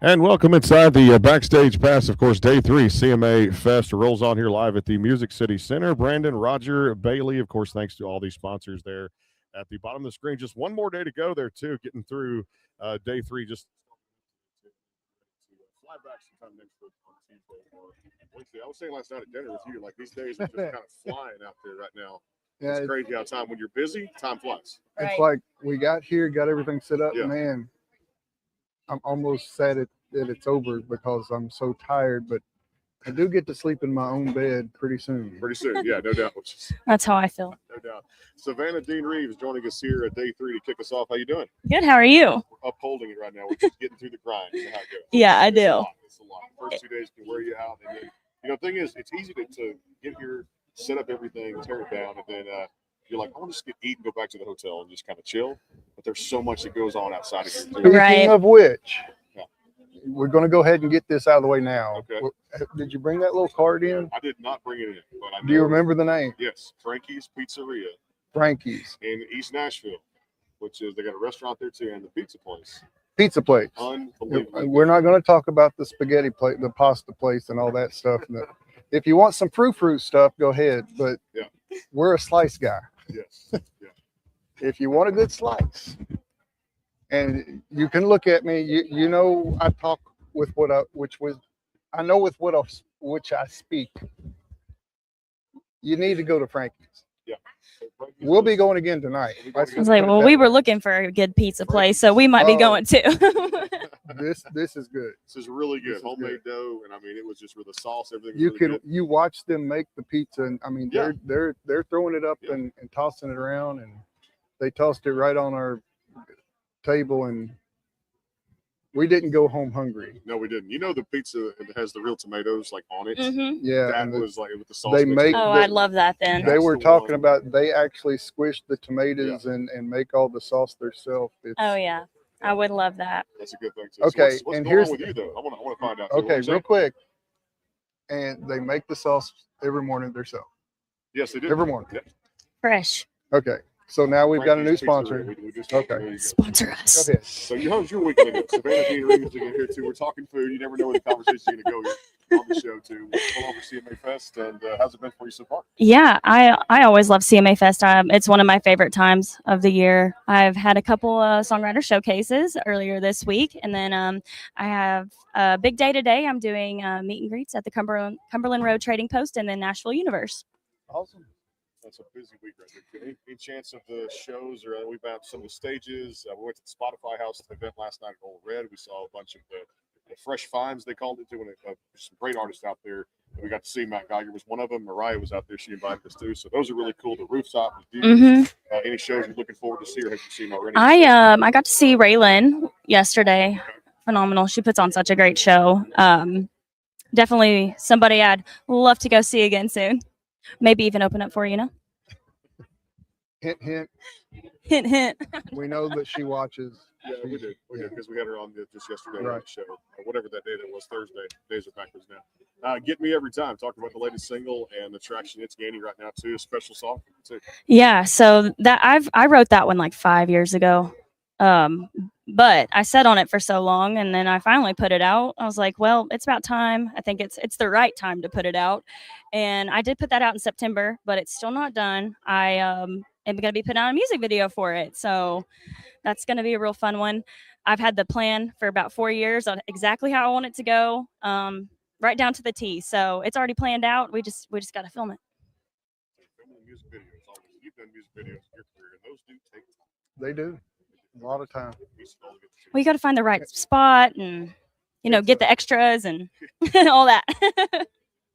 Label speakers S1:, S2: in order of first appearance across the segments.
S1: And welcome inside the backstage pass. Of course, day three, CMA Fest rolls on here live at the Music City Center. Brandon, Roger, Bailey, of course, thanks to all these sponsors there at the bottom of the screen. Just one more day to go there, too, getting through day three. Just fly back sometime next week on Tuesday or Wednesday. I was saying last night at dinner with you, like these days are just kind of flying out there right now. Yeah, it's crazy how time, when you're busy, time flies.
S2: Right. It's like we got here, got everything set up, man. I'm almost sad that it's over because I'm so tired, but I do get to sleep in my own bed pretty soon.
S1: Pretty soon, yeah, no doubt.
S3: That's how I feel.
S1: No doubt. Savannah Dean Reeves joining us here at day three to kick us off. How you doing?
S3: Good. How are you?
S1: We're upholding it right now. We're just getting through the grind. You know how it goes.
S3: Yeah, I do.
S1: It's a lot. The first 2 days can wear you out, and then the thing is, it's easy to get here, set up everything, tear it down, and then you're like, I want to just eat and go back to the hotel and just kind of chill. But there's so much that goes on outside of here.
S2: Speaking of which, we're going to go ahead and get this out of the way now.
S1: Okay.
S2: Did you bring that little card in?
S1: I did not bring it in. But I
S2: do you remember the name?
S1: Yes, Frankie's Pizzeria.
S2: Frankie's.
S1: In East Nashville, which is, they got a restaurant there too, and the pizza place.
S2: Pizza place.
S1: Unbelievable.
S2: We're not going to talk about the spaghetti plate, the pasta place, and all that stuff. If you want some fruit stuff, go ahead. But we're a slice guy.
S1: Yes. Yeah.
S2: If you want a good slice, and you can look at me, you know I talk with which I speak. You need to go to Frankie's.
S1: Yeah.
S2: We'll be going again tonight.
S3: I was like, well, we were looking for a good pizza place, so we might be going too.
S2: This is good.
S1: This is really good. Homemade dough, and I mean, it was just with the sauce, everything.
S2: You watch them make the pizza, and I mean, they're throwing it up and tossing it around, and they tossed it right on our table, and we didn't go home hungry.
S1: No, we didn't. You know, the pizza has the real tomatoes like on it.
S3: Mm-hmm.
S2: Yeah,
S1: that was like with the sauce.
S3: I love that. Then
S2: they were talking about they actually squish the tomatoes and make all the sauce themselves.
S3: Oh yeah, I would love that.
S1: That's a good thing too.
S2: Okay,
S1: so what's
S2: and
S1: going
S2: here's
S1: on with you though. I want to find out.
S2: Okay, real quick. And they make the sauce every morning themselves.
S1: Yes, they do.
S2: Every morning.
S1: Yeah.
S3: Fresh.
S2: Okay. So now we've got a new sponsor.
S3: Okay. Sponsor us.
S2: Go ahead.
S1: So how's your weekend ago? Savannah Dean Reeves again here too. We're talking food. You never know where the conversation's going to go here on the show too. What's going on for CMA Fest, and how's it been for you so far?
S3: Yeah, I always love CMA Fest. It's one of my favorite times of the year. I've had a couple songwriter showcases earlier this week, and then I have a big day today. I'm doing meet and greets at the Cumberland Road Trading Post and then Nashville Universe.
S2: Awesome.
S1: That's a busy week right there. Any chance of the shows, or we've had some of the stages? We went to the Spotify House event last night at Old Red. We saw a bunch of the fresh finds, they called it, too. And some great artists out there. We got to see Matt Geiger was one of them. Mariah was out there. She invited us too. So those are really cool. The rooftop was any shows you're looking forward to see, or have you seen already?
S3: I got to see Raylan yesterday. Okay. Phenomenal. She puts on such a great show. Definitely somebody I'd love to go see again soon. Maybe even open up for,
S2: Hint, hint.
S3: Hint, hint.
S2: We know that she watches.
S1: Yeah, we did. We did, because we had her on just yesterday on the show, or whatever that day that was, Thursday. Days are backwards now. Get Me Every Time. Talking about the latest single and the traction it's gaining right now too. A special song too.
S3: Yeah, so that I wrote that one like 5 years ago. But I sat on it for so long, and then I finally put it out. I was like, well, it's about time. I think it's the right time to put it out. And I did put that out in September, but it's still not done. I am going to be putting out a music video for it. So that's going to be a real fun one. I've had the plan for about 4 years on exactly how I want it to go, right down to the T. So it's already planned out. We just got to film it.
S1: Filming music videos, you've done music videos in your career, and those do take time.
S2: They do. A lot of time.
S3: Well, you got to find the right spot and, get the extras and all that.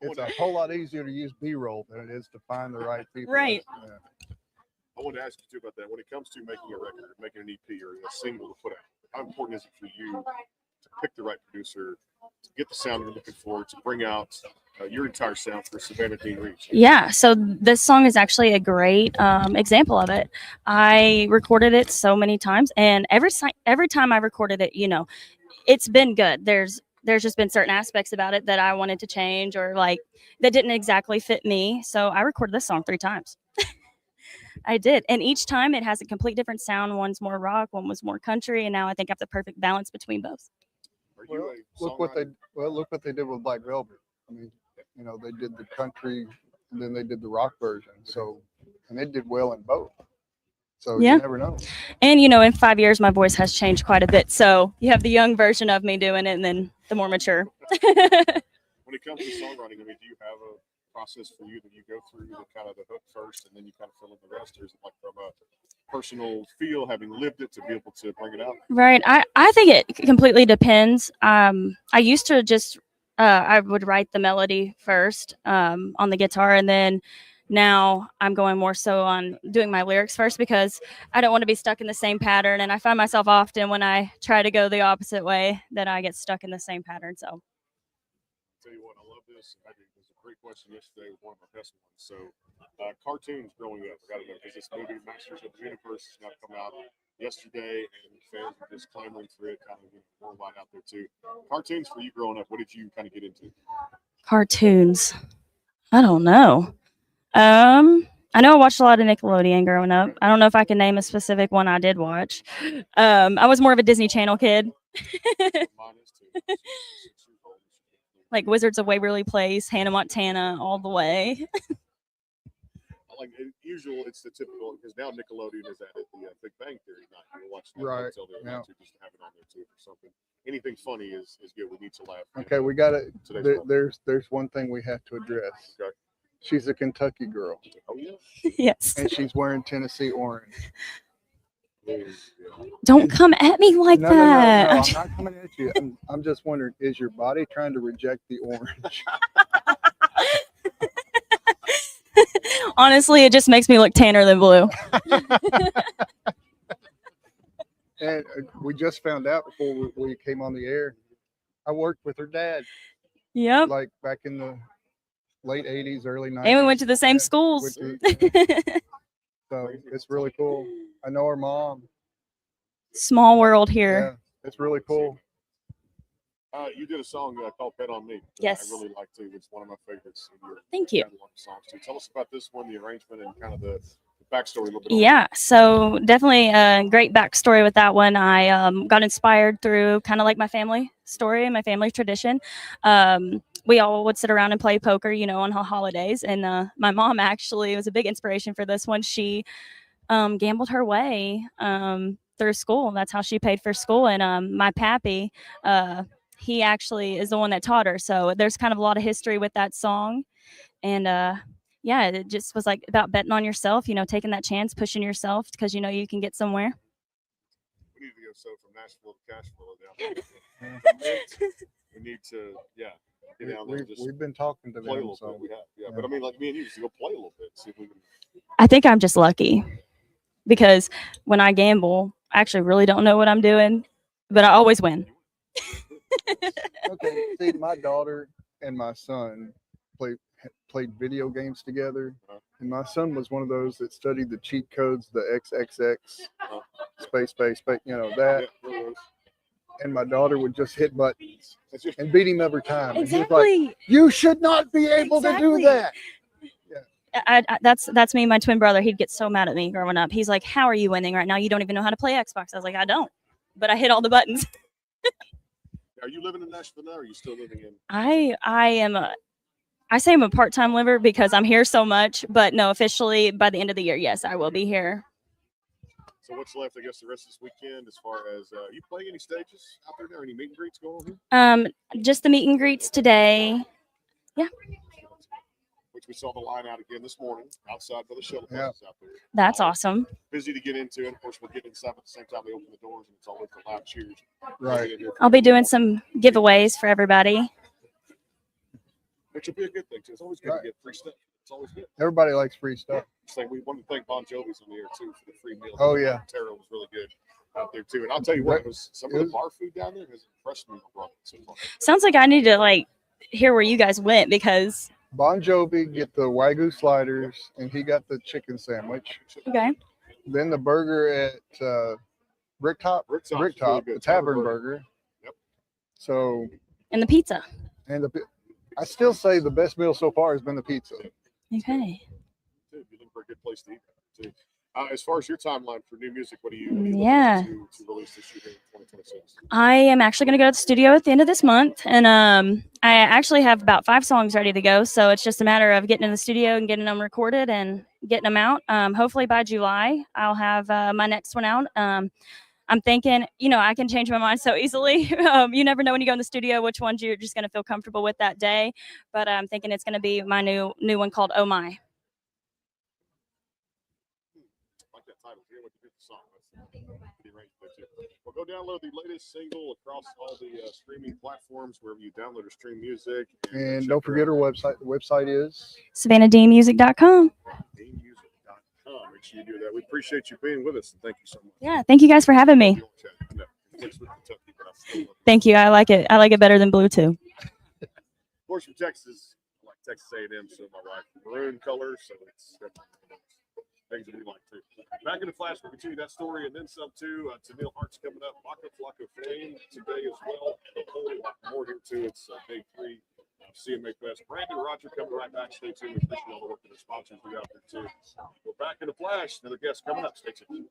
S2: It's a whole lot easier to use B-roll than it is to find the right people.
S3: Right.
S1: Yeah. I wanted to ask you too about that. When it comes to making a record, making an EP or a single to put out, how important is it for you to pick the right producer, to get the sound you're looking for, to bring out your entire sound for Savannah Dean Reeves? Yeah,
S3: so this song is actually a great example of it. I recorded it so many times, and every time I recorded it, it's been good. There's just been certain aspects about it that I wanted to change, or like that didn't exactly fit me. So I recorded this song 3 times. I did. And each time it has a complete different sound. One's more rock, one was more country. And now I think I have the perfect balance between both.
S1: Are you a
S2: look what
S1: songwriter?
S2: look what they did with Black Velvet. I mean, you know, they did the country and then they did the rock version. So, and they did well in both. So
S3: Yeah.
S2: you never know.
S3: And you know, in 5 years, my voice has changed quite a bit. So you have the young version of me doing it, and then the more mature.
S1: When it comes to songwriting, I mean, do you have a process for you that you go through the kind of the hook first, and then you kind of fill in the rest, or is it like from a personal feel, having lived it, to be able to bring it out?
S3: Right. I think it completely depends. I used to just I would write the melody first on the guitar, and then now I'm going more so on doing my lyrics first because I don't want to be stuck in the same pattern. And I find myself often when I try to go the opposite way that I get stuck in the same pattern. So
S1: Tell you what, I love this. I think it was a great question yesterday with one of my best ones. So, cartoons growing up, I got to know, because this movie Masters of the Universe has now come out yesterday, and fans are just clamoring for it, kind of worldwide out there too. Cartoons for you growing up, what did you kind of get into?
S3: cartoons, I don't know. I know I watched a lot of Nickelodeon growing up. I don't know if I can name a specific one I did watch. I was more of a Disney Channel kid.
S1: Mine is too. 6 years old.
S3: Like Wizards of Waverly Place, Hannah Montana, all the way.
S1: Like usual, it's the typical, because now Nickelodeon is added the Big Bang Theory. Not you watch that
S2: Right,
S1: until they're
S2: yeah.
S1: allowed to, just to have it on there too for something. Anything funny is good. We need to laugh.
S2: Okay, we got to.
S1: Today's world.
S2: There's one thing we have to address.
S1: Okay.
S2: She's a Kentucky girl,
S1: Oh yeah.
S3: Yes.
S2: and she's wearing Tennessee orange.
S3: Don't come at me like
S2: No,
S3: that.
S2: I'm not coming at you. I'm just wondering, is your body trying to reject the orange?
S3: Honestly, it just makes me look tanner than blue.
S2: And we just found out before we came on the air, I worked with her dad,
S3: Yep.
S2: like back in the late 80s, early 90s.
S3: And we went to the same schools.
S2: So it's really cool. I know her mom.
S3: Small world here.
S2: Yeah, it's really cool.
S1: You did a song called "Bet on Me."
S3: Yes.
S1: I really like too. It's one of my favorites.
S3: Thank you.
S1: Songs too. Tell us about this one, the arrangement, and kind of the backstory a little bit.
S3: Yeah, so definitely a great backstory with that one. I got inspired through kind of like my family story and my family tradition. We all would sit around and play poker, you know, on holidays. And my mom actually was a big inspiration for this one. She gambled her way through school. That's how she paid for school. And my pappy, he actually is the one that taught her. So there's kind of a lot of history with that song. And yeah, it just was like about betting on yourself, you know, taking that chance, pushing yourself because you know you can get somewhere.
S1: We need to go from Nashville to Cashville down there. We need to, get down there.
S2: We've been talking to
S1: play a
S2: them.
S1: little
S2: So
S1: bit. We have, yeah. But I mean, like me and you used to go play a little bit. See if we can.
S3: I think I'm just lucky because when I gamble, I actually really don't know what I'm doing, but I always win.
S2: Okay, see, my daughter and my son played video games together, and my son was one of those that studied the cheat codes, the XXX, space, you know that.
S1: Yeah,
S2: and my daughter would just hit buttons and beat him every time. And
S3: Exactly.
S2: he was like, "You should not be able to do that."
S3: That's me and my twin brother. He'd get so mad at me growing up. He's like, "How are you winning right now? You don't even know how to play Xbox." I was like, "I don't, but I hit all the buttons."
S1: Are you living in Nashville now, or are you still living in?
S3: I say I'm a part-time liver because I'm here so much, but no, officially by the end of the year, yes, I will be here.
S1: So what's left, I guess, the rest of this weekend as far as you playing any stages out there? Any meet and greets going on here?
S3: Just the meet and greets today. Yeah.
S1: Which we saw the line out again this morning outside by the shuttle buses out there.
S3: That's awesome.
S1: Busy to get into, and of course we'll get inside at the same time they open the doors, and it's always the loud cheers.
S2: Right.
S3: I'll be doing some giveaways for everybody.
S1: Which will be a good thing too. It's always good to get free stuff. It's always good.
S2: Everybody likes free stuff.
S1: So we want to thank Bon Jovi's on the air too for the free meal.
S2: Oh yeah.
S1: Taro was really good out there too. And I'll tell you what, some of the bar food down there has impressed me so far.
S3: Sounds like I need to hear where you guys went because
S2: Bon Jovi get the Wagyu sliders and he got the chicken sandwich.
S3: Okay.
S2: Then the burger at Bricktop,
S1: really good.
S2: the Tavern Burger.
S1: Yep.
S2: So.
S3: And the pizza.
S2: And I still say the best meal so far has been the pizza.
S3: Okay.
S1: You're looking for a good place to eat too. As far as your timeline for new music, what are you looking to release this year in 2026?
S3: I am actually going to go to the studio at the end of this month, and I actually have about 5 songs ready to go. So it's just a matter of getting in the studio and getting them recorded and getting them out. Hopefully by July, I'll have my next one out. I'm thinking, I can change my mind so easily. You never know when you go in the studio which ones you're just going to feel comfortable with that day. But I'm thinking it's going to be my new one called "Oh My."
S1: Like that title. Hear what you the song. Pretty arranged there too. Well, go download the latest single across all the streaming platforms wherever you download or stream music.
S2: And don't forget our website. The website is
S3: SavannahDeanMusic.com.
S1: DeanMusic.com. Make sure you do that. We appreciate you being with us, and thank you so much.
S3: Yeah, thank you guys for having me. Thank you. I like it. I like it better than blue too.
S1: Of course, from Texas, I like Texas A&M, so my wife maroon color, so it's things that we like too. Back in the flash, we'll continue that story and then some too. Tennille Hart's coming up. Flocka Flame today as well. A whole lot more here too. It's day 3 of CMA Fest. Brandon Roger coming right back. Stay tuned. We appreciate all the work that the sponsors do out there too. We're back in the flash. Another guest coming up. Stay tuned.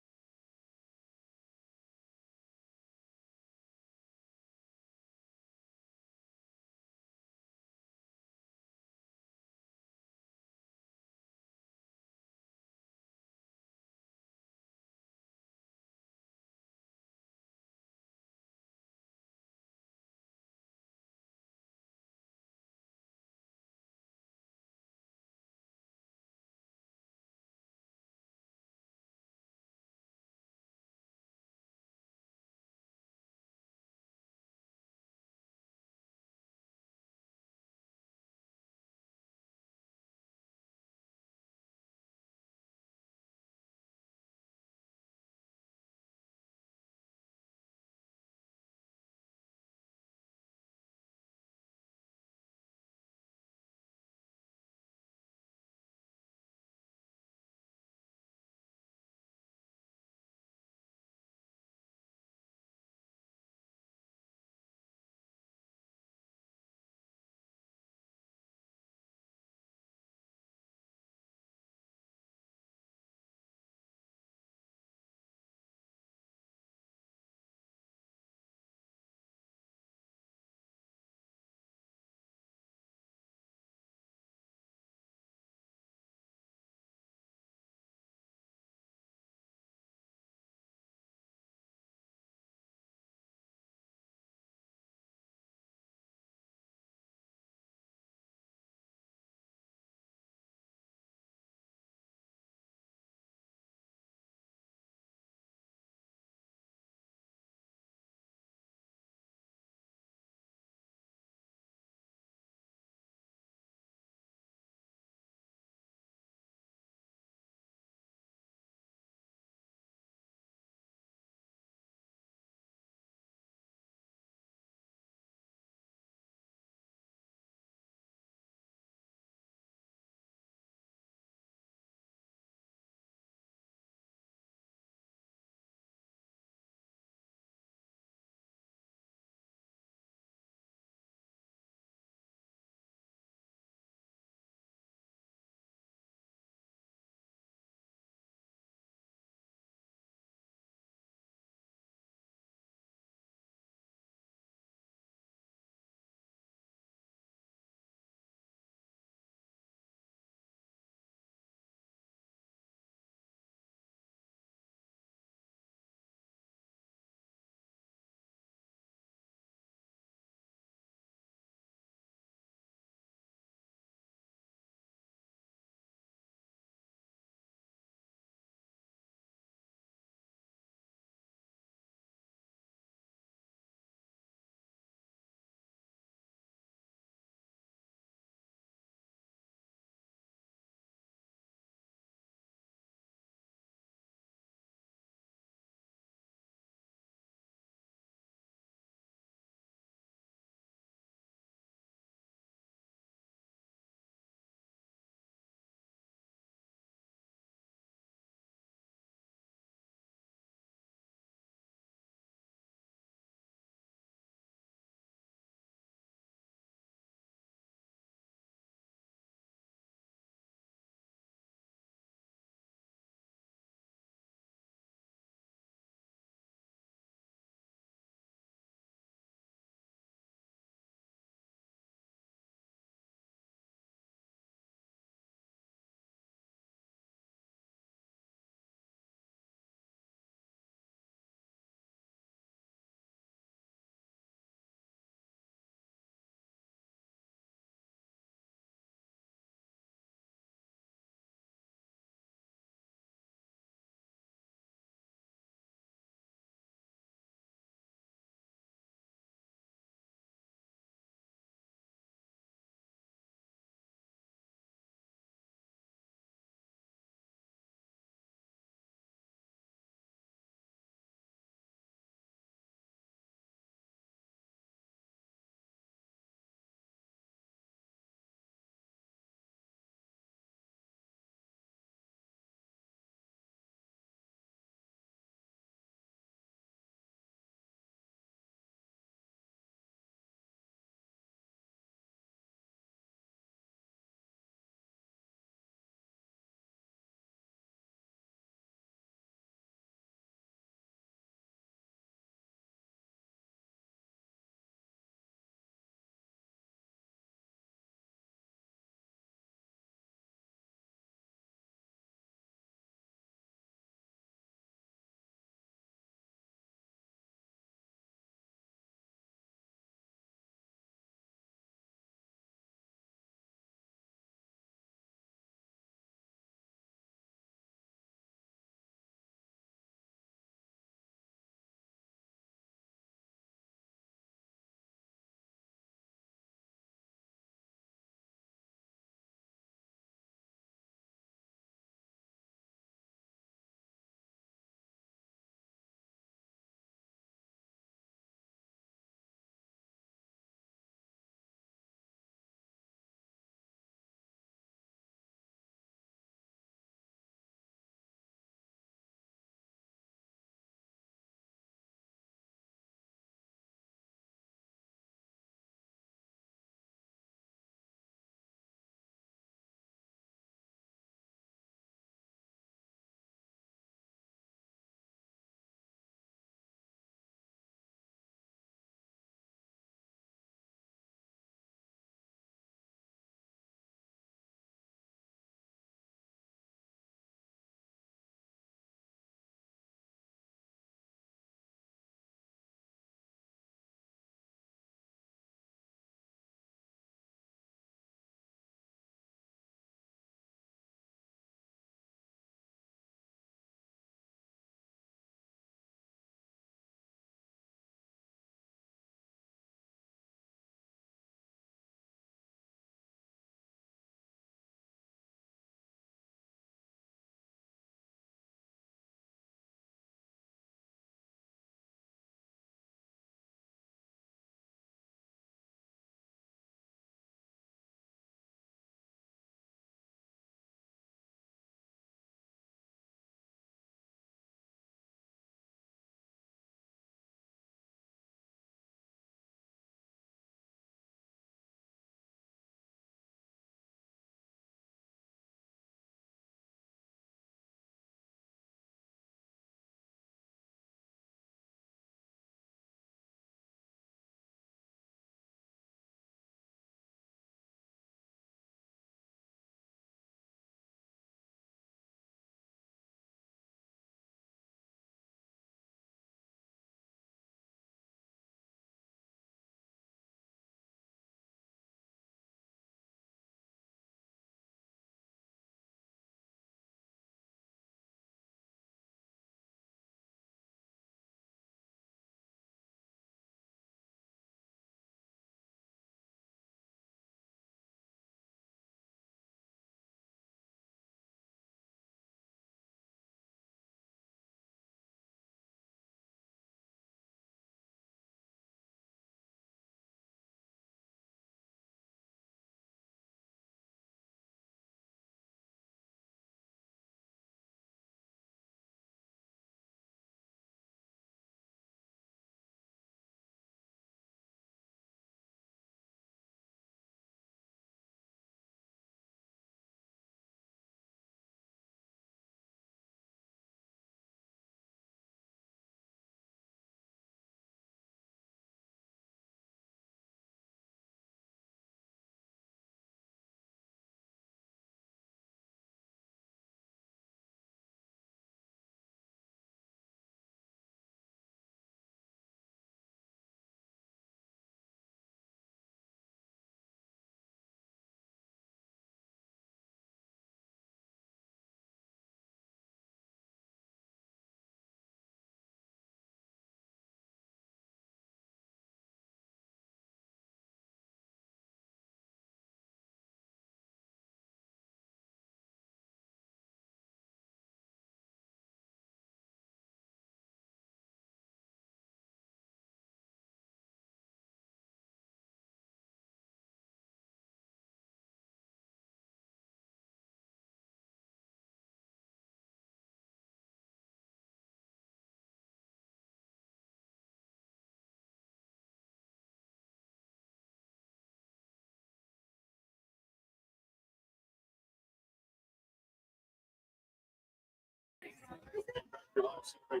S1: CMA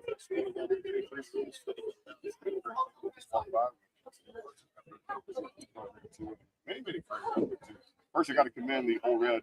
S1: Fest. Just walk by. Many friends. First, I got to commend the Old Red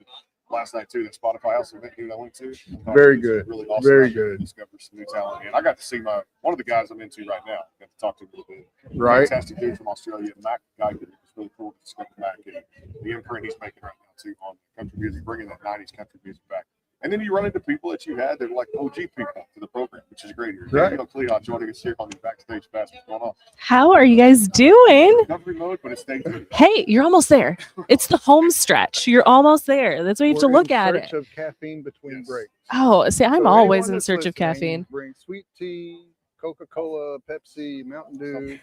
S1: last night too. That Spotify house event I went to.
S2: Very good.
S1: Really awesome.
S2: Very good.
S1: Discovered some new talent, and I got to see one of the guys I'm into right now. Got to talk to him a little bit.
S2: Right.
S1: Fantastic dude from Australia, Mac guy. It's really cool to discover Mac and the imprint he's making right now too on country music, bringing that '90s country music back. And then you run into people that you had that are like OG people to the program, which is great.
S2: Right.
S1: You know, Cleon joining us here on the backstage pass. What's going on?
S4: How are you guys doing?
S1: Recovery mode, but it's stage 2.
S4: Hey, you're almost there. It's the home stretch. You're almost there. That's why you have to
S2: We're
S4: look
S2: in
S4: at
S2: search
S4: it.
S2: of caffeine between
S1: Yes.
S2: breaks.
S4: Oh, see, I'm
S2: So
S4: always
S2: anyone
S4: in
S2: that's
S4: search of
S2: listening,
S4: caffeine.
S2: Bring sweet tea, Coca-Cola, Pepsi, Mountain Dew.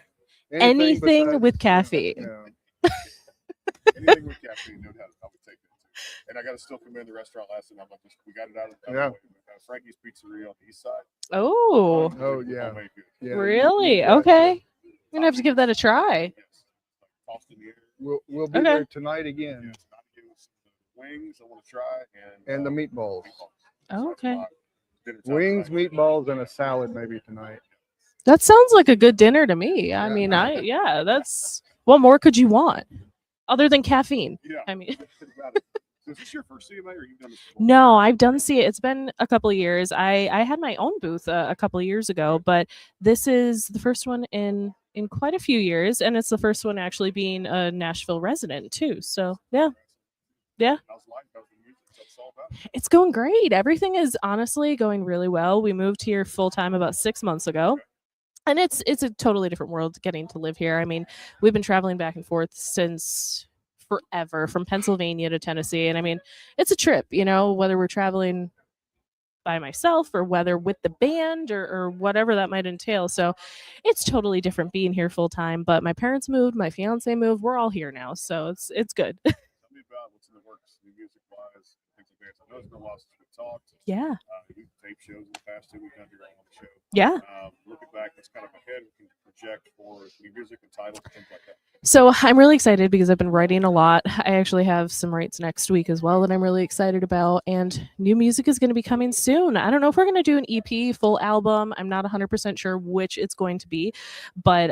S4: Anything
S2: besides-
S4: with caffeine.
S2: Yeah.
S1: Anything with caffeine, no doubt, I would take that too. And I got to still commend the restaurant last night. We got it out of the
S2: Yeah.
S1: way. Frankie's Pizzeria on the east side.
S4: Oh,
S2: Oh, yeah.
S1: Homemade good.
S2: Yeah,
S4: really?
S2: you got
S4: Okay.
S2: to.
S4: I'm going to have to give that a try.
S1: Yes. Tossed in the air.
S2: We'll be
S4: Okay.
S2: there tonight again.
S1: Yes. Not to give us the wings I want to try
S2: And the meatballs.
S4: Oh, okay.
S1: Dinner time
S2: Wings,
S1: tonight.
S2: meatballs, and a salad maybe tonight.
S4: That sounds like a good dinner to me. I
S2: Yeah.
S4: mean, that's what more could you want other than caffeine?
S1: Yeah.
S4: I mean,
S1: About it. So is this your first CMA or you've done this before?
S4: no, I've done it's been a couple of years. I had my own booth a couple of years ago, but this is the first one in quite a few years, and it's the first one actually being a Nashville resident too. So yeah,
S1: How's life? How's the music? What's all about?
S4: it's going great. Everything is honestly going really well. We moved here full time about 6 months ago. And it's a totally different world getting to live here. I mean, we've been traveling back and forth since forever, from Pennsylvania to Tennessee. And I mean, it's a trip, whether we're traveling by myself or whether with the band or whatever that might entail. So it's totally different being here full time. But my parents moved, my fiance moved, we're all here now. So it's good.
S1: Tell me about what's in the works, new music wise, things like that. I know it's been a while since we talked.
S4: Yeah.
S1: We tape shows in the past too. We've done your own show.
S4: Yeah.
S1: Looking back, that's kind of ahead. We can project for new music and titles, things like that.
S4: So I'm really excited because I've been writing a lot. I actually have some writes next week as well that I'm really excited about. And new music is going to be coming soon. I don't know if we're going to do an EP, full album. I'm not 100% sure which it's going to be. But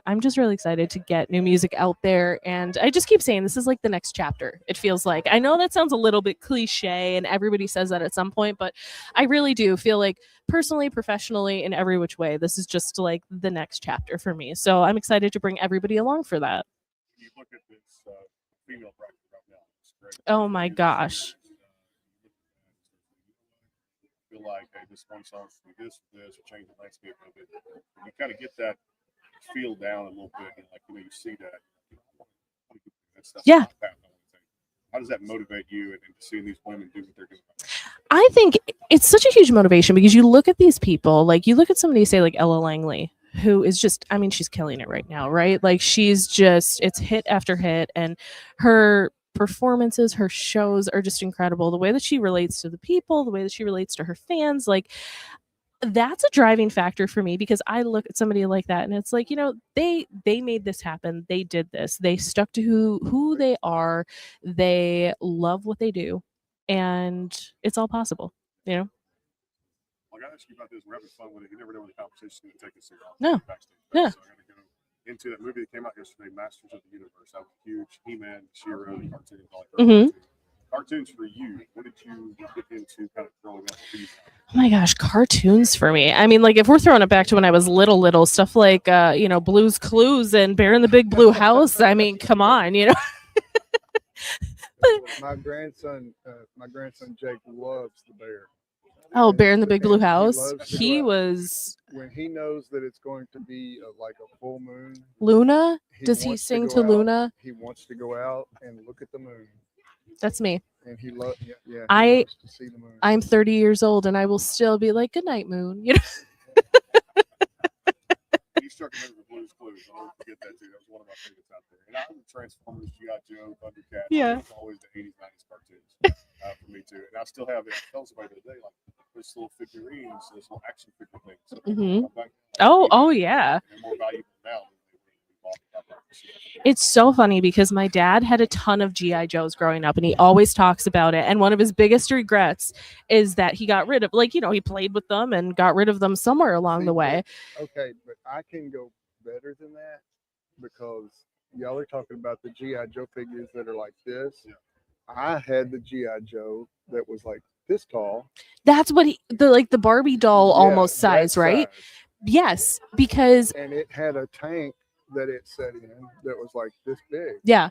S4: I'm just really excited to get new music out there. And I just keep saying this is like the next chapter. It feels like. I know that sounds a little bit cliche and everybody says that at some point. But I really do feel like personally, professionally, in every which way, this is just like the next chapter for me. So I'm excited to bring everybody along for that.
S1: You look at this female project right now. It's great.
S4: Oh my gosh.
S1: Feel like, hey, this one song's for this, or change the landscape a bit. You kind of get that feel down a little bit, and you see that. That's
S4: Yeah.
S1: not that, I wanna think. How does that motivate you and seeing these women do what they're doing?
S4: I think it's such a huge motivation because you look at these people, like you look at somebody, say like Ella Langley, who is just, I mean, she's killing it right now, right? Like she's just, it's hit after hit, and her performances, her shows are just incredible. The way that she relates to the people, the way that she relates to her fans, like that's a driving factor for me because I look at somebody like that and it's like, they made this happen. They did this. They stuck to who they are. They love what they do. And it's all possible,
S1: Well, I got to ask you about this. We're having fun with it. You never know when the conversation's going to take us here.
S4: No.
S1: Backstage.
S4: Yeah.
S1: So I got to go into that movie that came out yesterday, Masters of the Universe. That was huge. He-Man, She-Ra, the cartoons, all that.
S4: Mhm.
S1: Cartoons for you. What did you get into kind of growing up?
S4: Oh my gosh, cartoons for me. I mean, like if we're throwing it back to when I was little stuff like Blue's Clues and Bear in the Big Blue House. I mean, come on,
S2: My grandson Jake loves the bear.
S4: Oh, Bear in the Big Blue
S2: He
S4: House.
S2: loves to
S4: He
S2: go out.
S4: was
S2: When he knows that it's going to be like a full moon.
S4: Luna. Does he
S2: wants
S4: sing
S2: go
S4: to
S2: out.
S4: Luna?
S2: He wants to go out and look at the moon,
S4: That's me.
S2: and he loves. Yeah, he
S4: I-
S2: loves to see the moon.
S4: I'm 30 years old and I will still be like, good night, moon.
S1: You struck me with Blue's Clues. I'll never forget that too. That was one of my favorites out there. And I was Transformers, G.I. Joe, Thundercats.
S4: Yeah.
S1: It was always the 80s, 90s cartoons for me too. And I still have it. I tell somebody the other day, like, this little figurines, this little action figure things.
S4: Mhm.
S1: Back then,
S4: Oh, yeah.
S1: they're more valuable now than they were when we bought them.
S4: It's so funny because my dad had a ton of GI Joes growing up, and he always talks about it. And one of his biggest regrets is that he got rid of, like, you know, he played with them and got rid of them somewhere along
S2: See,
S4: the way.
S2: Okay, but I can go better than that because y'all are talking about the GI Joe figures that are like this.
S1: Yeah.
S2: I had the GI Joe that was like this tall.
S4: That's what the Barbie doll
S2: Yeah,
S4: almost
S2: that
S4: size, right?
S2: size.
S4: Yes, because
S2: And it had a tank that it set in that was like this big.
S4: yeah.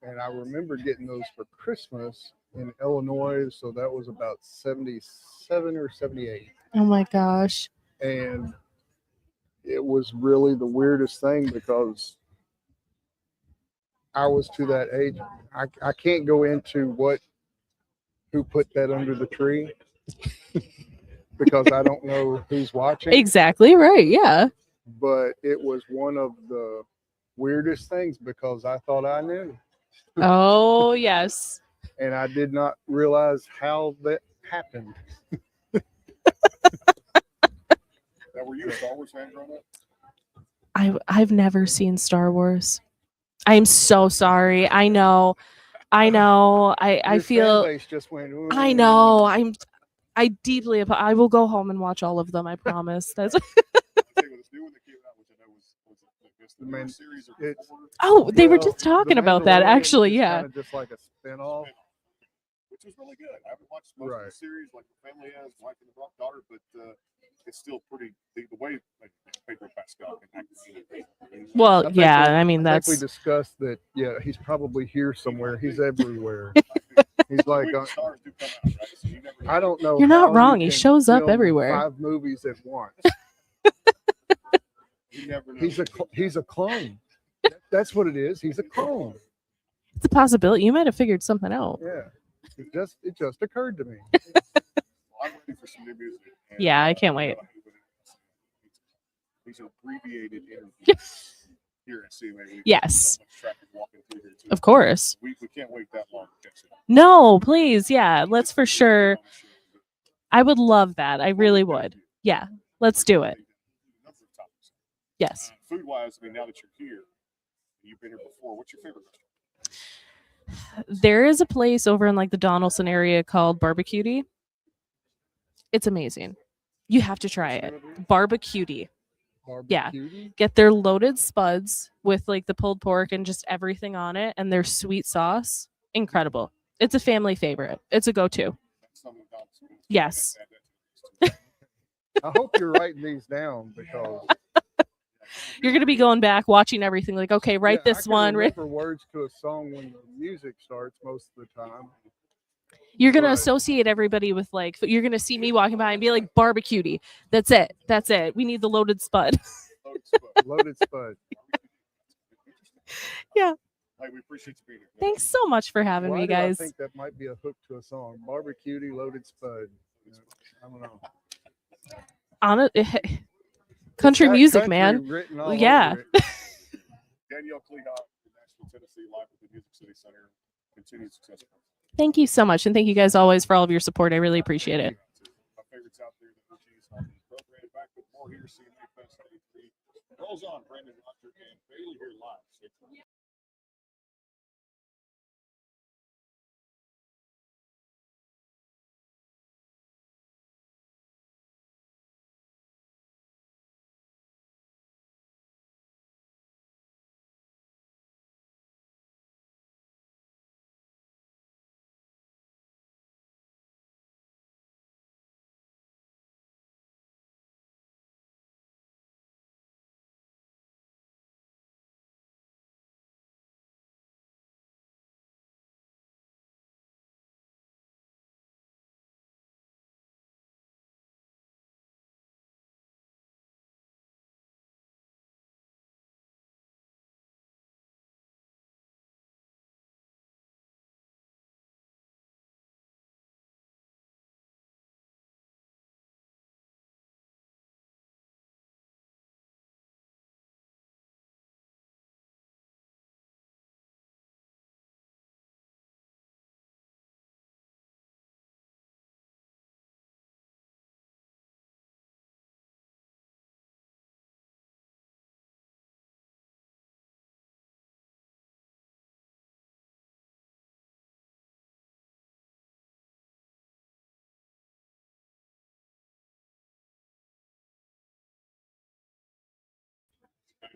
S2: And I remember getting those for Christmas in Illinois. So that was about 77 or 78.
S4: Oh my gosh.
S2: And it was really the weirdest thing because I was to that age. I can't go into who put that under the tree because I don't know who's watching.
S4: Exactly right. Yeah.
S2: But it was one of the weirdest things because I thought I knew.
S4: Oh yes.
S2: And I did not realize how that happened.
S1: Now, were you a Star Wars fan growing up?
S4: I've never seen Star Wars. I'm so sorry. I know. I
S2: Your
S4: feel.
S2: fan base just went. "Ooh."
S4: I know. I deeply. I will go home and watch all of them. I promise. That's.
S1: I'll tell you what, this new one that came out, which I know was I guess the newer series or
S2: it's-
S1: before,
S4: Oh, they were
S2: Well,
S4: just talking
S2: The
S4: about that
S2: Mandalorian
S4: actually.
S2: is
S4: Yeah.
S2: kind of just like a spinoff.
S1: which was really good. I haven't watched most of
S2: Right.
S1: the series like my family has, wife and the daughter, but it's still pretty the way like Pedro Pascal can act.
S4: Well,
S2: I think
S4: yeah.
S2: we-
S4: I mean,
S2: I think we
S4: that's.
S2: discussed that. Yeah, he's probably here somewhere. He's everywhere. He's like,
S1: Stars do come out, right? So you never know.
S2: I don't know.
S4: You're not
S2: how
S4: wrong.
S2: you
S4: He
S2: can
S4: shows up
S2: film
S4: everywhere.
S2: 5 movies at once.
S1: You never know.
S2: He's a clone. That's what it is. He's a clone.
S4: It's a possibility. You might have figured something out.
S2: Yeah. It just occurred to me.
S1: Well, I'm ready for some new music. And,
S4: Yeah, I can't wait.
S1: These are abbreviated interviews here at CMA. We've got
S4: Yes.
S1: so much traffic walking through here, too.
S4: Of course.
S1: We can't wait that long to catch it.
S4: No, please. Yeah, let's for sure. I would love that. I really would. Yeah, let's do it. Yes.
S1: Food wise, I mean, now that you're here, you've been here before. What's your favorite restaurant?
S4: There is a place over in like the Donaldson area called Barbecuity. It's amazing. You have to try it. Barbecuity. Yeah.
S2: Barbecue.
S4: Get their loaded spuds with like the pulled pork and just everything on it and their sweet sauce. Incredible. It's a family favorite. It's a go-to. Yes.
S2: I hope you're writing these down because
S4: You're going to be going back watching everything like, okay, write
S2: yeah,
S4: this
S2: I can
S4: one.
S2: remember words to a song when the music starts most of the time.
S4: You're going to
S2: Right.
S4: associate everybody with like, you're going to see me walking by and be like, barbecuity. That's it. That's it. We need the loaded spud.
S2: Loaded spud.
S4: Yeah.
S1: Hey, we appreciate you being here.
S4: Thanks so much for having
S2: Why
S4: me,
S2: do I
S4: guys.
S2: think that might be a hook to a song? Barbecue, loaded spud. I don't know.
S4: On it, country
S2: Got
S4: music,
S2: country
S4: man.
S2: written all
S4: Yeah.
S2: over it.
S1: Danielle Clehoff from Nashville, Tennessee, live at the Music City Center. Continued success.
S4: Thank you so much. And thank you guys always for all of your support. I really appreciate it.
S1: My favorites out there that we're teasing on the program. Back with more here, CMA Fest 83. Rolls on, Brandon Roger and Bailey here live. Stay tuned.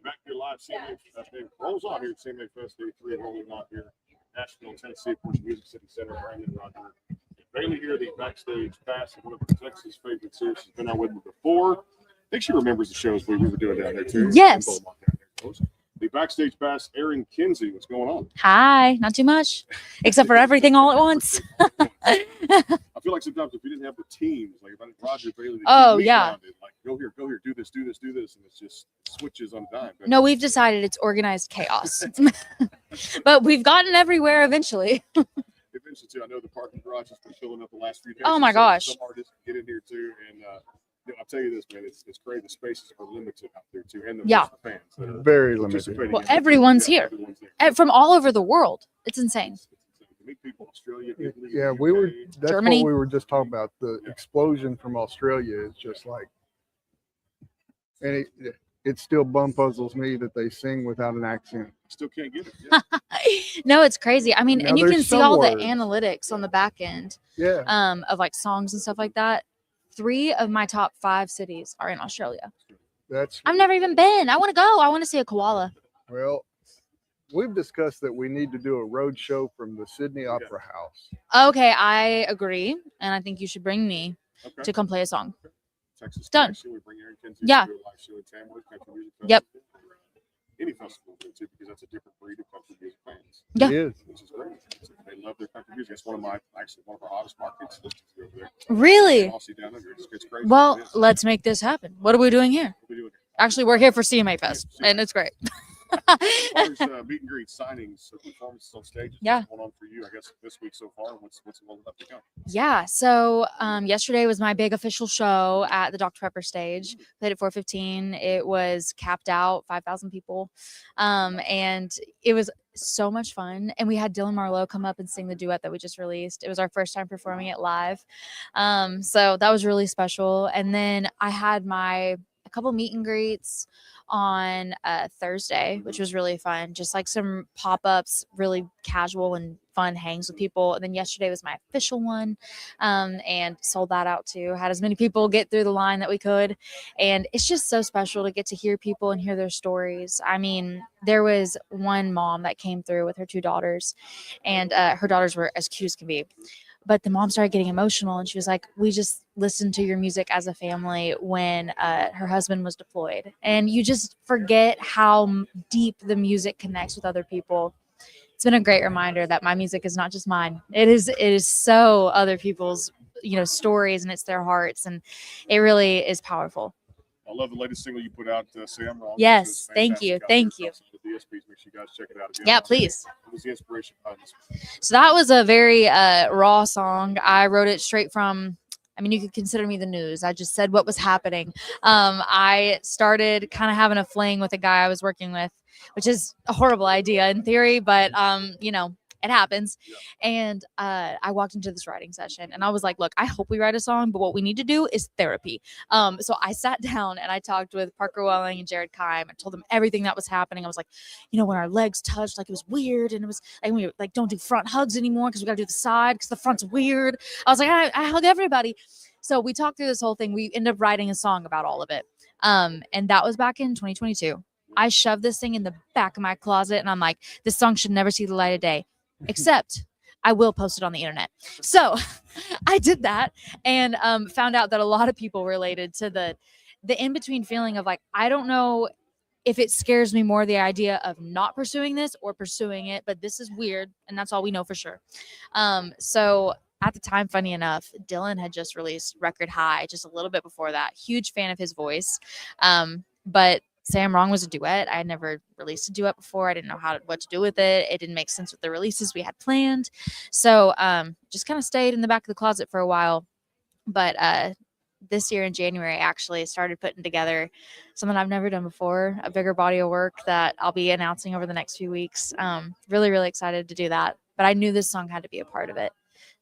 S1: Back here live, CMA Fest rolls on here at CMA Fest Day 3 rolling on here. Nashville, Tennessee, of course, Music City Center, Brandon Roger. Bailey here, the backstage pass, one of the Texas favorites here. She's been out with me before. I think she remembers the shows we were doing down there too.
S5: Yes.
S1: The backstage pass, Erin Kinsey. What's going on?
S5: Hi, not too much, except for everything all at once.
S1: I feel like sometimes if you didn't have the teams, like if I did Roger Bailey,
S5: Oh, yeah.
S1: like go here, do this, do this, do this, and it's just switches on a dime.
S5: No, we've decided it's organized chaos, but we've gotten everywhere eventually.
S1: Eventually, too. I know the parking garage has been filling up the last few days.
S5: Oh my
S1: So
S5: gosh.
S1: Some artists get in here too, and I'll tell you this, man, it's crazy. The spaces are limited out there too, and the
S5: Yeah.
S1: fans that are
S2: Very limited.
S1: participating
S5: Well,
S1: in it.
S5: everyone's
S1: Yeah,
S5: here.
S1: everyone's there.
S5: From all over the world. It's insane.
S1: To meet people in Australia, Italy,
S2: Yeah, we were.
S1: UK.
S2: That's
S5: Germany.
S2: what we were just talking about. The explosion from Australia is just like, and it still bum puzzles me that they sing without an accent.
S1: Still can't get it. Yeah.
S5: No, it's crazy. I mean,
S2: Now,
S5: and you can
S2: there's
S5: see
S2: some
S5: all the
S2: words.
S5: analytics on the back end
S2: Yeah,
S5: of like songs and stuff like that. 3 of my top 5 cities are in Australia.
S2: that's
S5: I've never even been. I want to go. I want to see a koala.
S2: well. We've discussed that we need to do a road show from the Sydney Opera House.
S5: Okay, I agree, and I think you should bring me
S1: Okay.
S5: to come play a song.
S1: Texas
S5: Done.
S1: Connection, we bring Erin Kinsey
S5: Yeah.
S1: to do a live show at Tamworth Country Music
S5: Yep.
S1: Festival. Any festival will do too, because that's a different breed of country music fans.
S5: Yeah.
S2: It is.
S1: Which is great. They love their country music. It's one of our hottest markets over there.
S5: Really?
S1: Aussie down under. It's crazy.
S5: Well,
S1: It is.
S5: let's make this happen. What are we doing here?
S1: We'll be doing it.
S5: Actually, we're here for CMA Fest, and it's great.
S1: There's meet and greet signings, so performances on stage.
S5: Yeah.
S1: What's going on for you, I guess, this week so far? What's all left to come?
S5: Yeah. So yesterday was my big official show at the Dr. Pepper stage. Played at 4:15. It was capped out, 5,000 people, and it was so much fun. And we had Dylan Marlowe come up and sing the duet that we just released. It was our first time performing it live, so that was really special. And then I had a couple meet and greets on Thursday, which was really fun. Just like some pop-ups, really casual and fun hangs with people. And then yesterday was my official one, and sold that out too. Had as many people get through the line that we could. And it's just so special to get to hear people and hear their stories. I mean, there was one mom that came through with her 2 daughters, and her daughters were as cute as can be. But the mom started getting emotional, and she was like, we just listened to your music as a family when her husband was deployed. And you just forget how deep the music connects with other people. It's been a great reminder that my music is not just mine. It is so other people's, stories, and it's their hearts. And it really is powerful.
S1: I love the latest single you put out, Say I'm Wrong.
S5: Yes,
S1: which is
S5: thank you,
S1: fantastic.
S5: thank you.
S1: Also, the DSPs, make sure you guys check it out again.
S5: Yeah, please.
S1: What was the inspiration behind this?
S5: So that was a very raw song. I wrote it straight from, you could consider me the news. I just said what was happening. I started kind of having a fling with a guy I was working with, which is a horrible idea in theory, but, it happens.
S1: Yeah.
S5: And I walked into this writing session and I was like, look, I hope we write a song, but what we need to do is therapy. So I sat down and I talked with Parker Welling and Jared Kime. I told them everything that was happening. I was like, when our legs touched, like it was weird. And it was like, we like, don't do front hugs anymore because we got to do the side because the front's weird. I was like, I hug everybody. So we talked through this whole thing. We ended up writing a song about all of it. And that was back in 2022. I shoved this thing in the back of my closet and I'm like, this song should never see the light of day. Except I will post it on the internet. So I did that and found out that a lot of people related to the in-between feeling of like, I don't know if it scares me more the idea of not pursuing this or pursuing it, but this is weird. And that's all we know for sure. So at the time, funny enough, Dylan had just released Record High just a little bit before that. Huge fan of his voice. But Say I'm Wrong was a duet. I had never released a duet before. I didn't know what to do with it. It didn't make sense with the releases we had planned. So just kind of stayed in the back of the closet for a while. But this year in January, I actually started putting together something I've never done before, a bigger body of work that I'll be announcing over the next few weeks. Really, really excited to do that. But I knew this song had to be a part of it.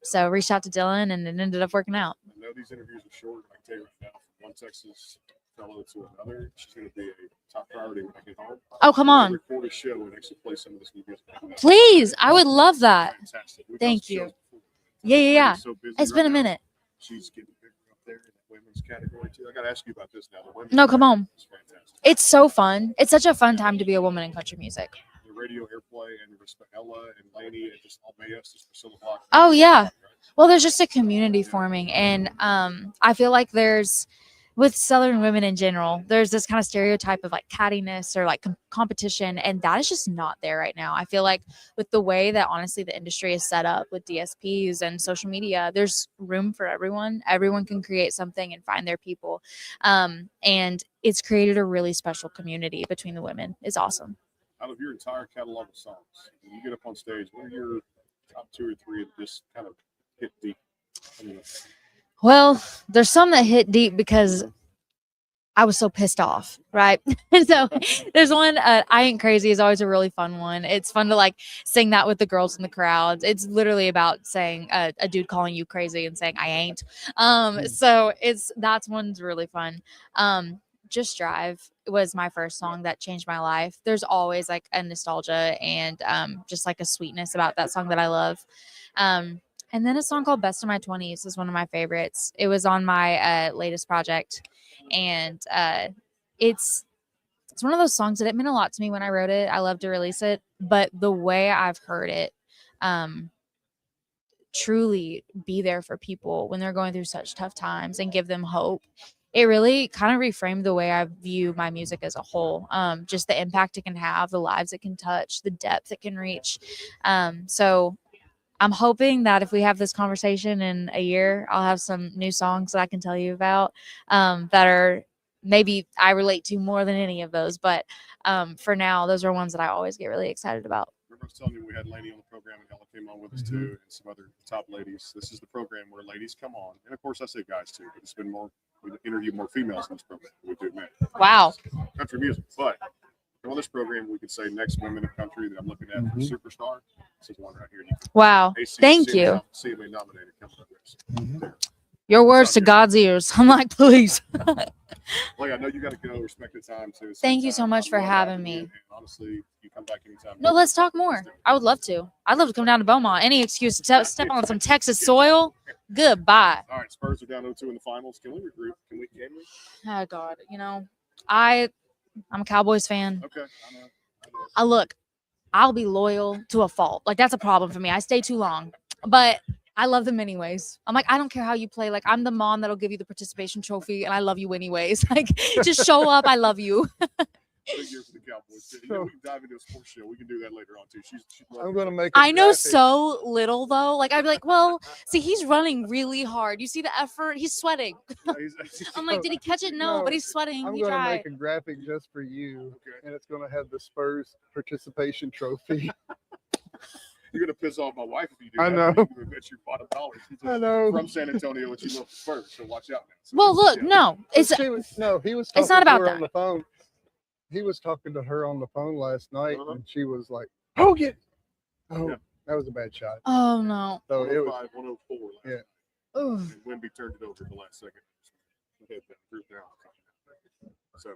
S5: So reached out to Dylan and it ended up working out.
S1: I know these interviews are short. I can tell you right now, from one Texas fellow to another, she's going to be a top priority when I get home.
S5: Oh, come on.
S1: Record a show and actually play some of this new music.
S5: Please. I would love that.
S1: Fantastic. We've
S5: Thank
S1: done
S5: you.
S1: shows before.
S5: Yeah.
S1: So busy
S5: It's
S1: right
S5: been a
S1: now.
S5: minute.
S1: She's getting bigger up there. women's category too. I got to ask you about this now. The women's
S5: No, come on.
S1: is fantastic.
S5: It's so fun. It's such a fun time to be a woman in country music.
S1: The radio airplay and respect Ella and Lainey and just all Mayes, just Priscilla Block.
S5: Oh, yeah.
S1: Right?
S5: Well, there's just a community forming, and I feel like there's, with Southern women in general, there's this kind of stereotype of like cattiness or like competition, and that is just not there right now. I feel like with the way that honestly the industry is set up with DSPs and social media, there's room for everyone. Everyone can create something and find their people, and it's created a really special community between the women. It's awesome.
S1: Out of your entire catalog of songs, when you get up on stage, what are your top 2 or 3 that just kind of hit deep?
S5: Well, there's some that hit deep because I was so pissed off, right? And so there's one, I Ain't Crazy is always a really fun one. It's fun to like sing that with the girls in the crowds. It's literally about saying a dude calling you crazy and saying I ain't. So that's one's really fun. Just Drive was my first song that changed my life. There's always like a nostalgia and just like a sweetness about that song that I love. And then a song called Best of My 20s is one of my favorites. It was on my latest project. And it's one of those songs that it meant a lot to me when I wrote it. I love to release it. But the way I've heard it, truly be there for people when they're going through such tough times and give them hope. It really kind of reframed the way I view my music as a whole. Just the impact it can have, the lives it can touch, the depth it can reach. So I'm hoping that if we have this conversation in a year, I'll have some new songs that I can tell you about that are maybe I relate to more than any of those. But for now, those are ones that I always get really excited about.
S1: Remember I was telling you we had Lainey on the program and Ella came on with us too, and some other top ladies. This is the program where ladies come on. And of course I say guys too, but it's been more, we interview more females in this program than we do men.
S5: Wow.
S1: Country music. But on this program, we could say next women in country that I'm looking at for superstar. This is one right here.
S5: Wow. Thank you.
S1: CMA nominated coming up.
S5: Your words to God's ears. I'm like, please.
S1: Well, I know you got to go. Respect the time too.
S5: Thank you so much for having me.
S1: And honestly, you come back anytime.
S5: No, let's talk more. I would love to. I'd love to come down to Beaumont. Any excuse to step on some Texas soil. Goodbye.
S1: All right, Spurs are down 0-2 in the finals. Can we regroup? Can we?
S5: Oh God, I'm a Cowboys fan.
S1: Okay, I know.
S5: Look, I'll be loyal to a fault. Like that's a problem for me. I stay too long, but I love them anyways. I'm like, I don't care how you play. Like I'm the mom that'll give you the participation trophy, and I love you anyways. Like just show up. I love you.
S1: Big year for the Cowboys. We can dive into a sports show. We can do that later on too.
S2: I'm gonna make.
S5: I know so little though. Like I'd be like, well, see, he's running really hard. You see the effort? He's sweating. I'm like, did he catch it? No, but he's sweating.
S2: I'm
S5: He
S2: gonna
S5: tried.
S2: make a graphic just for you, and it's gonna have the Spurs participation trophy.
S1: You're gonna piss off my wife if you do.
S2: I
S1: that.
S2: know.
S1: I bet you $5.
S2: I know.
S1: From San Antonio, and she loves the Spurs, so watch out now. So
S5: Well, look, no,
S2: He
S5: it's
S2: was
S5: it's
S2: talking
S5: not
S2: to
S5: about
S2: her
S5: that.
S2: on the phone. He was talking to her on the phone last night,
S1: Uh-huh.
S2: and she was like, "Oh, yeah, oh,
S1: Yeah.
S2: that was a bad shot."
S5: Oh no.
S2: So it was
S1: 105, 104.
S2: Yeah.
S5: Ooh.
S1: And Wemby turned it over at the last second. So,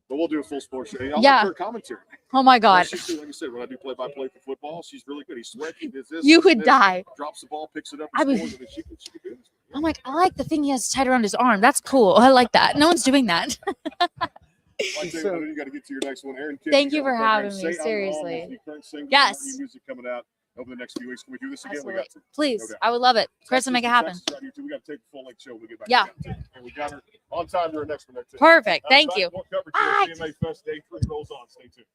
S1: but we'll do a full sports show. I'll
S5: Yeah.
S1: let her commentary.
S5: Oh my God.
S1: She's, like I said, when I do play-by-play for football, she's really good. He's sweaty. He does this.
S5: You
S1: does
S5: would
S1: this,
S5: die.
S1: Drops the ball, picks it up,
S5: I
S1: and
S5: would-
S1: scores. I mean, she could do this.
S5: I'm like, I like the thing he has tied around his arm. That's cool. I like that. No one's doing that.
S1: Like I know you got to get to your next one, Aaron.
S5: Thank you for having me. Seriously. Yes.
S1: New music coming out over the next few weeks. Can we do this again?
S5: Absolutely.
S1: We got to.
S5: Please.
S1: Okay.
S5: I would love it. Chris will
S1: Texas
S5: make it
S1: to
S5: happen.
S1: Texas on YouTube. We got to take a full length show when we get back.
S5: Yeah.
S1: And we got her on time to our next one there too.
S5: Perfect. Thank you.
S1: Basketball coverage
S5: Bye.
S1: here at CMA Fest Day 3 rolls on. Stay tuned.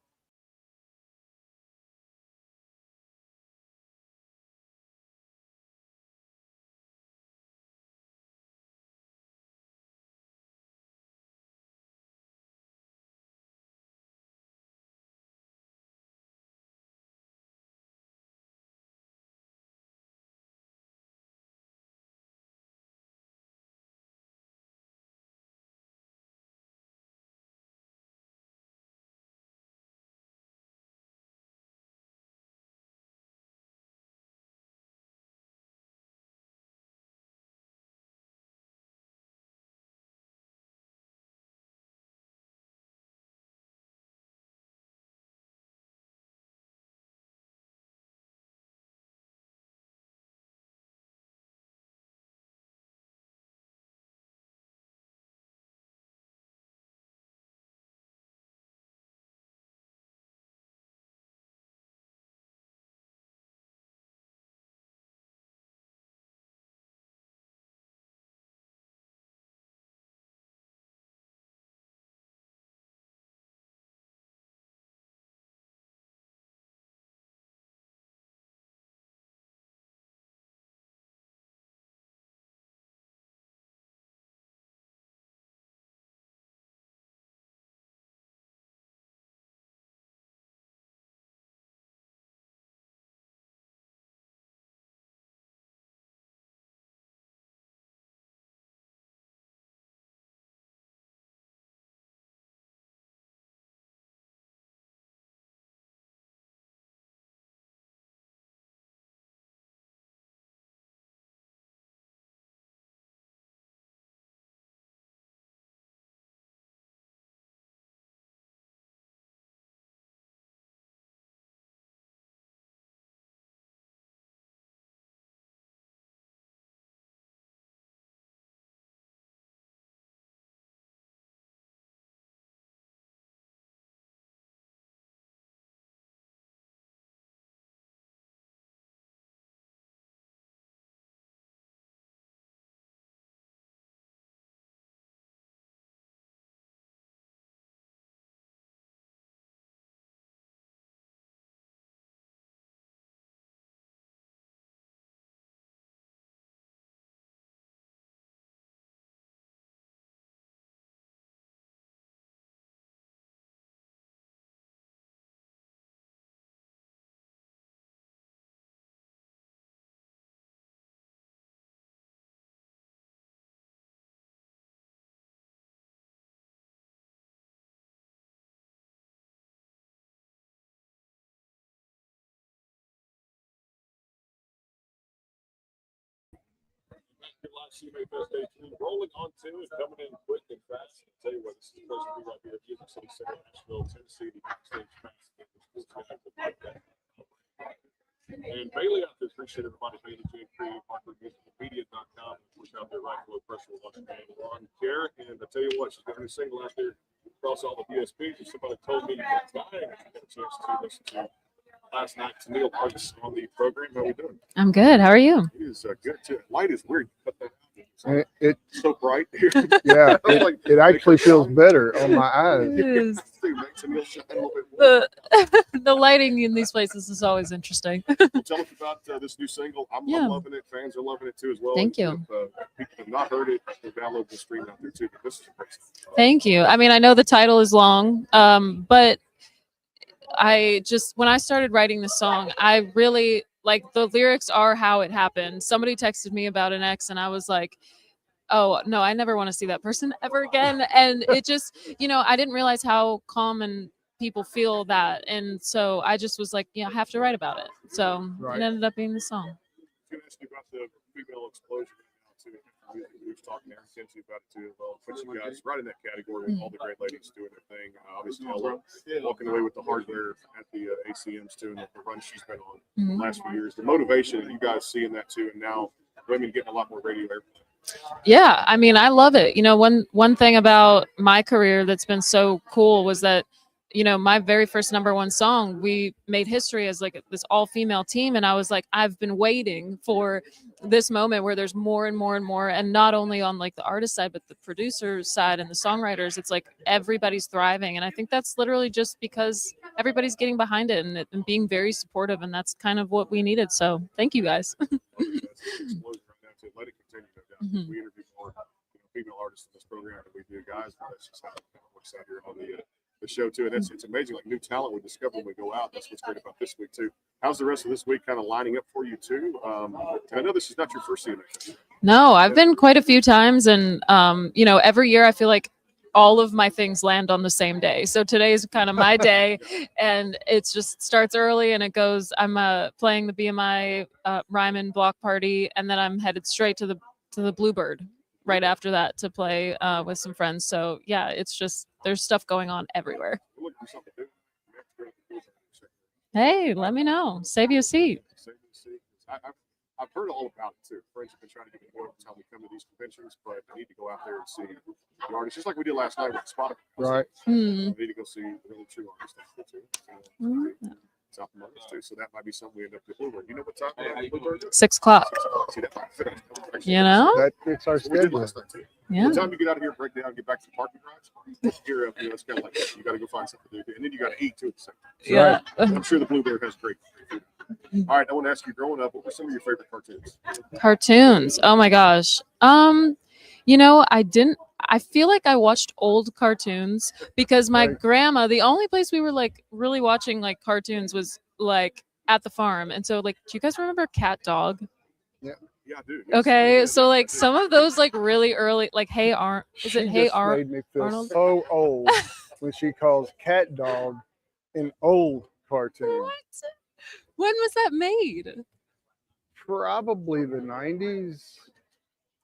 S1: Live CMA Fest Day 2, rolling on 2 and coming in quick and fast. I'll tell you what, this is supposed to be right here at Music City Center, Nashville, Tennessee. The backstage pass like that. And Bailey out there, appreciate everybody. Bailey, J. Creative, BarkleyMusicalMedia.com. Push out there, RightFlo, Pressure, Lunch, and Lawn Care. And I tell you what, she's got a new single out there across all the DSPs. If somebody told me that I had a chance to listen to last night, to Neil Artis on the program. How we doing?
S5: I'm good. How are you?
S1: It is good too. Light is weird. But
S2: It's
S1: so bright here.
S2: yeah,
S1: I was like,
S2: it actually feels better on my eyes.
S5: Is.
S1: It makes Neil shine a little bit more.
S5: The lighting in these places is always interesting.
S1: Well, tell us about this new single. I'm loving it. Fans are loving it too as well.
S5: Thank you.
S1: If people have not heard it, they'll download the stream out there too. But this is great.
S5: Thank you. I mean, I know the title is long, but when I started writing the song, I really like the lyrics are how it happened. Somebody texted me about an ex and I was like, oh no, I never want to see that person ever again. And it just, I didn't realize how common people feel that. And so I just was like, I have to write about it. So
S2: Right.
S5: It ended up being the song.
S1: I'm going to ask you about the female explosion now too. We were talking there intensely about it too. Well, put you guys right in that category with all the great ladies doing their thing. Obviously, Ella walking away with the hardware at the ACMs too, and the run she's been on the last few years. The motivation, you guys seeing that too, and now women getting a lot more radio airplay.
S5: Yeah, I mean, I love it. One thing about my career that's been so cool was that, my very first #1 song, we made history as like this all-female team. And I was like, I've been waiting for this moment where there's more and more and more. And not only on like the artist side, but the producer side and the songwriters, it's like everybody's thriving. And I think that's literally just because everybody's getting behind it and being very supportive. And that's kind of what we needed. So thank you guys.
S1: Let it continue. We interview more female artists in this program than we do guys, but that's just how it works out here on the show too. And it's amazing, like new talent we discover when we go out. That's what's great about this week too. How's the rest of this week kind of lining up for you too? And I know this is not your first CMA show.
S5: No, I've been quite a few times, and every year I feel like all of my things land on the same day. So today is kind of my day, and it's just starts early and it goes. I'm playing the BMI Ryman block party, and then I'm headed straight to the Bluebird right after that to play with some friends. So yeah, it's just there's stuff going on everywhere. Hey, let me know. Save you a seat.
S1: I've heard all about it too. Friends have been trying to get me more every time we come to these conventions, but I need to go out there and see the artists, just like we did last night with Spotify.
S2: Right.
S1: I need to go see the really true artists too. South America too. So that might be something we end up with Bluebird. You know what time? Bluebird?
S5: 6 o'clock.
S1: See, that might fit.
S2: It's our
S1: We did
S2: schedule.
S1: last night too.
S5: Yeah.
S1: By the time you get out of here, break down, and get back to the parking garage, it's kind of like you got to go find something to do, and then you got to eat too at the same time.
S5: Yeah.
S1: I'm sure the Bluebird has great food. All right, I want to ask you, growing up, what were some of your favorite cartoons?
S5: Cartoons. Oh my gosh. I feel like I watched old cartoons because my
S2: Right.
S5: grandma, the only place we were like really watching like cartoons was like at the farm. And so like, do you guys remember Cat Dog?
S1: Yeah, I do. Yes.
S5: Okay. So like some of those like really early, like Hey Arnold, is it
S2: She
S5: Hey
S2: just
S5: Arnold?
S2: made me feel
S5: Arnold?
S2: so old when she calls Cat Dog an old cartoon.
S5: What? When was that made?
S2: Probably the 90s.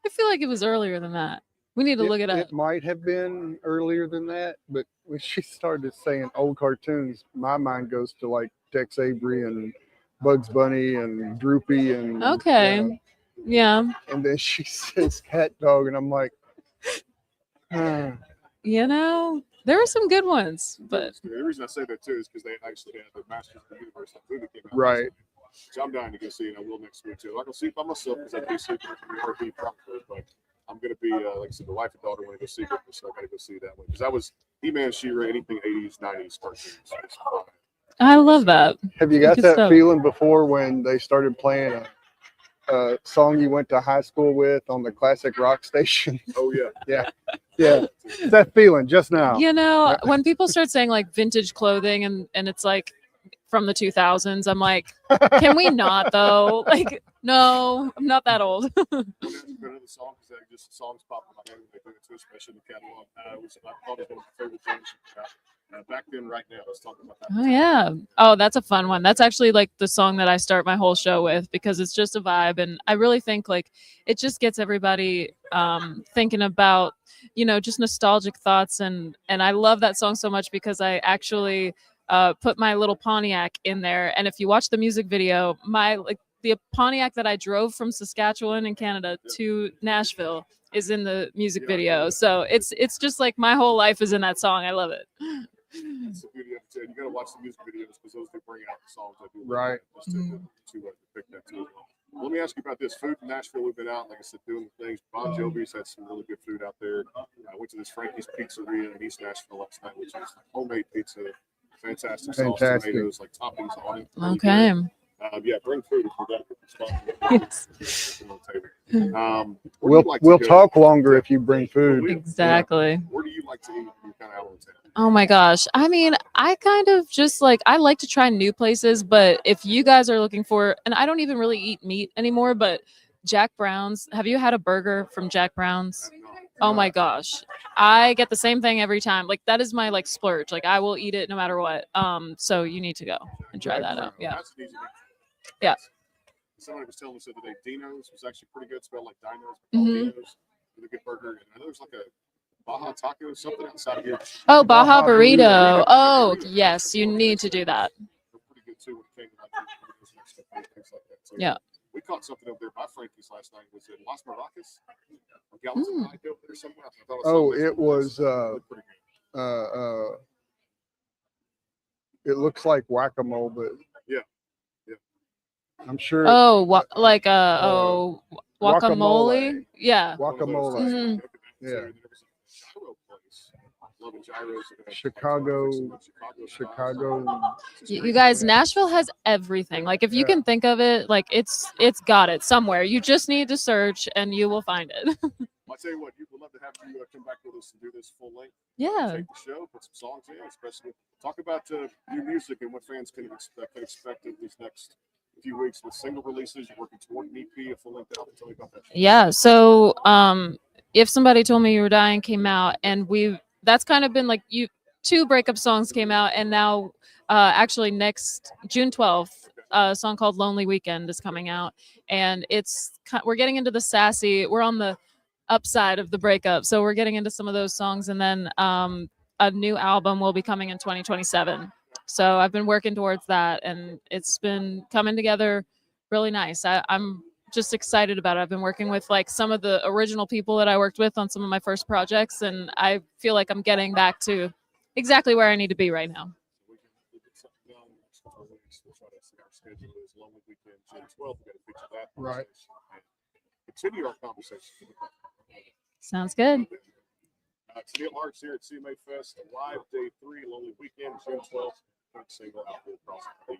S5: I feel like it was earlier than that. We need to look it up.
S2: It might have been earlier than that, but when she started saying old cartoons, my mind goes to like Tex Avery and Bugs Bunny and Droopy and
S5: Okay. Yeah.
S2: and then she says Cat Dog, and I'm like,
S5: There were some good ones, but
S1: The reason I say that too is because they actually had the Masters of the Universe movie came out.
S2: right.
S1: So I'm dying to go see it. I will next week too. I can see it by myself because I do sleep in the RV probably, but I'm gonna be like I said, the wife and daughter want to go see it, so I gotta go see that one because that was He-Man, She-Ra, anything 80s, 90s cartoons.
S5: I love that.
S2: Have you got
S5: Good
S2: that
S5: stuff.
S2: feeling before when they started playing a song you went to high school with on the classic rock station?
S1: Oh yeah.
S2: Yeah, that feeling just now.
S5: When people start saying like vintage clothing and it's like
S6: from the 2000s. I'm like, can we not though? Like, no, I'm not that old.
S1: When I ask you about other songs, just songs pop in my head when they do it too, especially in the catalog. I thought it was one of my favorite things. Back then, right now, let's talk about that.
S6: Oh yeah. Oh, that's a fun one. That's actually like the song that I start my whole show with because it's just a vibe, and I really think like it just gets everybody thinking about, you know, just nostalgic thoughts, and I love that song so much because I actually put my little Pontiac in there, and if you watch the music video, the Pontiac that I drove from Saskatchewan in Canada to Nashville is in the music video. So it's just like my whole life is in that song. I love it.
S1: That's the beauty of it. You got to watch the music videos because those do bring out the songs. I do
S2: Right.
S1: Just to pick that too. Well, let me ask you about this food in Nashville. We've been out, like I said, doing the things. Bon Jovi's had some really good food out there. I went to this Frankie's Pizzeria in East Nashville last night, which is homemade pizza, fantastic sauce, tomatoes, like toppings on it. Really
S6: Okay.
S1: good. Yeah, bring food if you got
S6: Yes.
S2: We'll talk longer if you bring food.
S6: Exactly.
S1: Where do you like to eat when you're kind of out on town?
S6: Oh my gosh. I mean, I kind of just like, I like to try new places, but if you guys are looking for, and I don't even really eat meat anymore, but Jack Brown's, have you had a burger from Jack Brown's? Oh my gosh. I get the same thing every time. Like that is my like splurge. Like I will eat it no matter what. So you need to go and try that out. Yeah.
S1: That's an easy one.
S6: Yeah.
S1: Somebody was telling us the other day, Dino's was actually pretty good. Smelled like Dino's. Dino's, really good burger. And I know there's like a Baja Taco, something outside of here.
S6: Oh, Baja
S2: Baja
S6: burrito.
S2: burrito.
S6: Oh, yes, you need to do that.
S1: They're pretty good too when it came to like burritos, Mexican food, things like that. So
S6: Yeah.
S1: we caught something up there by Frankie's last night. Was it Las Maracas? Or Gallons of Night over there somewhere? I thought I saw
S2: It was
S1: pretty good.
S2: it looks like whack-a-mole, but
S1: Yeah.
S2: I'm sure
S6: Oh, guacamole.
S2: guacamole.
S6: Yeah.
S2: Guacamole.
S6: Mhm.
S2: Yeah.
S1: Gyro place. Loving gyros.
S2: Chicago.
S6: You guys, Nashville has everything. Like if you can think of it, like it's got it somewhere. You just need to search and you will find it.
S1: I'll tell you what, we'd love to have you come back with us and do this full length.
S6: Yeah.
S1: Take the show, put some songs in, especially talk about new music and what fans can expect in these next few weeks with single releases. You're working toward an EP, a full length album. Tell me about that.
S6: Yeah. So If Somebody Told Me You Were Dying came out, and that's kind of been like two breakup songs came out, and now actually next June 12th, a song called Lonely Weekend is coming out, and we're getting into the sassy, we're on the upside of the breakup, so we're getting into some of those songs, and then a new album will be coming in 2027. So I've been working towards that, and it's been coming together really nice. I'm just excited about it. I've been working with like some of the original people that I worked with on some of my first projects, and I feel like I'm getting back to exactly where I need to be right now.
S1: We can get something done next couple of weeks. We'll try to see our schedule is Lonely Weekend, June 12th. We've got to feature that.
S2: Right.
S1: And continue our conversation.
S6: Sounds good.
S1: It's Neil Hart's here at CMA Fest, live day 3, Lonely Weekend, June 12th. Single out there across the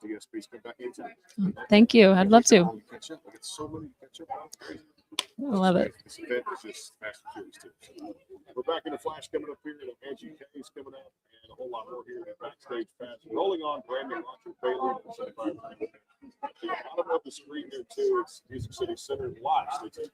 S1: year. DSP's come back into it.
S6: Thank you. I'd love to.
S1: Catch up. I get so many to catch up on.
S6: I love it.
S1: This event is just fast and furious too. We're back in the flash coming up here. Angie K's coming up, and a whole lot more here at Backstage Pass. Rolling on, Brandon Roger Bailey. Bottom of the screen here too. It's Music City Center live. Stay tuned.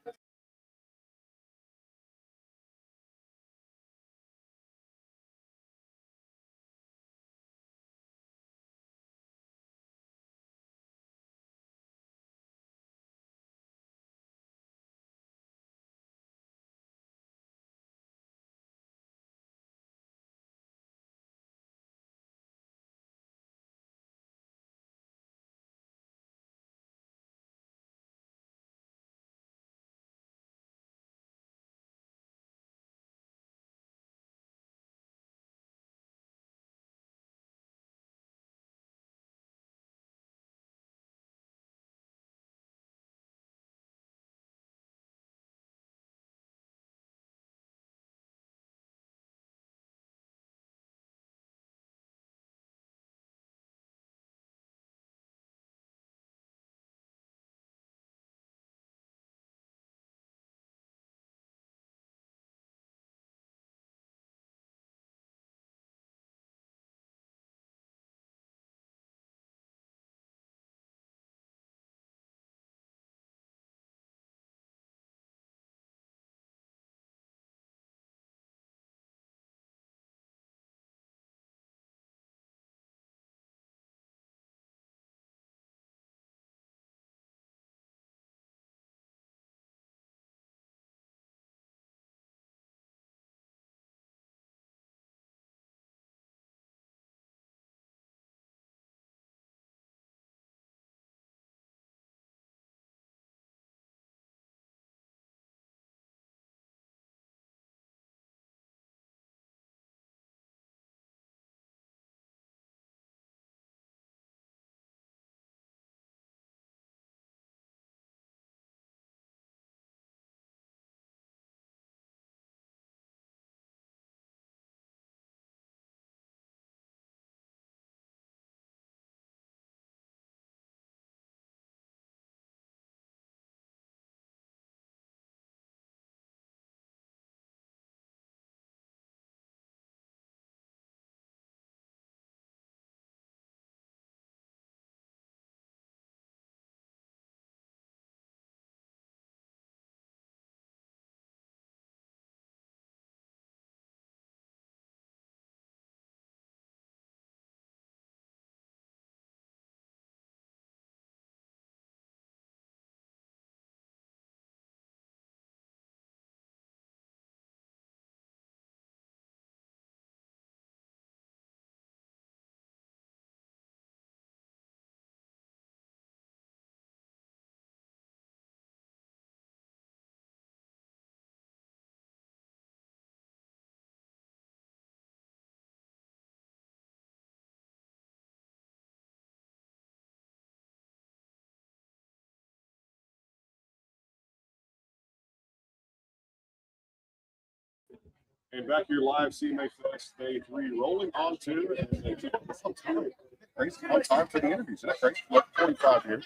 S1: And back here live, CMA Fest Day 3 rolling on to, and they keep us on time. Crazy on time for the interviews. Isn't that crazy? 45 here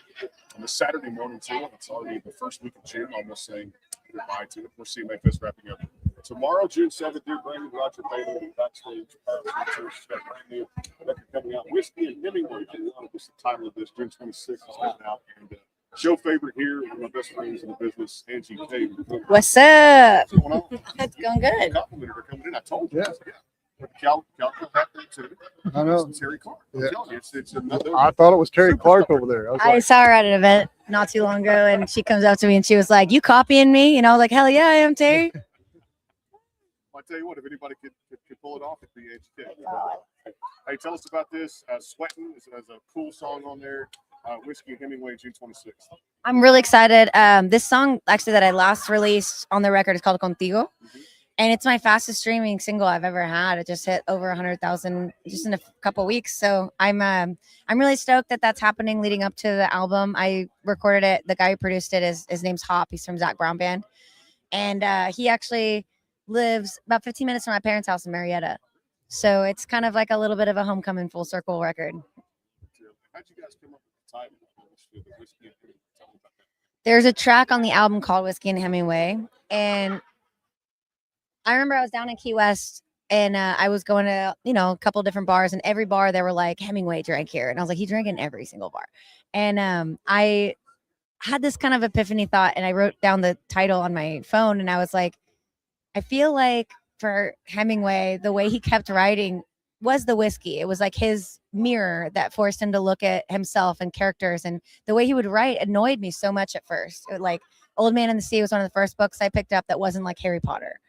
S1: on the Saturday morning too. It's already the first week of June, almost saying goodbye to it. We're CMA Fest wrapping up tomorrow, June 7th. Dear Brandon, Roger Bailey, backstage. Got brand new record coming out. Whiskey and Hemingway. This is the title of this. June 26th is coming out. And show favorite here, one of my best friends in the business, Angie K.
S7: What's up?
S1: What's going on?
S7: It's going good.
S1: Complimented her coming in. I told you.
S2: Yeah.
S1: With Cal hat there too.
S2: I know.
S1: It's Terry Clark.
S2: Yeah.
S1: It's another.
S2: I thought it was Terry
S1: Superstar.
S2: Clark over there. I was
S7: I
S2: like,
S7: saw her at an event not too long ago, and she comes up to me and she was like, "You copying me?" And I was like, "Hell yeah, I am, Terry."
S1: I tell you what, if anybody could pull it off, it'd be HK. Hey, tell us about this. Sweating is a cool song on there. Whiskey and Hemingway, June 26th.
S7: I'm really excited. This song actually that I last released on the record is called Contigo. And it's my fastest streaming single I've ever had. It just hit over 100,000 just in a couple weeks. So I'm really stoked that that's happening leading up to the album. I recorded it. The guy who produced it his name's Hop. He's from Zach Brown Band, and he actually lives about 15 minutes from my parents' house in Marietta. So it's kind of like a little bit of a homecoming full circle record.
S1: How'd you guys come up with the title? Whiskey and Hemingway. Tell me about that.
S7: There's a track on the album called Whiskey and Hemingway, and I remember I was down in Key West and I was going to, a couple of different bars, and every bar they were like, Hemingway drank here. And I was like, he drank in every single bar. And I had this kind of epiphany thought, and I wrote down the title on my phone, and I was like, I feel like for Hemingway, the way he kept writing was the whiskey. It was like his mirror that forced him to look at himself and characters. And the way he would write annoyed me so much at first. Like Old Man in the Sea was one of the first books I picked up that wasn't like Harry Potter.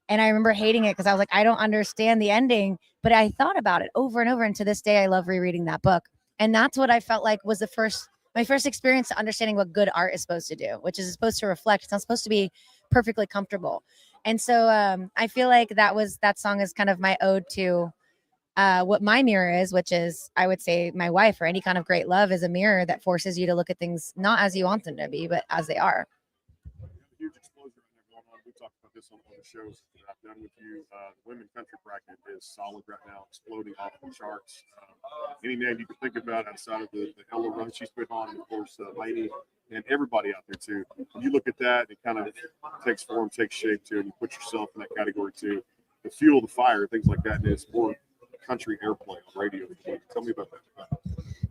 S7: And I remember hating it because I was like, I don't understand the ending, but I thought about it over and over. And to this day, I love rereading that book. And that's what I felt like was my first experience to understanding what good art is supposed to do, which is supposed to reflect. It's not supposed to be perfectly comfortable. And so I feel like that song is kind of my ode to what my mirror is, which is, I would say, my wife, or any kind of great love is a mirror that forces you to look at things not as you want them to be, but as they are.
S1: Huge explosion going on. We talked about this on the shows that I've done with you. The women country bracket is solid right now, exploding off the charts. Any name you can think about outside of the Ella run she's put on, and of course, Lainey and everybody out there too. When you look at that, it kind of takes form, takes shape too, and you put yourself in that category too. The fuel, the fire, things like that, and it's more country airplay on radio. Tell me about that.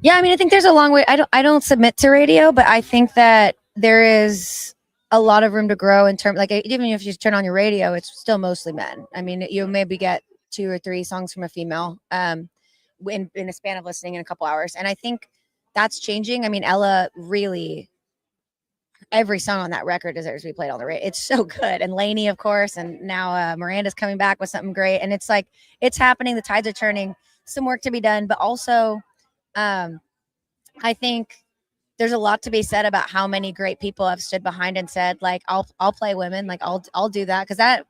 S7: Yeah, I mean, I think there's a long way. I don't submit to radio, but I think that there is a lot of room to grow in terms, like, even if you turn on your radio, it's still mostly men. I mean, you maybe get 2 or 3 songs from a female in a span of listening in a couple hours. And I think that's changing. I mean, Ella really, every song on that record deserves to be played on the radio. It's so good. And Lainey, of course, and now Miranda's coming back with something great. And it's like, it's happening. The tides are turning. Some work to be done, but also I think there's a lot to be said about how many great people have stood behind and said, like, I'll play women, like I'll do that, because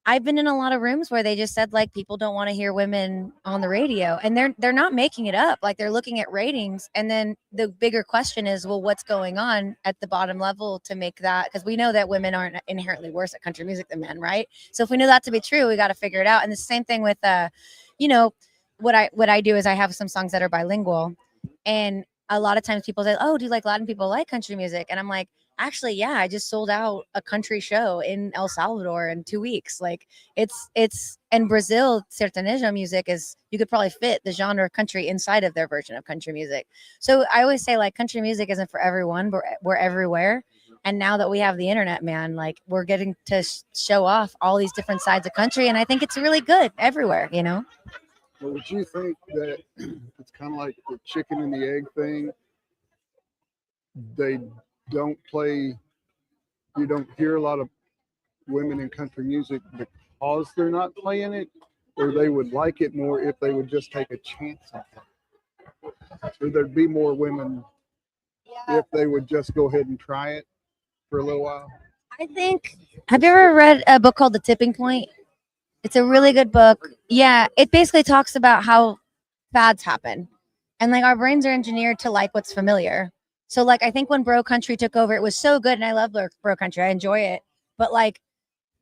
S7: I've been in a lot of rooms where they just said, like, people don't want to hear women on the radio, and they're not making it up. Like, they're looking at ratings, and then the bigger question is, well, what's going on at the bottom level to make that? Because we know that women aren't inherently worse at country music than men, right? So if we know that to be true, we got to figure it out. And the same thing with what I do is I have some songs that are bilingual, and a lot of times people say, oh, do like Latin people like country music? And I'm like, actually, yeah, I just sold out a country show in El Salvador in 2 weeks. Like, it's in Brazil, sertanejo music is, you could probably fit the genre of country inside of their version of country music. So I always say, like, country music isn't for everyone, but we're everywhere. And now that we have the internet, man, like, we're getting to show off all these different sides of country. And I think it's really good everywhere,
S2: well, would you think that it's kind of like the chicken and the egg thing? They don't play, you don't hear a lot of women in country music because they're not playing it, or they would like it more if they would just take a chance on it. So there'd be more women if they would just go ahead and try it for a little while.
S7: I think, have you ever read a book called The Tipping Point? It's a really good book. Yeah, it basically talks about how fads happen. And, like, our brains are engineered to like what's familiar. So, like, I think when bro country took over, it was so good. And I love bro country. I enjoy it. But, like,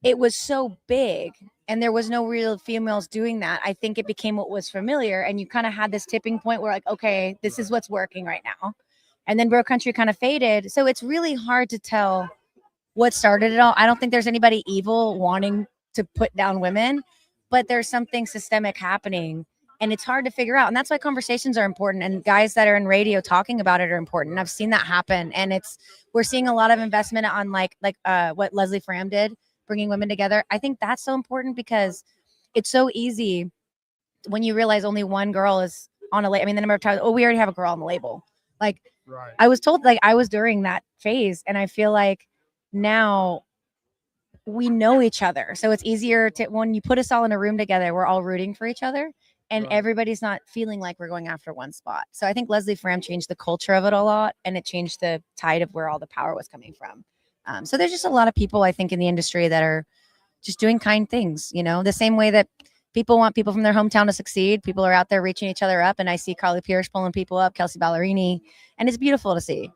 S7: it was so big and there was no real females doing that. I think it became what was familiar, and you kind of had this tipping point where like, okay, this is what's working right now. And then bro country kind of faded. So it's really hard to tell what started it all. I don't think there's anybody evil wanting to put down women, but there's something systemic happening, and it's hard to figure out. And that's why conversations are important, and guys that are in radio talking about it are important. I've seen that happen, and we're seeing a lot of investment on like what Leslie Fram did, bringing women together. I think that's so important because it's so easy when you realize only one girl is on a label. I mean, the number of times, we already have a girl on the label. Like,
S2: Right.
S7: I was told, like, I was during that phase, and I feel like now we know each other. So it's easier to, when you put us all in a room together, we're all rooting for each other, and
S2: Right.
S7: everybody's not feeling like we're going after one spot. So I think Leslie Fram changed the culture of it a lot, and it changed the tide of where all the power was coming from. So there's just a lot of people, I think, in the industry that are just doing kind things, the same way that people want people from their hometown to succeed. People are out there reaching each other up, and I see Carly Pierce pulling people up, Kelsey Ballerini, and it's beautiful to see.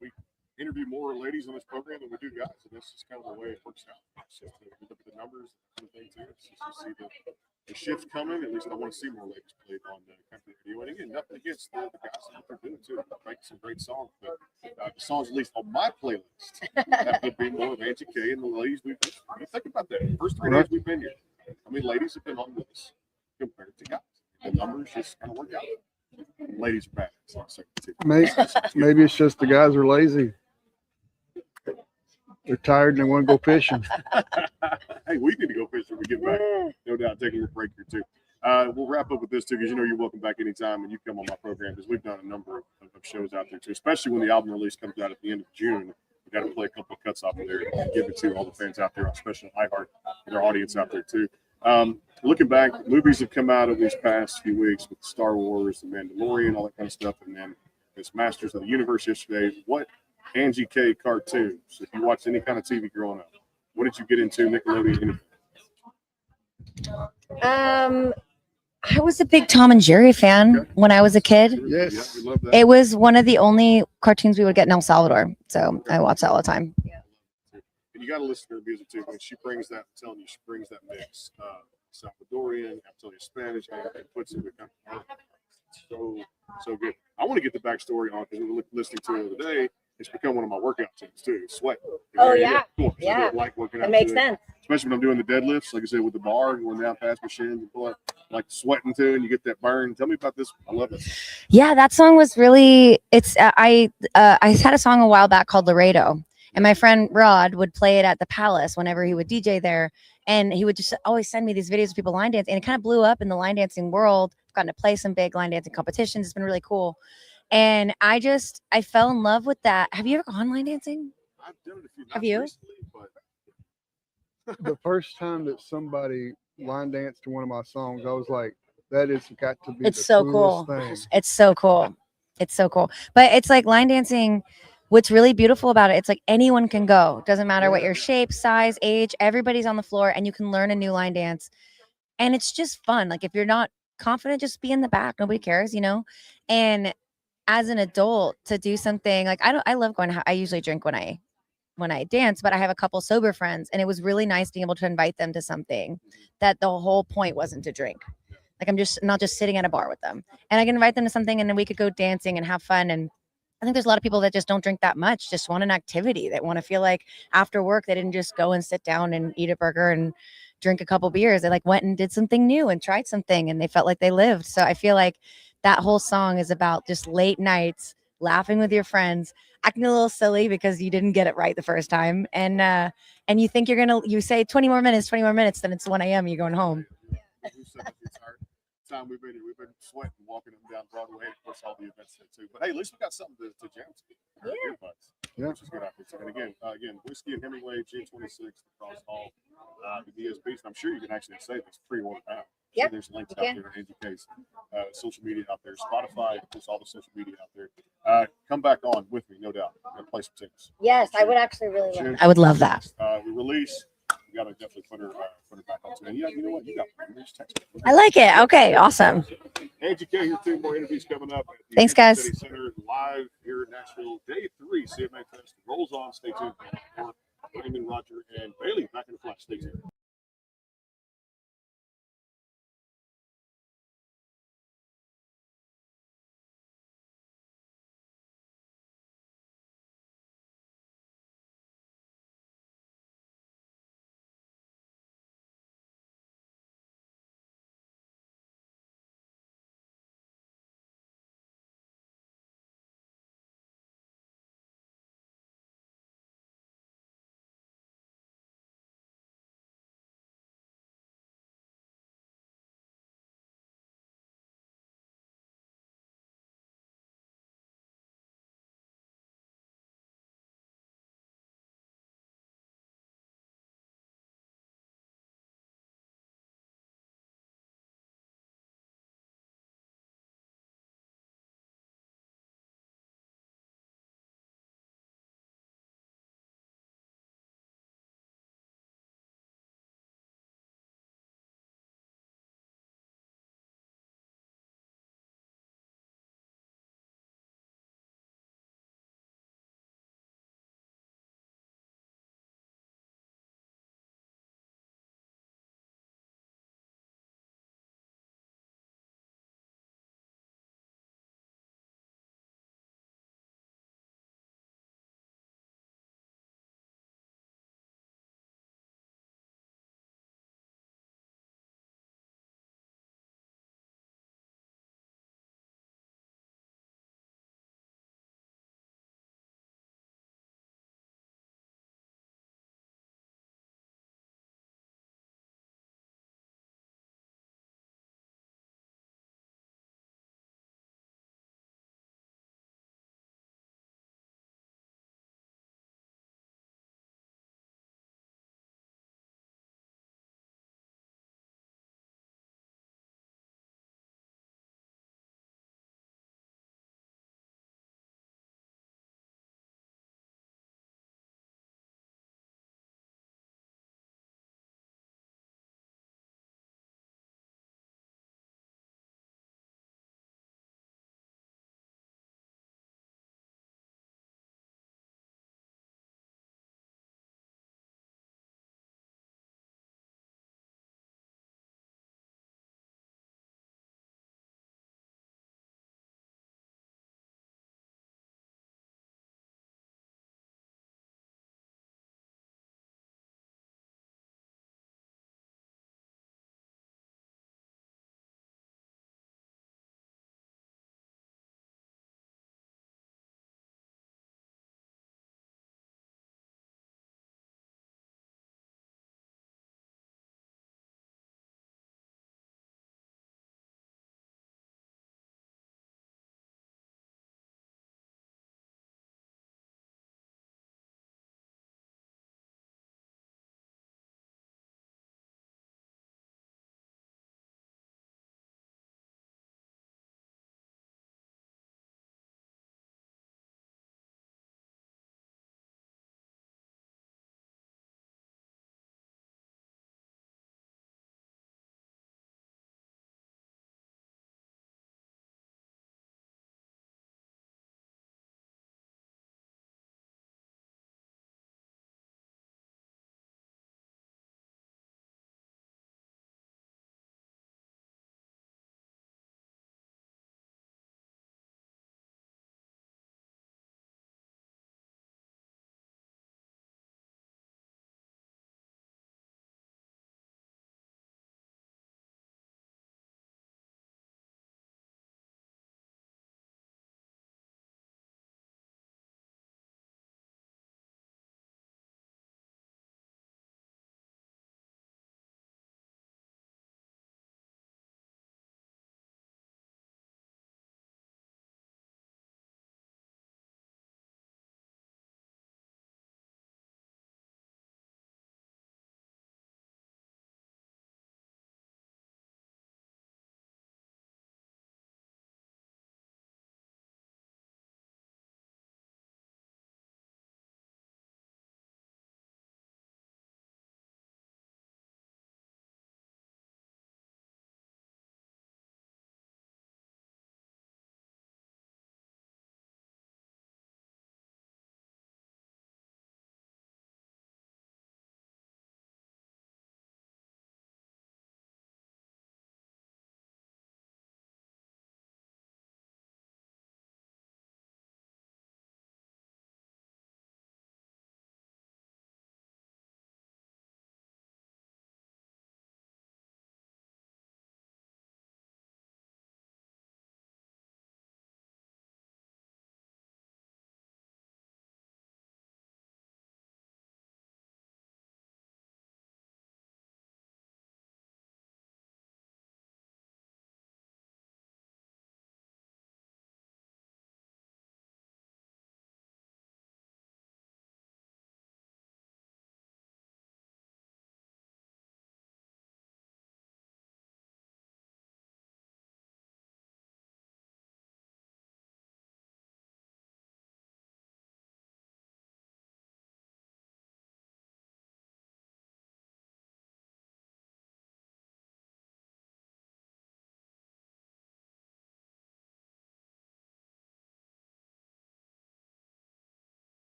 S1: We interview more ladies on this program than we do guys, and this is kind of the way it works out. It's just, we look at the numbers and thing too. It's just to see the shift coming. At least I want to see more ladies played on the country radio. And again, nothing against the guys and what they're doing too. They're making some great songs, but the songs at least on my playlist have to be more of Angie K and the ladies we've been. Think about that. The first 3 days we've been here, how many ladies have been on with us compared to guys? The numbers just kind of work out. Ladies are bad.
S2: Maybe it's just the guys are lazy. They're tired and they want to go fishing.
S1: Hey, we need to go fishing when we get back. No doubt, taking a break here too. We'll wrap up with this too, because you're welcome back anytime, and you come on my program, because we've done a number of shows out there too, especially when the album release comes out at the end of June. We got to play a couple of cuts off of there and give it to all the fans out there, especially iHeart and their audience out there too. Looking back, movies have come out over these past few weeks with Star Wars, The Mandalorian, all that kind of stuff, and then this Masters of the Universe yesterday. What Angie K cartoons, if you watched any kind of TV growing up, what did you get into? Nickelodeon?
S7: I was a big Tom and Jerry fan when I was a kid.
S2: Yes.
S1: Yeah, we love that.
S7: It was one of the only cartoons we would get in El Salvador, so I watched that all the time.
S1: And you got to listen to her music too. When she brings that, I'm telling you, she brings that mix. Salvadorian, I'm telling you, Spanish, and puts it with kind of so good. I want to get the backstory on, because we were listening to it today. It's become one of my workout teams too. Sweat.
S7: Oh, yeah.
S1: Cool.
S7: Yeah.
S1: I like working out.
S7: That makes
S1: too.
S7: sense.
S1: Especially when I'm doing the deadlifts, like I said, with the bar, going down past machines and pull up, like sweating too, and you get that burn. Tell me about this. I love it.
S7: Yeah, that song was really. I had a song a while back called Laredo, and my friend Rod would play it at the Palace whenever he would DJ there, and he would just always send me these videos of people line dancing, and it kind of blew up in the line dancing world. I've gotten to play some big line dancing competitions. It's been really cool, and I fell in love with that. Have you ever gone line dancing?
S1: I've done it a few times
S7: Have you?
S1: recently, but
S2: The first time that somebody line danced to one of my songs, I was like, that has got to be
S7: It's
S2: the
S7: so
S2: coolest
S7: cool.
S2: thing.
S7: It's so cool. It's so cool. But it's like line dancing. What's really beautiful about it, it's like anyone can go. Doesn't matter what your shape, size, age, everybody's on the floor, and you can learn a new line dance. And it's just fun. Like, if you're not confident, just be in the back. Nobody cares, And as an adult, to do something like, I love going I usually drink when I dance, but I have a couple sober friends, and it was really nice being able to invite them to something that the whole point wasn't to drink. Like, I'm just not just sitting at a bar with them, and I can invite them to something, and then we could go dancing and have fun. And I think there's a lot of people that just don't drink that much, just want an activity, that want to feel like after work, they didn't just go and sit down and eat a burger and drink a couple beers. They like went and did something new and tried something, and they felt like they lived. So I feel like that whole song is about just late nights, laughing with your friends, acting a little silly because you didn't get it right the first time. And you think you say 20 more minutes, then it's 1 a.m. You're going home.
S1: Time we've been sweating, walking them down Broadway, and of course all the events there too. But hey, at least we got something to jam to.
S2: Yeah.
S1: Which is good out there. And again, Whiskey and Hemingway, June 26th, Cross Hall, the DSBs. And I'm sure you can actually say this pre-order now.
S7: Yeah,
S1: so there's links out there in case social media out there, Spotify, there's all the social media out there. Come back on with me, no doubt. And play some tunes.
S7: Yes, I would actually really love that. I would love that.
S1: We release. You gotta definitely put her back on too. And yeah, you know what? You got me. Just text me.
S7: I like it. Okay, awesome.
S1: Angie K here too. More interviews coming up. At the
S7: Thanks, guys.
S1: City Center live here in Nashville. Day 3 CMA Fest rolls on. Stay tuned. Hyman, Roger, and Bailey back in the flash. Stay tuned.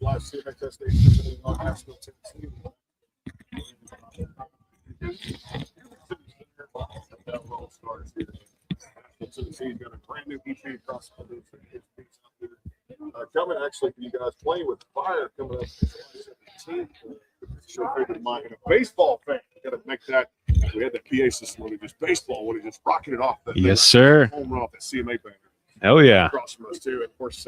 S1: live CMA Fest station on Nashville, Tennessee. Tennessee's got a brand new EP across the country. Coming actually for you guys playing with fire coming up July 17th. Sure favorite of mine and a baseball fan. Got to make that. We had that PA system where they just baseball when he just rocking it off. That
S8: Yes, sir.
S1: Home run off that CMA banner.
S8: Oh yeah.
S1: Across from us too. And of course,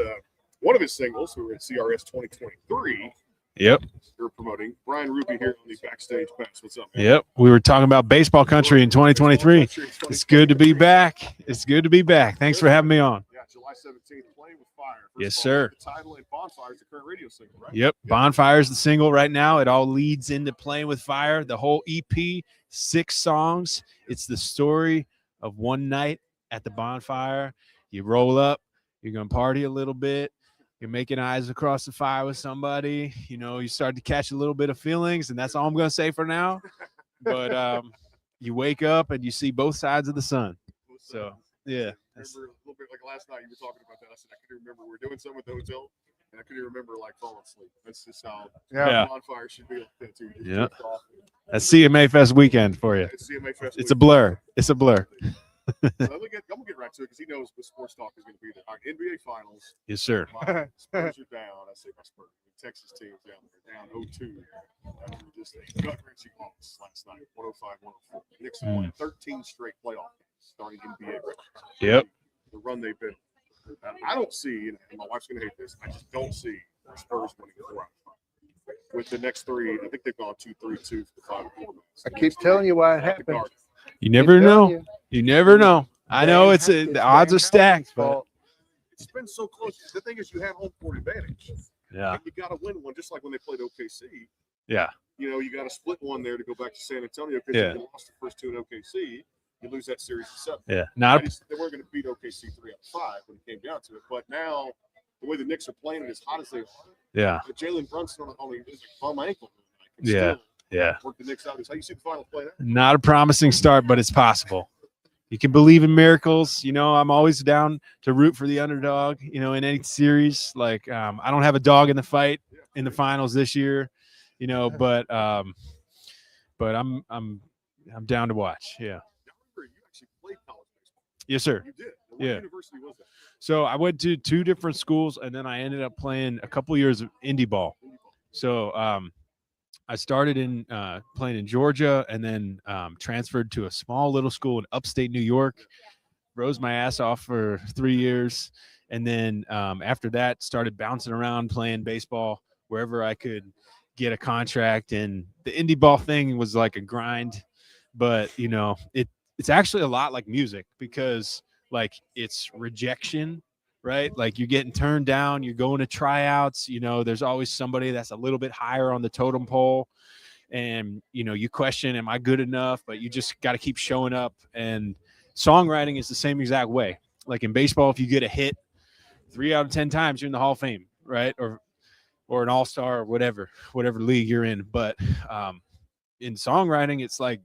S1: one of his singles, who were at CRS 2023.
S8: Yep.
S1: We're promoting Brian Ruby here on the backstage pass. What's up, man?
S8: Yep. We were talking about baseball country in 2023. It's good to be back. It's good to be back. Thanks for having me on.
S1: Yeah, July 17th, Playing with Fire.
S8: Yes, sir.
S1: The title and Bonfire is the current radio single, right?
S8: Yep. Bonfire is the single right now. It all leads into Playing with Fire. The whole EP, 6 songs. It's the story of one night at the bonfire. You roll up, you're going to party a little bit. You're making eyes across the fire with somebody. You know, you start to catch a little bit of feelings, and that's all I'm going to say for now. But you wake up and you see both sides of the sun. So, yeah.
S1: I remember a little bit like last night you were talking about that. I said I couldn't remember we were doing something at the hotel, and I couldn't remember like falling asleep. That's just how
S8: Yeah.
S1: bonfire should be like that too. Just
S8: Yeah.
S1: kicked off and-
S8: That's CMA Fest weekend for you.
S1: It's CMA Fest.
S8: It's a blur. It's a blur.
S1: I'm gonna get right to it because he knows the sports talk is going to be there. All right, NBA Finals.
S8: Yes, sir.
S1: My Spurs are down. I say my Spurs. The Texas team's down there, down 0-2. Just a gut-wrenching loss last night, 105-104. Knicks won 13 straight playoff games, starting NBA records.
S8: Yep.
S1: The run they've been. I don't see, and my wife's going to hate this, I just don't see the Spurs winning 4 out of 5. With the next 3, I think they've gone 2-3-2 for the 5 and 4 minutes.
S2: I keep telling you why it happened.
S8: You never know.
S2: You.
S8: You never know. I know the odds are stacked, but
S1: It's been so close. The thing is, you have home court advantage.
S8: yeah.
S1: And you got to win one, just like when they played OKC.
S8: Yeah.
S1: You know, you got to split one there to go back to San Antonio because
S8: Yeah.
S1: if you lost the first 2 in OKC, you lose that series to 7.
S8: Yeah. Not
S1: They weren't going to beat OKC 3 out of 5 when it came down to it. But now, the way the Knicks are playing, as hot as they are,
S8: yeah.
S1: Jalen Brunson on a bum ankle.
S8: Yeah. Yeah.
S1: Work the Knicks out. How you see the finals play out?
S8: Not a promising start, but it's possible. You can believe in miracles. You know, I'm always down to root for the underdog, you know, in any series. Like, I don't have a dog in the fight in the finals this year, you know, but I'm down to watch. Yeah.
S1: I remember you actually played college baseball.
S8: Yes, sir.
S1: You did. What
S8: Yeah.
S1: university was that?
S8: So I went to 2 different schools, and then I ended up playing a couple years of indie ball. So I started in playing in Georgia, and then transferred to a small little school in upstate New York. Rose my ass off for 3 years, and then after that, started bouncing around playing baseball wherever I could get a contract. And the indie ball thing was like a grind, but you know, it's actually a lot like music because like it's rejection, right? Like you're getting turned down, you're going to tryouts, you know, there's always somebody that's a little bit higher on the totem pole. And, you know, you question, am I good enough? But you just got to keep showing up. And songwriting is the same exact way. Like in baseball, if you get a hit 3 out of 10 times, you're in the Hall of Fame, right? Or an all-star or whatever league you're in. But in songwriting, it's like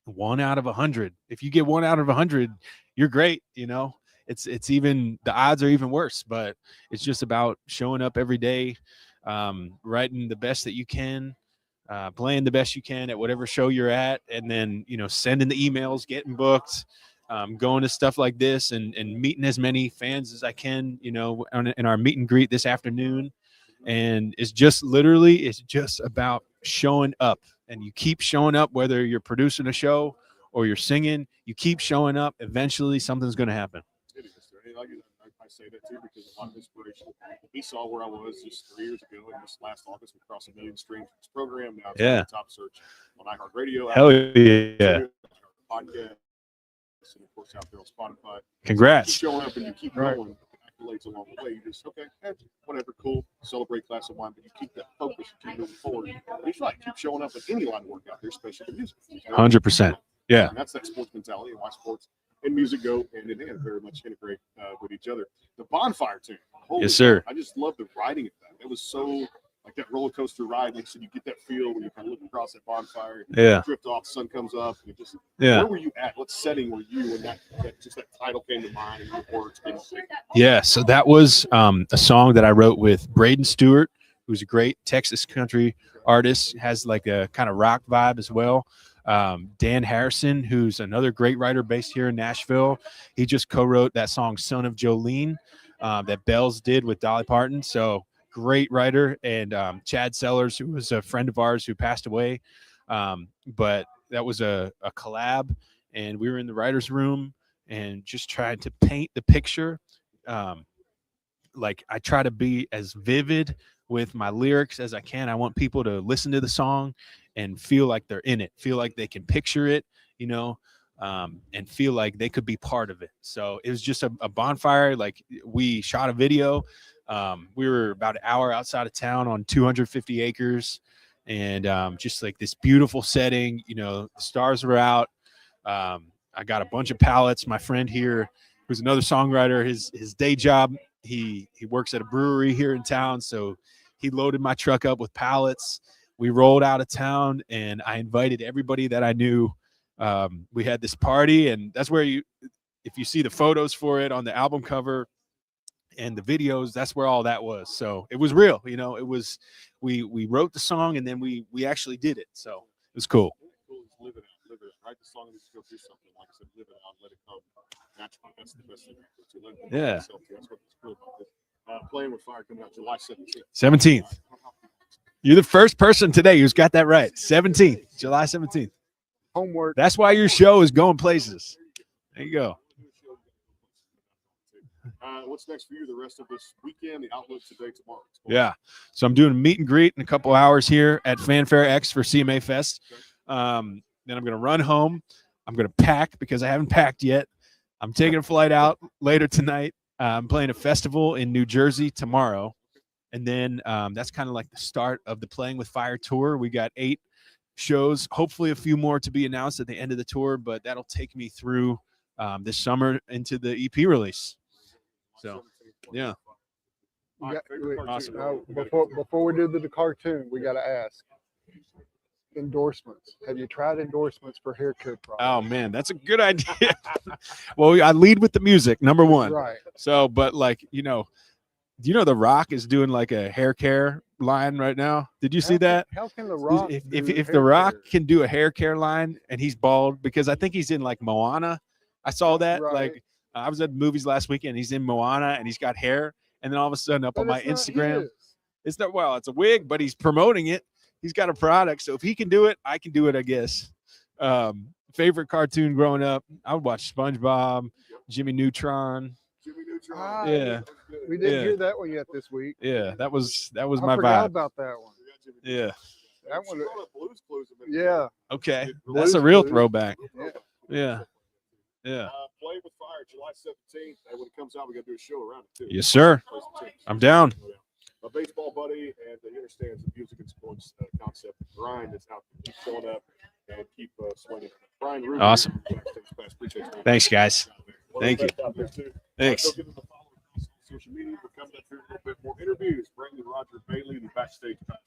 S8: 1 out of 100. If you get 1 out of 100, you're great, you know. It's even the odds are even worse, but it's just about showing up every day, writing the best that you can, playing the best you can at whatever show you're at, and then, you know, sending the emails, getting booked, going to stuff like this and meeting as many fans as I can, you know, in our meet and greet this afternoon. And it's just about showing up, and you keep showing up, whether you're producing a show or you're singing, you keep showing up. Eventually something's going to happen.
S1: It is. I say that too because a lot of inspiration. He saw where I was just 3 years ago, and this last August we crossed 1 million streams for this program. Now it's on the top search on iHeartRadio.
S8: Hell yeah.
S1: Podcast, and of course out there on Spotify.
S8: Congrats.
S1: Keep showing up and you keep going. Accolades along the way. You just whatever, cool. Celebrate glass of wine, but you keep that focus. You keep moving forward. And he's right. Keep showing up in any line of work out there, especially the music.
S8: 100%. Yeah.
S1: And that's that sports mentality and why sports and music go hand in hand, very much integrate with each other. The bonfire tune.
S8: Yes, sir.
S1: God, I just love the writing of that. It was so like that roller coaster ride. Like, so you get that feel when you kind of look across that bonfire.
S8: Yeah.
S1: Drift off, sun comes up. And it just,
S8: Yeah.
S1: Where were you at? What setting were you when that title came to mind and your words came to mind?
S8: Yeah. So that was a song that I wrote with Braden Stewart, who's a great Texas country artist, has like a kind of rock vibe as well. Dan Harrison, who's another great writer based here in Nashville. He just co-wrote that song "Son of Jolene" that Bells did with Dolly Parton. So great writer. And Chad Sellers, who was a friend of ours who passed away. But that was a collab, and we were in the writer's room and just tried to paint the picture. Like I try to be as vivid with my lyrics as I can. I want people to listen to the song and feel like they're in it, feel like they can picture it, you know, and feel like they could be part of it. So it was just a bonfire. Like we shot a video. We were about an hour outside of town on 250 acres, and just like this beautiful setting. You know, the stars were out. I got a bunch of pallets. My friend here, who's another songwriter, his day job, he works at a brewery here in town, so he loaded my truck up with pallets. We rolled out of town, and I invited everybody that I knew. We had this party, and that's where if you see the photos for it on the album cover and the videos, that's where all that was. So it was real, you know. It was we wrote the song, and then we actually did it. So it was cool.
S1: Live it out, write the song and just go do something. Like I said, live it out, let it come naturally. That's the best thing to live it.
S8: Yeah.
S1: That's what it's cool about this. Playing with Fire coming out July 17th.
S8: 17th. You're the first person today who's got that right. 17th, July 17th.
S2: Homework.
S8: That's why your show is going places. There you go.
S1: What's next for you the rest of this weekend? The outlook today, tomorrow.
S8: Yeah. So I'm doing a meet and greet in a couple hours here at Fanfare X for CMA Fest. Then I'm going to run home. I'm going to pack because I haven't packed yet. I'm taking a flight out later tonight. I'm playing a festival in New Jersey tomorrow. And then that's kind of like the start of the Playing with Fire tour. We got 8 shows, hopefully a few more to be announced at the end of the tour, but that'll take me through this summer into the EP release. So, yeah.
S2: Awesome. Before we do the cartoon, we got to ask endorsements. Have you tried endorsements for haircut products?
S8: Oh man, that's a good idea. Well, I lead with the music, number one.
S2: Right.
S8: So, but like, do you know The Rock is doing like a hair care line right now? Did you see that?
S2: How can The Rock
S8: If The Rock can do a hair care line and he's bald, because I think he's in like Moana. I saw that.
S2: Right.
S8: Like I was at the movies last weekend. He's in Moana and he's got hair. And then all of a sudden up on my Instagram, it's not, well, it's a wig, but he's promoting it. He's got a product. So if he can do it, I can do it, I guess. Favorite cartoon growing up, I would watch SpongeBob, Jimmy Neutron. Yeah.
S2: We didn't hear that one yet this week.
S8: Yeah, that was
S2: I
S8: my
S2: forgot
S8: vibe.
S2: about that one.
S8: Yeah.
S2: That one. Yeah.
S8: Okay.
S2: Blues
S8: That's a real
S2: Clues.
S8: throwback.
S2: Yeah.
S8: Yeah. Yeah.
S1: Play with Fire July 17th. And when it comes out, we got to do a show around it too.
S8: Yes, sir. I'm down.
S1: A baseball buddy, and he understands the music and sports concept. Grind is out there. Keep showing up and keep swinging. Brian Ruby,
S8: Awesome.
S1: Appreciate you.
S8: Thanks, guys. Thank you. Thanks.
S1: Go give them a follow on social media. We're coming up here a little bit more interviews. Bring Roger Bailey, the backstage pass.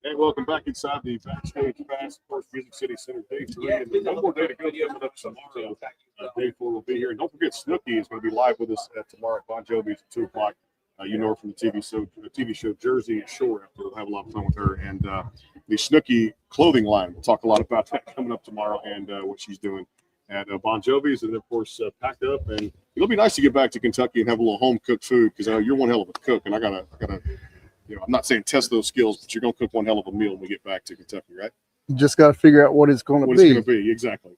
S1: And welcome back inside the Backstage Pass, First Music City Center, day 3. And one more day to go coming up tomorrow. Day 4 will be here. And don't forget, Snooki is going to be live with us tomorrow at Bon Jovi's at 2 o'clock. You know her from the TV show Jersey Shore. We'll have a lot of fun with her. And the Snooki clothing line. We'll talk a lot about that coming up tomorrow and what she's doing at Bon Jovi's. And, of course, packed up. And it'll be nice to get back to Kentucky and have a little home-cooked food because you're one hell of a cook. And I gotta I'm not saying test those skills, but you're going to cook one hell of a meal when we get back to Kentucky, right?
S2: You just got to figure out what it's going to be.
S1: What it's going to be, exactly.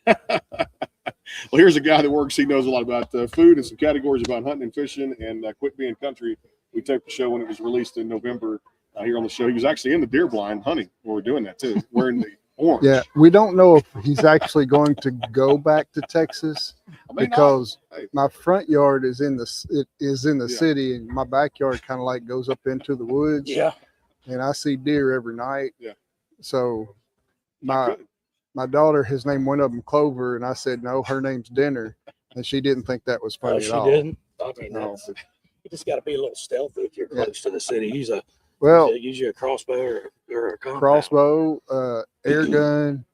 S1: Well, here's a guy that works. He knows a lot about food and some categories about hunting and fishing and Quit Being Country. We taped the show when it was released in November here on the show. He was actually in the deer blind hunting when we're doing that, too, wearing the orange.
S2: Yeah, we don't know if he's actually going to go back to Texas because my front yard is in the city and my backyard kind of like goes up into the woods.
S9: Yeah.
S2: And I see deer every night.
S1: Yeah.
S2: So my daughter, his name went up in Clover, and I said, no, her name's Dinner. And she didn't think that was funny at all.
S9: She didn't? I mean,
S2: No.
S9: you just got to be a little stealthy if you're close to the city. Use a crossbow or a compound.
S2: Crossbow, air gun.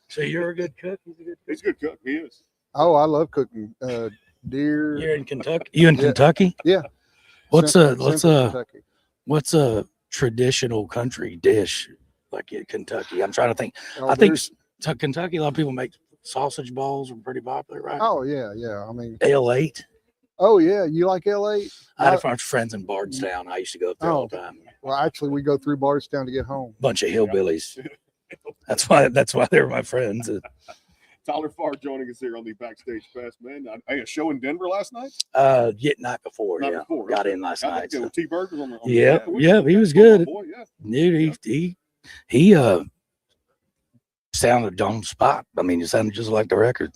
S9: So you're a good cook?
S1: He's a good cook. He is.
S2: Oh, I love cooking deer.
S9: You're in Kentucky? You in Kentucky?
S2: Yeah.
S9: Central
S2: Kentucky.
S9: What's a traditional country dish like in Kentucky? I'm trying to think.
S2: Oh,
S9: I think Kentucky, a lot of people make sausage balls are pretty popular, right?
S2: Oh, yeah. I mean,
S9: L8.
S2: oh, yeah. You like L8?
S9: I had a bunch of friends in Bardstown. I used to go up there all the time.
S2: Well, actually, we go through Bardstown to get home.
S9: Bunch of hillbillies. That's why they were my friends.
S1: Tyler Farr joining us here on the Backstage Pass, man. Hey, a show in Denver last night?
S9: Night before. Got in last night.
S1: So. T-Burgers on the
S9: yeah, he was good.
S1: Boy, yeah.
S9: Dude, he sounded on the spot. I mean, he sounded just like the record.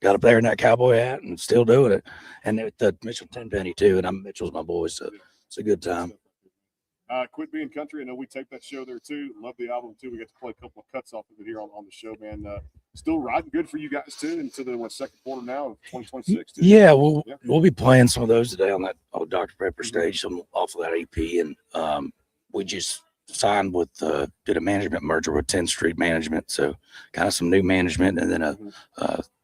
S9: Got up there in that cowboy hat and still doing it. And the Mitchell Tenpenny too. And Mitchell's my boy, so it's a good time.
S1: Quit Being Country. I know we taped that show there too. Love the album too. We got to play a couple of cuts off of it here on the show, man. Still riding good for you guys too into the second quarter now of 2026. Too.
S9: Yeah, we'll be playing some of those today on that Dr. Pepper stage, some off of that EP, and we just signed with did a management merger with 10th Street Management, so kind of some new management, and then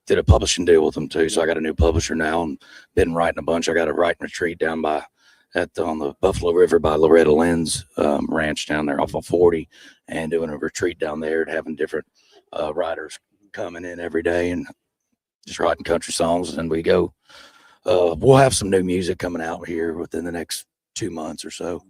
S9: did a publishing deal with them too. So I got a new publisher now and been writing a bunch. I got a writing retreat down by on the Buffalo River by Loretta Lynn's ranch down there off of 40, and doing a retreat down there and having different writers coming in every day and just writing country songs. And we go, we'll have some new music coming out here within the next 2 months or so.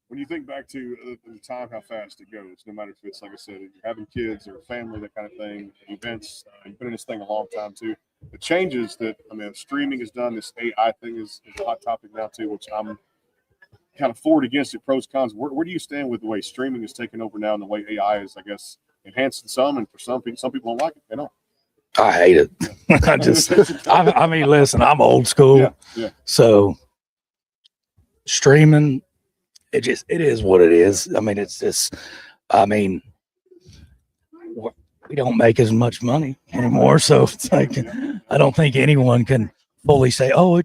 S1: When you think back to the time, how fast it goes, no matter if it's, like I said, you're having kids or family, that kind of thing, events, you've been in this thing a long time too. The changes that, streaming has done, this AI thing is a hot topic now too, which I'm kind of for and against it, pros, cons. Where do you stand with the way streaming is taking over now and the way AI is, I guess, enhancing some, and for some people don't like it,
S9: I hate it. I mean, listen, I'm old school.
S1: Yeah.
S9: So streaming, it is what it is. I mean, it's just, we don't make as much money anymore. So it's like, I don't think anyone can fully say, oh,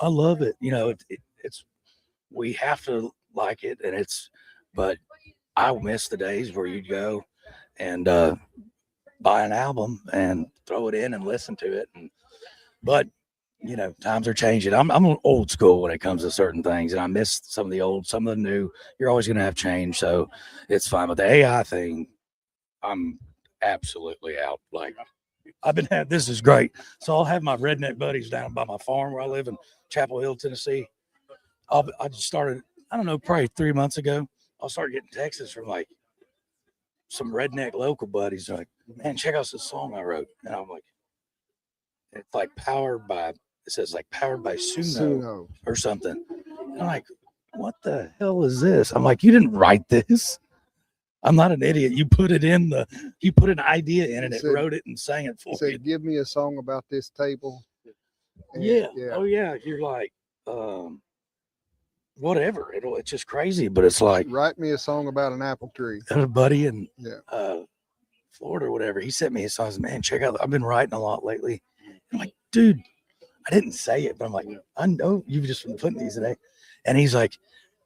S9: I love it. It's, we have to like it. And but I miss the days where you'd go and buy an album and throw it in and listen to it. But times are changing. I'm old school when it comes to certain things, and I miss some of the old, some of the new. You're always going to have change, so it's fine. But the AI thing, I'm absolutely out. Like, this is great. So I'll have my redneck buddies down by my farm where I live in Chapel Hill, Tennessee. I just started, I don't know, probably 3 months ago. I'll start getting texts from like some redneck local buddies like, man, check out this song I wrote. And I'm like, it's like powered by Suno or something. And I'm like, what the hell is this? I'm like, you didn't write this. I'm not an idiot. You put an idea in and it wrote it and sang it for you.
S2: Said, give me a song about this table. And,
S9: yeah. Oh yeah. You're like, whatever. It's just crazy, but it's like,
S2: write me a song about an apple tree.
S9: I had a buddy in Florida or whatever. He sent me his songs. Man, check out. I've been writing a lot lately. I'm like, dude, I didn't say it, but I'm like, I know you've just been putting these today. And he's like,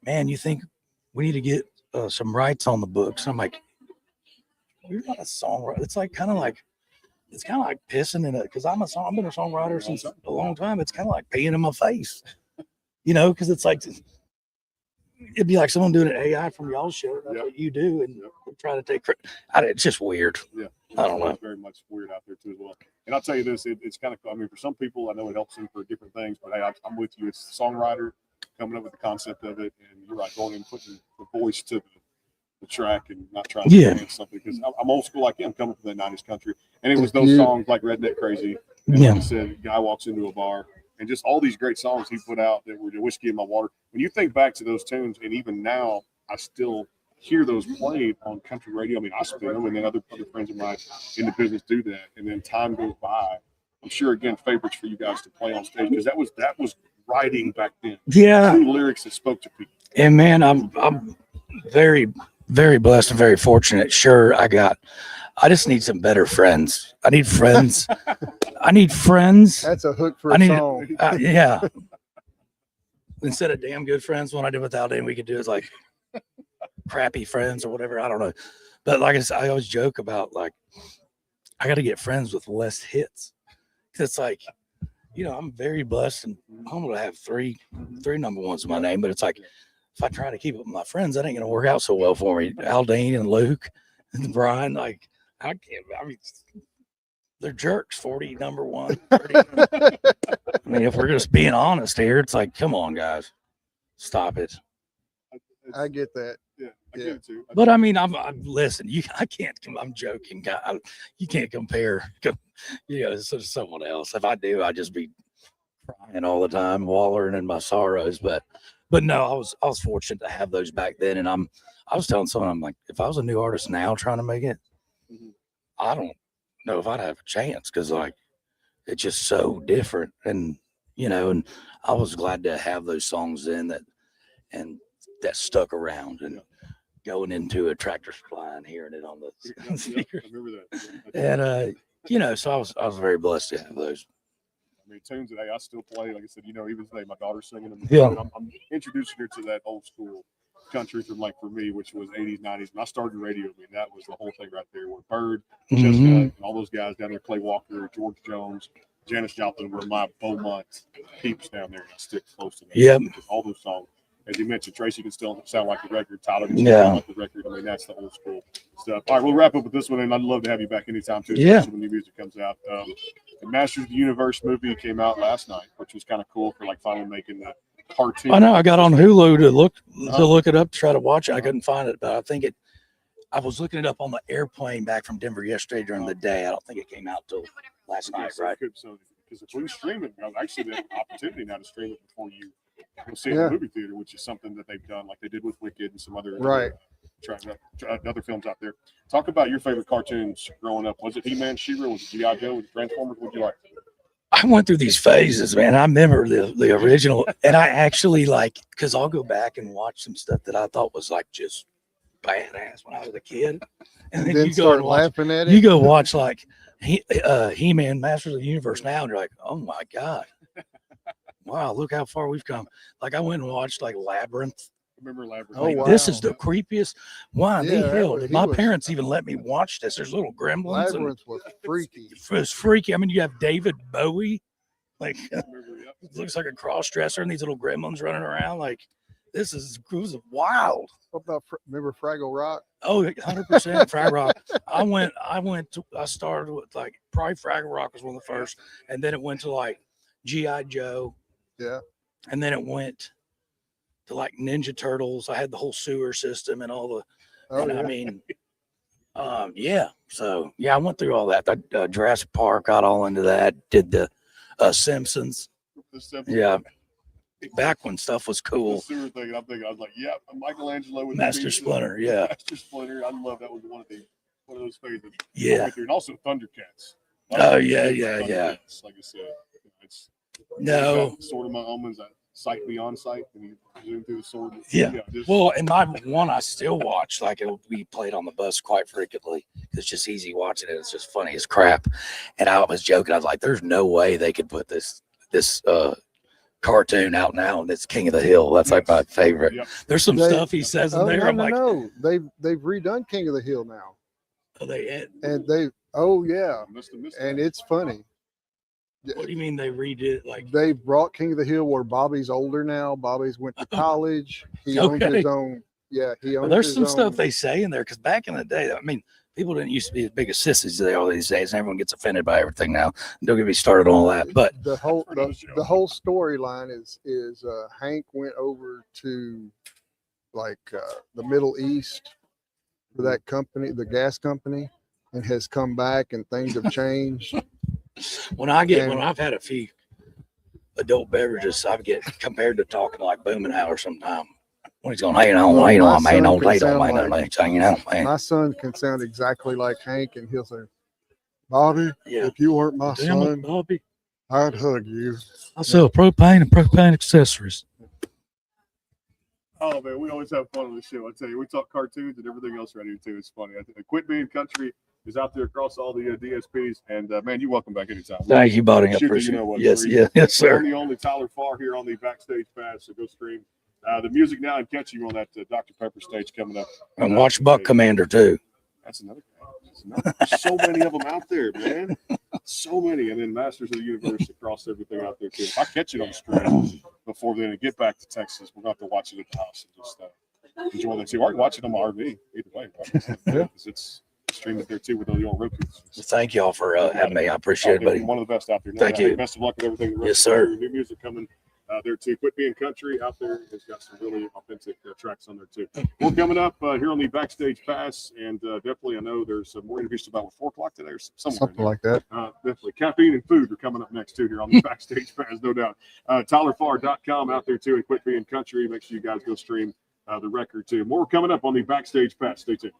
S9: man, you think we need to get some rights on the books. I'm like, you're not a songwriter. It's like kind of like pissing in it because I've been a songwriter since a long time. It's kind of like peeing in my face, because it's like it'd be like someone doing an AI from y'all's show. That's what you do, and try to take credit. It's just weird.
S1: Yeah,
S9: I don't know.
S1: It's very much weird out there too as well. And I'll tell you this, it's kind of, I mean, for some people, I know it helps them for different things, but hey, I'm with you. It's the songwriter coming up with the concept of it, and you're right, going and putting the voice to the track and not trying to dance something, because I'm old school like you. I'm coming from that 90s country, and it was those songs like Redneck Crazy, and like I said, a guy walks into a bar, and just all these great songs he put out that were the Whiskey in My Water. When you think back to those tunes, and even now, I still hear those played on country radio. I mean, I spin them, and then other friends of mine in the business do that, and then time goes by. I'm sure, again, favorites for you guys to play on stage, because that was writing back then.
S9: Yeah,
S1: true lyrics that spoke to people.
S9: And man, I'm very, very blessed and very fortunate. Sure, I just need some better friends. I need friends. I need friends.
S2: That's a hook for a song.
S9: Yeah. Instead of damn good friends, when I did without them, we could do is like crappy friends or whatever. I don't know. But like I said, I always joke about like, I got to get friends with less hits. It's like, I'm very blessed and humble to have three number ones in my name. But it's like, if I try to keep it with my friends, that ain't going to work out so well for me. Aldine and Luke and Brian, like, I can't, I mean, they're jerks, 40 number one. 30. I mean, if we're just being honest here, it's like, come on, guys, stop it.
S2: I get that.
S1: Yeah, I get it too.
S9: But I mean, I'm listen. I can't. I'm joking. You can't compare. To someone else. If I do, I'd just be crying all the time, wallowing in my sorrows. But no, I was fortunate to have those back then. And I was telling someone, I'm like, if I was a new artist now trying to make it, I don't know if I'd have a chance, because like it's just so different. And and I was glad to have those songs in that stuck around, and going into a Tractor Supply and hearing it on the speakers.
S1: I remember that.
S9: And so I was very blessed to have those.
S1: I mean, tunes that I still play. Like I said, even today, my daughter's singing them.
S9: Yeah.
S1: I'm introducing her to that old school country from, like, for me, which was 80s, 90s. When I started radio, I mean, that was the whole thing right there. Where Bird, Chestnut, and all those guys down there, Clay Walker, George Jones, Janis Joplin were my Beaumont peeps down there, and I stick close to them.
S9: Yep.
S1: All those songs. As you mentioned, Tracy can still sound like the record. Tyler can still sound like the record. I mean, that's the old school stuff. All right, we'll wrap up with this one, and I'd love to have you back anytime, too, especially when new music comes out. The Masters of the Universe movie came out last night, which was kind of cool for, like, finally making the cartoon.
S9: I know. I got on Hulu to look it up, to try to watch it. I couldn't find it, but I think I was looking it up on the airplane back from Denver yesterday during the day. I don't think it came out till last night, right?
S1: So, because if we stream it, actually, there's an opportunity now to stream it before you go see it in the movie theater, which is something that they've done, like they did with Wicked and some other other films out there. Talk about your favorite cartoons growing up. Was it He-Man, She-Ra? Was it G.I. Joe? Was it Transformers? What did you like?
S9: I went through these phases, man. I remember the original, and I actually because I'll go back and watch some stuff that I thought was like just badass when I was a kid, and then you go and
S2: laughing at it.
S9: You go watch like He-Man, Masters of the Universe now, and you're like, oh my god, wow, look how far we've come. Like I went and watched like Labyrinth.
S1: Remember Labyrinth?
S9: Oh, wow. This is the creepiest. Why in the hell did my parents even let me watch this? There's little gremlins.
S2: Labyrinth was freaky.
S9: It was freaky. I mean, you have David Bowie, like looks like a cross dresser, and these little gremlins running around. Like this is wild.
S2: What about remember Fraggle Rock?
S9: Oh, 100% Fraggle Rock. I started with like probably Fraggle Rock was one of the first, and then it went to like G.I. Joe.
S2: Yeah.
S9: And then it went to like Ninja Turtles. I had the whole sewer system and all the, I mean, So I went through all that. Jurassic Park, got all into that. Did the Simpsons. Yeah. Back when stuff was cool.
S1: The sewer thing, I'm thinking, I was like, Michelangelo with
S9: Master Splinter. Yeah.
S1: Master Splinter. I love that. Was one of those favorites.
S9: Yeah.
S1: And also Thundercats.
S9: Oh yeah.
S1: Like I said, it's sort of my omens. Sight beyond sight, and you zoom through the sword.
S9: Well, and my one I still watch, like it will be played on the bus quite frequently. It's just easy watching it. It's just funny as crap. And I was joking. I was like, "There's no way they could put this cartoon out now, and it's King of the Hill. That's like my favorite.
S1: Yep.
S9: There's some
S2: They-
S9: stuff he says in
S2: Oh,
S9: there.
S2: no,
S9: I'm
S2: no,
S9: like,
S2: no. They've redone King of the Hill now.
S9: oh,
S2: And oh yeah.
S1: I must have missed
S2: And
S1: that.
S2: it's funny.
S9: what do you mean they redid it? Like,
S2: They brought King of the Hill where Bobby's older now. Bobby's went to college. He owns
S9: Okay.
S2: his own. Yeah, he owns
S9: well, there's
S2: his
S9: some
S2: own.
S9: stuff they say in there because back in the day, I mean, people didn't used to be as big as sissies as they are these days, and everyone gets offended by everything now. Don't get me started on all that. But
S2: the whole
S1: Friend of the show.
S2: the whole storyline is Hank went over to like the Middle East for that company, the gas company, and has come back and things have changed.
S9: when I've had a few adult beverages, I get compared to talking like Boomenauer sometime. When he's going, hey,
S2: Well,
S9: no, hey,
S2: my
S9: no, man,
S2: son
S9: no,
S2: can
S9: they don't,
S2: sound
S9: man, no,
S2: like-
S9: you know, man.
S2: My son can sound exactly like Hank, and he'll say, "Bobby,
S9: Yeah.
S2: if you weren't my
S9: Damn it,
S2: son,
S9: Bobby.
S2: I'd hug you."
S9: I sell propane and propane accessories.
S1: Oh man, we always have fun on the show. I tell you, we talk cartoons and everything else right here too. It's funny. I think Quit Being Country is out there across all the DSPs, and man, you're welcome back anytime.
S9: Thank you, buddy. I
S1: Shoot the
S9: appreciate
S1: you know
S9: it.
S1: what
S9: Yes,
S1: treat.
S9: yeah, yes,
S1: We're
S9: sir.
S1: on the only Tyler Farr here on the Backstage Pass, so go stream the music now and catch you on that Dr. Pepper stage coming up.
S9: And watch Buck Commander too.
S1: That's another guy. There's so many of them out there, man. So many. And then Masters of the Universe across everything out there, too. If I catch it on the stream before then and get back to Texas, we're going to have to watch it at the house and just enjoy that, too. Or I can watch it on my RV. Either way. Because it's streamed there, too, with the old Roku.
S9: Thank y'all for having me. I appreciate it, buddy.
S1: One of the best out there.
S9: Thank you.
S1: Best of luck with everything.
S9: Yes, sir.
S1: New music coming there, too. Quit Being Country out there has got some really authentic tracks on there, too. We're coming up here on the Backstage Pass, and definitely I know there's more interviews about 4 o'clock today or something
S2: like that.
S1: Definitely. Caffeine and food are coming up next, too, here on the Backstage Pass, no doubt. TylerFarr.com out there, too, and Quit Being Country. Make sure you guys go stream the record, too. More coming up on the Backstage Pass. Stay tuned.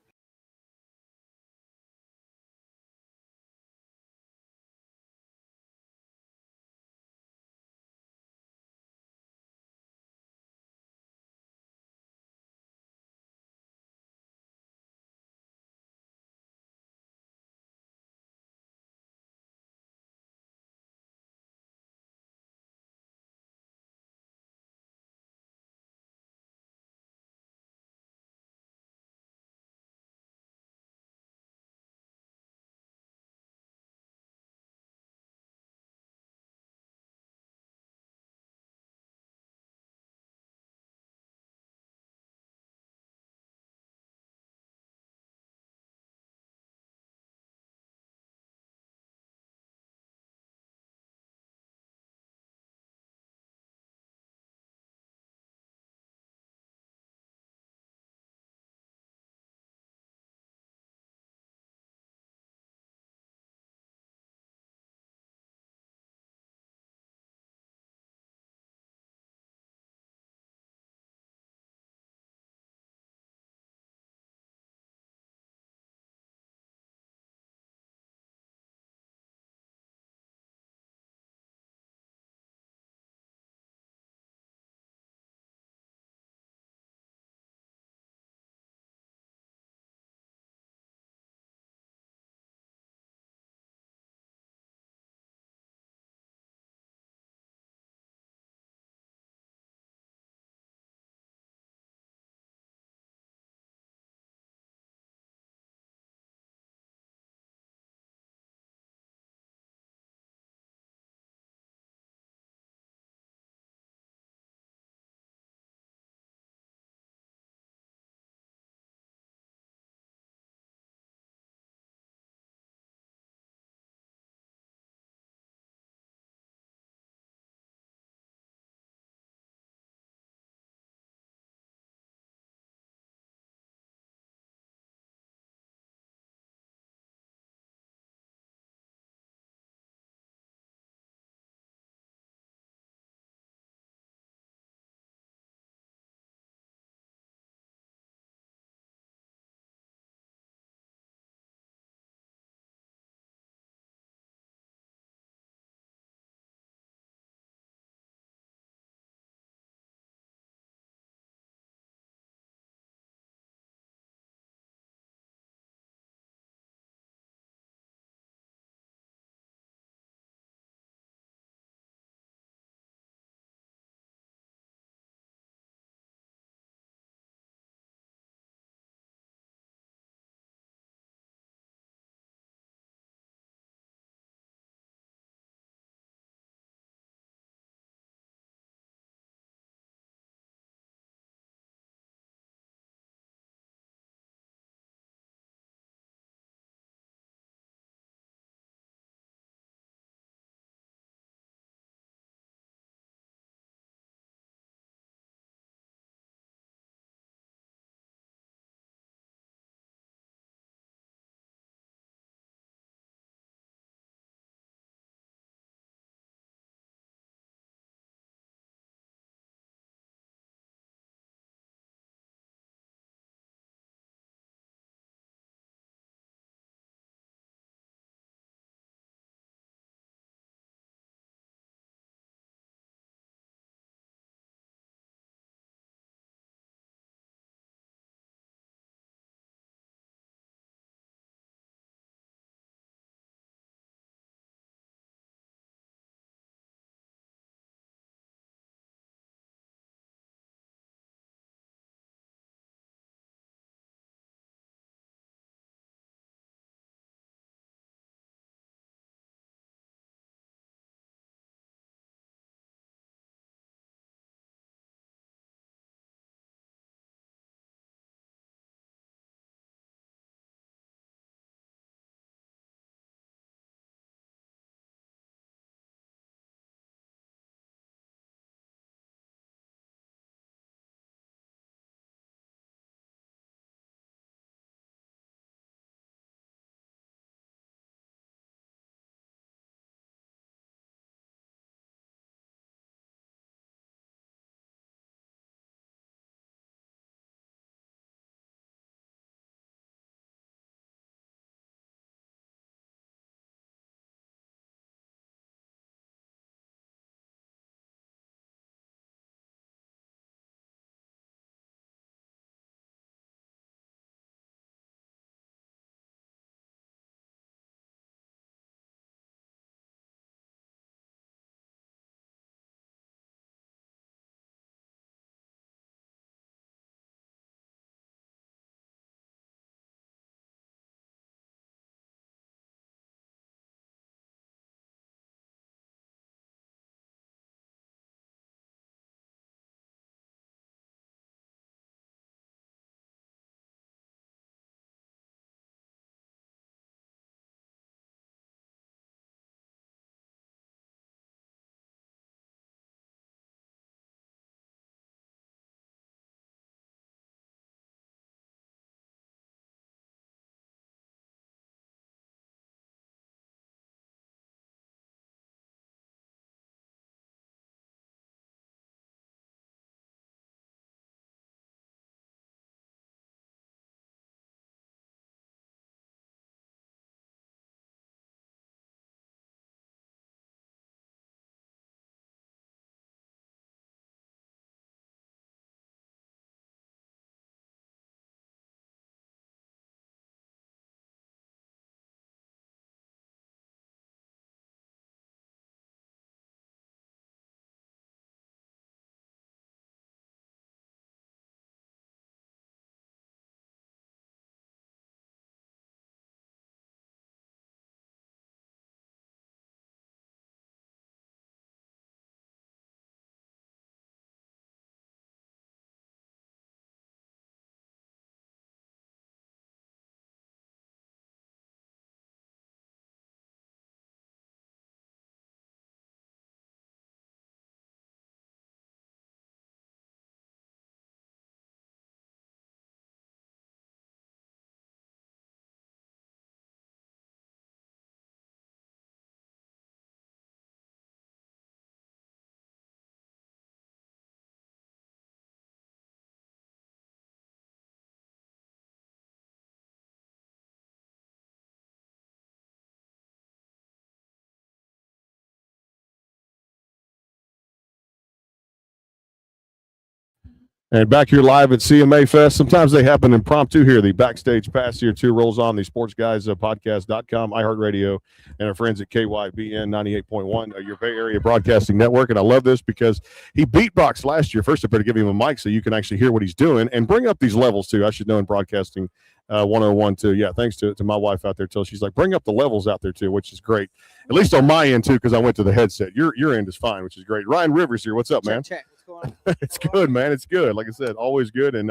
S1: And back here live at CMA Fest. Sometimes they happen impromptu here. The Backstage Pass here too rolls on the sportsguyspodcast.com, iHeartRadio, and our friends at KYBN 98.1, your Bay Area Broadcasting Network. And I love this because he beatboxed last year. First, I better give him a mic so you can actually hear what he's doing and bring up these levels too. I should know in broadcasting 101 too. Yeah, thanks to my wife out there till she's like, bring up the levels out there too, which is great. At least on my end too, because I went to the headset. Your end is fine, which is great. Ryan Rivers here. What's up, man?
S10: Check. What's going on?
S1: It's good, man. It's good. Like I said, always good. And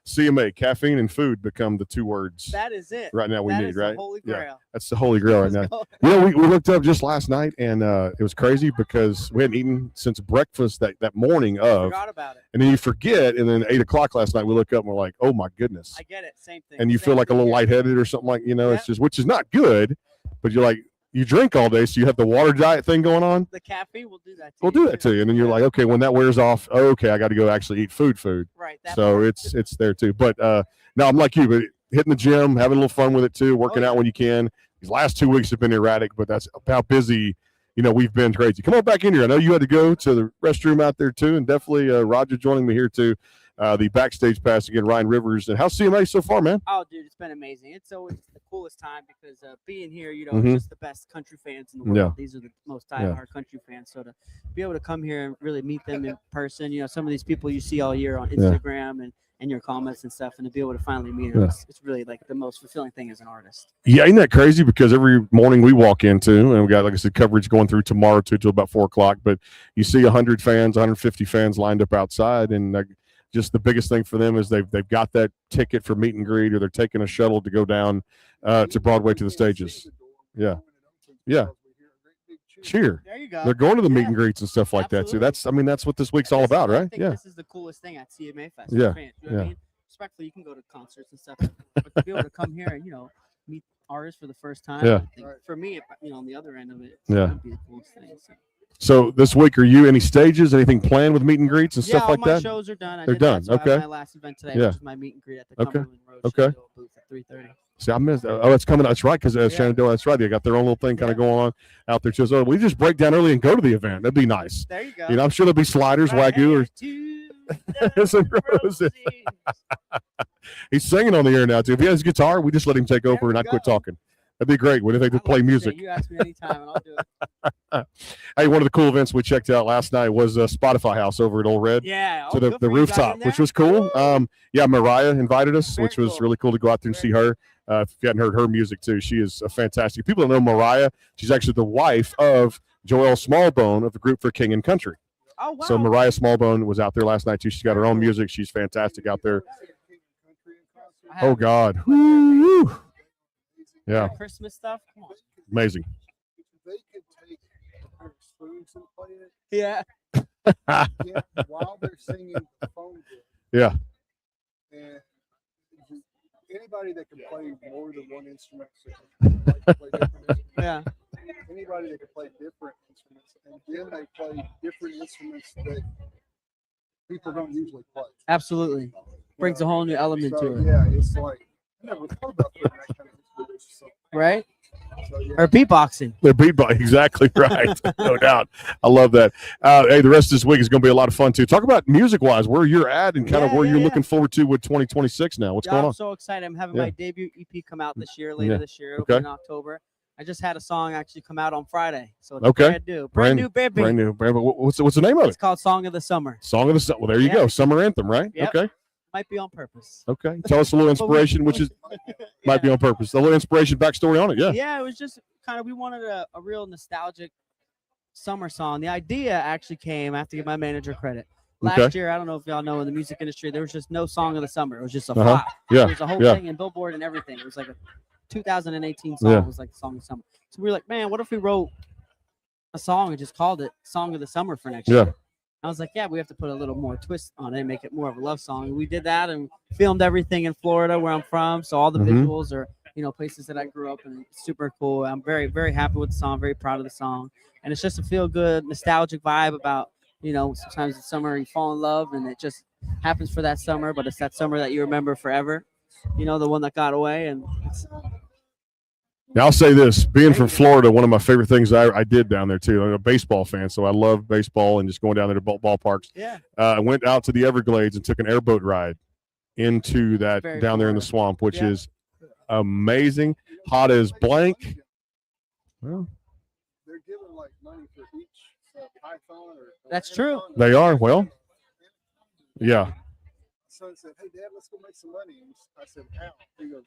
S1: CMA, caffeine and food become the two words
S10: That is it.
S1: right now we
S10: That
S1: need,
S10: is the
S1: right?
S10: Holy
S1: Yeah,
S10: Grail.
S1: that's the holy grail right now. You know, we looked up just last night, and it was crazy because we hadn't eaten since breakfast that morning of.
S10: Forgot about it.
S1: And then you forget, and then 8 o'clock last night, we look up and we're like, oh my goodness.
S10: I get it. Same thing.
S1: And you feel
S10: Same
S1: like a
S10: thing
S1: little
S10: here.
S1: lightheaded or something like,
S10: Yeah.
S1: it's just, which is not good, but you're like, you drink all day, so you have the water diet thing going on.
S10: The caffeine will do that.
S1: We'll do that to you. And then you're like, okay, when that wears off, okay, I got to go actually eat food.
S10: Right. That
S1: So
S10: part.
S1: it's there too. But no, I'm like you, but hitting the gym, having a little fun with it too, working
S10: yeah.
S1: out when you can. These last 2 weeks have been erratic, but that's how busy, we've been. Crazy. Come on back in here. I know you had to go to the restroom out there too, and definitely Roger joining me here too. The Backstage Pass again, Ryan Rivers. And how's CMA so far, man?
S10: Oh, dude, it's been amazing. It's always the coolest time because being here,
S1: Mhm.
S10: just the best country fans in the world.
S1: Yeah.
S10: These are the most diehard country fans. So to be able to come here and really meet them in person, some of these people you see all year on Instagram and your comments and stuff, and to be able to finally meet them, it's really like the most fulfilling thing as an artist.
S1: Yeah, isn't that crazy? Because every morning we walk into, and we got, like I said, coverage going through tomorrow too till about 4 o'clock. But you see 100 fans, 150 fans lined up outside, and just the biggest thing for them is they've got that ticket for meet and greet, or they're taking a shuttle to go down to Broadway to the stages. Yeah. Cheer.
S10: There you go.
S1: They're going to the meet
S10: Yeah.
S1: and greets and stuff like that too.
S10: Absolutely.
S1: That's what this week's all about,
S10: I
S1: right?
S10: think
S1: Yeah.
S10: this is the coolest thing at CMA Fest.
S1: Yeah,
S10: For fans, you know what I mean? Respectfully, you can go to concerts and stuff, but to be able to come here and meet artists for the first time.
S1: Yeah.
S10: I think for me, on the other end of it,
S1: Yeah.
S10: that'd be the coolest thing.
S1: So this week, are you any stages, anything planned with meet and greets and
S10: Yeah,
S1: stuff
S10: all
S1: like
S10: my
S1: that?
S10: shows are done.
S1: They're
S10: did
S1: done,
S10: that, so I have
S1: okay.
S10: my last event today,
S1: Yeah.
S10: which is my meet and greet at the
S1: Okay.
S10: Cumberland Road
S1: Okay.
S10: Shenandoah booth at 3:30.
S1: See, I missed. Oh, it's coming. That's right, because Shenandoah. That's right. They got their own little thing kind of going on out there too. So we just break down early and go to the event. That'd be nice.
S10: There you go.
S1: I'm sure there'll be sliders, wagyu, or some roses. He's singing on the air now too. If he has a guitar, we just let him take over and I quit talking. That'd be great. What if they could play music?
S10: You ask me anytime, and I'll do it.
S1: Hey, one of the cool events we checked out last night was Spotify House over at Old Red.
S10: Yeah.
S1: To
S10: oh,
S1: the
S10: good for you guys
S1: rooftop,
S10: in
S1: which
S10: there.
S1: was cool. Yeah, Mariah invited us,
S10: Very
S1: which was
S10: cool.
S1: really cool to go out there and see her. If you hadn't heard her music too, she is fantastic. People don't know Mariah. She's actually the wife of Joel Smallbone of the group For King and Country.
S10: Oh, wow.
S1: So Mariah Smallbone was out there last night too. She's got her own music. She's fantastic out there.
S10: I have
S1: Oh God. Woo. Yeah,
S10: Christmas stuff. Come on.
S1: amazing.
S2: They could take their spoons and play it.
S10: Yeah.
S2: Yeah, while they're singing the phone book.
S1: Yeah.
S2: And anybody that can play more than one instrument, so play different instruments.
S10: Yeah.
S2: Anybody that can play different instruments, and then they play different instruments that people don't usually play.
S10: Absolutely. Brings a whole new element
S2: So,
S10: to it.
S2: yeah, it's like I never thought about putting that kind of instrument. So,
S10: Right?
S2: yeah.
S10: Or beatboxing.
S1: They're beatbox, exactly right. No doubt. I love that. Hey, the rest of this week is going to be a lot of fun too. Talk about music-wise, where you're at and kind of where you're looking forward to with 2026 now. What's
S10: Yeah,
S1: going
S10: I'm
S1: on?
S10: so excited. I'm having
S1: Yeah.
S10: my debut EP come out this year, later
S1: Yeah.
S10: this year. It'll
S1: Okay.
S10: be in October. I just had a song actually come out on Friday. So it's
S1: Okay.
S10: brand new. Brand new, baby.
S1: Brand new. What's the name of
S10: It's
S1: it?
S10: called Song of the Summer.
S1: Song of the Summer. Well, there you
S10: Yeah.
S1: go. Summer anthem, right?
S10: Yep.
S1: Okay.
S10: Might be on purpose.
S1: Okay. Tell us a little inspiration, which is might be on purpose. A little inspiration, backstory on it. Yeah.
S10: Yeah, it was just kind of, we wanted a real nostalgic summer song. The idea actually came, I have to give my manager credit. Last
S1: Okay.
S10: year, I don't know if y'all know, in the music industry, there was just no song of the summer. It was just a
S1: Uh-huh.
S10: flop.
S1: Yeah,
S10: It was a whole
S1: yeah.
S10: thing in Billboard and everything. It was like a 2018 song.
S1: Yeah.
S10: It was like the song of the summer. So we were like, man, what if we wrote a song and just called it Song of the Summer for next
S1: Yeah.
S10: year? I was like, yeah, we have to put a little more twist on it and make it more of a love song. And we did that and filmed everything in Florida, where I'm from. So all the
S1: Mhm.
S10: visuals are, places that I grew up in. It's super cool. I'm very, very happy with the song, very proud of the song. And it's just a feel good, nostalgic vibe about, sometimes it's summer, you fall in love and it just happens for that summer, but it's that summer that you remember forever. The one that got away. And
S1: Now, I'll say this: being from Florida, one of my favorite things I did down there too. I'm a baseball fan, so I love baseball and just going down there to ballparks.
S10: Yeah.
S1: I went out to the Everglades and took an airboat ride into that
S10: Very
S1: down there in the
S10: Florida.
S1: swamp, which
S10: Yeah.
S1: is amazing. Hot as blank. Well,
S2: They're giving like money for each python or.
S10: That's true.
S1: they are. Well, yeah.
S2: Son said, "Hey, Dad, let's go make some money." And I said, "How?" He goes,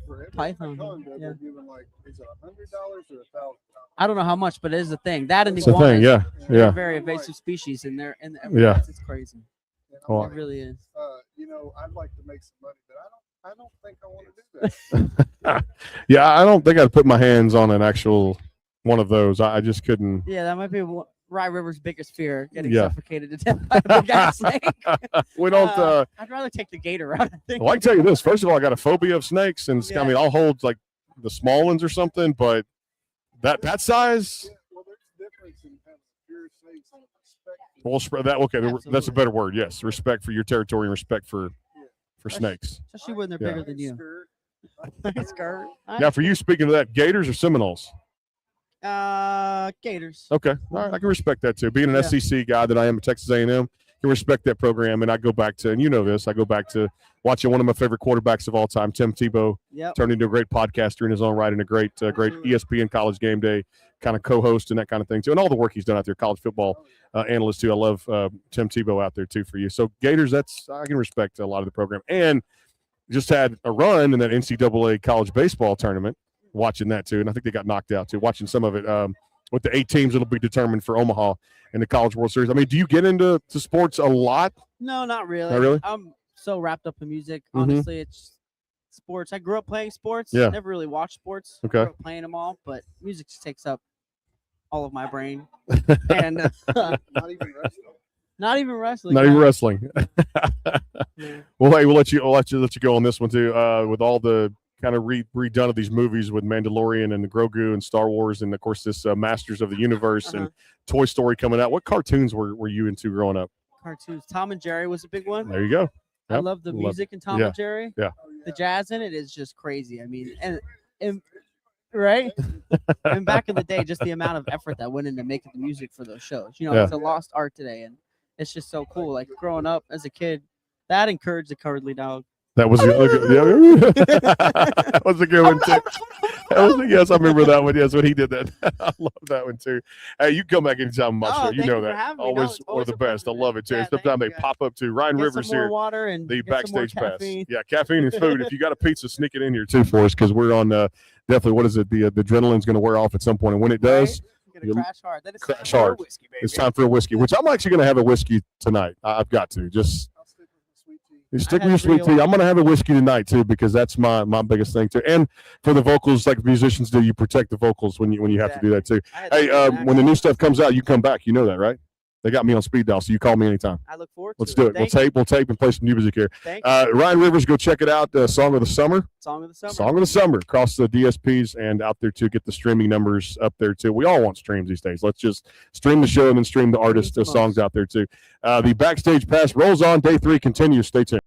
S2: "For every
S10: Python,
S2: python, Dad,
S10: yeah.
S2: they're giving like, is it $100 or $1,000?"
S10: I don't know how much, but it is a thing. That and the
S1: It's a thing.
S10: iguanas,
S1: Yeah.
S10: they're
S1: Yeah.
S10: very invasive species, and they're in the
S1: Yeah.
S10: Everglades. It's crazy.
S2: And I'm
S1: Well,
S10: It really is.
S2: I'd like to make some money, but I don't think I want to do that.
S1: Yeah, I don't think I'd put my hands on an actual one of those. I just couldn't.
S10: Yeah, that might be Rye River's biggest fear: getting
S1: Yeah.
S10: suffocated to death by a big ass snake.
S1: We don't.
S10: I'd rather take the gator route. I think.
S1: Well, I can tell you this. First of all, I got a phobia of snakes, and
S10: Yeah.
S1: I mean, I'll hold like the small ones or something, but that size.
S2: Well, there's a difference in having pure snakes and respect.
S1: We'll spread that. Okay, that's a
S10: Absolutely.
S1: better word. Yes, respect for your territory and respect for snakes.
S10: Especially when they're
S1: Yeah.
S10: bigger than you. Skirt.
S1: Now, for you, speaking of that, gators or Seminoles?
S10: Gators.
S1: Okay, all right, I can respect that too. Being an
S10: Yeah.
S1: SEC guy that I am at Texas A&M, can respect that program, and I go back to, and you know this, I go back to watching one of my favorite quarterbacks of all time, Tim Tebow,
S10: Yep.
S1: turned into a great podcaster in his own right and a great ESPN College Game Day kind of co-host and that kind of thing too, and all the work he's done out there, college football analyst too. I love Tim Tebow out there too for you. So Gators, I can respect a lot of the program, and just had a run in that NCAA college baseball tournament. Watching that too, and I think they got knocked out too. Watching some of it with the 8 teams that'll be determined for Omaha in the College World Series. I mean, do you get into sports a lot?
S10: No, not really.
S1: Not really?
S10: I'm so wrapped up in music.
S1: Mhm.
S10: Honestly, it's sports. I grew up playing sports.
S1: Yeah.
S10: Never really watched sports.
S1: Okay.
S10: Grew up playing them all, but music just takes up all of my brain. And
S2: Not even wrestling.
S10: not even wrestling.
S1: Not even
S10: no.
S1: wrestling.
S10: Yeah.
S1: Well, hey, we'll let you go on this one too. With all the kind of redone of these movies with Mandalorian and the Grogu and Star Wars, and of course this Masters of the Universe and Toy Story coming out. What cartoons were you into growing up?
S10: Cartoons. Tom and Jerry was a big one.
S1: There you go.
S10: I
S1: Yep.
S10: love the
S1: Love-
S10: music in Tom
S1: yeah.
S10: and Jerry.
S1: Yeah.
S10: The jazz in it is just crazy. I mean, and right? And back in the day, just the amount of effort that went into making the music for those shows. You know,
S1: Yeah.
S10: it's a lost art today, and it's just so cool. Like growing up as a kid, that encouraged the Cowardly Dog.
S1: That was a good, that was a good one too. Yes, I remember that one. Yes, when he did that, I love that one too. Hey, you come back anytime on my show. You
S10: thank
S1: know
S10: you for
S1: that.
S10: having me. No,
S1: Always
S10: it's
S1: one of
S10: always
S1: the
S10: a
S1: best. I
S10: pleasure.
S1: love it too.
S10: Yeah,
S1: Sometimes
S10: thank
S1: they
S10: you, guys.
S1: pop up to Ryan
S10: Get
S1: Rivers
S10: some more
S1: here.
S10: water and
S1: The
S10: get some more
S1: backstage pass.
S10: caffeine.
S1: Yeah, caffeine and food. If you got a pizza, sneak it in here too for us, because we're on definitely. What is it? The adrenaline's going to wear off at some point, and when it does,
S10: Right? Gonna
S1: you'll
S10: crash hard. Then it's
S1: crash
S10: time for a
S1: hard.
S10: whiskey, baby.
S1: it's time for a whiskey. Which I'm actually going to have a whiskey tonight. I've got to just.
S2: I'll stick with the sweet tea.
S1: You stick
S10: had
S1: with your
S10: a
S1: sweet tea. I'm gonna have a whiskey tonight too, because that's my biggest thing too. And for the vocals, like musicians do, you protect the vocals when you have to do that too.
S10: I had
S1: Hey,
S10: to
S1: when the new stuff comes out, you come back. You know that, right? They got me on speed dial, so you call me anytime.
S10: I look forward to
S1: Let's do it.
S10: Thank
S1: We'll tape and play some new music here.
S10: Thank you.
S1: Ryan Rivers, go check it out. Song of the Summer.
S10: Song of the summer.
S1: Song of the Summer across the DSPs and out there too. Get the streaming numbers up there too. We all want streams these days. Let's just stream the show and then stream the artist
S10: the
S1: songs
S10: most.
S1: out there too. The Backstage Pass rolls on. Day 3 continues. Stay tuned.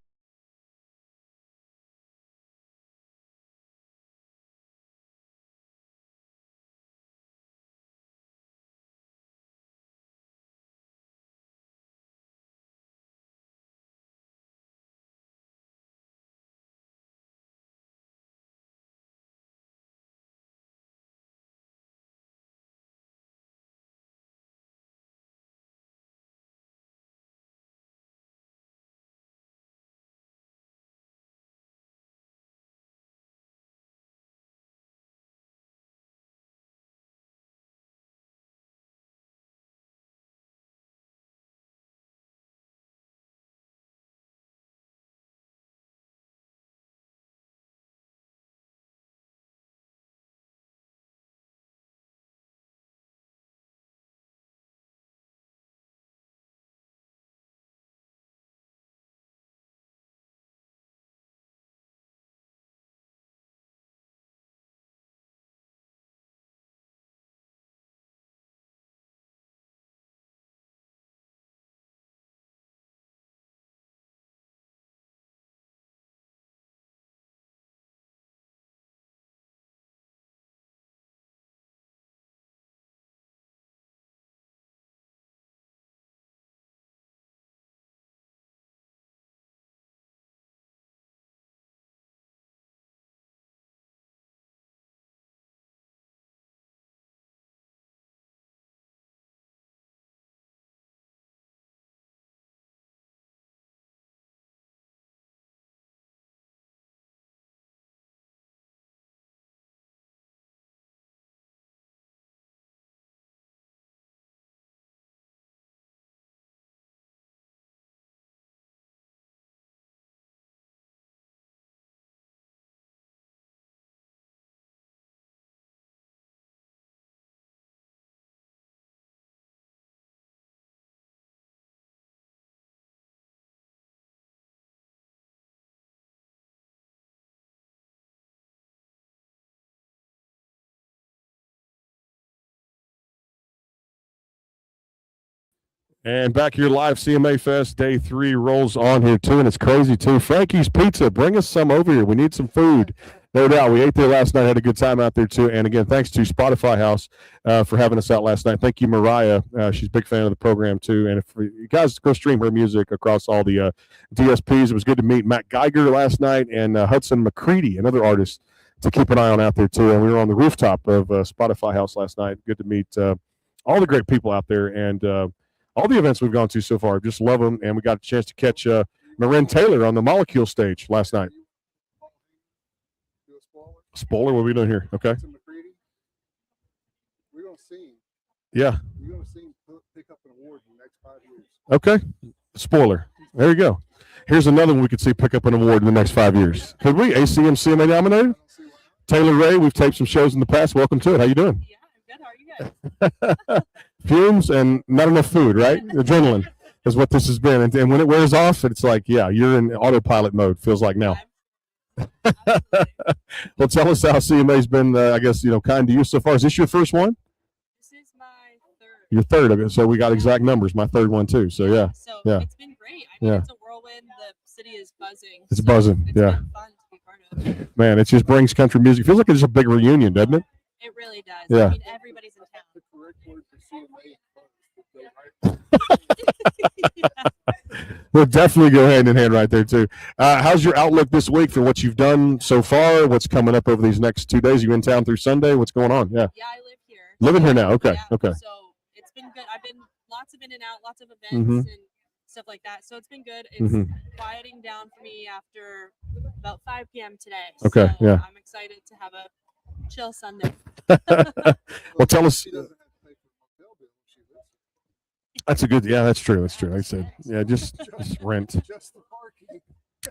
S1: And back here live, CMA Fest Day 3 rolls on here too, and it's crazy too. Frankie's Pizza, bring us some over here. We need some food. No doubt. We ate there last night, had a good time out there too. And again, thanks to Spotify House for having us out last night. Thank you, Mariah. She's a big fan of the program too. And if you guys go stream her music across all the DSPs, it was good to meet Matt Geiger last night and Hudson McCready, another artist to keep an eye on out there too. And we were on the rooftop of Spotify House last night. Good to meet all the great people out there and all the events we've gone to so far. Just love them. And we got a chance to catch Marin Taylor on the Molecule stage last night. Spoiler, what are we doing here? Okay.
S2: We're going to see him.
S1: Yeah.
S2: You're going to see him pick up an award in the next 5 years.
S1: Okay. Spoiler. There you go. Here's another one we could see pick up an award in the next 5 years. Could we? ACM CMA nominated? Taylor Ray, we've taped some shows in the past. Welcome to it. How you doing?
S11: Yeah, I'm good. How are you guys?
S1: Fumes and not enough food, right? Adrenaline is what this has been. And when it wears off, it's like, yeah, you're in autopilot mode, feels like now. Well, tell us how CMA's been, I guess, kind to you so far. Is this your first one?
S11: This is my third.
S1: Your third of it. So we got exact numbers. My third one, too. So, yeah.
S11: So
S1: yeah.
S11: it's been great. I mean,
S1: Yeah.
S11: it's a whirlwind. The city is buzzing.
S1: It's
S11: so
S1: buzzing.
S11: It's
S1: Yeah.
S11: been fun to be part of.
S1: Man, it just brings country music. Feels like it's a big reunion, doesn't it?
S11: It really does.
S1: Yeah.
S11: I mean, everybody's in town.
S2: The correct word for CMA.
S1: We'll definitely go hand in hand right there, too. How's your outlook this week for what you've done so far? What's coming up over these next 2 days? You in town through Sunday? What's going on? Yeah.
S11: Yeah, I live here.
S1: Living here now. Okay.
S11: Yeah,
S1: Okay.
S11: So it's been good. I've been lots of in and out, lots of events
S1: Mhm.
S11: and stuff like that. So it's been good. It's
S1: Mhm.
S11: quieting down for me after about 5 p.m. today.
S1: Okay,
S11: So
S1: yeah.
S11: I'm excited to have a chill Sunday.
S1: Well, tell us.
S2: She doesn't have to pay for the motel bill when she lives
S1: That's a good. Yeah, that's true. That's true. Like I said, yeah, just rent.
S2: here. Just the parking.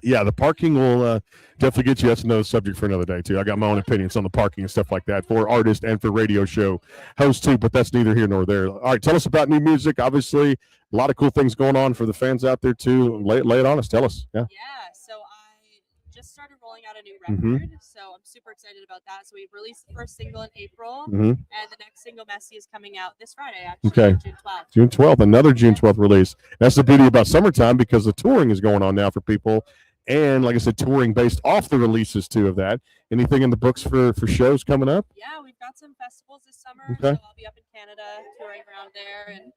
S1: Yeah, the parking will definitely get you. That's another subject for another day too. I got my own opinions on the parking and stuff like that for artists and for radio show hosts too. But that's neither here nor there. All right, tell us about new music. Obviously, a lot of cool things going on for the fans out there too. Lay it on us. Tell us. Yeah.
S11: Yeah, so I just started rolling out a new
S1: Mhm.
S11: record, so I'm super excited about that. So we released the first single in April,
S1: Mhm.
S11: and the next single, Messy, is coming out this Friday, actually,
S1: Okay.
S11: June 12th.
S1: June 12th, another June 12th release. That's the beauty about summertime because the touring is going on now for people. And like I said, touring based off the releases too of that. Anything in the books for shows coming up?
S11: Yeah, we've got some festivals this summer,
S1: Okay.
S11: so I'll be up in Canada touring around there, and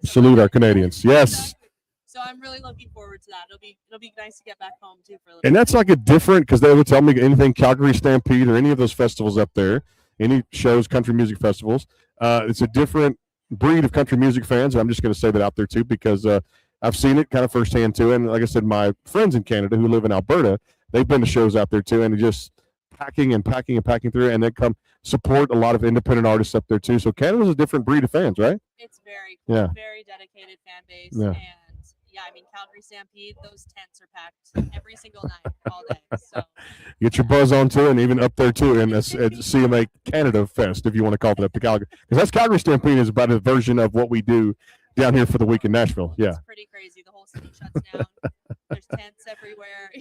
S1: Salute our Canadians. Yes.
S11: So I'm really looking forward to that. It'll be nice to get back home too for a little.
S1: And that's like a different, because they would tell me anything Calgary Stampede or any of those festivals up there, any shows, country music festivals, it's a different breed of country music fans. I'm just going to say that out there too, because I've seen it kind of firsthand too. And like I said, my friends in Canada who live in Alberta, they've been to shows out there too, and just packing and packing and packing through, and they come support a lot of independent artists up there too. So Canada's a different breed of fans, right?
S11: It's very cool,
S1: Yeah.
S11: very dedicated fan base,
S1: Yeah.
S11: and yeah, I mean Calgary Stampede, those tents are packed every single night, all day. So
S1: Get your buzz on too, and even up there too, and at CMA Canada Fest, if you want to call it up to Calgary, because that's Calgary Stampede is about a version of what we do down here for the week in Nashville. Yeah.
S11: it's pretty crazy. The whole city shuts down. There's tents everywhere.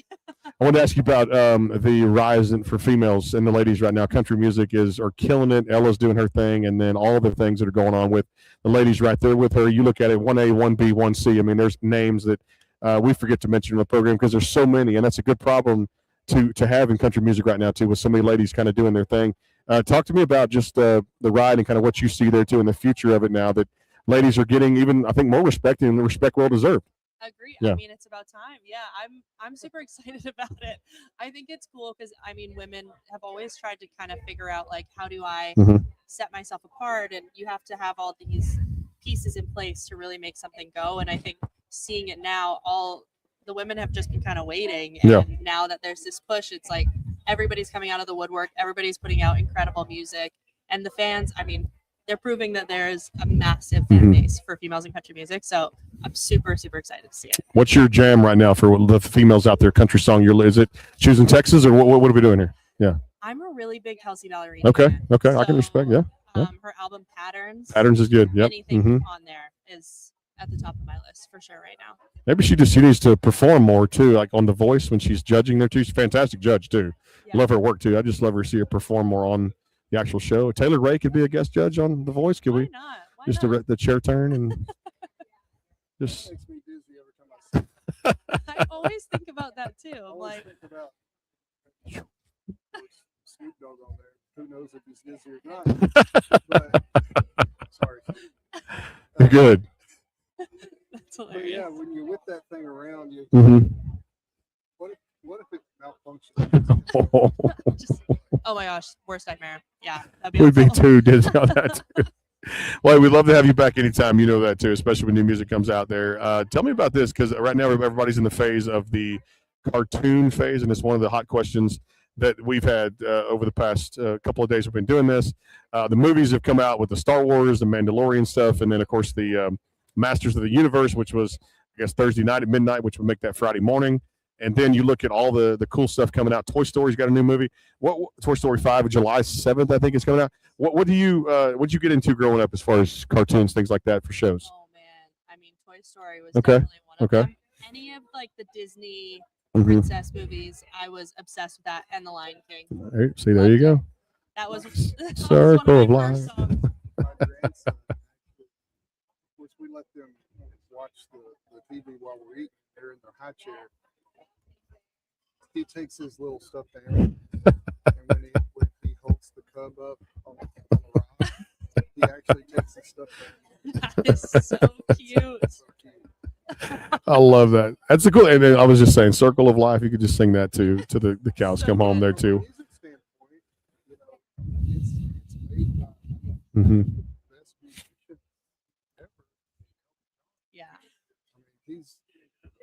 S1: I want to ask you about the rise for females and the ladies right now. Country music are killing it. Ella's doing her thing, and then all the things that are going on with the ladies right there with her. You look at it, 1A, 1B, 1C. I mean, there's names that we forget to mention in the program because there's so many, and that's a good problem to have in country music right now too, with so many ladies kind of doing their thing. Talk to me about just the ride and kind of what you see there too, and the future of it now that ladies are getting even, I think, more respect and the respect well deserved.
S11: Agree.
S1: Yeah.
S11: I mean, it's about time. Yeah, I'm super excited about it. I think it's cool because I mean, women have always tried to kind of figure out like, how do I
S1: Mhm.
S11: set myself apart, and you have to have all these pieces in place to really make something go. And I think seeing it now, all the women have just been kind of waiting, and
S1: Yeah.
S11: now that there's this push, it's like everybody's coming out of the woodwork, everybody's putting out incredible music, and the fans, I mean, they're proving that there's a massive fan
S1: Mhm.
S11: base for females in country music. So I'm super, super excited to see it.
S1: What's your jam right now for the females out there? Country song. Is it Choosing Texas, or what are we doing here? Yeah.
S11: I'm a really big Kelsey Ballerina.
S1: Okay.
S11: fan.
S1: Okay. I can respect. Yeah. Yeah.
S11: Her album Patterns.
S1: Patterns is good. Yep.
S11: Anything
S1: Mhm.
S11: on there is at the top of my list for sure right now.
S1: Maybe she needs to perform more too, like on The Voice when she's judging there too. She's a fantastic judge too.
S11: Yeah.
S1: Love her work too. I just love her see her perform more on the actual show. Taylor Ray could be a guest judge on The Voice. Could
S11: Why
S1: we
S11: not? Why
S1: just
S11: not?
S1: the chair turn and
S8: Just
S2: makes me dizzy every time I see it.
S11: I always think about that too.
S2: I
S11: I'm
S2: always
S11: like,
S2: think about Snoop Dogg on there. Who knows if he's dizzy or not? But sorry, Snoop.
S8: you're good.
S11: that's
S2: But
S11: hilarious.
S2: yeah, when you're with that thing around you,
S8: Mm-hmm.
S2: what if it malfunctions?
S11: Just, oh my gosh, worst nightmare. Yeah, that'd be
S8: We'd be
S11: awful.
S8: too dizzy on that too. Well, we'd love to have you back anytime. You know that too, especially when new music comes out there. Tell me about this, because right now everybody's in the phase of the cartoon phase, and it's one of the hot questions that we've had over the past couple of days. We've been doing this. The movies have come out with the Star Wars, the Mandalorian stuff, and then of course the Masters of the Universe, which was I guess Thursday night at midnight, which would make that Friday morning. And then you look at all the cool stuff coming out. Toy Story's got a new movie. What Toy Story 5, July 7th, I think is coming out. What'd you get into growing up as far as cartoons, things like that for shows?
S11: Oh man, I mean, Toy Story was
S8: Okay,
S11: definitely one of
S8: okay.
S11: them. Any of like the Disney
S8: Mhm.
S11: princess movies, I was obsessed with that, and The Lion King.
S8: All right, see, there you go.
S11: That was, that was one
S8: Circle of
S11: of my first
S8: Life.
S11: songs.
S2: My grandson, which we let them watch the TV while we're eating. They're in their high chair. He takes his little stuffed animal, and when he holds the cub up on the rock, he actually takes his stuffed animal.
S11: That is so cute.
S2: It's so cute.
S8: I love that. That's a cool. And then I was just saying, Circle of Life. You could just sing that to the cows
S11: So
S8: come home
S11: good.
S8: there
S2: From a
S8: too.
S2: music standpoint, you know, it's made by
S8: Mm-hmm.
S2: the best musician ever.
S11: Yeah,
S2: I mean, he's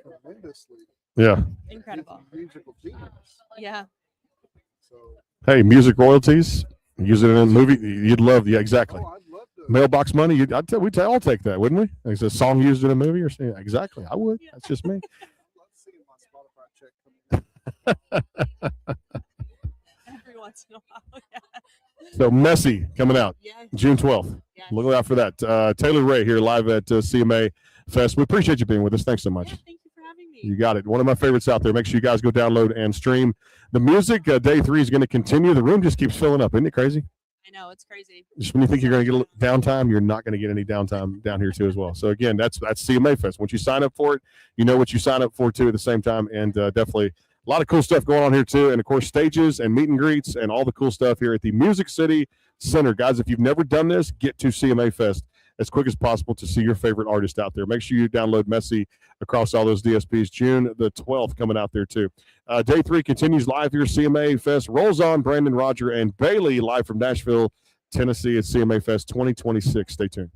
S2: tremendously
S8: Yeah.
S11: incredible.
S2: he's a musical genius.
S11: Yeah,
S2: So,
S8: Hey, music royalties. Use it in a movie. You'd love. Yeah, exactly.
S2: oh, I'd love to.
S8: Mailbox money. We'd all take that, wouldn't we? Like a song used in a movie or something. Exactly. I would. That's just me.
S2: I'd love seeing my Spotify check come in.
S11: every once in a while. Yeah.
S8: So Messy coming out
S11: Yes.
S8: June 12th.
S11: Yes.
S8: Look out for that. Taylor Ray here live at CMA Fest. We appreciate you being with us. Thanks so much.
S11: Yeah, thank you for having me.
S8: You got it. One of my favorites out there. Make sure you guys go download and stream the music. Day 3 is going to continue. The room just keeps filling up. Isn't it crazy?
S11: I know, it's crazy.
S8: Just when you think you're going to get a little downtime, you're not going to get any downtime down here too as well. So again, that's CMA Fest. Once you sign up for it, you know what you sign up for too at the same time. And definitely a lot of cool stuff going on here too. And of course, stages and meet and greets and all the cool stuff here at the Music City Center. Guys, if you've never done this, get to CMA Fest as quick as possible to see your favorite artist out there. Make sure you download Messy across all those DSPs. June the 12th coming out there too. Day 3 continues live here. CMA Fest rolls on. Brandon, Roger, and Bailey live from Nashville, Tennessee at CMA Fest 2026. Stay tuned.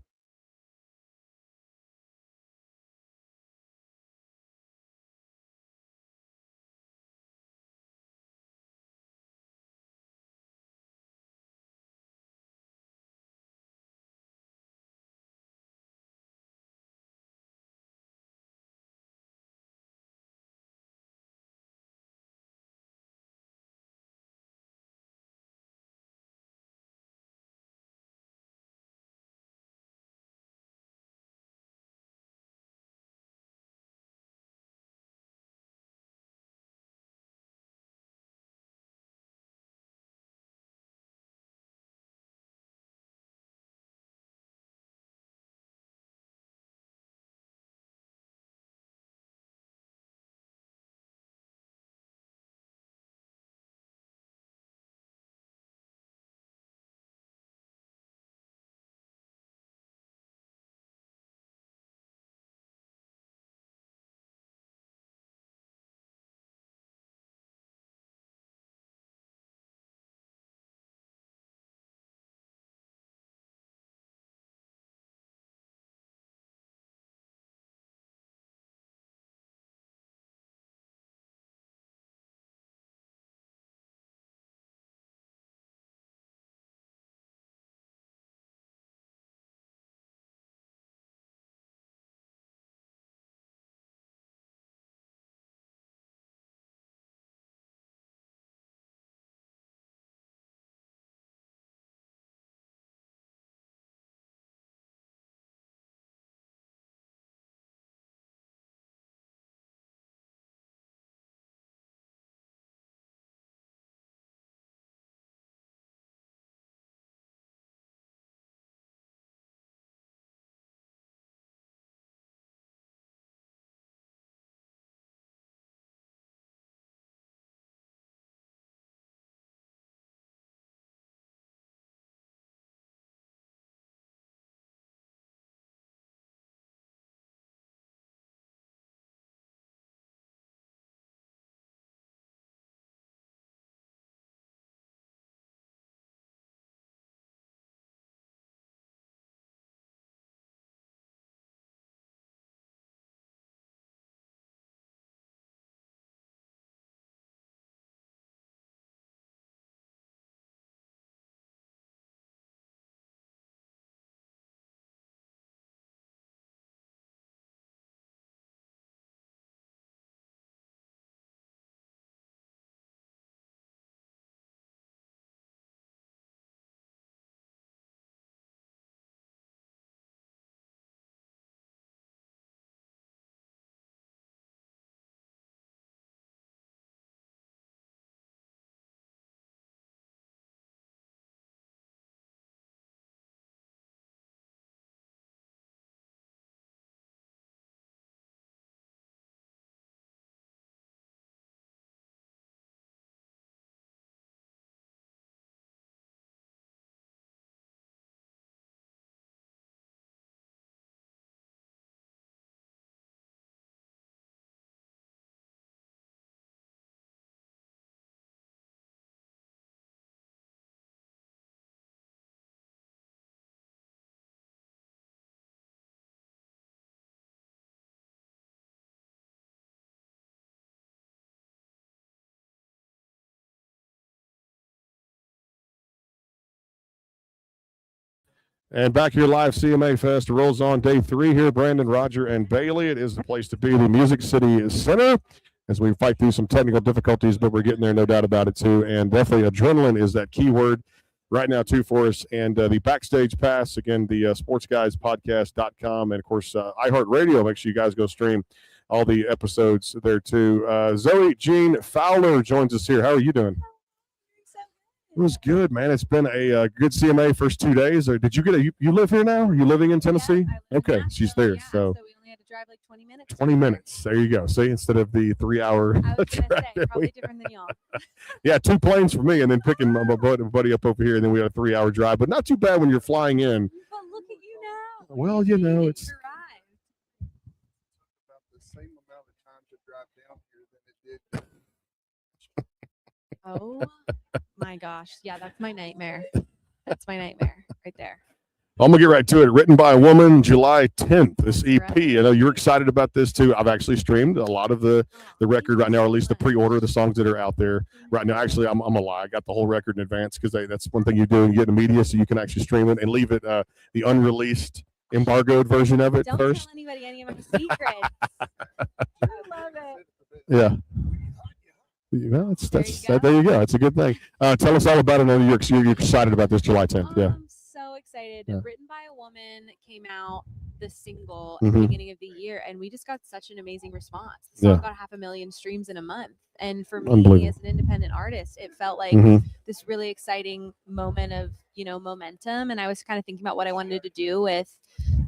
S1: And back here live, CMA Fest rolls on day 3 here. Brandon, Roger, and Bailey. It is the place to be, the Music City Center, as we fight through some technical difficulties, but we're getting there, no doubt about it, too. And definitely adrenaline is that key word right now, too, for us. And the Backstage Pass, again, the sportsguyspodcast.com, and, of course, iHeartRadio. Make sure you guys go stream all the episodes there, too. Zoe Jean Fowler joins us here. How are you doing? It was good, man. It's been a good CMA first 2 days. Or did you get you live here now? Are you living in Tennessee? Okay, she's there. So
S11: we only had to drive like 20 minutes.
S1: 20 minutes. There you go. See, instead of the 3-hour
S11: I was
S1: drive.
S11: gonna say, probably different than y'all.
S1: Yeah, 2 planes for me, and then picking my buddy up over here, and then we had a 3-hour drive. But not too bad when you're flying in.
S11: But look at you now.
S1: Well, you know, it's
S2: About the same amount of time to drive down here than it did.
S11: Oh my gosh. Yeah, that's my nightmare. That's my nightmare right there.
S1: I'm gonna get right to it. Written by a woman, July 10th. This EP. I know you're excited about this too. I've actually streamed a lot of the record right now, or at least the pre-order, the songs that are out there right now. Actually, I'm a lie. I got the whole record in advance because that's one thing you do. You get the media, so you can actually stream it and leave it the unreleased, embargoed version of it
S11: Don't
S1: first.
S11: tell anybody any of my secrets. I love it.
S1: Yeah. Well, there you
S11: go.
S1: you go. It's a good thing. Tell us all about it. I know you're excited about this July 10th. Yeah.
S11: I'm so excited.
S1: Yeah.
S11: Written by a Woman came out, the single,
S1: Mhm.
S11: at the beginning of the year, and we just got such an amazing response. The song got 500,000 streams in a month. And for me,
S1: Unbelievable.
S11: as an independent artist, it felt like
S1: Mhm.
S11: this really exciting moment of, momentum. And I was kind of thinking about what I wanted to do with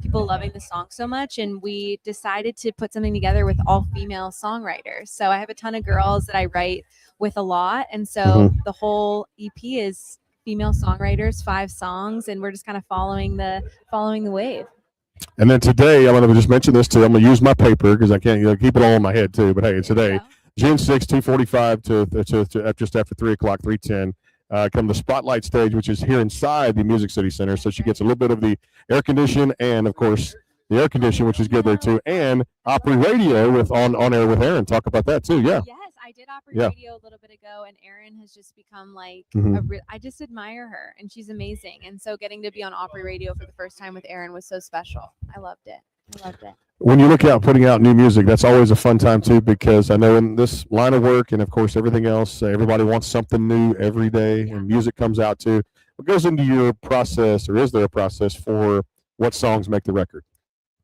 S11: people loving the song so much. And we decided to put something together with all female songwriters. So I have a ton of girls that I write with a lot. And so the whole EP is female songwriters, 5 songs, and we're just kind of following the wave.
S1: And then today, I'm going to just mention this too. I'm going to use my paper because I can't keep it all in my head too. But hey, today, June 6, 2:45 to just after 3 o'clock, 3:10. Come the Spotlight stage, which is here inside the Music City Center. So she gets a little bit of the air condition and, of course, the air condition, which is good there too. And Opry Radio with on air with Aaron. Talk about that too. Yeah.
S11: Yes, I did Opry
S1: Yeah.
S11: Radio a little bit ago, and Erin has just become like
S1: Mhm.
S11: I just admire her, and she's amazing. And so getting to be on Opry Radio for the first time with Erin was so special. I loved it.
S1: When you look out putting out new music, that's always a fun time too, because I know in this line of work and of course everything else, everybody wants something new every day, and music comes out too. What goes into your process, or is there a process for what songs make the record?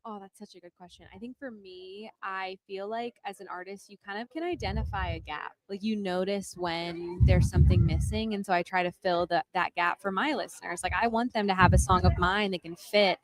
S11: Oh, that's such a good question. I think for me, I feel like as an artist, you kind of can identify a gap. Like you notice when there's something missing. And so I try to fill that gap for my listeners. Like I want them to have a song of mine that can fit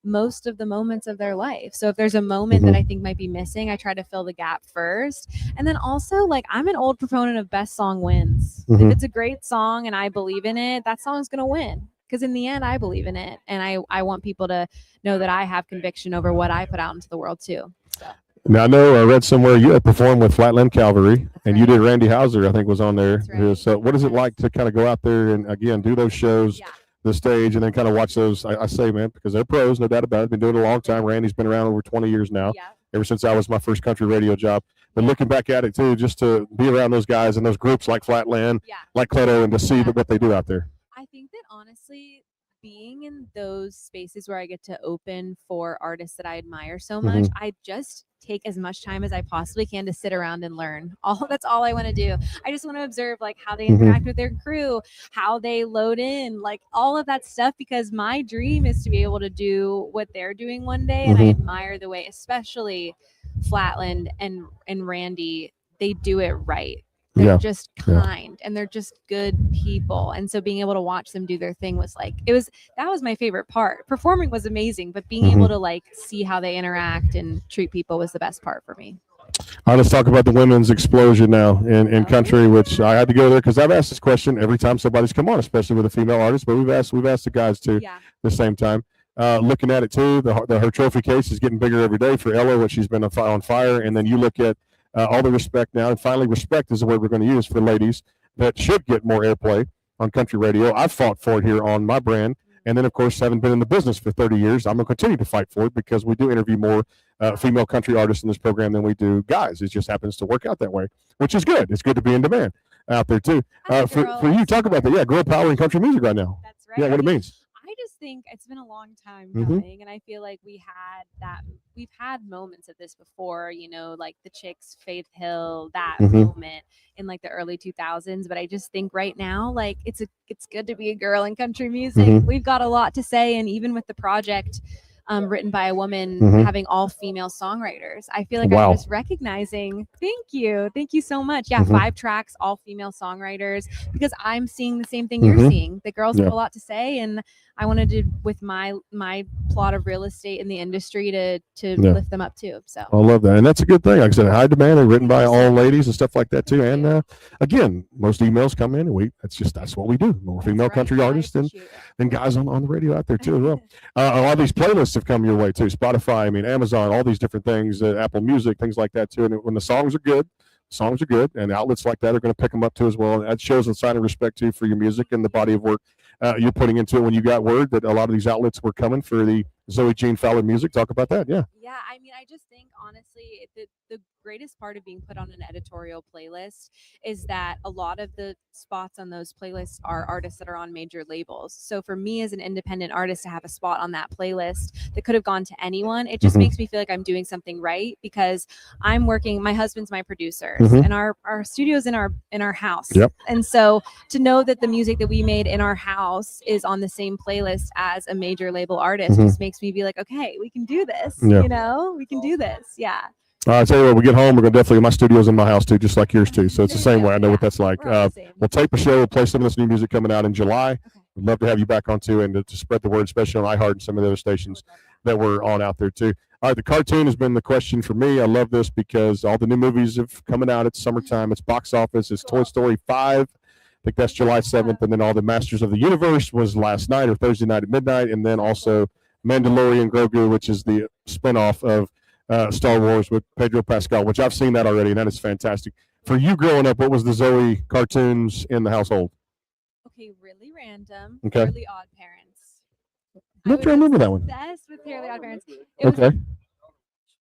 S11: most of the moments of their life. So if there's a moment that I think might be missing, I try to fill the gap first. And then also, like, I'm an old proponent of best song wins. If it's a great song and I believe in it, that song's going to win. Because in the end, I believe in it. And I want people to know that I have conviction over what I put out into the world too. So.
S1: Now, I know I read somewhere you had performed with Flatland Cavalry, and you did Randy Houser, I think, was on there.
S11: Right.
S1: So what is it like to kind of go out there and, again, do those shows, the stage, and then kind of watch those? I say, man, because they're pros, no doubt about it. Been doing it a long time. Randy's been around over 20 years now, ever since I was my first country radio job. But looking back at it, too, just to be around those guys and those groups like Flatland, like Cleto, and to see what they do out there.
S11: I think that, honestly, being in those spaces where I get to open for artists that I admire so much, I just take as much time as I possibly can to sit around and learn. That's all I want to do. I just want to observe like how they interact with their crew, how they load in, like all of that stuff, because my dream is to be able to do what they're doing one day. And I admire the way, especially Flatland and Randy, they do it right. They're just kind and they're just good people. And so being able to watch them do their thing was like, that was my favorite part. Performing was amazing, but being able to like see how they interact and treat people was the best part for me.
S1: All right, let's talk about the women's explosion now in country, which I had to go there because I've asked this question every time somebody's come on, especially with a female artist, but we've asked the guys too the same time. Looking at it too, her trophy case is getting bigger every day for Ella, which she's been on fire. And then you look at all the respect now, and finally respect is the word we're going to use for ladies that should get more airplay on country radio. I've fought for it here on my brand. And then, of course, having been in the business for 30 years, I'm going to continue to fight for it because we do interview more female country artists in this program than we do guys. It just happens to work out that way, which is good. It's good to be in demand out there, too. For you, talk about that. Yeah, girl power in country music right now.
S11: That's right.
S1: Yeah, what it means.
S11: I just think it's been a long time
S12: Mhm.
S11: coming, and I feel like we've had moments of this before, like the Chicks, Faith Hill, that
S12: Mhm.
S11: moment in like the early 2000s. But I just think right now, like it's good to be a girl in country music.
S12: Mhm.
S11: We've got a lot to say, and even with the project written by a woman,
S12: Mhm.
S11: having all female songwriters, I feel like
S12: Wow.
S11: I'm just recognizing. Thank you so much. Yeah,
S12: Mhm.
S11: 5 tracks, all female songwriters, because I'm seeing the same thing you're
S12: Mhm.
S11: seeing. The girls
S12: Yeah.
S11: have a lot to say, and I wanted to, with my plot of real estate in the industry, to
S12: Yeah.
S11: lift them up too. So
S12: I love that, and that's a good thing. Like I said, high demand and written by
S11: Thank you so
S12: all
S11: much.
S12: ladies and stuff like that too.
S11: Thank
S12: And again, most emails come in, and that's what we do. More female
S11: right.
S12: country
S11: I
S12: artists than
S11: appreciate it.
S12: guys on the radio out there too as well. A lot of these playlists have come your way too. Spotify, I mean, Amazon, all these different things, Apple Music, things like that too. And when the songs are good, and outlets like that are going to pick them up too as well. And that shows a sign of respect too for your music and the body of work you're putting into it. When you got word that a lot of these outlets were coming for the Zoe Jean Fowler music, talk about that. Yeah.
S11: Yeah, I mean, I just think honestly, the greatest part of being put on an editorial playlist is that a lot of the spots on those playlists are artists that are on major labels. So for me as an independent artist to have a spot on that playlist that could have gone to anyone, it just
S12: Mhm.
S11: makes me feel like I'm doing something right, because I'm working. My husband's my producer,
S12: Mhm.
S11: and our studio's in our house.
S12: Yep.
S11: And so to know that the music that we made in our house is on the same playlist as a major label artist
S12: Mhm.
S11: just makes me be like, okay, we can do this.
S12: Yeah.
S11: We can do this. Yeah.
S12: I tell you what, we get home, we're gonna definitely. My studio's in my house too, just like yours too. So it's the
S11: There you
S12: same
S11: go.
S12: way. I know
S11: Yeah.
S12: what that's like.
S11: We're all the same.
S12: We'll tape a show. We'll play some of this new music coming out in July.
S11: Okay.
S12: We'd love to have you back on too, and to spread the word, especially on iHeart and some of the other stations that we're on out there too. All right, the cartoon has been the question for me. I love this because all the new movies have coming out. It's summertime. It's box office. It's Toy Story 5. I think that's July 7th, and then all the Masters of the Universe was last night or Thursday night at midnight, and then also Mandalorian Grogu, which is the spinoff of Star Wars with Pedro Pascal, which I've seen that already, and that is fantastic. For you growing up, what was the Zoe cartoons in the household?
S11: Okay, really random.
S12: Okay.
S11: Fairly Odd Parents.
S12: I don't remember that one.
S11: Obsessed with Fairly Odd Parents. It was,
S12: Okay.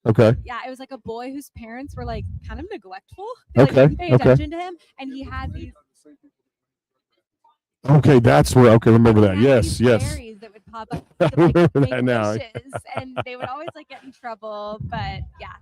S12: Okay.
S11: yeah, it was like a boy whose parents were like kind of neglectful. They like
S12: Okay,
S11: didn't pay
S12: okay.
S11: attention to him, and he had these.
S12: Okay, that's where. Okay, remember that.
S11: he had
S12: Yes,
S11: these
S12: yes.
S11: fairies that would pop up.
S12: I
S11: That, like,
S12: remember
S11: make
S12: that now.
S11: wishes, and they would always like get in trouble. But yeah,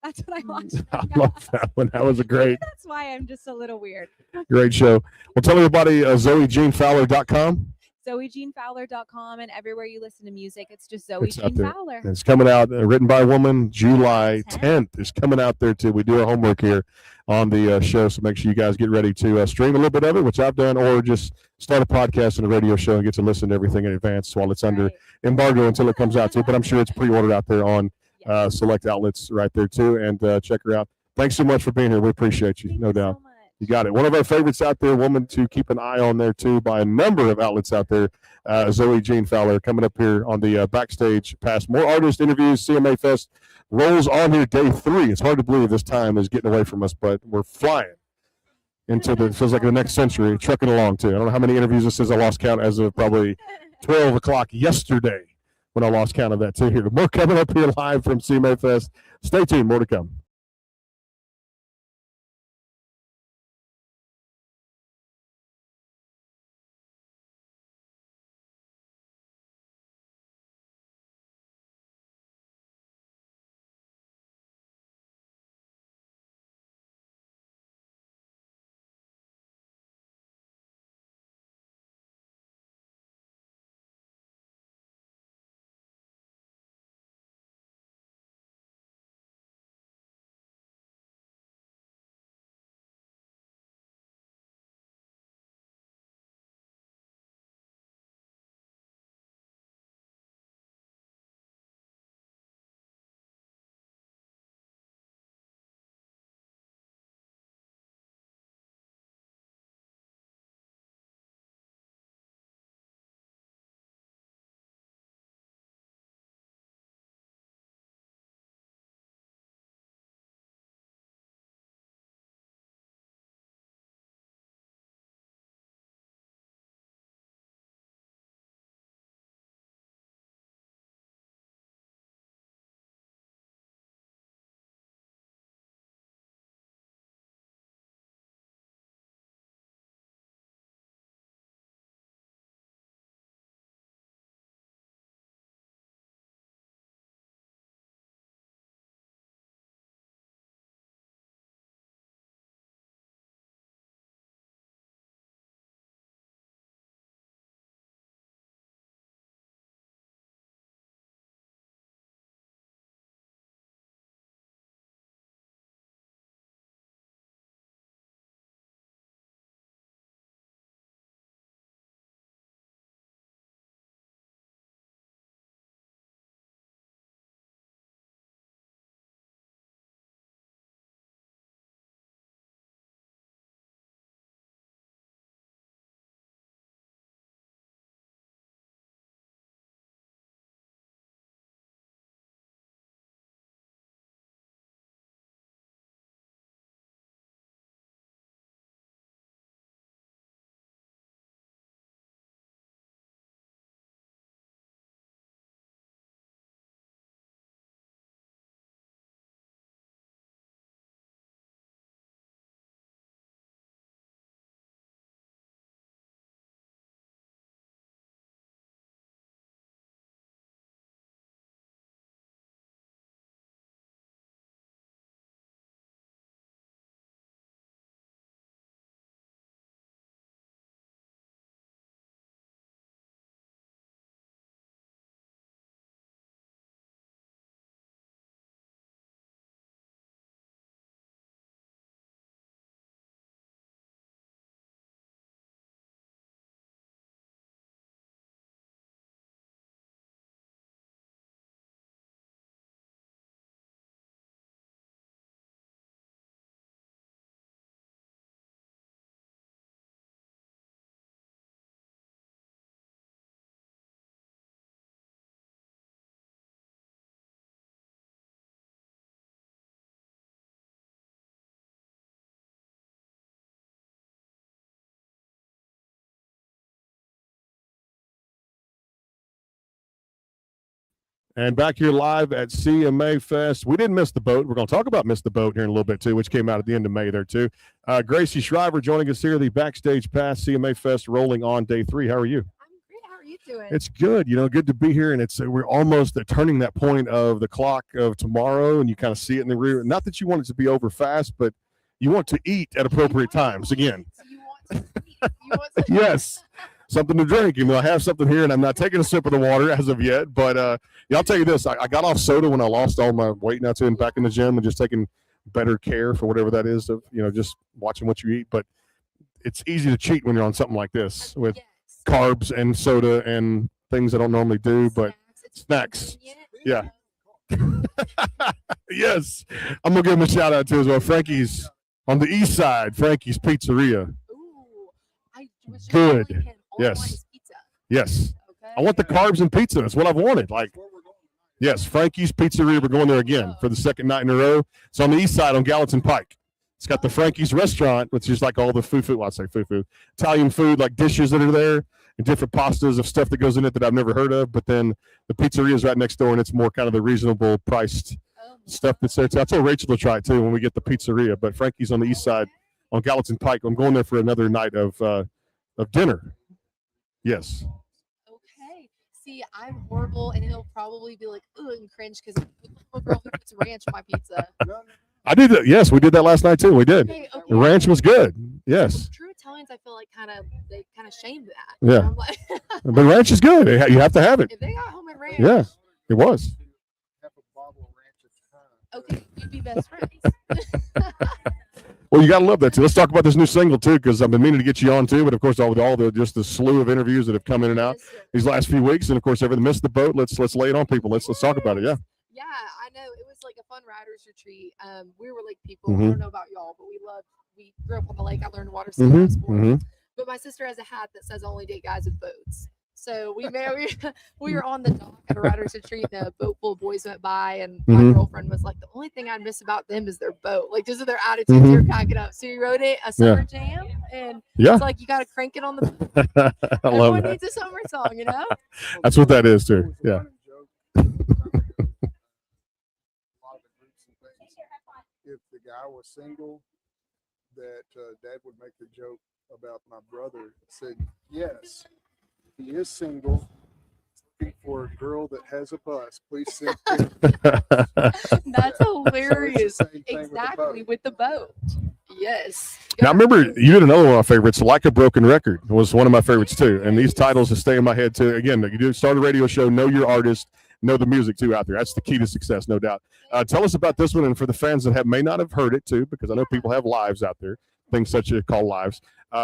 S11: that's what I watched.
S12: I love that one. That was a great,
S11: That's why I'm just a little weird.
S12: great show. Well, tell everybody ZoeJeanFowler.com.
S11: ZoeJeanFowler.com, and everywhere you listen to music, it's just Zoe
S12: It's out
S11: Jean
S12: there.
S11: Fowler.
S12: And it's coming out, written by a woman, July 10th. It's coming out there too. We do our homework here on the show, so make sure you guys get ready to stream a little bit of it, which I've done, or just start a podcast and a radio show and get to listen to everything in advance while it's under
S11: Right.
S12: embargo until it comes out too. But I'm sure it's pre-ordered out there on select outlets right there too, and check her out. Thanks so much for being here. We appreciate you,
S11: Thank
S12: no
S11: you
S12: doubt.
S11: so much.
S12: You got it. One of our favorites out there, woman to keep an eye on there too, by a number of outlets out there. Zoe Jean Fowler coming up here on the backstage pass. More artist interviews. CMA Fest rolls on here, day 3. It's hard to believe this time is getting away from us, but we're flying into the, feels like the next century, trucking along too. I don't know how many interviews this is. I lost count as of probably 12 o'clock yesterday when I lost count of that too here. More coming up here live from CMA Fest. Stay tuned. More to come. And back here live at CMA Fest. We didn't miss the boat. We're going to talk about Miss the Boat here in a little bit, too, which came out at the end of May there, too. Gracie Shriver joining us here, the Backstage Pass CMA Fest rolling on day 3. How are you?
S13: I'm great. How are you doing?
S12: It's good. Good to be here. And we're almost at turning that point of the clock of tomorrow, and you kind of see it in the rear. Not that you want it to be over fast, but you want to eat at appropriate times again.
S13: You want to eat. You want to
S12: Yes. Something to drink. I have something here, and I'm not taking a sip of the water as of yet. But I'll tell you this: I got off soda when I lost all my weight. Now too, and back in the gym, and just taking better care for whatever that is of just watching what you eat. But it's easy to cheat when you're on something like this with carbs and soda and things I don't normally do. But snacks, yeah. Yes, I'm gonna give him a shout out too as well. Frankie's on the east side. Frankie's Pizzeria.
S13: Ooh, I was
S12: Good.
S13: him. All I want
S12: Yes.
S13: is pizza.
S12: Yes.
S13: Okay.
S12: I want the carbs and pizza. That's what I've wanted. Yes, Frankie's Pizzeria. We're going there again for the second night in a row. It's on the east side on Gallatin Pike. It's got the Frankie's restaurant, which is like all the Italian food, like dishes that are there and different pastas of stuff that goes in it that I've never heard of. But then the pizzeria is right next door, and it's more kind of the reasonable priced stuff that's there. I told Rachel to try it too when we get the pizzeria. But Frankie's on the east side on Gallatin Pike. I'm going there for another night of dinner. Yes.
S13: Okay. See, I'm horrible, and he'll probably be like, "Ugh," and cringe because I'm a girl who puts ranch on my pizza.
S12: I did that. Yes, we did that last night too. We did.
S13: Okay.
S12: The ranch was good. Yes.
S13: True Italians, I feel like they kind of shamed that.
S12: Yeah.
S13: I'm like,
S12: But ranch is good. You have to have it.
S13: if they got homemade ranch,
S12: Yeah, it was.
S13: okay, you'd be best friends.
S12: Well, you got to love that too. Let's talk about this new single too, because I've been meaning to get you on too. But of course, all the slew of interviews that have come in and out these last few weeks, and of course, everything Missed the Boat. Let's lay it on people. Let's talk about it. Yeah.
S13: Yeah, I know. It was like a fun writers retreat. We were lake people. I
S12: Mhm.
S13: don't know about y'all, but we grew up on the lake. I learned water skiing sports.
S12: Mhm.
S13: But my sister has a hat that says only date guys with boats. So we were on the dock at a writers retreat, and a boat full of boys went by, and my
S12: Mhm.
S13: girlfriend was like, the only thing I miss about them is their boat. Like, just their attitudes are cracking up. So we wrote it a summer jam, and
S12: Yeah.
S13: it's like you got to crank it on the boat.
S12: I love
S13: Everyone
S12: that.
S13: needs a summer song, you know?
S12: That's what that is too. Yeah.
S2: If the guy was single, that Dad would make the joke about my brother. Said, yes, he is single. Looking for a girl that has a bus. Please send pictures.
S13: That's hilarious.
S2: same thing with the
S13: Exactly, with the boat. Yes.
S12: Now, I remember you did another one of my favorites, Like a Broken Record, was one of my favorites too. And these titles will stay in my head too. Again, you do start a radio show, know your artist, know the music too out there. That's the key to success, no doubt. Tell us about this one, and for the fans that may not have heard it too, because I know people have lives out there, things such as called lives.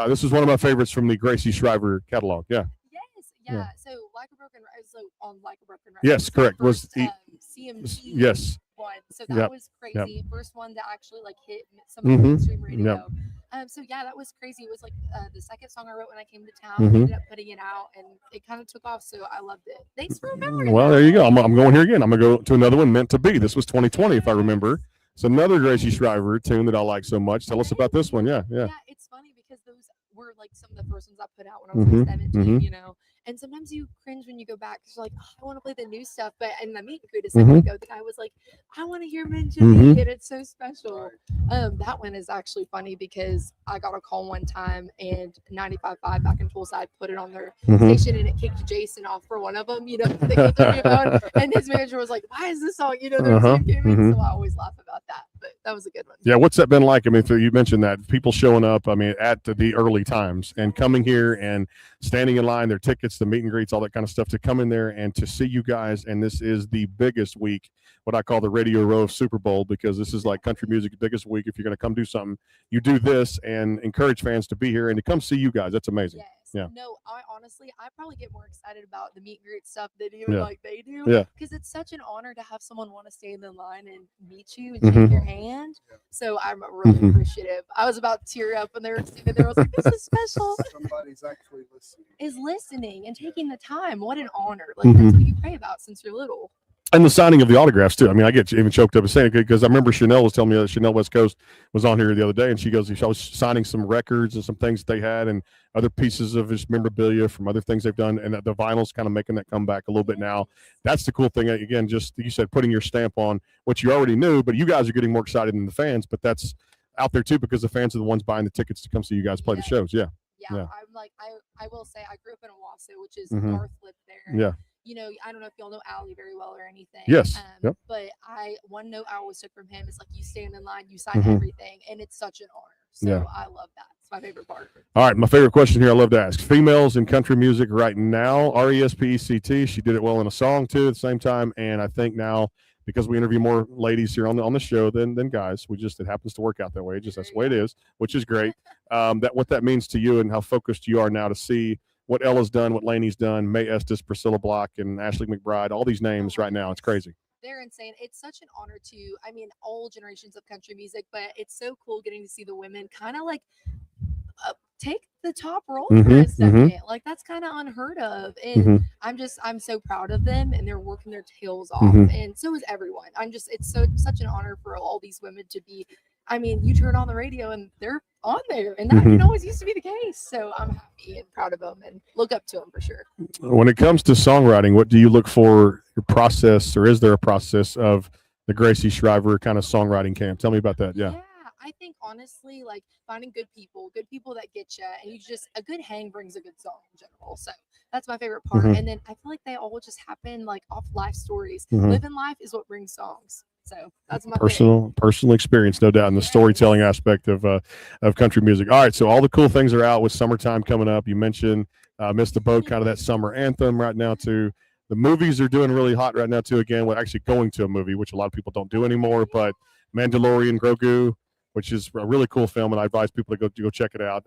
S12: This is one of my favorites from the Gracie Shriver catalog. Yeah.
S13: Yes. Yeah. So Like a Broken Record. So on Like a Broken Record.
S12: Yes, correct. Was
S13: CMT
S12: yes.
S13: one. So that was crazy. First one that actually hit some
S12: Mhm.
S13: mainstream radio.
S12: Yep.
S13: So yeah, that was crazy. It was like the second song I wrote when I came to town.
S12: Mhm.
S13: I ended up putting it out, and it kind of took off. So I loved it. Thanks for remembering.
S12: Well, there you go. I'm going here again. I'm going to go to another one, Meant to Be. This was 2020, if I remember. It's another Gracie Shriver tune that I like so much. Tell us about this one. Yeah.
S13: Yeah, it's funny because those were like some of the first ones I put out when I was
S12: Mhm.
S13: 17,
S12: Mhm.
S13: you know. And sometimes you cringe when you go back because you're like, oh, I want to play the new stuff. But in the meet and greet a second ago, the guy was like, I want to hear Mention
S12: Mhm.
S13: and it's so special. That one is actually funny because I got a call one time and 95.5 back in Toolside put it on their
S12: Mhm.
S13: station, and it kicked Jason off for one of them, you know. They go through your phone, and his manager was like, why is this song, you know, their tune came in. So I always laugh about that. But that was a good one.
S12: Yeah, what's that been like? I mean, you mentioned that people showing up, I mean, at the early times and coming here and standing in line, their tickets, the meet and greets, all that kind of stuff, to come in there and to see you guys. And this is the biggest week, what I call the Radio Row of Super Bowl, because this is like country music's biggest week. If you're going to come do something, you do this and encourage fans to be here and to come see you guys. That's amazing.
S13: Yes.
S12: Yeah.
S13: No, I probably get more excited about the meet and greet stuff than even
S12: Yeah.
S13: like they do.
S12: Yeah.
S13: Because it's such an honor to have someone want to stand in line and meet you and
S12: Mhm.
S13: shake your hand. So I'm really
S12: Mhm.
S13: appreciative. I was about to tear up when they were singing there. I was like, this is special.
S2: Somebody's actually listening.
S13: Is listening and taking the time. What an honor. Like that's what you pray about since you're little.
S12: And the signing of the autographs too. I mean, I get even choked up saying it because I remember Chanel was telling me that Chanel West Coast was on here the other day, and she goes, she was signing some records and some things that they had, and other pieces of his memorabilia from other things they've done, and the vinyl's kind of making that comeback a little bit now. That's the cool thing. Again, just you said, putting your stamp on what you already knew, but you guys are getting more excited than the fans. But that's out there too because the fans are the ones buying the tickets to come see you guys play the shows. Yeah.
S13: Yeah. I'm like, I will say, I grew up in Owasso, which is
S12: Mhm.
S13: North lived there.
S12: Yeah.
S13: You know, I don't know if y'all know Allie very well or anything.
S12: Yes. Yep.
S13: But one note I always took from him is like, you stand in line, you sign
S12: Mhm.
S13: everything, and it's such an honor. So
S12: Yeah.
S13: I love that. It's my favorite part.
S12: All right, my favorite question here I love to ask. Females in country music right now, RESPECT. She did it well in a song too at the same time. And I think now, because we interview more ladies here on the show than guys, it happens to work out that way. That's the way it is, which is great. That what that means to you and how focused you are now to see what Ella's done, what Lainey's done, Mae Estes, Priscilla Block, and Ashley McBride, all these names right now. It's crazy.
S13: They're insane. It's such an honor to, I mean, all generations of country music, but it's so cool getting to see the women kind of like take the top role for a second. Like that's kind of unheard of. And I'm so proud of them, and they're working their tails off. And so is everyone. It's such an honor for all these women to be. I mean, you turn on the radio and they're on there, and that didn't always used to be the case. So I'm happy and proud of them and look up to them for sure.
S12: When it comes to songwriting, what do you look for your process, or is there a process of the Gracie Shriver kind of songwriting camp? Tell me about that. Yeah.
S13: I think honestly, like finding good people that get you, and a good hang brings a good song in general. So that's my favorite part. And then I feel like they all just happen like off life stories. Living life is what brings songs. So that's my
S12: personal experience, no doubt, in the storytelling aspect of country music. All right, so all the cool things are out with summertime coming up. You mentioned "Miss the Boat," kind of that summer anthem right now too. The movies are doing really hot right now too. Again, we're actually going to a movie, which a lot of people don't do anymore. But Mandalorian, Grogu, which is a really cool film, and I advise people to go check it out.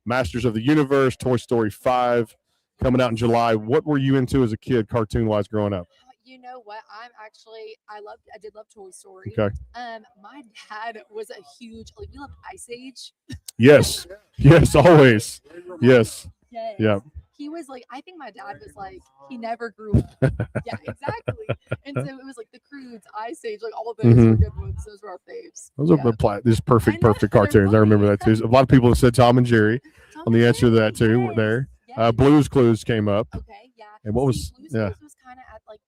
S12: Masters of the Universe, Toy Story 5, coming out in July. What were you into as a kid, cartoon-wise, growing up?
S13: You know what? I did love Toy Story.
S12: Okay.
S13: My dad was a huge, like, we loved Ice Age.
S12: Yes. Yes, always. Yes. Yeah.
S13: He was like, I think my dad was like, he never grew up. Yeah, exactly. And so it was like the Croods, Ice Age, like all of those were good ones. Those were our faves.
S12: Those are just perfect cartoons. I remember that too. A lot of people have said Tom and Jerry on the answer to that too. Were there. Blue's Clues came up.
S13: Okay, yeah.
S12: And what was
S13: Blue's Clues was kind of at like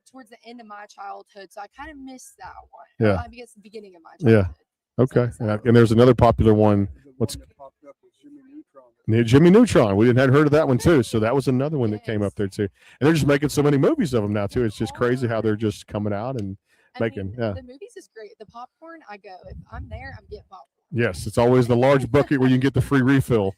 S13: towards the end of my childhood, so I kind of missed that one.
S12: Yeah.
S13: I guess the beginning of my childhood.
S12: Yeah. Okay. And there's another popular one. Jimmy Neutron. We hadn't heard of that one too, so that was another one that came up there too. And they're just making so many movies of them now too. It's just crazy how they're just coming out and making.
S13: The movies is great. The popcorn, I go. If I'm there, I'm getting popcorn.
S12: Yes, it's always the large bucket where you can get the free refill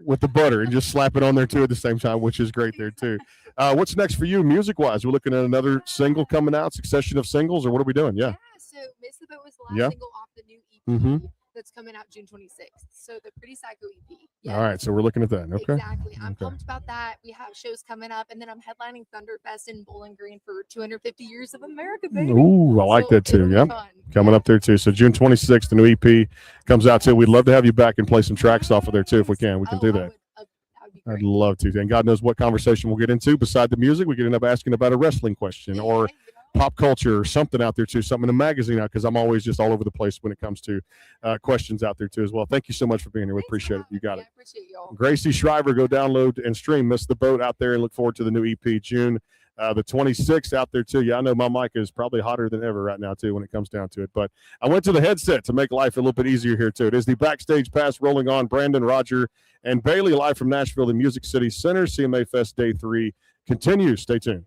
S12: with the butter and just slap it on there too at the same time, which is great there too. What's next for you, music wise? We're looking at another single coming out, succession of singles, or what are we doing? Yeah.
S13: So Miss the Boat was the last single off the new EP. That's coming out June 26th. So the Pretty Psycho EP.
S12: Yes. All right, so we're looking at that. Okay.
S13: Exactly. I'm pumped about that. We have shows coming up, and then I'm headlining Thunderfest in Bowling Green for 250 Years of America, baby.
S12: Ooh, I like that too. Yep. Coming up there too. So June 26th, the new EP comes out too. We'd love to have you back and play some tracks off of there too if we can. We can do that. I'd love to. And God knows what conversation we'll get into. Beside the music, we could end up asking about a wrestling question or pop culture or something out there too, something in a magazine out, because I'm always just all over the place when it comes to questions out there too as well. Thank you so much for being here. We appreciate it. You got it.
S13: I appreciate y'all.
S12: Gracie Shriver, go download and stream Miss the Boat out there and look forward to the new EP June the 26th out there too. Yeah, I know my mic is probably hotter than ever right now too when it comes down to it, but I went to the headset to make life a little bit easier here too. It is the Backstage Pass rolling on. Brandon, Roger, and Bailey live from Nashville, the Music City Center. CMA Fest Day 3 continues. Stay tuned.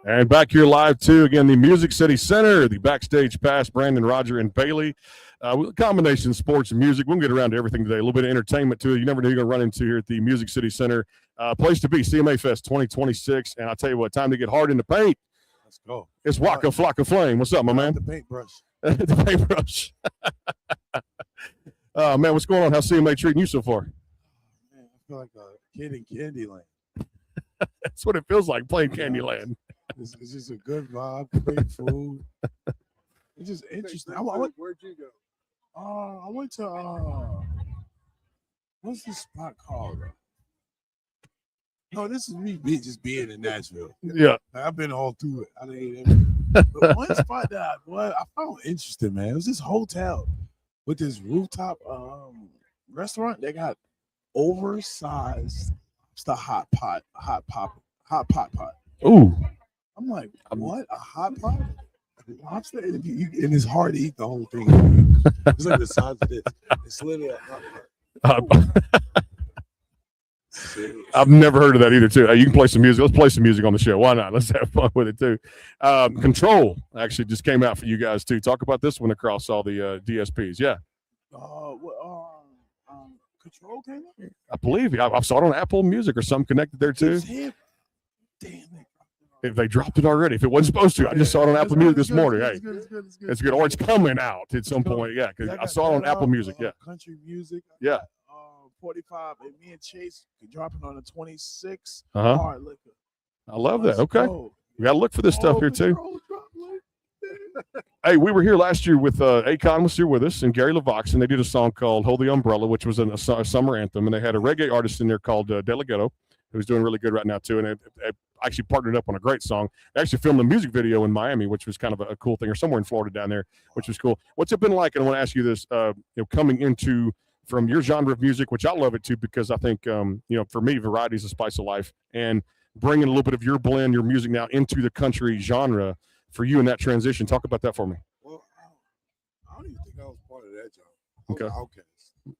S12: And back here live, too, again, the Music City Center, the Backstage Pass, Brandon, Roger, and Bailey. With a combination of sports and music. We'll get around to everything today. A little bit of entertainment, too. You never know you're going to run into here at the Music City Center. Place to be, CMA Fest 2026. And I'll tell you what, time to get hard in the paint.
S14: Let's go.
S12: It's Waka Flocka Flame. What's up, my man?
S14: The paintbrush.
S12: The paintbrush. Man, what's going on? How's CMA treating you so far?
S14: Man, I feel like a kid in Candyland.
S12: That's what it feels like, playing Candyland.
S14: It's just a good vibe, great food. It's just interesting.
S2: Where'd you go?
S14: I went to what's this spot called? No, this is me just being in Nashville.
S12: Yeah,
S14: I've been all through it. I didn't everything. But one spot that I found interesting, man. It was this hotel with this rooftop restaurant. They got oversized hot pot.
S12: Ooh.
S14: I'm like, what? A hot pot? Lobster? And it's hard to eat the whole thing. It's like the size of this. It's literally a hot pot.
S12: I've never heard of that either, too. Hey, you can play some music. Let's play some music on the show. Why not? Let's have fun with it, too. Control actually just came out for you guys, too. Talk about this one across all the DSPs. Yeah.
S14: Control came out?
S12: I believe. I saw it on Apple Music or something connected there, too.
S14: Damn.
S12: If they dropped it already, if it wasn't supposed to, I just saw it on Apple Music this morning. Hey,
S14: it's
S12: good. Or it's coming out at some point. Yeah, because I saw it on Apple Music. Yeah.
S14: Country music.
S12: Yeah.
S14: 45, and me and Chase dropping on the 26.
S12: Hard liquor. I love that. Okay. We got to look for this stuff here, too. Hey, we were here last year with Akon was here with us and Gary LaVox, and they did a song called Hold the Umbrella, which was a summer anthem, and they had a reggae artist in there called Delegato, who's doing really good right now, too, and it actually partnered up on a great song. They actually filmed a music video in Miami, which was kind of a cool thing, or somewhere in Florida down there, which was cool. What's it been like? And I want to ask you this, coming into from your genre of music, which I love it too, because I think, for me, variety is the spice of life, and bringing a little bit of your blend, your music now into the country genre for you in that transition. Talk about that for me.
S14: Well, I don't even think I was part of that genre. I was Outkast.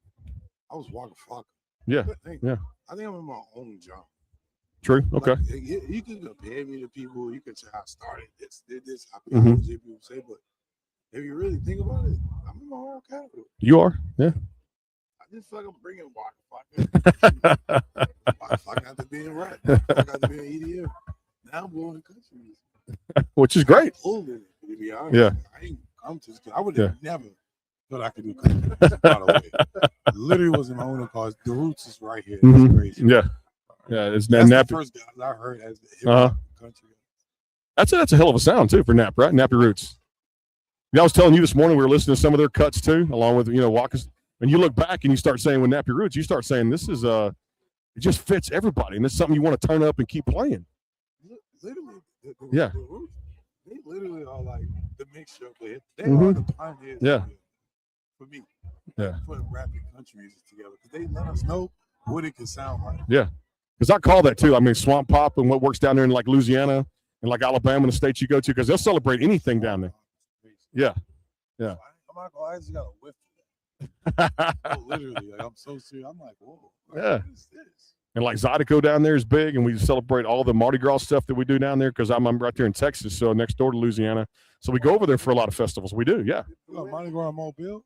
S14: I was Waka Flocka.
S12: Yeah. Yeah.
S14: I think I'm in my own genre.
S12: True. Okay.
S14: Like, you can compare me to people. You can say I started this, did this. People say, but if you really think about it, I'm in my own category.
S12: You are. Yeah.
S14: I just feel like I'm bringing Waka Flocka. Waka Flocka got to be in rap. I got to be in EDM. Now I'm going to country music.
S12: Which is great.
S14: To be honest.
S12: Yeah.
S14: I ain't come to this. I would have never thought I could do country music, by the way. Literally wasn't my own cause. The roots is right here. It's crazy.
S12: Yeah. Yeah. It's
S14: That's
S12: Nappy.
S14: the first guys I heard as the hip-hop country.
S12: That's a hell of a sound too for Nap, right? Nappy Roots. I was telling you this morning we were listening to some of their cuts too, along with Waka's. And you look back and you start saying with Nappy Roots, you start saying this is it just fits everybody, and it's something you want to turn up and keep playing.
S14: Literally, the roots, they literally are like the mixture of it. They are the pioneers. For me, putting rap and country music together, because they let us know what it can sound like. Yeah,
S12: because I call that too. I mean, swamp pop and what works down there in like Louisiana and like Alabama and the states you go to, because they'll celebrate anything down there. Yeah.
S14: I'm not gonna lie, I just got a whiff. Literally, like, I'm so serious. I'm like, whoa, what is this?
S12: And like Zydeco down there is big, and we celebrate all the Mardi Gras stuff that we do down there, because I'm right there in Texas, so next door to Louisiana. So we go over there for a lot of festivals. We do, yeah.
S14: Mardi Gras Mobile?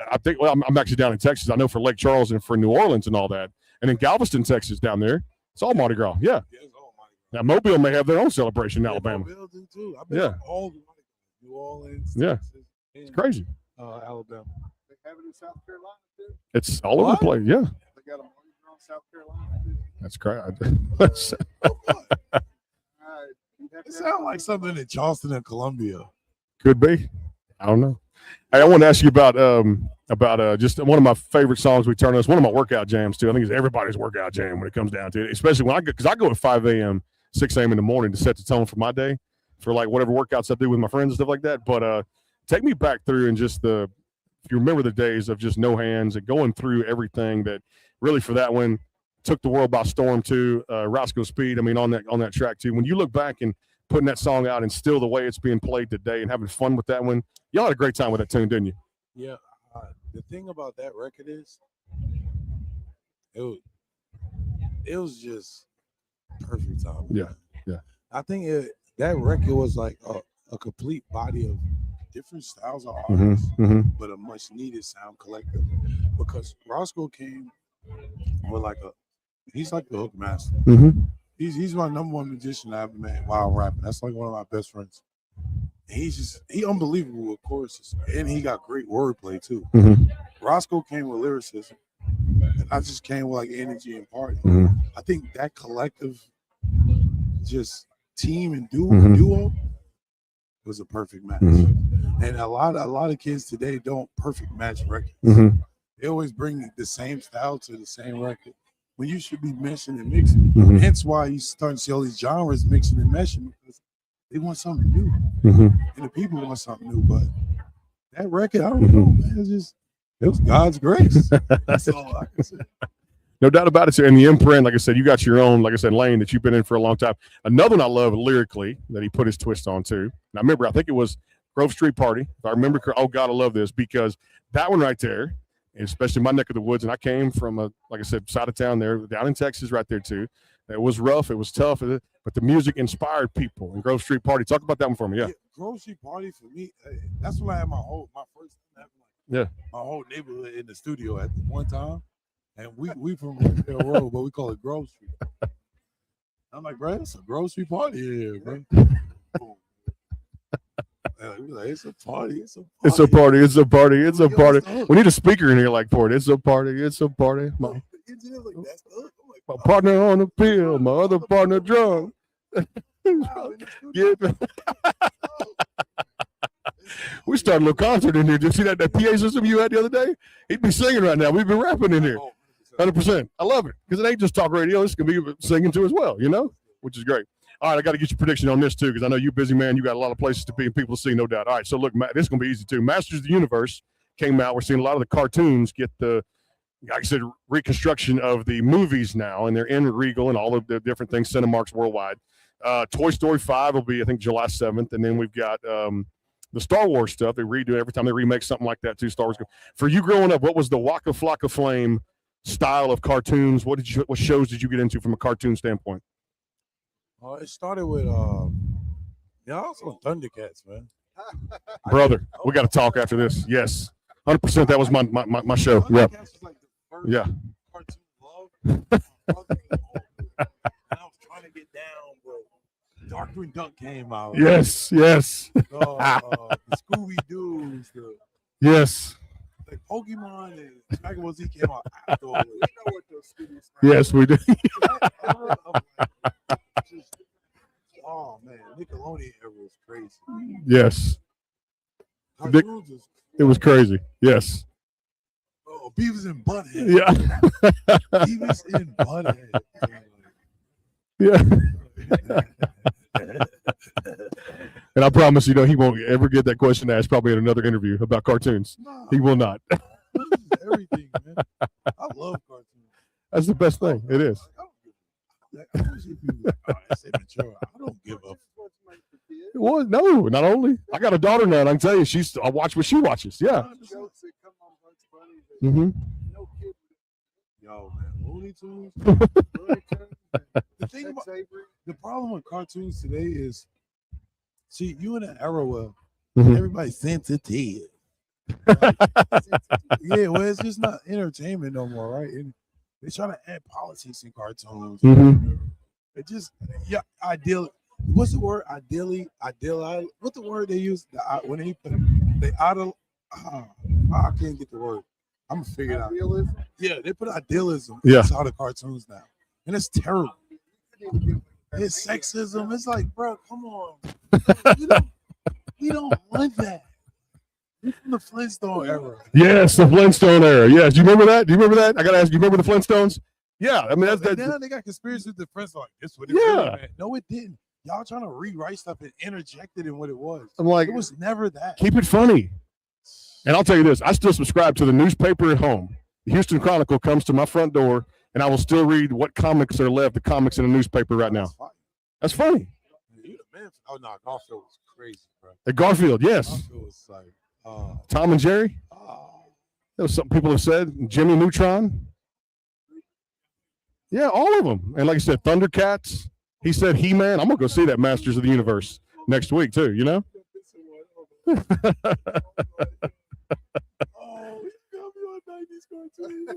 S12: I think. Well, I'm actually down in Texas. I know for Lake Charles and for New Orleans and all that, and in Galveston, Texas, down there, it's all Mardi Gras. Yeah.
S14: It's all Mardi
S12: Gras. Now Mobile may have their own celebration in Alabama.
S14: Mobile do too. I've been all the New Orleans, Texas,
S12: it's crazy.
S14: Alabama.
S2: They have it in South Carolina too.
S12: It's all over the place. Yeah.
S2: They got a Mardi Gras in South Carolina too.
S12: That's great.
S14: It sounds like something in Charleston and Columbia.
S12: Could be. I don't know. Hey, I want to ask you about just one of my favorite songs we turn on. It's one of my workout jams too. I think it's everybody's workout jam when it comes down to it, especially when because I go at 5 a.m., 6 a.m. in the morning to set the tone for my day, for like whatever workouts I do with my friends and stuff like that. But take me back through and just if you remember the days of just no hands and going through everything that really for that one took the world by storm too. Roscoe Speed, I mean, on that track too. When you look back and putting that song out and still the way it's being played today and having fun with that one, y'all had a great time with that tune, didn't you?
S14: Yeah. The thing about that record is it was just perfect time.
S12: Yeah. Yeah.
S14: I think that record was like a complete body of different styles of artists, but a much needed sound collective. Because Roscoe came with he's like the hook master. He's my number one musician I ever met while rapping. That's like one of my best friends. And he unbelievable with choruses, and he got great wordplay too. Roscoe came with lyricism, and I just came with like energy and party. I think that collective, just team and duo, was a perfect match. And a lot of kids today don't perfect match records. They always bring the same style to the same record when you should be meshing and mixing. Hence why you starting to see all these genres mixing and meshing, because they want something new, and the people want something new. But that record, I don't know, man. It was God's grace. That's all I can say.
S12: No doubt about it. And the imprint, like I said, you got your own, like I said, lane that you've been in for a long time. Another one I love lyrically that he put his twist on too. And I remember, I think it was Grove Street Party. If I remember, oh God, I love this, because that one right there, especially my neck of the woods, and I came from like I said, side of town there, down in Texas, right there too. It was rough, it was tough, but the music inspired people. And Grove Street Party, talk about that one for me. Yeah,
S14: Grove Street Party for me, that's when I had my first time having my whole neighborhood in the studio at one time. And we from Rosedale Road, but we call it Grove Street. I'm like, bro, it's a Grove Street party here, bro. Like, it's a party. It's a party.
S12: It's a party. It's a party. It's a party. We need a speaker in here like for it. It's a party. It's a party. My partner on the pill, my other partner drunk. We started a little concert in here. Did you see that PA system you had the other day? He'd be singing right now. We've been rapping in here. 100%. I love it, because it ain't just talk radio. It's going to be singing too as well, which is great. All right, I got to get your prediction on this too, because I know you're busy, man. You got a lot of places to be and people to see, no doubt. All right, so look, this is going to be easy too. Masters of the Universe came out. We're seeing a lot of the cartoons get the, like I said, reconstruction of the movies now, and they're in Regal and all of the different things, Cinemarks worldwide. Toy Story 5 will be, I think, July 7th, and then we've got the Star Wars stuff. They redo every time they remake something like that too. Star Wars. For you growing up, what was the Waka Flocka Flame style of cartoons? What shows did you get into from a cartoon standpoint?
S14: It started with also Thundercats, man.
S12: Brother, we got to talk after this. Yes, 100%. That was my show. Yeah, yeah.
S14: Cartoon love. And I was trying to get down, but Darkwing Duck came out.
S12: Yes.
S14: The Scooby Doo's.
S12: Yes.
S14: Like Pokemon and Dragon Ball Z came out after all this. You know what those Scooby
S12: Yes, we do.
S14: Oh man, Nickelodeon era was crazy.
S12: Yes. It was crazy. Yes.
S14: Oh, Beavis and Butthead.
S12: Yeah.
S14: Beavis and Butthead.
S12: Yeah. And I promise you, he won't ever get that question asked probably in another interview about cartoons. He will not.
S14: Everything, man. I love cartoons.
S12: That's the best thing. It is.
S14: I don't give up.
S12: Well, no, not only. I got a daughter now, and I can tell you, I watch what she watches. Yeah.
S14: Yo, man, Looney Tunes. The problem with cartoons today is, see, you in an era where everybody's sensitive. Yeah, well, it's just not entertainment no more, right? And they try to add politics in cartoons. It just, ideal. What's the word? Ideally. What's the word they use? When they put I can't get the word. I'm gonna figure it out. Idealism? Yeah, they put idealism inside the cartoons now, and it's terrible. It's sexism. It's like, bro, come on. We don't want that. We're from the Flintstone era.
S12: Yes, the Flintstone era. Yes, do you remember that? I gotta ask. You remember the Flintstones? Yeah, I mean that's.
S14: Now they got conspiracy with the Flintstones. Like, this what it was, man. No, it didn't. Y'all trying to rewrite stuff and interject it in what it was.
S12: I'm like,
S14: it was never that.
S12: Keep it funny. And I'll tell you this, I still subscribe to the newspaper at home. The Houston Chronicle comes to my front door, and I will still read what comics are left, the comics in the newspaper right now. That's funny.
S14: Oh, no, Garfield was crazy, bro.
S12: At Garfield, yes.
S14: Garfield was like,
S12: Tom and Jerry. That was something people have said. Jimmy Neutron. Yeah, all of them. And like I said, Thundercats. He said He-Man. I'm gonna go see that Masters of the Universe next week too. You know.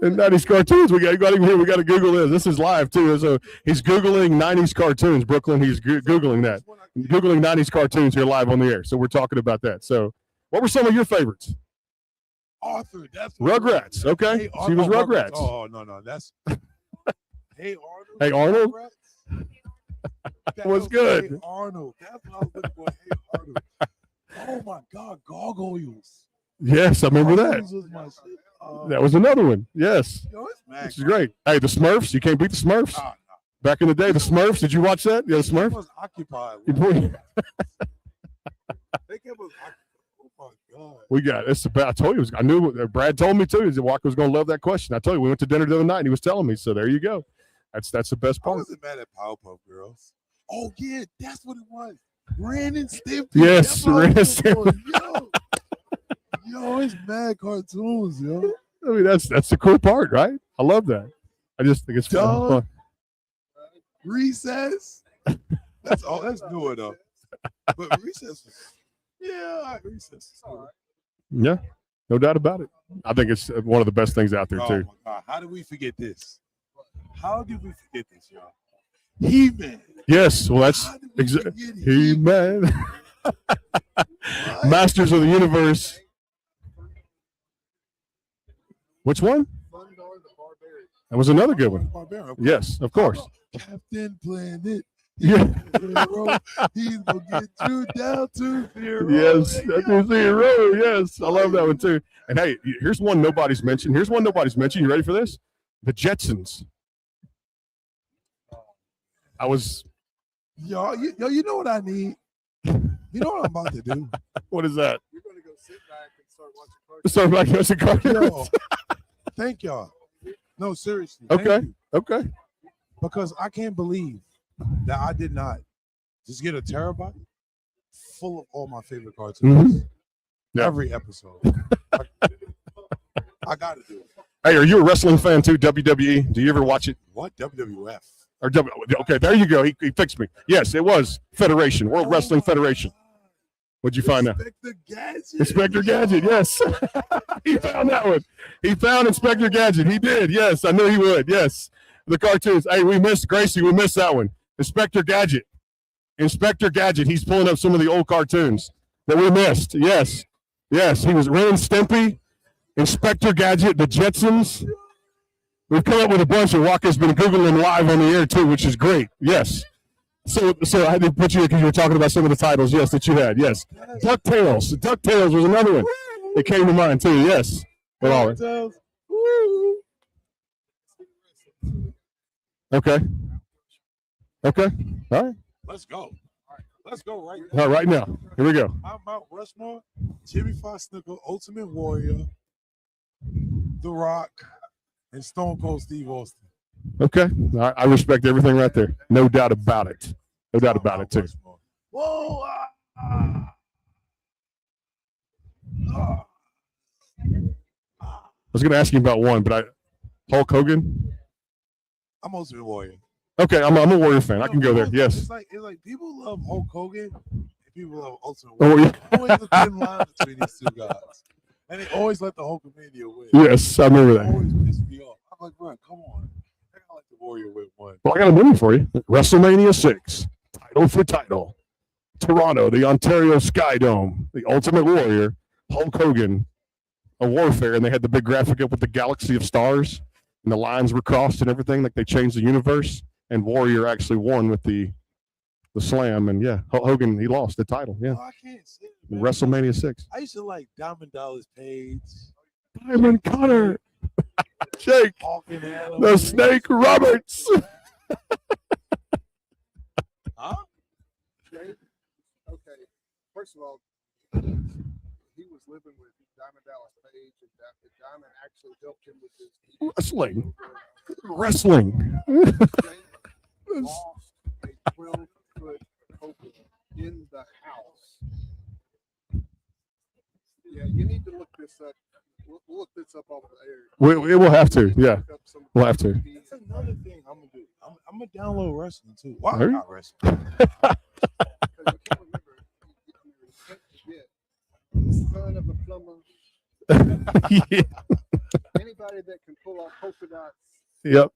S12: And 90s cartoons. We got him here. We got to Google this. This is live too. So he's Googling 90s cartoons. Brooklyn, he's Googling that. Googling 90s cartoons here live on the air. So we're talking about that. So what were some of your favorites?
S14: Arthur. That's
S12: Rugrats. Okay.
S14: Hey,
S12: She was Rugrats.
S14: Oh, no. That's Hey Arnold.
S12: Hey Arnold.
S14: That
S12: was good.
S14: Hey Arnold. That's what I was looking for. Hey Arnold. Oh my God, gargoyles.
S12: Yes, I remember that.
S14: Gargoyles was my shit.
S12: That was another one. Yes.
S14: Yo, it's mad.
S12: Which is great. Hey, the Smurfs. You can't beat the Smurfs.
S14: Nah.
S12: Back in the day, the Smurfs. Did you watch that? Yeah, the
S14: They
S12: Smurfs.
S14: was occupied.
S12: You-
S14: They kept us occupied. Oh my God.
S12: We got it's about. I told you. I knew. Brad told me too. He said Walker was going to love that question. I told you. We went to dinner the other night, and he was telling me. So there you go. That's the best
S14: I
S12: part.
S14: wasn't mad at Powerpuff Girls. Oh yeah, that's what it was. Ren and Stimpy.
S12: Yes,
S14: That's what I
S12: Ren and
S14: was looking for.
S12: Stimpy.
S14: Yo, it's mad cartoons, yo.
S12: I mean, that's the cool part, right? I love that. I just think it's fun.
S14: Recess. That's all. That's newer though. But Recess was, Recess.
S12: Yeah, no doubt about it. I think it's one of the best things out there
S14: Oh
S12: too.
S14: my God, how did we forget this? How did we forget this, y'all? He-Man.
S12: Yes, well, that's exactly He-Man. Masters of the Universe. Which one? That was another good one. Yes, of course.
S14: Captain Planet.
S12: Yeah.
S14: He's gonna get you down to zero.
S12: Yes, that's zero. Yes, I love that one too. And hey, here's one nobody's mentioned. You ready for this? The Jetsons. I was.
S14: Yo, you know what I need? You know what I'm about to do?
S12: What is that?
S14: You're gonna go sit back and start watching
S12: cartoons.
S14: Thank y'all. No, seriously. Thank
S12: Okay.
S14: you.
S12: Okay.
S14: Because I can't believe that I did not just get a terabyte full of all my favorite cartoons.
S12: Mhm. Yeah.
S14: Every episode. I gotta do it.
S12: Hey, are you a wrestling fan too? WWE? Do you ever watch it?
S14: What? WWF?
S12: Or okay, there you go. He fixed me. Yes, it was Federation, World Wrestling Federation. What'd you find out? Inspector Gadget, yes. He found that one. He found Inspector Gadget. He did, yes. I knew he would, yes. The cartoons. Hey, we missed Gracie. We missed that one. Inspector Gadget. Inspector Gadget. He's pulling up some of the old cartoons that we missed. Yes. Yes, he was Ren and Stimpy, Inspector Gadget, the Jetsons. We've come up with a bunch, and Walker's been Googling live on the air too, which is great. Yes. So I had to put you because you were talking about some of the titles, yes, that you had. Yes. DuckTales. DuckTales was another one that came to mind too. Yes. But all right. Okay. Okay. All right.
S14: Let's go. Let's go right
S12: now. All right, right now. Here we go.
S14: I'm Mount Rushmore, Jimmy Fox Snickle, Ultimate Warrior, The Rock, and Stone Cold Steve Austin.
S12: Okay. I respect everything right there. No doubt about it. No doubt about it, too.
S14: Whoa!
S12: I was going to ask you about one, but Hulk Hogan?
S14: I'm Ultimate Warrior.
S12: Okay, I'm a Warrior fan. I can go there. Yes.
S14: It's like people love Hulk Hogan and people love Ultimate
S12: Oh,
S14: Warrior.
S12: yeah.
S14: Always a thin line between these two guys. And they always let the Hulkamania win.
S12: Yes, I remember that.
S14: Always piss me off. I'm like, bro, come on. I gotta let the Warrior win one.
S12: Well, I got a movie for you. WrestleMania 6. Title for title. Toronto, the Ontario Sky Dome. The Ultimate Warrior. Hulk Hogan. A warfare. And they had the big graphic up with the galaxy of stars. And the lines were crossed and everything. Like they changed the universe. And Warrior actually won with the slam. And yeah, Hulk Hogan, he lost the title. Yeah.
S14: Oh, I can't say it, man.
S12: WrestleMania 6.
S14: I used to like Diamond Dallas Page.
S12: Diamond Cutter. Jake.
S14: Hawking Adam.
S12: The Snake Roberts.
S14: Huh?
S2: Okay. First of all, he was living with Diamond Dallas Page, and Diamond actually helped him with his
S12: Wrestling.
S2: lost a 12-foot opening in the house. Yeah, you need to look this up. We'll look this up off the air.
S12: We will have to. Yeah, we'll have to.
S14: That's another thing I'm gonna do. I'm gonna download wrestling too. Why
S12: Maybe.
S14: not wrestling?
S2: Son of a plumber.
S12: Yeah.
S2: Anybody that can pull off polka dots.
S12: Yep.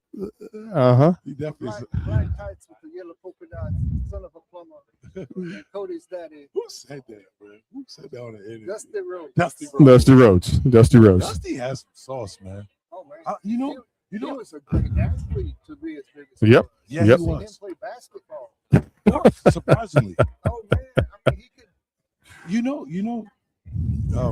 S12: Uh-huh.
S14: He definitely.
S2: Black tights with the yellow polka dots. Son of a plumber. And Cody's daddy.
S14: Who said that, bro? Who said that on the internet?
S2: Dusty Rhodes.
S14: Dusty Rhodes.
S12: Dusty Rhodes. Dusty Rhodes.
S14: Dusty has some sauce, man.
S2: Oh man.
S14: You know.
S2: He was a great athlete to be as big as he
S12: Yep.
S2: was.
S14: Yeah,
S12: Yep.
S14: he
S2: Seen him
S14: was.
S2: play basketball.
S14: Surprisingly.
S2: Oh man. I mean, he could.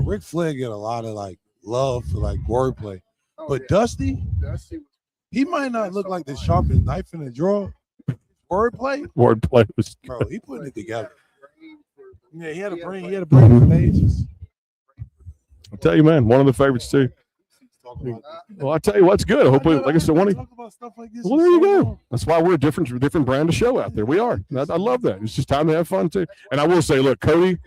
S14: Ric Flair get a lot of like love for like wordplay,
S2: Oh,
S14: but
S2: yeah.
S14: Dusty,
S2: Dusty was
S14: he might not look like the sharpest knife in the drawer. Wordplay,
S12: Wordplay was
S14: bro, he putting it together.
S2: brain for the-
S14: Yeah, he had a
S2: He had
S14: brain.
S2: brain.
S14: He had a brain for stages.
S12: I'll tell you, man, one of the favorites too. Well, I tell you what's good. I hope, like I said, one.
S14: Talk about stuff like this.
S12: Well, there you go. That's why we're a different brand of show out there. We are. I love that. It's just time to have fun too. And I will say, look, Cody,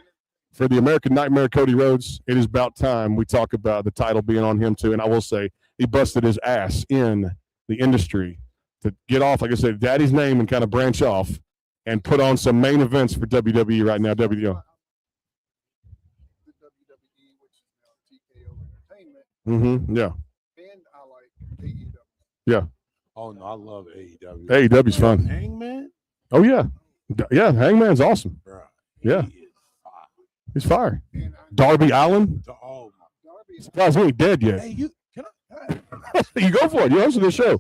S12: for the American Nightmare, Cody Rhodes, it is about time we talk about the title being on him too. And I will say, he busted his ass in the industry to get off, like I said, daddy's name and kind of branch off and put on some main events for WWE right now. WWE.
S2: The WWE, which is now TKO Entertainment,
S12: Mm-hmm. Yeah.
S2: and I like AEW.
S12: Yeah.
S14: Oh no, I love AEW.
S12: AEW's fun.
S14: Hangman,
S12: Oh yeah. Yeah. Hangman's awesome.
S14: bro.
S12: Yeah.
S14: He is fire.
S12: He's fire.
S2: And
S12: Darby Allin.
S14: Oh my.
S2: Darby is
S12: Surprised he ain't dead yet.
S14: Hey, you can I?
S12: You go for it. You're hosting this show.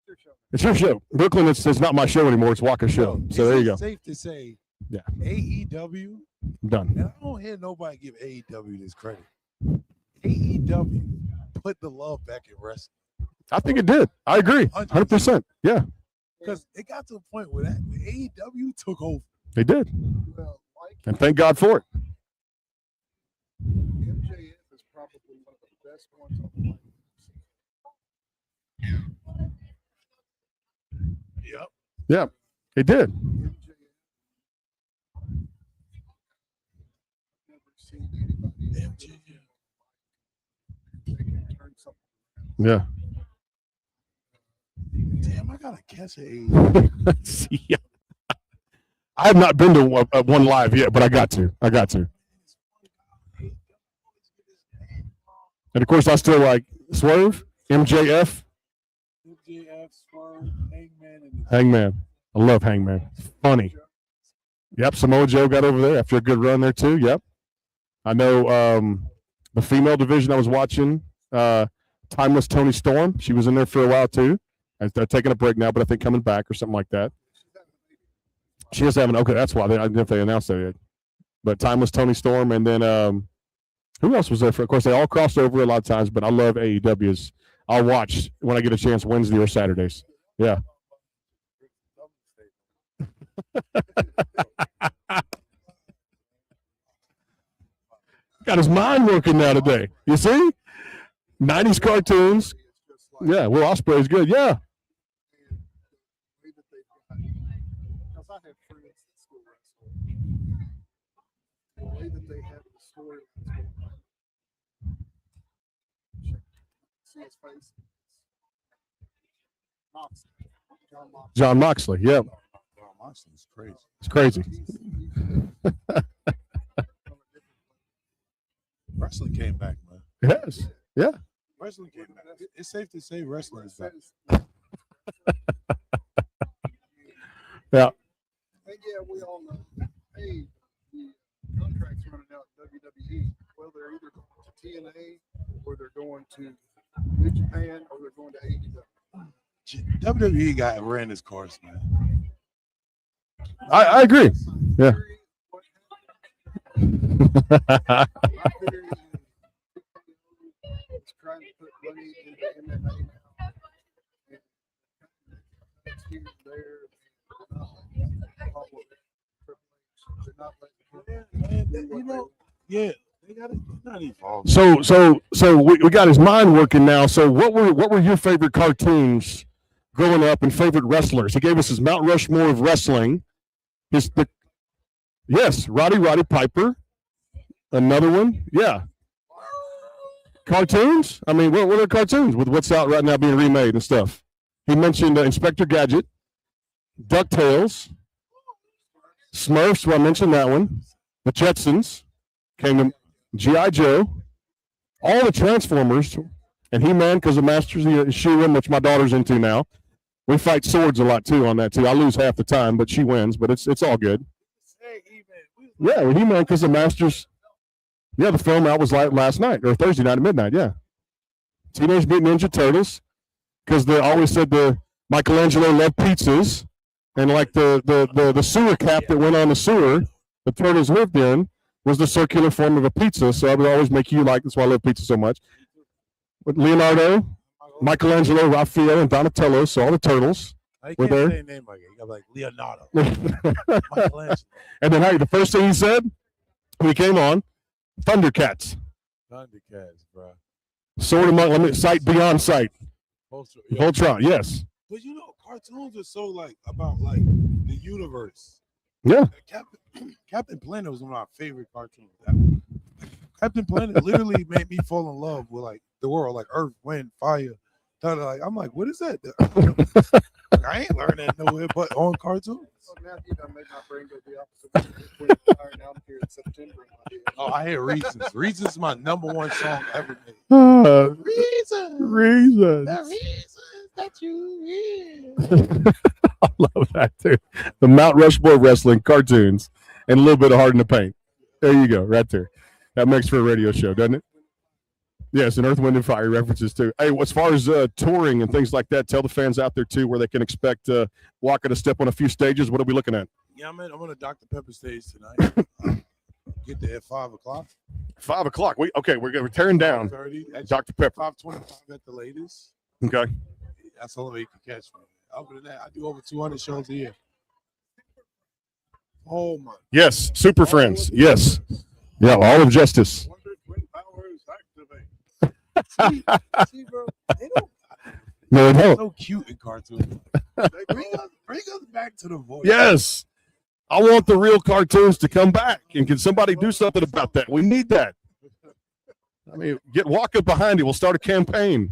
S2: your show.
S12: It's your show. Brooklyn, it's not my show anymore. It's Walker's show. So there you go.
S14: Safe to say,
S12: Yeah.
S14: AEW,
S12: I'm done.
S14: and I don't hear nobody give AEW this credit. AEW put the love back in wrestling
S12: I think it did. I agree. 100%. Yeah,
S14: because it got to a point where that AEW took over.
S12: they did.
S2: Well, Mike,
S12: And thank God for it.
S2: MJF is probably one of the best ones on the line.
S14: Yep.
S12: Yeah, it did.
S2: MJF. Never seen anybody
S14: MJF.
S2: that can turn something.
S12: Yeah.
S14: Damn, I gotta catch an
S12: Yeah. I have not been to one live yet, but I got to. And of course, I still like Swerve, MJF,
S14: MJF, Swerve, Hangman, and
S12: Hangman. I love Hangman. It's funny. Yep, Samoa Joe got over there after a good run there too. Yep. I know the female division I was watching, Timeless Tony Storm. She was in there for a while too. They're taking a break now, but I think coming back or something like that. She is having, okay, that's why. I don't know if they announced that yet. But Timeless Tony Storm, and then who else was there? Of course, they all crossed over a lot of times, but I love AEW's. I'll watch when I get a chance Wednesday or Saturdays. Yeah. Got his mind working now today. You see? 90s cartoons. Yeah, Will Ospreay's good. Yeah.
S2: Because I have friends that still wrestle. The way that they have the story. See his face. Moxley. John Moxley.
S12: John Moxley. Yeah.
S14: Moxley's crazy.
S12: It's crazy.
S14: Wrestling came back, man.
S12: Yes. Yeah.
S14: Wrestling came back. It's safe to say wrestling is back.
S12: Yeah.
S2: And yeah, we all know. Hey, the contract's running out in WWE. Well, they're either going to TNA or they're going to New Japan or they're going to AEW.
S14: WWE got ran this course, man.
S12: I agree. Yeah.
S2: It's trying to put money into MMA now. It's here and there. They're not letting
S14: Yeah, they got it. Not evolved.
S12: So we got his mind working now. So what were your favorite cartoons growing up and favorite wrestlers? He gave us his Mount Rushmore of wrestling. Yes, Roddy Piper. Another one. Yeah. Cartoons? I mean, what are cartoons with what's out right now being remade and stuff? He mentioned Inspector Gadget. DuckTales, Smurfs. Well, I mentioned that one. The Jetsons came to GI Joe, all the Transformers, and He-Man because of Masters of Shooting, which my daughter's into now. We fight swords a lot too on that too. I lose half the time, but she wins. But it's all good. Yeah, well, He-Man because of Masters. Yeah, the film out was like last night or Thursday night at midnight. Yeah, Teenage Mutant Ninja Turtles because they always said the Michelangelo loved pizzas, and like the sewer cap that went on the sewer the turtles lived in was the circular form of a pizza. So I would always make you like. That's why I love pizza so much. With Leonardo, Michelangelo, Raphael, and Donatello. So all the turtles were there.
S14: Say a name like it. You got like Leonardo. Michelangelo.
S12: And then, hey, the first thing he said when he came on, Thundercats.
S14: Thundercats, bro.
S12: Sword among limit, sight beyond sight. Voltron, yes.
S14: But you know, cartoons are so like about like the universe.
S12: Yeah.
S14: Captain Planet was one of my favorite cartoons. Captain Planet literally made me fall in love with like the world, like Earth, Wind, Fire. Like I'm like, what is that? I ain't learned that nowhere but on cartoons. Oh, I hear Reasons. Reasons is my #1 song ever made.
S12: Reasons.
S14: The reasons that you hear.
S12: I love that too. The Mount Rushmore wrestling cartoons and a little bit of Hard in the Paint. There you go, right there. That makes for a radio show, doesn't it? Yes, and Earth, Wind, and Fire references too. Hey, as far as touring and things like that, tell the fans out there too where they can expect Walker to step on a few stages. What are we looking at?
S14: Yeah, man, I'm on a Dr. Pepper stage tonight. Get there at 5 o'clock.
S12: 5 o'clock. We're tearing down. Dr. Pepper.
S14: 5:25 at the latest.
S12: Okay.
S14: That's the only way you can catch me. Other than that, I do over 200 shows a year. Oh my.
S12: Yes, Super Friends. Yes. Yeah, all of justice.
S14: See, bro, they don't.
S12: No, they don't.
S14: So cute in cartoons. bring us back to the voice.
S12: Yes. I want the real cartoons to come back. And can somebody do something about that? We need that. I mean, get Walker behind you. We'll start a campaign.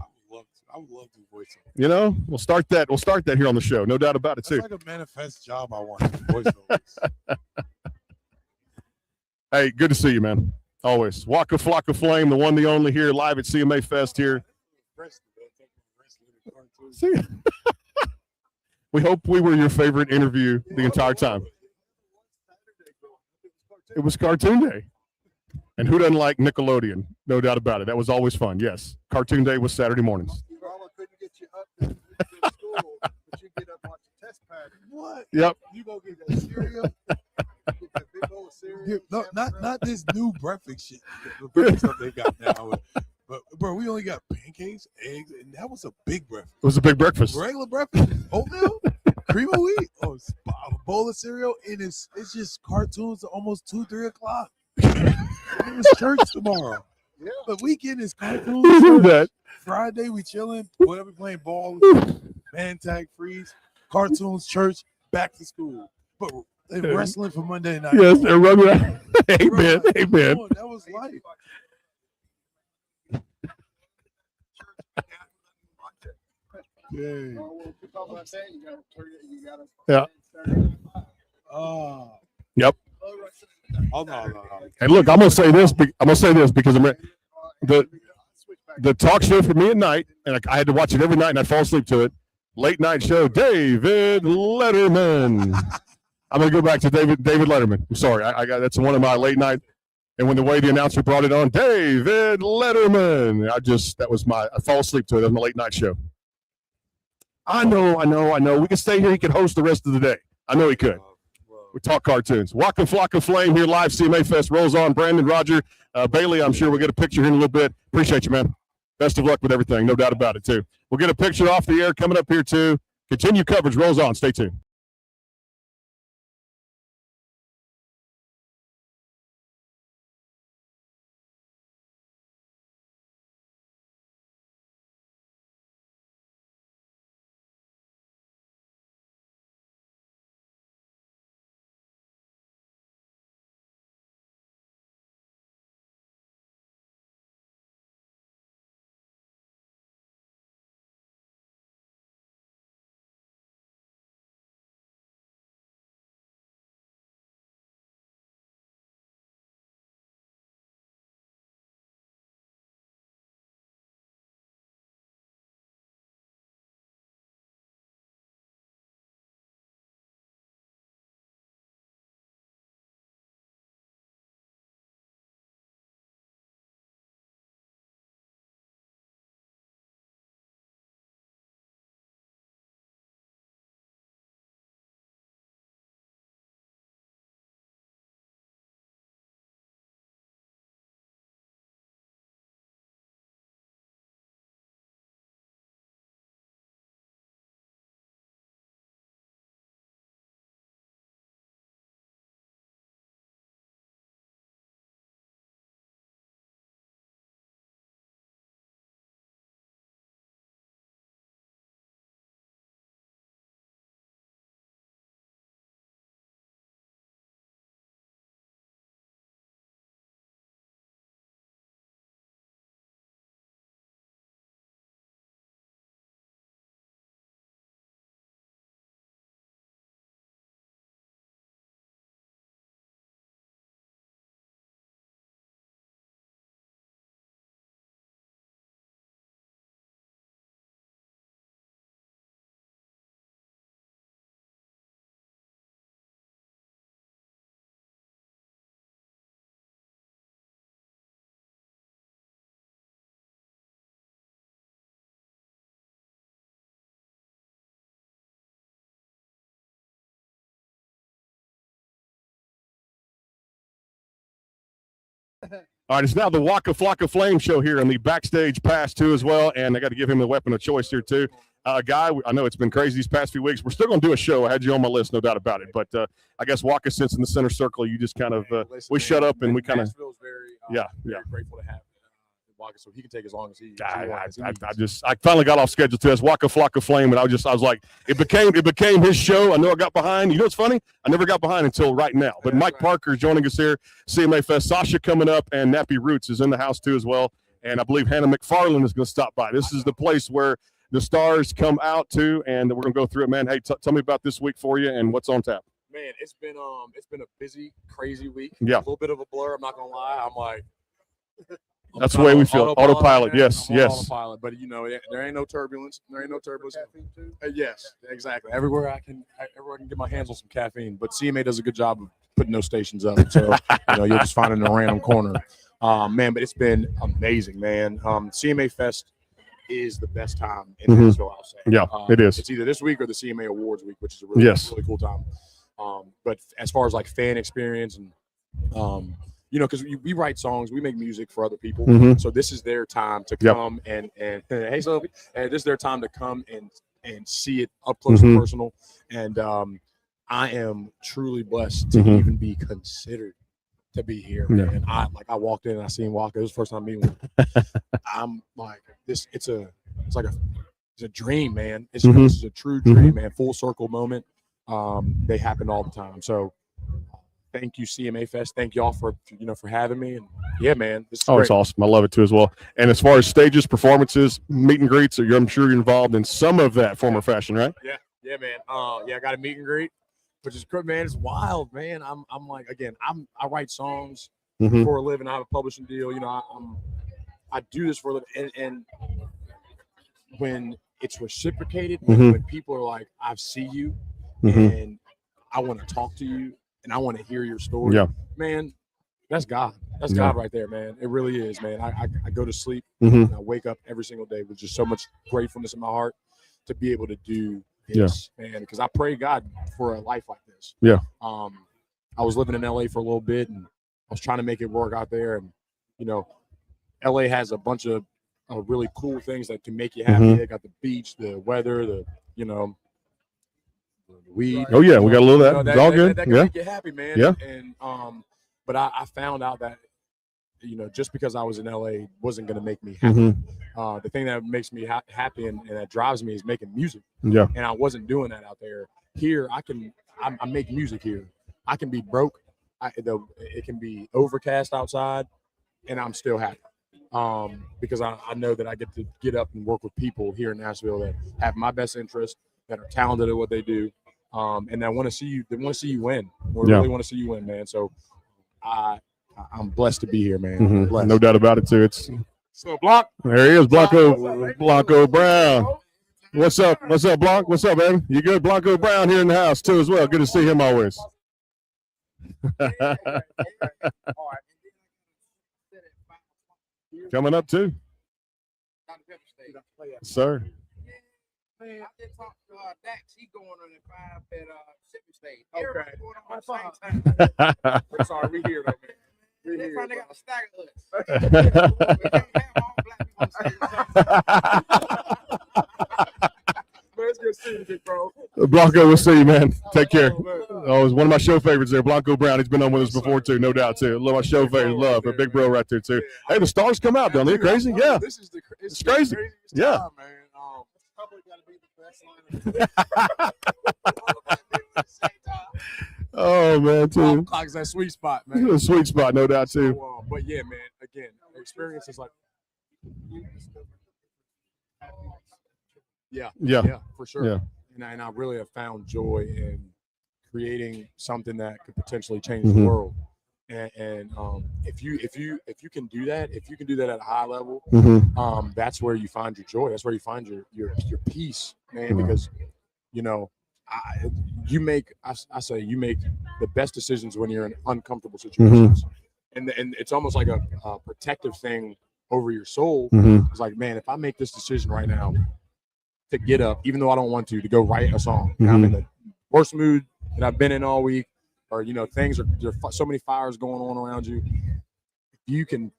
S14: I would love to voice them.
S12: You know, we'll start that. We'll start that here on the show. No doubt about it, too.
S14: It's like a manifest job I want. Voiceovers.
S12: Hey, good to see you, man. Always. Waka Flocka Flame, the one, the only here, live at CMA Fest here. See? We hope we were your favorite interview the entire time. It was Cartoon Day. And who doesn't like Nickelodeon? No doubt about it. That was always fun. Yes. Cartoon Day was Saturday mornings.
S2: Couldn't get you up to school, but you get up on the test pad.
S14: What?
S12: Yep.
S14: You go get that cereal. Get that big old cereal. No, not this new breakfast shit. The breakfast stuff they got now. But bro, we only got pancakes, eggs, and that was a big breakfast.
S12: It was a big breakfast.
S14: Regular breakfast, oatmeal, cream of wheat, a bowl of cereal, and it's just cartoons almost 2-3 o'clock. It's church tomorrow. Yeah. The weekend is cartoons.
S12: That.
S14: Friday we chilling, whatever, playing ball, man tag, freeze, cartoons, church, back to school. But they wrestling for Monday night.
S12: Yes, they're running. Amen. Amen.
S14: That was life.
S12: Yeah. Yep.
S14: Oh, no.
S12: And look, I'm gonna say this. Because the talk show for me at night, and I had to watch it every night, and I'd fall asleep to it. Late night show, David Letterman. I'm gonna go back to David Letterman. I'm sorry, I got that's one of my late night. And when the way the announcer brought it on, David Letterman, I fall asleep to it on the late night show. I know. We can stay here. He could host the rest of the day. I know he could. We talk cartoons. Waka Flocka Flame here live. CMA Fest rolls on. Brandon, Roger, Bailey, I'm sure we'll get a picture here in a little bit. Appreciate you, man. Best of luck with everything. No doubt about it, too. We'll get a picture off the air coming up here, too. Continue coverage rolls on. Stay tuned. All right, it's now the Waka Flocka Flame show here in the backstage pass too as well, and I got to give him the weapon of choice here too. Guy, I know it's been crazy these past few weeks. We're still going to do a show. I had you on my list, no doubt about it. But I guess Waka sits in the center circle. You just kind of we shut up and we kind of
S1: Very grateful to have Waka, so he can take as long as he wants.
S12: I finally got off schedule too. It's Waka Flocka Flame, and I was like, it became his show. I know I got behind. You know what's funny? I never got behind until right now. But Mike Parker is joining us here, CMA Fest. Sasha coming up, and Nappy Roots is in the house too as well. And I believe Hannah McFarland is going to stop by. This is the place where the stars come out to, and we're going to go through it, man. Hey, tell me about this week for you and what's on tap.
S1: Man, it's been a busy, crazy week.
S12: Yeah.
S1: A little bit of a blur. I'm not gonna lie. I'm like,
S12: that's the way we feel. Autopilot.
S1: Man.
S12: Yes, yes.
S1: Autopilot, but there ain't no turbulence. Yes, exactly. Everywhere I can get my hands on some caffeine. But CMA does a good job of putting those stations up. So you'll just find it in a random corner. Man, but it's been amazing, man. CMA Fest is the best time in Nashville, I'll say.
S12: Yeah, it is.
S1: It's either this week or the CMA Awards week, which is a really cool time. But as far as like fan experience and because we write songs, we make music for other people. So this is their time to come and hey Sophie, and this is their time to come and see it up close and personal. And I am truly blessed to even be considered to be here, man. I walked in and I seen Waka. It was the first time meeting him. I'm like, it's a dream, man. This is a true dream, man. Full circle moment. They happen all the time. So thank you, CMA Fest. Thank y'all for having me. And yeah, man, this is great.
S12: It's awesome. I love it too as well. And as far as stages, performances, meet and greets, I'm sure you're involved in some of that form or fashion, right?
S1: Yeah, man. I got a meet and greet, which is good, man. It's wild, man. I'm like, again, I write songs for a living. I have a publishing deal. I do this for a living, and when it's reciprocated, when people are like, I see you, and I want to talk to you, and I want to hear your story. Yeah, man, that's God. That's God right there, man. It really is, man. I go to sleep and I wake up every single day with just so much gratefulness in my heart to be able to do this, man. Because I pray God for a life like this.
S12: Yeah.
S1: I was living in LA for a little bit, and I was trying to make it work out there. And LA has a bunch of really cool things that can make you happy. They got the beach, the weather, the weed.
S12: Oh yeah, we got a little of that. It's all good.
S1: That can make you happy, man.
S12: Yeah.
S1: And but I found out that just because I was in LA wasn't going to make me happy. The thing that makes me happy and that drives me is making music.
S12: Yeah.
S1: And I wasn't doing that out there. Here, I make music here. I can be broke. It can be overcast outside, and I'm still happy. Because I know that I get to get up and work with people here in Nashville that have my best interest, that are talented at what they do, and that want to see you. They want to see you win. We really want to see you win, man. So I'm blessed to be here, man.
S12: No doubt about it too.
S1: So Blanc.
S12: There he is, Blanco Brown. What's up, Blanc? What's up, baby? You good? Blanco Brown here in the house too as well. Good to see him always. Coming up too. Sir.
S15: Man, I just talked to Dax. He going on at 5 at Shipping State.
S1: Okay. We're sorry, we here though, man.
S15: They finally got a stagger
S1: It's good to see you, big bro.
S12: Blanco, we'll see you, man. Take care. Oh, it's one of my show favorites there. Blanco Brown. He's been on with us before too, no doubt too. Love my show favorite. Love a big bro right there too. Hey, the stars come out, don't they? Crazy, yeah. It's crazy. Yeah.
S15: Probably got to be the best line.
S12: Oh man, too.
S1: Clock's that sweet spot, man.
S12: A sweet spot, no doubt too.
S1: So, but yeah, man. Again, the experience is like. Yeah, for sure.
S12: Yeah.
S1: And I really have found joy in creating something that could potentially change the world. And if you can do that, at a high level, that's where you find your joy. That's where you find your peace, man. Because you make the best decisions when you're in uncomfortable situations, and it's almost like a protective thing over your soul. It's like, man, if I make this decision right now to get up, even though I don't want to go write a song, and I'm in the worst mood that I've been in all week, or there's so many fires going on around you. If
S16: you can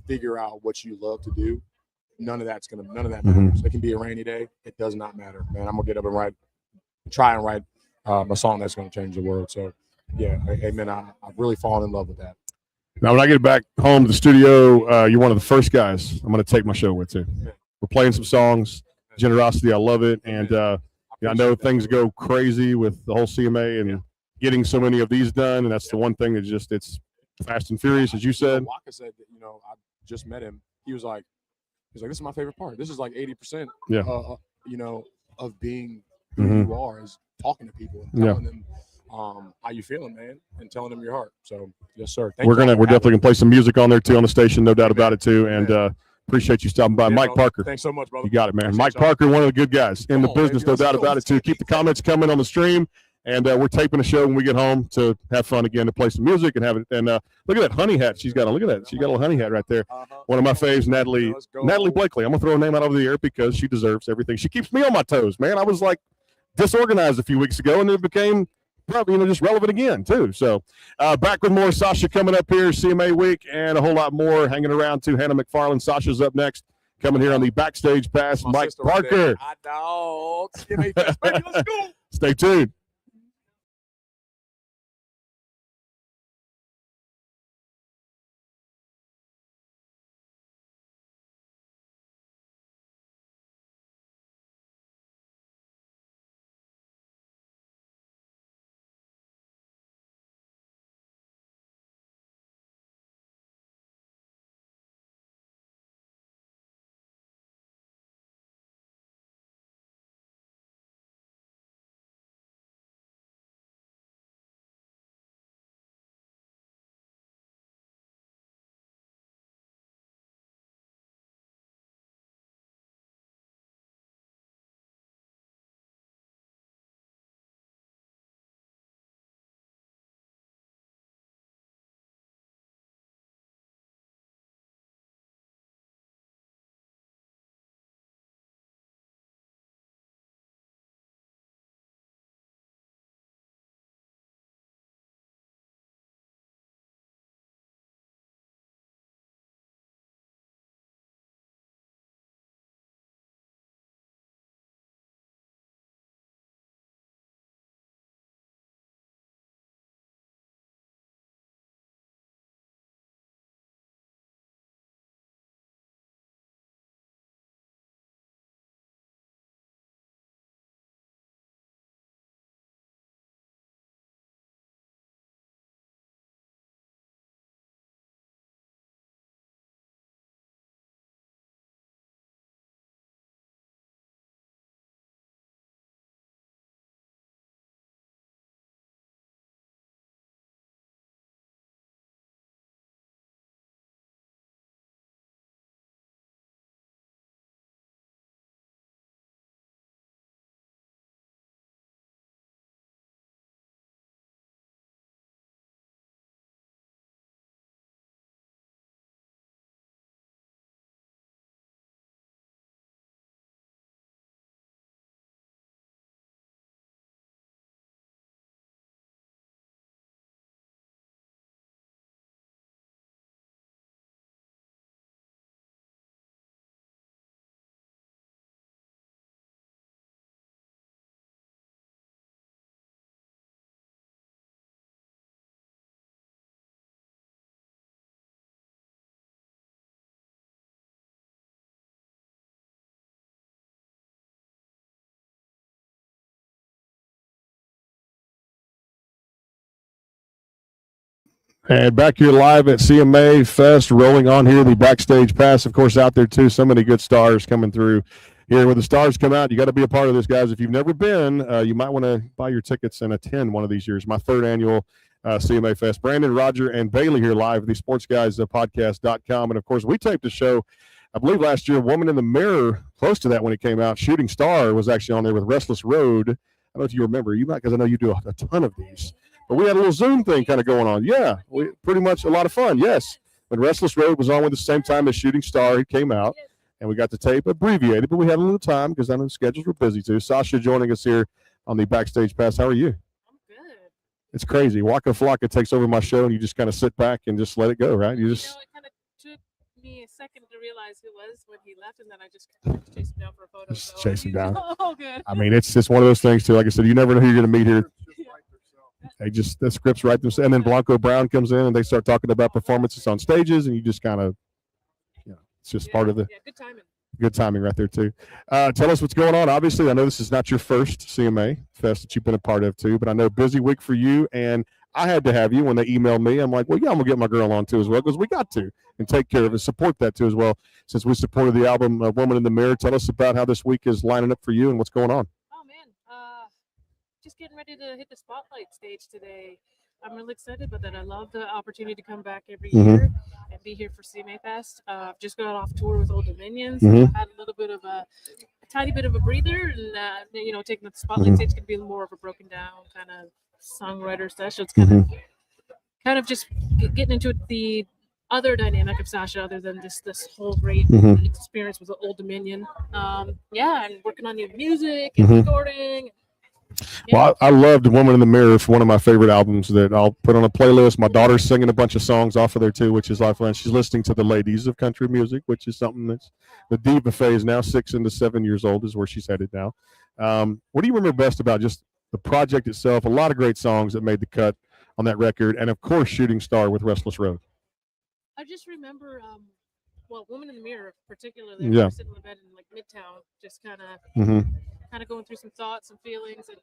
S16: figure out what you love to do, none of that
S12: Mhm.
S16: matters. It can be a rainy day. It does not matter, man. I'm gonna get up and try and write a song that's gonna change the world. So yeah, amen. I've really fallen in love with that.
S12: Now, when I get back home to the studio, you're one of the first guys I'm going to take my show with too. We're playing some songs. Generosity, I love it, and I know things go crazy with the whole CMA and getting so many of these done, and that's the one thing that it's fast and furious, as you said.
S16: Waka said that, I just met him. He was like, this is my favorite part. This is like 80%,
S12: Yeah.
S16: Of being who
S12: Mhm.
S16: you are is talking to people and
S12: Yeah.
S16: telling them how you feeling, man, and telling them your heart. So yes, sir.
S12: We're definitely gonna play some music on there too on the station, no doubt about it too. And appreciate you stopping by, Mike Parker.
S16: Thanks so much, brother.
S12: You got it, man.
S16: Appreciate
S12: Mike
S16: y'all.
S12: Parker, one of the good guys in the
S16: on,
S12: business,
S16: baby.
S12: no
S16: Let's
S12: doubt
S16: go.
S12: about it too. Keep the comments coming on the stream, and we're taping a show when we get home to have fun again, to play some music and have it. And look at that honey hat she's got on. Look at that. She got a little honey hat right there. One of my faves, Natalie Blakely. I'm gonna throw her name out over the air because she deserves everything. She keeps me on my toes, man. I was like disorganized a few weeks ago, and it became probably just relevant again too. So back with more Sasha coming up here, CMA week, and a whole lot more hanging around too. Hannah McFarland, Sasha's up next, coming here on the Backstage Pass. Mike Parker.
S16: Hot dogs. CMA Fest, baby. Let's go.
S12: Stay tuned. And back here live at CMA Fest, rolling on here, the Backstage Pass, of course, out there too. So many good stars coming through here. When the stars come out, you got to be a part of this, guys. If you've never been, you might want to buy your tickets and attend one of these years. My third annual CMA Fest. Brandon, Roger, and Bailey here live at the sportsguyspodcast.com. And of course, we taped a show, I believe last year, Woman in the Mirror, close to that when it came out. Shooting Star was actually on there with Restless Road. I don't know if you remember. You might, because I know you do a ton of these. But we had a little Zoom thing kind of going on. Yeah, we pretty much a lot of fun. Yes. But Restless Road was on with the same time as Shooting Star. It came out, and we got the tape abbreviated, but we had a little time because I know the schedules were busy too. Sasha joining us here on the Backstage Pass. How are you? It's crazy. Waka Flocka takes over my show, and you just kind of sit back and just let it go, right? You
S6: You
S12: just
S6: know, it kind of took me a second to realize who it was when he left, and then I just chased him down for a photo.
S12: Just
S6: So
S12: chase him down.
S6: Oh, good.
S12: I mean, it's just one of those things too. Like I said, you never know who you're going to meet here. They just the scripts write themselves, and then Blanco Brown comes in, and they start talking about performances on stages, and you just kind of, it's just part of the
S6: good timing.
S12: Good timing right there too. Tell us what's going on. Obviously, I know this is not your first CMA Fest that you've been a part of too, but I know busy week for you, and I had to have you when they emailed me. I'm like, well, yeah, I'm gonna get my girl on too as well because we got to and take care of it, support that too as well. Since we supported the album "Woman in the Mirror," tell us about how this week is lining up for you and what's going on.
S6: Oh man, just getting ready to hit the spotlight stage today. I'm really excited about that. I love the opportunity to come back every year and be here for CMA Fest. I've just got off tour with Old Dominion, so I had a little bit of a tiny bit of a breather, and taking the spotlight stage can be more of a broken down kind of songwriter session. It's kind of just getting into the other dynamic of Sasha, other than this whole great experience with Old Dominion. And working on new music and recording.
S12: Well, I loved "Woman in the Mirror" for one of my favorite albums that I'll put on a playlist. My daughter's singing a bunch of songs off of there too, which is a lot of fun. She's listening to the ladies of country music, which is something that's the diva phase now. 6 into 7 years old is where she's headed now. What do you remember best about just the project itself? A lot of great songs that made the cut on that record, and of course, "Shooting Star" with Restless Road.
S6: I just remember, "Woman in the Mirror" particularly. We were sitting in the bed in like Midtown, just kind of going through some thoughts and feelings, and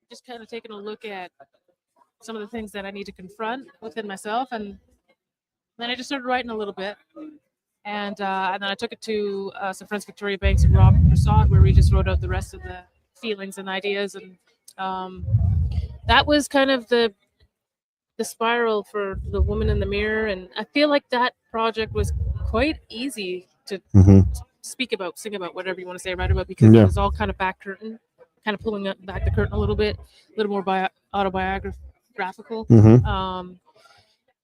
S6: just kind of taking a look at some of the things that I need to confront within myself, and then I just started writing a little bit, and then I took it to some friends, Victoria Banks and Rob Prasad, where we just wrote out the rest of the feelings and ideas, and that was kind of the spiral for the "Woman in the Mirror," and I feel like that project was quite easy to speak about, sing about, whatever you want to say, write about, because it was all kind of back curtain, kind of pulling back the curtain a little bit, a little more autobiographical,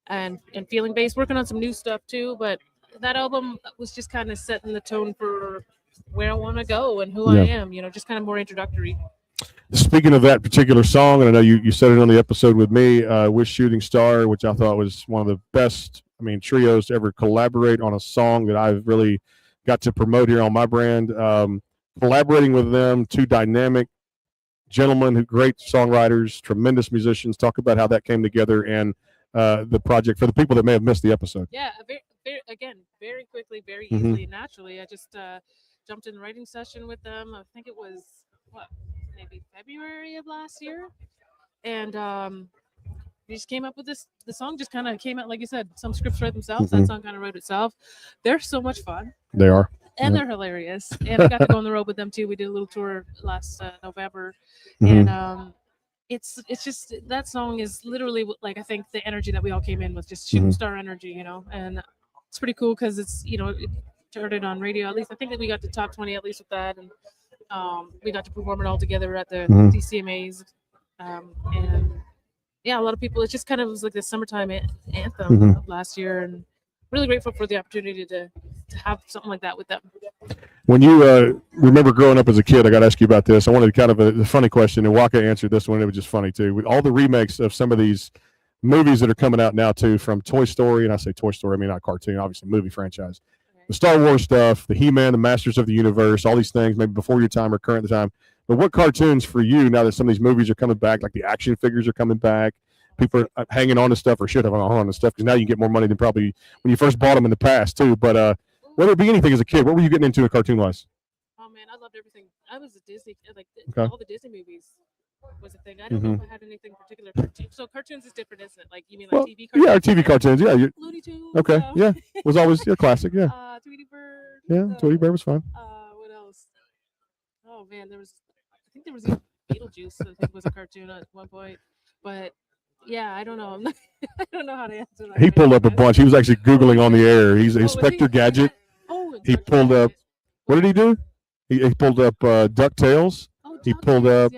S6: and feeling based, working on some new stuff too. But that album was just kind of setting the tone for where I want to go and who I am, just kind of more introductory.
S12: Speaking of that particular song, and I know you said it on the episode with me, with "Shooting Star," which I thought was one of the best, trios to ever collaborate on a song that I've really got to promote here on my brand. Collaborating with them, two dynamic gentlemen, great songwriters, tremendous musicians. Talk about how that came together and the project for the people that may have missed the episode.
S6: Yeah, very quickly, very easily, naturally. I just jumped in the writing session with them. I think it was maybe February of last year, and we just came up with this. The song just kind of came out, like you said, some scripts write themselves. That song kind of wrote itself. They're so much fun.
S12: They are.
S6: And they're hilarious. And I got to go on the road with them too. We did a little tour last November, and it's just, that song is literally like, I think the energy that we all came in with, just shooting star energy, and it's pretty cool because it's, it started on radio. At least I think that we got to top 20 at least with that, and we got to perform it all together at the DCMAs, and a lot of people. It just kind of was like the summertime anthem of last year, and really grateful for the opportunity to have something like that with them.
S12: When you remember growing up as a kid, I got to ask you about this. I wanted kind of a funny question, and Waka answered this one. It was just funny too. With all the remakes of some of these movies that are coming out now too, from Toy Story, and I say Toy Story, I mean not cartoon, obviously movie franchise, the Star Wars stuff, the He-Man, the Masters of the Universe, all these things, maybe before your time or current time. But what cartoons for you, now that some of these movies are coming back, like the action figures are coming back, people are hanging on to stuff, or should have on to stuff, because now you get more money than probably when you first bought them in the past too. But whether it be anything as a kid, what were you getting into cartoon wise?
S6: Oh man, I loved everything. I was a Disney, all the Disney movies was a thing. I don't know if I had anything particular. So cartoons is different, isn't it? Like, you mean like TV cartoons?
S12: Yeah, TV cartoons. Yeah,
S6: Looney Tunes.
S12: Okay, yeah, was always your classic. Yeah.
S6: Tweety Bird.
S12: Yeah, Tweety Bird was fun.
S6: What else? Oh man, I think there was even Beetlejuice. I think was a cartoon at one point, but. Yeah, I don't know. I don't know how to answer that.
S12: He pulled up a bunch. He was actually Googling on the air. He's Inspector Gadget. He pulled up. What did he do? He pulled up DuckTales. He pulled up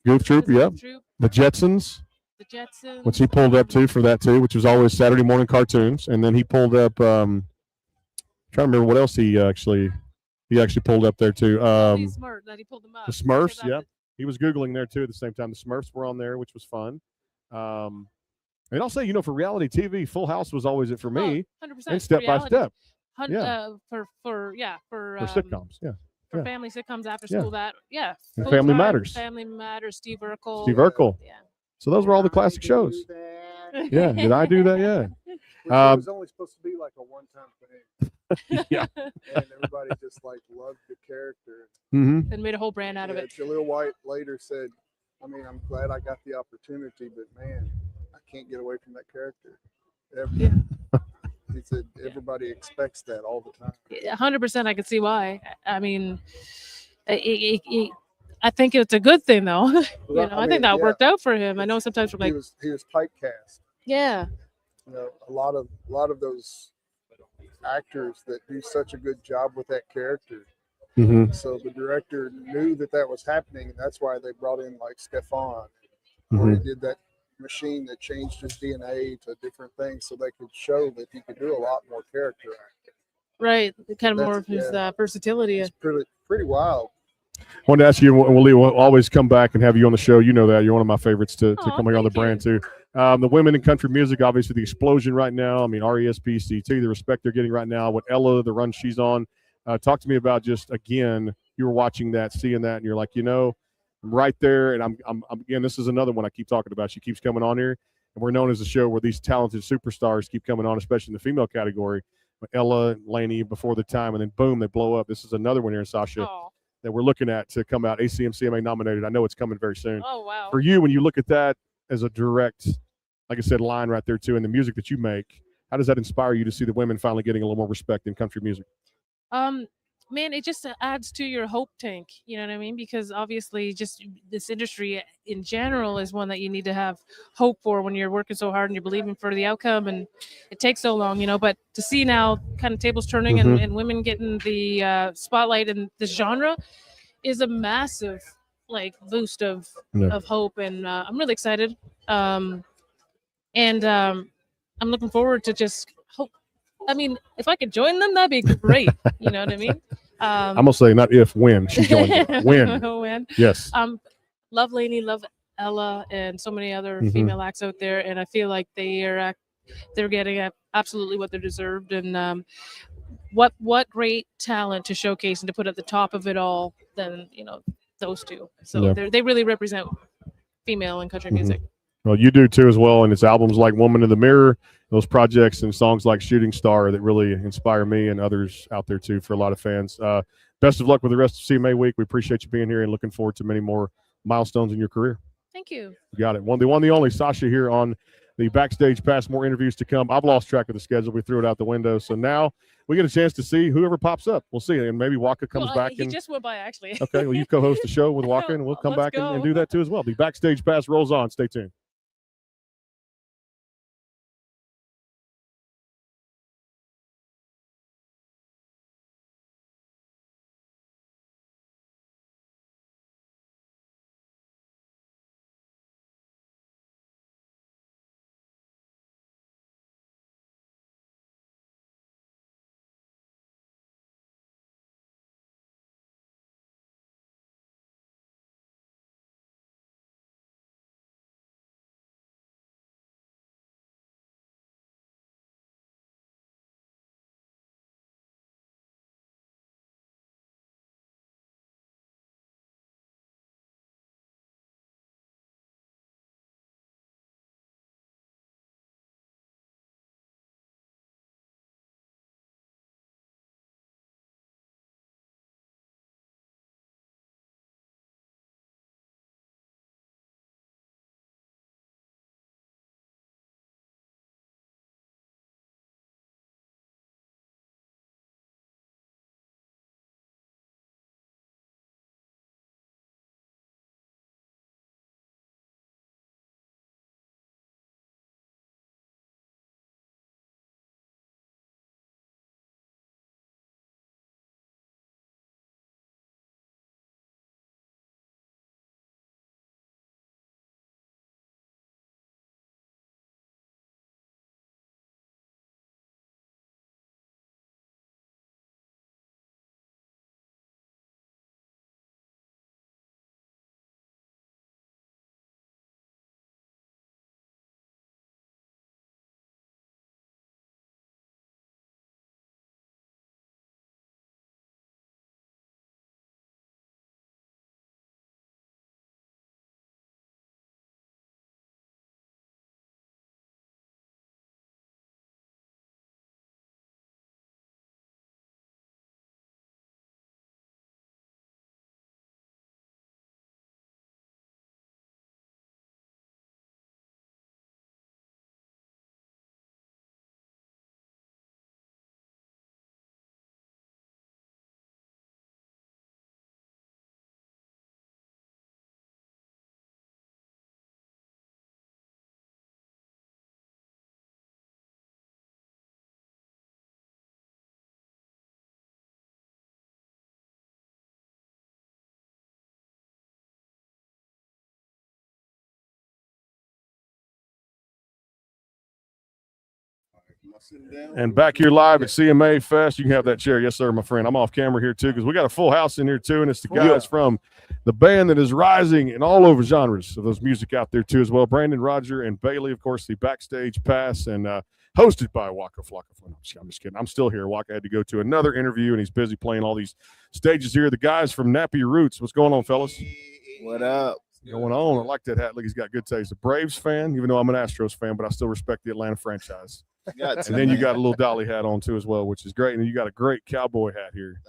S12: Goof Troop. Yep. The Jetsons. Which he pulled up too for that too, which was always Saturday morning cartoons. And then he pulled up. Trying to remember what else he actually. He actually pulled up there too.
S6: He's smart that he pulled them up.
S12: The Smurfs, yeah. He was Googling there too at the same time. The Smurfs were on there, which was fun. And I'll say, for reality TV, Full House was always it for me.
S6: 100%.
S12: And Step by Step.
S6: For
S12: sitcoms, yeah.
S6: For family sitcoms after
S12: Yeah.
S6: school,
S12: And
S6: Full
S12: Family
S6: Time,
S12: Matters.
S6: Family Matters, Steve Urkel.
S12: Steve Urkel.
S6: Yeah.
S12: So those were all the classic shows. Yeah. Did I do that? Yeah.
S2: Which it was only supposed to be like a one-time thing.
S12: Yeah.
S2: And everybody just like loved the character.
S12: Mm-hmm.
S6: And made a whole brand out of it.
S2: Jaleel White later said, I'm glad I got the opportunity, but man, I can't get away from that character. He said everybody expects that all the time.
S6: 100%. I could see why. I mean, I think it's a good thing though. I think that worked out for him. I know sometimes we're like
S2: he was typecast.
S6: Yeah.
S2: A lot of those actors that do such a good job with that character.
S12: Mm-hmm.
S2: So the director knew that was happening, and that's why they brought in like Stefan, where he did that machine that changed his DNA to different things, so they could show that he could do a lot more character acting.
S6: Right, kind of more of his versatility.
S2: It's pretty wild.
S12: I wanted to ask you, we'll always come back and have you on the show. You know that. You're one of my favorites to come here on the brand, too. The women in country music, obviously, the explosion right now. I mean, RESPCT, the respect they're getting right now. What Ella, the run she's on. Talk to me about just, again, you were watching that, seeing that, and you're like, I'm right there. And I'm again, this is another one I keep talking about. She keeps coming on here. And we're known as a show where these talented superstars keep coming on, especially in the female category. Ella and Lainey before the time, and then boom, they blow up. This is another one here, Sasha, that we're looking at to come out. ACM CMA nominated. I know it's coming very soon.
S6: Oh, wow.
S12: For you, when you look at that as a direct, like I said, line right there too, and the music that you make, how does that inspire you to see the women finally getting a little more respect in country music?
S6: Man, it just adds to your hope tank. You know what I mean? Because obviously, just this industry in general is one that you need to have hope for when you're working so hard and you're believing for the outcome, and it takes so long, But to see now, kind of tables turning and women getting the spotlight in this genre is a massive boost of hope, and I'm really excited. I'm looking forward to just hope. I mean, if I could join them, that'd be great. You know what I mean?
S12: I'm gonna say not if, when she joins you. When. Yes.
S6: Love Lainey, love Ella, and so many other female acts out there, and I feel like they're getting absolutely what they deserved, and what great talent to showcase and to put at the top of it all than those two. So they really represent female and country music.
S12: Well, you do too as well, and it's albums like Woman in the Mirror, those projects and songs like Shooting Star that really inspire me and others out there too for a lot of fans. Best of luck with the rest of CMA week. We appreciate you being here and looking forward to many more milestones in your career.
S6: Thank you.
S12: You got it. The one, the only Sasha here on the Backstage Pass. More interviews to come. I've lost track of the schedule. We threw it out the window. So now we get a chance to see whoever pops up. We'll see. And maybe Waka comes back.
S6: He just went by, actually.
S12: Okay. Well, you co-host the show with Waka, and we'll come back and do that too as well. The Backstage Pass rolls on. Stay tuned. And back here live at CMA Fest, you can have that chair. Yes, sir, my friend. I'm off camera here too because we got a full house in here too, and it's the guys from the band that is rising in all over genres of those music out there too as well. Brandon, Roger, and Bailey, of course, the backstage pass and hosted by Waka Flocka. I'm just kidding. I'm still here. Waka had to go to another interview, and he's busy playing all these stages here. The guys from Nappy Roots. What's going on, fellas?
S17: What up?
S12: Going on. I like that hat. Look, he's got good taste. A Braves fan, even though I'm an Astros fan, but I still respect the Atlanta franchise. And then you got a little dolly hat on too as well, which is great. And you got a great cowboy hat here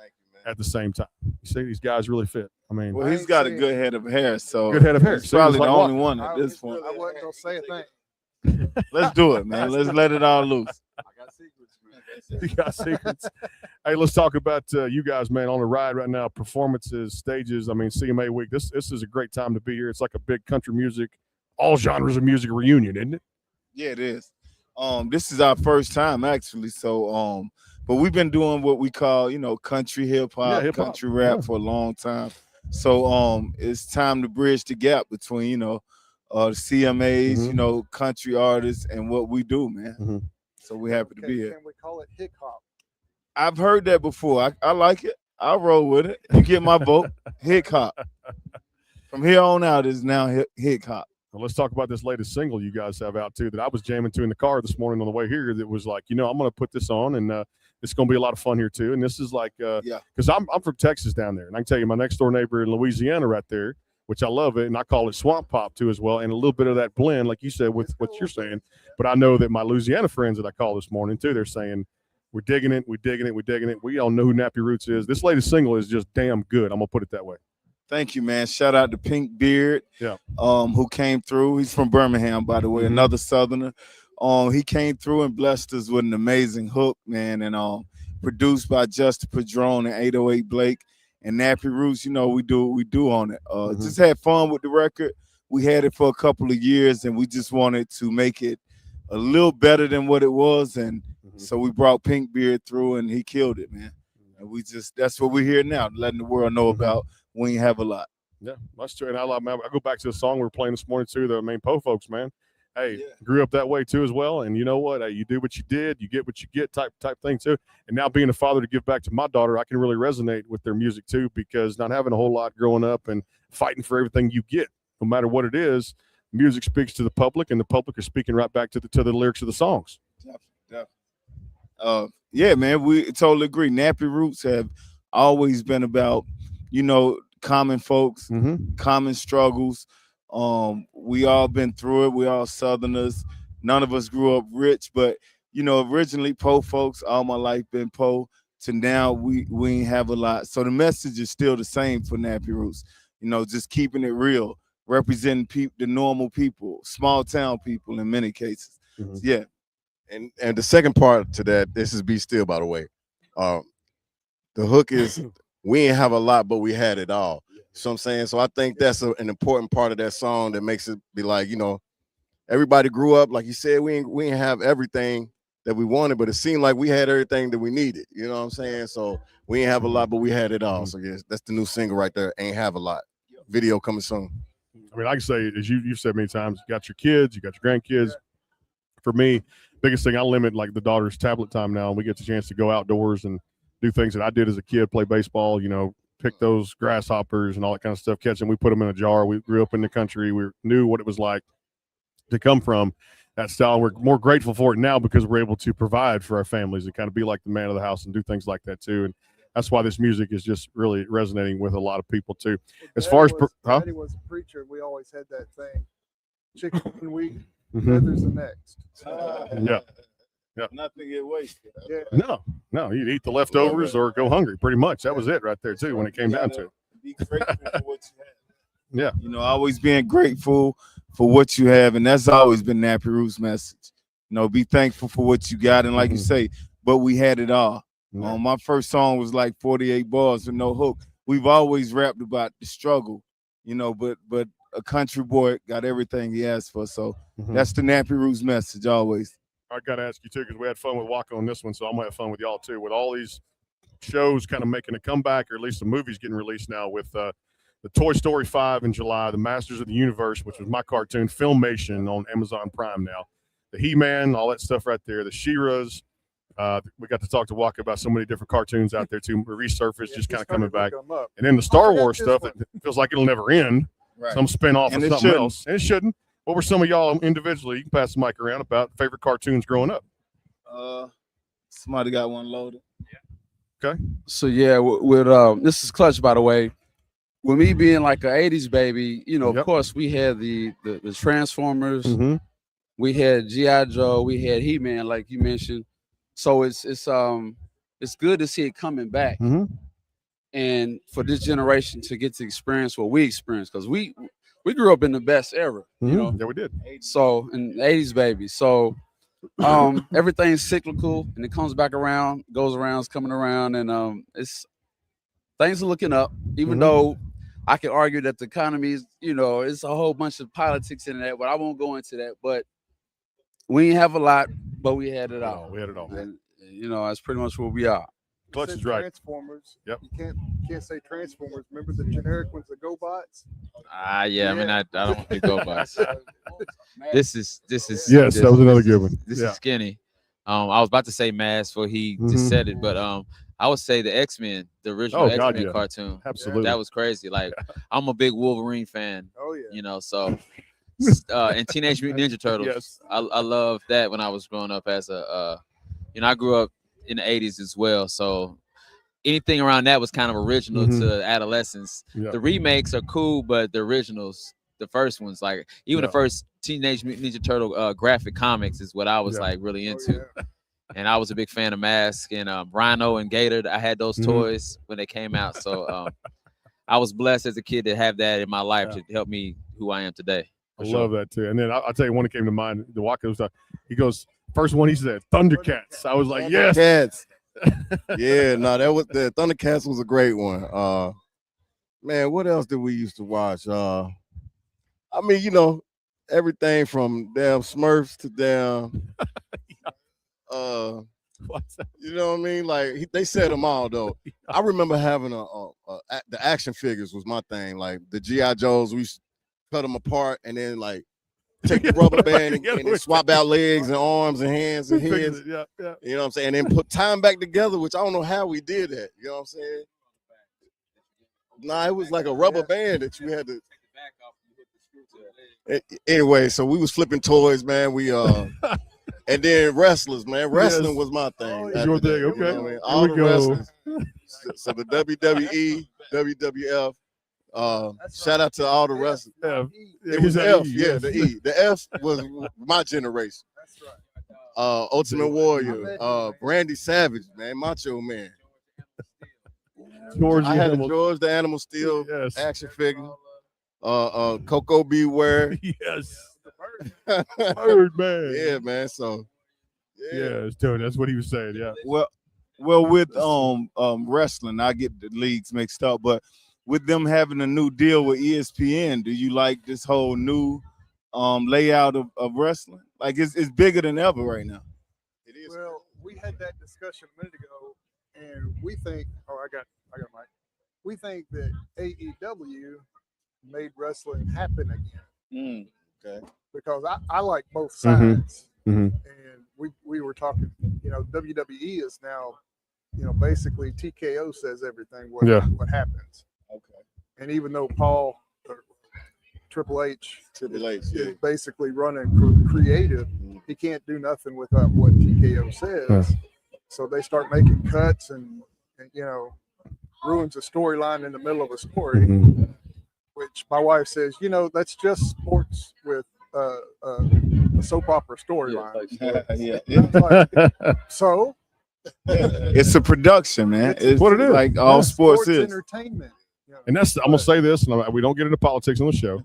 S12: at the same time. You see, these guys really fit. I mean,
S17: well, he's got a good head of hair, so
S12: good head of hair.
S17: He's probably the only one at this point.
S2: I wasn't gonna say a thing.
S17: Let's do it, man. Let's let it all loose.
S12: I got secrets, man. You got secrets. Hey, let's talk about you guys, man, on the ride right now. Performances, stages. I mean, CMA week. This is a great time to be here. It's like a big country music, all genres of music reunion, isn't it?
S17: Yeah, it is. This is our first time actually. So, but we've been doing what we call, country hip hop, country rap for a long time. So, it's time to bridge the gap between, the CMAs, country artists, and what we do, man. So we're happy to be here.
S2: Can we call it hip hop?
S17: I've heard that before. I like it. I'll roll with it. You get my vote. Hip hop. From here on out is now hip hop.
S12: Well, let's talk about this latest single you guys have out too that I was jamming to in the car this morning on the way here. That was like, I'm going to put this on, and it's going to be a lot of fun here too. And this is like, because I'm from Texas down there, and I can tell you, my next door neighbor in Louisiana right there, which I love it, and I call it swamp pop too as well, and a little bit of that blend, like you said, with what you're saying. But I know that my Louisiana friends that I call this morning too, they're saying, we're digging it, we're digging it, we're digging it. We all know who Nappy Roots is. This latest single is just damn good. I'm gonna put it that way.
S17: Thank you, man. Shout out to Pink Beard, who came through. He's from Birmingham, by the way, another Southerner. He came through and blessed us with an amazing hook, man, and produced by Justin Padron and 808 Blake and Nappy Roots. We do what we do on it. Just had fun with the record. We had it for a couple of years, and we just wanted to make it a little better than what it was, and so we brought Pink Beard through, and he killed it, man. And that's what we're here now, letting the world know about We Ain't Have a Lot.
S12: Yeah, that's true. And I go back to the song we were playing this morning too, the main Po folks, man. Hey, grew up that way too as well. And you know what? Hey, you do what you did, you get what you get type thing too. And now being a father to give back to my daughter, I can really resonate with their music too, because not having a whole lot growing up and fighting for everything you get, no matter what it is, music speaks to the public, and the public are speaking right back to the lyrics of the songs.
S17: Yeah, man, we totally agree. Nappy Roots have always been about, common folks, common struggles. We all been through it. We all Southerners. None of us grew up rich, but originally Po folks, all my life been Po, to now we ain't have a lot. So the message is still the same for Nappy Roots. Just keeping it real, representing the normal people, small town people in many cases. Yeah.
S18: And the second part to that, this is Be Still, by the way. The hook is, we ain't have a lot, but we had it all. So I'm saying, so I think that's an important part of that song that makes it be like, everybody grew up, like you said, we ain't have everything that we wanted, but it seemed like we had everything that we needed. You know what I'm saying? So we ain't have a lot, but we had it all. So yes, that's the new single right there. Ain't Have a Lot. Video coming soon.
S12: I mean, I can say, as you've said many times, you got your kids, you got your grandkids. For me, biggest thing, I limit like the daughter's tablet time now, and we get the chance to go outdoors and do things that I did as a kid, play baseball, pick those grasshoppers and all that kind of stuff, catch them. We put them in a jar. We grew up in the country. We knew what it was like to come from that style. We're more grateful for it now because we're able to provide for our families and kind of be like the man of the house and do things like that too. And that's why this music is just really resonating with a lot of people too. As far as
S2: Daddy was a preacher, we always had that thing. Chicken week, feathers the next.
S12: Yeah.
S17: Nothing get wasted.
S12: No, you'd eat the leftovers or go hungry. Pretty much, that was it right there too. When it came down to it.
S17: Be grateful for what you have. Yeah. Always being grateful for what you have, and that's always been Nappy Roots' message. Be thankful for what you got, and like you say, but we had it all. My first song was like 48 bars with no hook. We've always rapped about the struggle, but a country boy got everything he asked for. So that's the Nappy Roots message always.
S12: I got to ask you too, because we had fun with Waka on this one, so I'm gonna have fun with y'all too. With all these shows kind of making a comeback, or at least the movies getting released now, with the Toy Story 5 in July, the Masters of the Universe, which was my cartoon, Filmation on Amazon Prime now. the He-Man, all that stuff right there, the She-Ras. We got to talk to Walker about so many different cartoons out there too. Resurface just kind of coming back, and then the Star Wars stuff that feels like it'll never end.
S17: Right.
S12: Some spin off
S17: And
S12: of
S17: it
S12: something
S17: shouldn't.
S12: else, and it shouldn't. What were some of y'all individually? You can pass the mic around about favorite cartoons growing up.
S17: Somebody got one loaded.
S12: Okay.
S19: So yeah, this is Clutch, by the way. With me being like an '80s baby, you know, of course we had the Transformers, we had G.I. Joe, we had He-Man, like you mentioned. So it's good to see it coming back, and for this generation to get to experience what we experienced, because we grew up in the best era, you know.
S12: Yeah, we did.
S19: So in the '80s, baby. So everything's cyclical, and it comes back around, goes around, it's coming around, and it's things are looking up. Even though I can argue that the economy is, you know, it's a whole bunch of politics in that, but I won't go into that. But we ain't have a lot, but we had it all.
S12: We had it all.
S19: And, you know, that's pretty much where we are.
S12: Clutch is right.
S2: Transformers.
S12: Yep.
S2: You can't say Transformers. Remember the generic ones, the GoBots?
S20: Yeah. I mean, I don't want to go bots. This is
S12: Yes, that was another good one.
S20: This
S12: Yeah.
S20: is skinny. I was about to say Mass before he just said it, but I would say the X-Men, the original X-Men cartoon.
S12: Absolutely.
S20: That was crazy. Like, I'm a big Wolverine fan.
S2: Oh yeah.
S20: You know, so and Teenage Mutant Ninja Turtles.
S12: Yes.
S20: I loved that when I was growing up as a you know, I grew up in the 80s as well. So anything around that was kind of original to adolescence.
S12: Yeah.
S20: The remakes are cool, but the originals, the first ones, like even the first Teenage Mutant Ninja Turtle graphic comics is what I was like really into. And I was a big fan of Mask and Rhino and Gator. I had those toys when they came out. So I was blessed as a kid to have that in my life to help me who I am today.
S12: I love that too. And then I'll tell you one that came to mind. The Walker was he goes, first one he said, Thundercats. I was like, yes.
S18: Thundercats. Yeah, no, that was the Thundercats was a great one. Man, what else did we used to watch? I mean, you know, everything from damn Smurfs to damn you know what I mean? Like they said them all though. I remember having the action figures was my thing. Like the G.I. Joes, we used to cut them apart and then like take the rubber band and then swap out legs and arms and hands and heads.
S12: Yeah.
S18: You know what I'm saying? And then put time back together, which I don't know how we did that. You know what I'm saying? Nah, it was like a rubber band that you had to. Anyway, so we was flipping toys, man. We and then wrestlers, man. Wrestling was my thing.
S12: Your thing, okay.
S18: You know what I mean? All the wrestlers. So the WWE, WWF. Shout out to all the wrestlers. It was F, the E. The F was my generation. That's right. Ultimate Warrior, Randy Savage, man, Macho Man.
S12: George
S18: I had a George the Animal Steel action figure. Coco Beware.
S12: Yes. Bird man.
S18: Yeah, man. So
S12: yeah, Tony, that's what he was saying. Yeah.
S17: Well, with wrestling, I get the leagues mixed up, but with them having a new deal with ESPN, do you like this whole new layout of wrestling? Like it's bigger than ever right now.
S2: It is. Well, we had that discussion a minute ago, and we think. Oh, I got Mike. We think that AEW made wrestling happen again.
S18: Okay.
S2: Because I like both sides,
S12: and
S2: we were talking. You know, WWE is now, you know, basically TKO says everything what happens.
S18: Okay.
S2: And even though Paul or Triple H
S18: is
S2: basically running creative, he can't do nothing without what TKO says. So they start making cuts and you know, ruins a storyline in the middle of a story, which my wife says, you know, that's just sports with a soap opera storyline. So
S17: it's a production, man. It's
S12: what it is.
S17: Like all sports is.
S2: Entertainment.
S12: And that's, I'm gonna say this, and we don't get into politics on the show,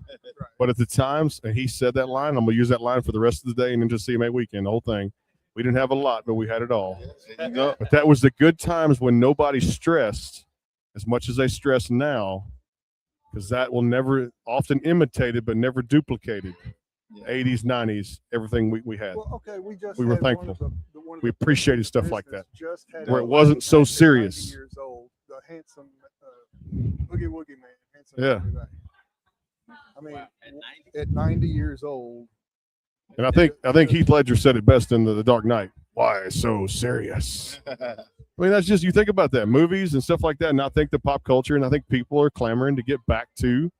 S12: but at the times, and he said that line, I'm gonna use that line for the rest of the day and into CMA weekend, the whole thing. We didn't have a lot, but we had it all. But that was the good times when nobody stressed as much as they stress now, because that will never, often imitated but never duplicated. 80s, 90s, everything we had.
S2: Well, okay,
S12: we were thankful.
S2: One of
S12: We appreciated stuff like that,
S2: just had
S12: where it wasn't so serious.
S2: 90 years old, the handsome Boogie Woogie Man. Handsome
S12: Yeah.
S2: Boogie Man. I mean, at 90 years old,
S12: And I think Heath Ledger said it best in the Dark Knight. Why so serious? I mean, that's just, you think about that, movies and stuff like that, and I think the pop culture, and I think people are clamoring to get back to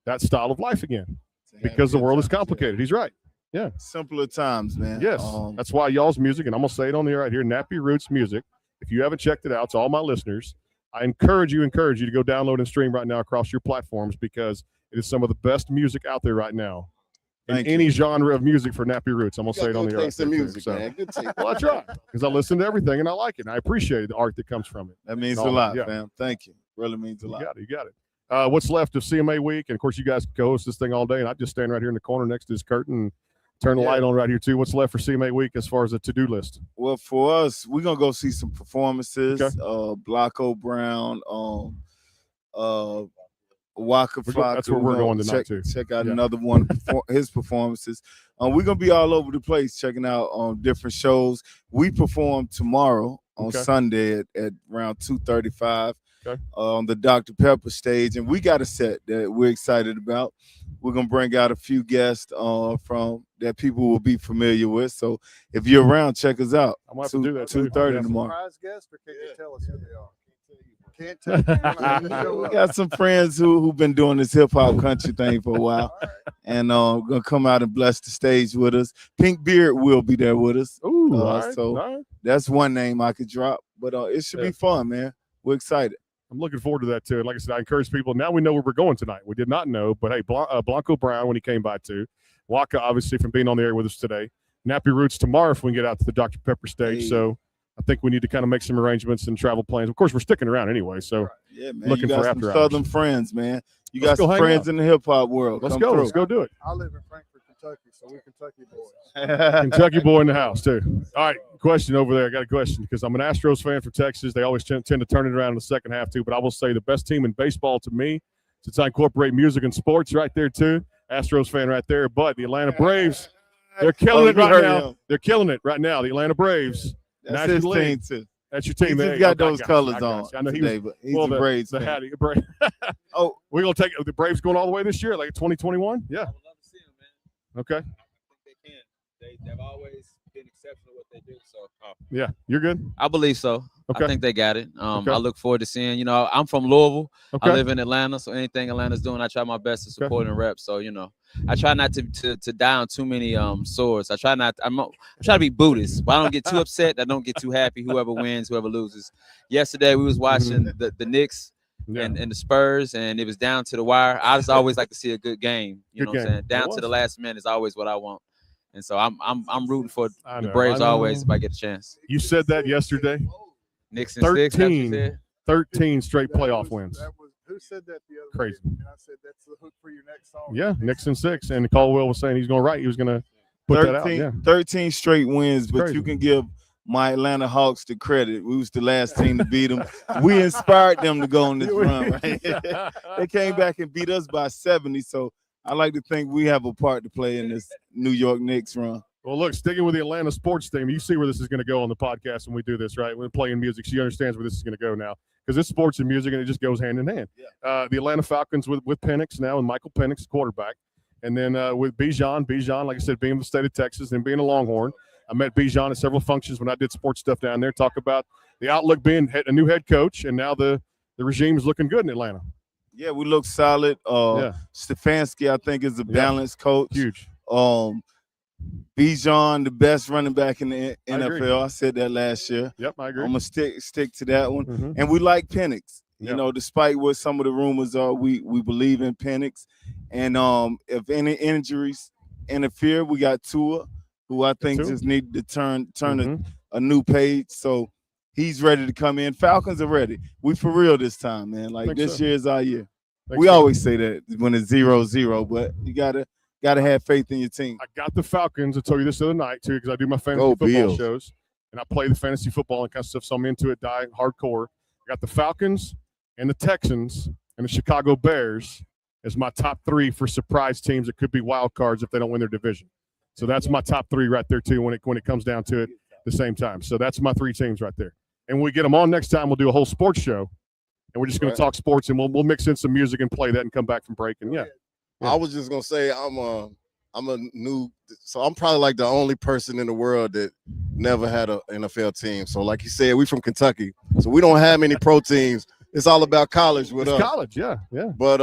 S12: that style of life again because the world is complicated. He's right. Yeah.
S17: Simpler times, man.
S12: Yes. That's why y'all's music, and I'm going to say it on the air right here, Nappy Roots Music. If you haven't checked it out, to all my listeners, I encourage you to go download and stream right now across your platforms because it is some of the best music out there right now. In any genre of music for Nappy Roots. I'm going to say it on the air.
S18: Taste of music, man. Good taste.
S12: Well, that's right. Because I listen to everything and I like it. And I appreciate the art that comes from it.
S17: That means a lot, fam. Thank you. Really means a lot.
S12: You got it. What's left of CMA week? And of course, you guys co-host this thing all day. And I just stand right here in the corner next to this curtain and turn the light on right here too. What's left for CMA week as far as a to-do list?
S17: Well, for us, we're going to go see some performances. Okay. Blanco Brown, Waka Flocka.
S12: That's where we're going tonight too.
S17: Check out another one of his performances. We're gonna be all over the place checking out different shows. We perform tomorrow on Sunday at around 2:35 on the Dr. Pepper stage, and we got a set that we're excited about. We're gonna bring out a few guests from that people will be familiar with. So if you're around, check us out.
S12: I'm gonna have to do that
S17: 2:30 tomorrow.
S2: Surprise guest, or can you tell us who they are? Can't tell.
S17: We got some friends who've been doing this hip hop country thing for a while, and gonna come out and bless the stage with us. Pink Beard will be there with us.
S12: Ooh,
S17: so that's one name I could drop, but it should be fun, man. We're excited.
S12: I'm looking forward to that too. And like I said, I encourage people. Now we know where we're going tonight. We did not know, but hey, Blanco Brown when he came by too. Waka obviously from being on the air with us today. Nappy Roots tomorrow if we can get out to the Dr. Pepper stage. Hey. So I think we need to kind of make some arrangements and travel plans. Of course, we're sticking around anyway. So
S17: yeah, man.
S12: Looking
S17: you got
S12: for
S17: some
S12: after
S17: Southern
S12: hours.
S17: friends, man. You
S12: Let's
S17: got
S12: go
S17: some
S12: hang
S17: friends
S12: out.
S17: in the hip hop world.
S12: Let's
S17: Come
S12: go.
S17: through.
S12: Let's go do it.
S2: I live in Frankfort, Kentucky, so we're Kentucky boys.
S12: Kentucky boy in the house too. All right, question over there. I got a question because I'm an Astros fan for Texas. They always tend to turn it around in the second half too. But I will say the best team in baseball to me, since I incorporate music and sports right there too. Astros fan right there. But the Atlanta Braves, they're killing it right now. They're killing it right now. The Atlanta Braves.
S17: That's his team too.
S12: That's your team.
S17: He's just got those colors on.
S12: I know
S17: today, but he's a Braves fan.
S12: We're gonna take the Braves going all the way this year, like 2021. Yeah.
S20: I would love to see them, man.
S12: Okay.
S20: I think they can. They've always been exceptional at what they do. So
S12: yeah, you're good.
S20: I believe so.
S12: Okay.
S20: I think they got it.
S12: Okay.
S20: I look forward to seeing. You know, I'm from Louisville.
S12: Okay.
S20: I live in Atlanta, so anything Atlanta's doing, I try my best to support and rep. So you know, I try not to die on too many swords. I try not. I'm trying to be Buddhist, but I don't get too upset. I don't get too happy. Whoever wins, whoever loses. Yesterday we was watching the Knicks and the Spurs, and it was down to the wire. I just always like to see a good game. You know what I'm saying? Down to the last minute is always what I want. And so I'm rooting for the Braves always if I get a chance.
S12: You said that yesterday.
S20: Knicks and
S12: 13 straight playoff wins.
S2: Who said that the other
S12: Crazy.
S2: day? And I said that's the hook for your next song.
S12: Yeah, Knicks and 6. And Caldwell was saying he's going to write. He was going to put that out. Yeah.
S17: 13 straight wins, but
S12: crazy.
S17: you can give my Atlanta Hawks the credit. We was the last team to beat them. We inspired them to go on this run. Right? They came back and beat us by 70. So I like to think we have a part to play in this New York Knicks run.
S12: Well, look, sticking with the Atlanta sports team, you see where this is going to go on the podcast when we do this, right? We're playing music. She understands where this is going to go now because it's sports and music, and it just goes hand in hand. Yeah. The Atlanta Falcons with Penix now, and Michael Penix, quarterback. And then with Bijan, like I said, being the state of Texas and being a Longhorn. I met Bijan at several functions when I did sports stuff down there, talk about the outlook being a new head coach, and now the regime is looking good in Atlanta.
S17: Yeah, we look solid. Stefanski, I think, is a balanced coach.
S12: Huge.
S17: Bijan, the best running back in the NFL. I said that last year.
S12: Yep, I agree.
S17: I'm gonna stick to that one. Mm-hmm. And we like Penix. You know, despite what some of the rumors are, we believe in Penix. And if any injuries interfere, we got Tua, who I think just need to turn a new page. So he's ready to come in. Falcons are ready. We for real this time, man. Like this year is our year. We always say that when it's 0-0, but you gotta have faith in your team.
S12: I got the Falcons. I told you this the other night too, because I do my fantasy football shows and I play the fantasy football and kind of stuff. So I'm into it, hardcore. I got the Falcons and the Texans and the Chicago Bears as my top 3 for surprise teams that could be wild cards if they don't win their division. So that's my top 3 right there too when it comes down to it at the same time. So that's my 3 teams right there. And when we get them on next time, we'll do a whole sports show, and we're just going to talk sports, and we'll mix in some music and play that and come back from break. And I was
S18: just gonna say I'm a new, so I'm probably like the only person in the world that never had an NFL team. So like you said, we from Kentucky, so we don't have many pro teams. It's all about college with
S12: It's
S18: us.
S12: college, yeah.
S18: But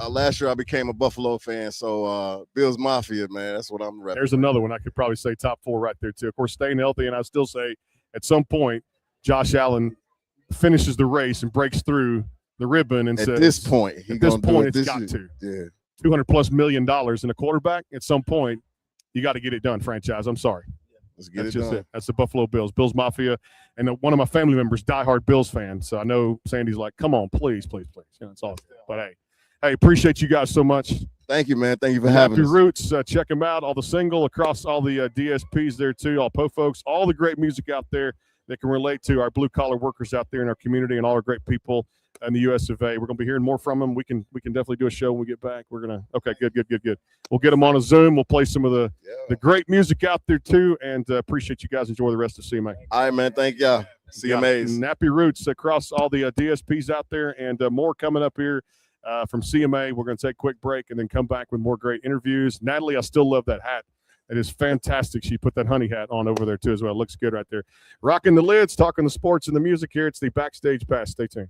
S18: last year I became a Buffalo fan, so Bills Mafia, man, that's what I'm repping.
S12: There's another one I could probably say top 4 right there too. Of course, staying healthy, and I still say at some point Josh Allen finishes the race and breaks through the ribbon and
S18: At
S12: says,
S18: this point,
S12: at this point, it's got to.
S18: Yeah.
S12: $200+ million in a quarterback. At some point, you got to get it done, franchise. I'm sorry.
S18: Let's get
S12: That's
S18: it
S12: just
S18: done.
S12: it. That's the Buffalo Bills, Bills Mafia, and one of my family members, diehard Bills fan. So I know Sandy's like, "Come on, please, please, please." You know, it's all good. But hey, appreciate you guys so much.
S18: Thank you, man. Thank you for having
S12: Happy
S18: us.
S12: Roots. Check them out. All the single across all the DSPs there too. All Po folks. All the great music out there that can relate to our blue collar workers out there in our community and all our great people in the US of A. We're gonna be hearing more from them. We can definitely do a show when we get back. We're gonna good. We'll get them on a Zoom. We'll play some of the great music out there too, and appreciate you guys. Enjoy the rest of CMA.
S18: All right, man. Thank y'all. CMAs.
S12: Nappy Roots across all the DSPs out there, and more coming up here from CMA. We're going to take a quick break and then come back with more great interviews. Natalie, I still love that hat. It is fantastic. She put that honey hat on over there too as well. It looks good right there. Rocking the lids, talking the sports and the music here. It's the Backstage Pass. Stay tuned.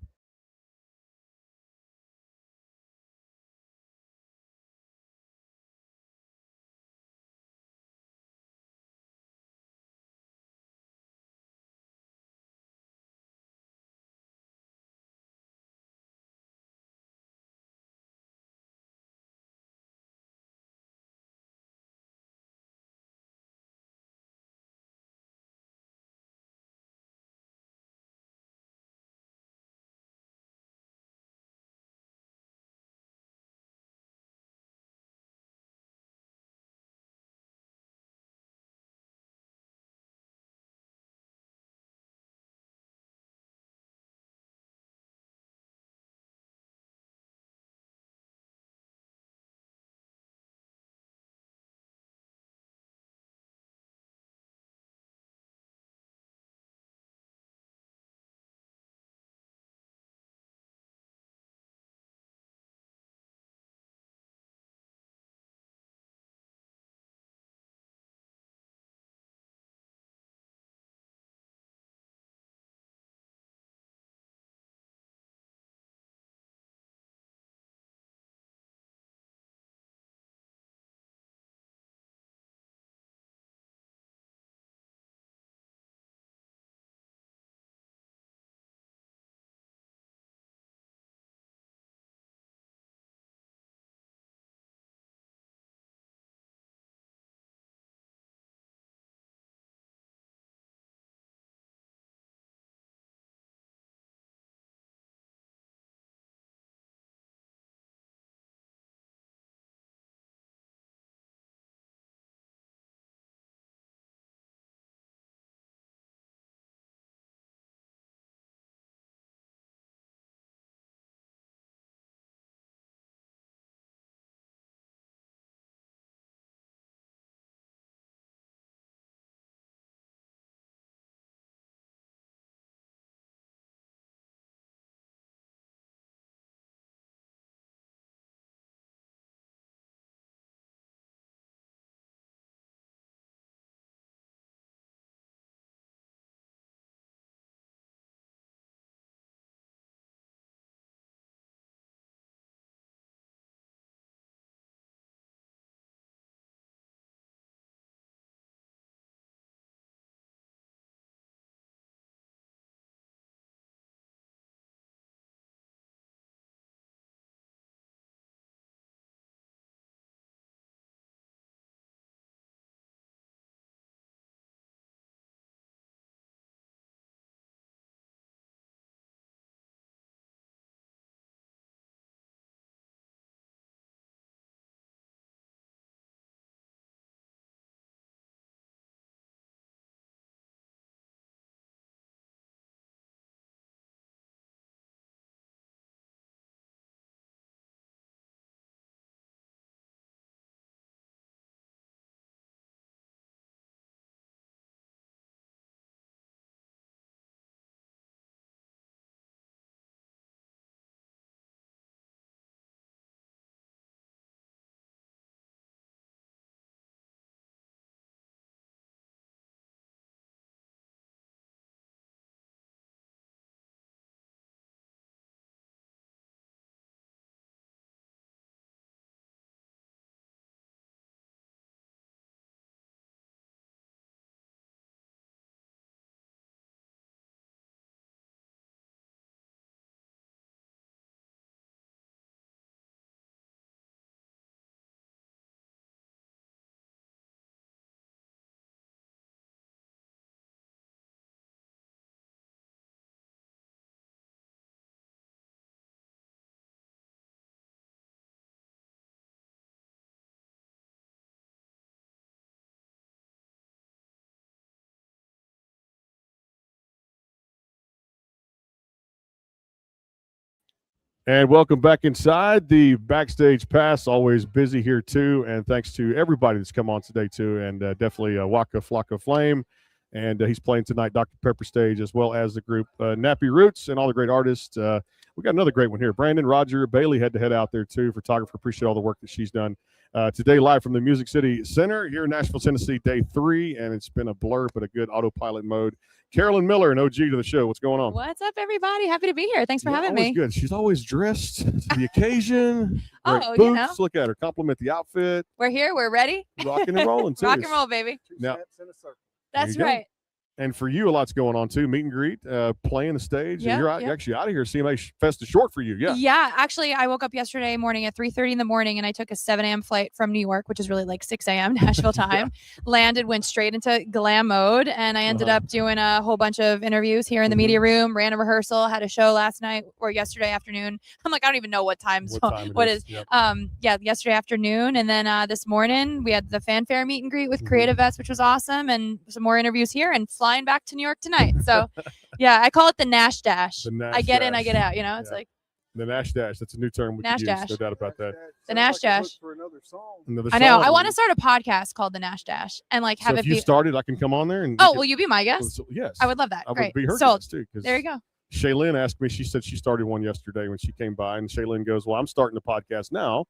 S12: And welcome back inside the Backstage Pass. Always busy here too, and thanks to everybody that's come on today too, and definitely Waka Flocka Flame, and he's playing tonight, Dr. Pepper Stage, as well as the group Nappy Roots and all the great artists. We got another great one here. Brandon, Roger, Bailey had to head out there too. Photographer, appreciate all the work that she's done. Today live from the Music City Center here in Nashville, Tennessee, day 3, and it's been a blur, but a good autopilot mode. Carolyn Miller, an OG to the show. What's going on?
S21: What's up, everybody? Happy to be here. Thanks for having
S12: Always
S21: me.
S12: good. She's always dressed to the occasion.
S21: Oh,
S12: Great
S21: you
S12: boots.
S21: know.
S12: Look at her. Compliment the outfit.
S21: We're here. We're ready.
S12: Rocking and rolling, too.
S21: Rock and roll, baby.
S12: Now,
S21: That's
S12: you go.
S21: right.
S12: And for you, a lot's going on too. Meet and greet, playing the stage.
S21: Yep,
S12: and you're
S21: yep.
S12: actually out of here. CMA Fest is short for you. Yeah.
S21: Yeah, actually, I woke up yesterday morning at 3:30 in the morning, and I took a 7 a.m. flight from New York, which is really like 6 a.m. Nashville time. Landed, went straight into glam mode, and I ended up doing a whole bunch of interviews here in the media room. Ran a rehearsal, had a show last night or yesterday afternoon. I'm like, I don't even know what time. What is?
S12: Yep.
S21: Yeah, yesterday afternoon, and then this morning we had the fanfare meet and greet with Creative Vets, which was awesome, and some more interviews here, and flying back to New York tonight. So yeah, I call it the Nash Dash.
S12: The Nash
S21: I get in, I
S12: Dash.
S21: get out. You know, it's like
S12: The Nash Dash. That's a new term we
S21: Nash
S12: could use.
S21: Dash.
S12: No doubt about that.
S21: the Nash Dash.
S12: Another
S21: I know.
S12: song.
S21: I want to start a podcast called the Nash Dash and like
S12: So
S21: have
S12: if
S21: it
S12: you
S21: be.
S12: started, I can come on there and.
S21: Oh, will you be my guest?
S12: So, yes.
S21: I would love that.
S12: I would
S21: Great.
S12: be her
S21: Sold.
S12: guest too. 'Cause
S21: There you go.
S12: Shaylin asked me. She said she started one yesterday when she came by, and Shaylin goes, "Well, I'm starting a podcast now.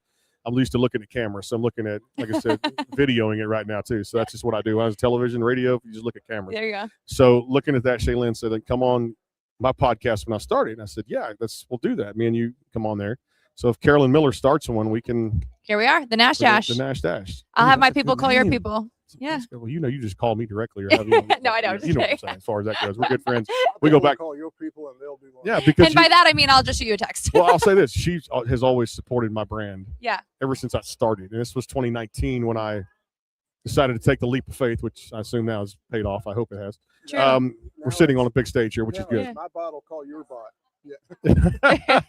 S12: I'm used to looking at camera, so I'm looking at, like I said, videoing it right now too. So that's just what I do. When I was television, radio, you just look at cameras.
S21: There you go.
S12: So looking at that, Shaylin said, "Come on my podcast when I started." And I said, "Yeah, we'll do that. Me and you come on there." So if Carolyn Miller starts one, we can.
S21: Here we are. The Nash Dash.
S12: The Nash Dash.
S21: I'll
S12: Ooh,
S21: have my
S12: that's a
S21: people
S12: good
S21: call your
S12: name.
S21: people. Yeah.
S12: Well, you just call me directly or have you.
S21: No, I know. I'm just
S12: You know what I'm
S21: kidding.
S12: saying as far as that goes. We're good friends. We go back.
S2: Call your people and they'll be one.
S12: Yeah, because
S21: And by that I mean I'll just shoot you a text.
S12: well, I'll say this: she has always supported my brand.
S21: Yeah.
S12: Ever since I started, and this was 2019 when I decided to take the leap of faith, which I assume now has paid off. I hope it has.
S21: True.
S12: We're sitting on a big stage here, which is good.
S2: My bot will call your bot. Yeah.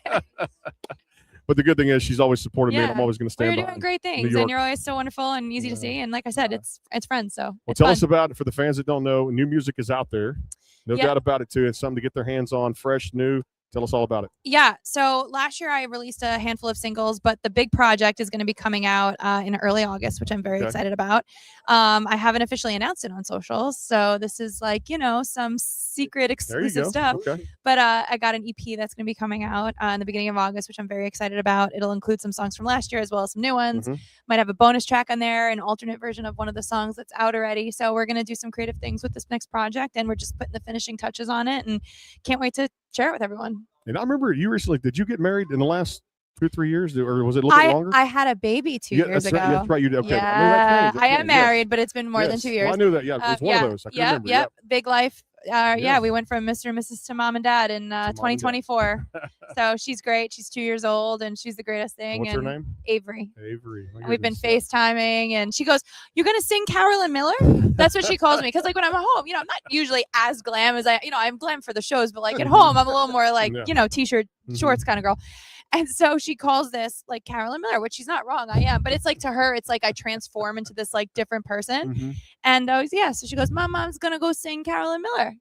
S12: But the good thing is she's always supported me, and I'm always going to
S21: Well,
S12: stand
S21: you're
S12: by.
S21: doing great things, and you're always so wonderful and easy to see. And like I said, it's friends. So
S12: Well,
S21: it's
S12: tell
S21: fun.
S12: us about it for the fans that don't know. New music is out there, no
S21: Yeah.
S12: doubt about it too. It's something to get their hands on, fresh, new. Tell us all about it.
S21: Yeah. So last year I released a handful of singles, but the big project is going to be coming out in early August, which I'm very
S12: Okay.
S21: excited about. I haven't officially announced it on socials, so this is like some secret exclusive
S12: go.
S21: stuff.
S12: Okay.
S21: But I got an EP that's going to be coming out in the beginning of August, which I'm very excited about. It'll include some songs from last year as well as some new ones.
S12: Mhm.
S21: Might have a bonus track on there, an alternate version of one of the songs that's out already. So we're going to do some creative things with this next project, and we're just putting the finishing touches on it, and can't wait to share it with everyone.
S12: And I remember you recently. Did you get married in the last 2 or 3 years, or was it a little bit longer?
S21: I had a baby 2
S12: Yeah,
S21: years
S12: that's
S21: ago.
S12: right, that's right, you did. Okay. I knew that
S21: Yeah,
S12: changed.
S21: I
S12: Okay,
S21: am
S12: yes.
S21: married, but it's been more than
S12: Yes.
S21: 2 years.
S12: Well, I knew that. Yeah, it was one of those. I can remember.
S21: Yep. Big life.
S12: Yeah.
S21: Yeah, we went from Mr. and Mrs. to mom and dad in
S12: and dad.
S21: 2024. So she's great. She's 2 years old, and she's the greatest thing.
S12: What's her
S21: and
S12: name?
S21: Avery.
S12: Avery. My
S21: And we've been
S12: goodness.
S21: FaceTiming, and she goes, "You're gonna sing Carolyn Miller?" That's what she calls me. Because like when I'm at home, I'm not usually as glam as I'm glam for the shows, but like at home, I'm a little more like
S12: Yeah.
S21: t-shirt,
S12: Mhm.
S21: shorts kind of girl. And so she calls this like Carolyn Miller, which she's not wrong. I am, but it's like to her, it's like I transform into this like different person.
S12: Mhm.
S21: And so she goes, "My mom's gonna go sing Carolyn Miller."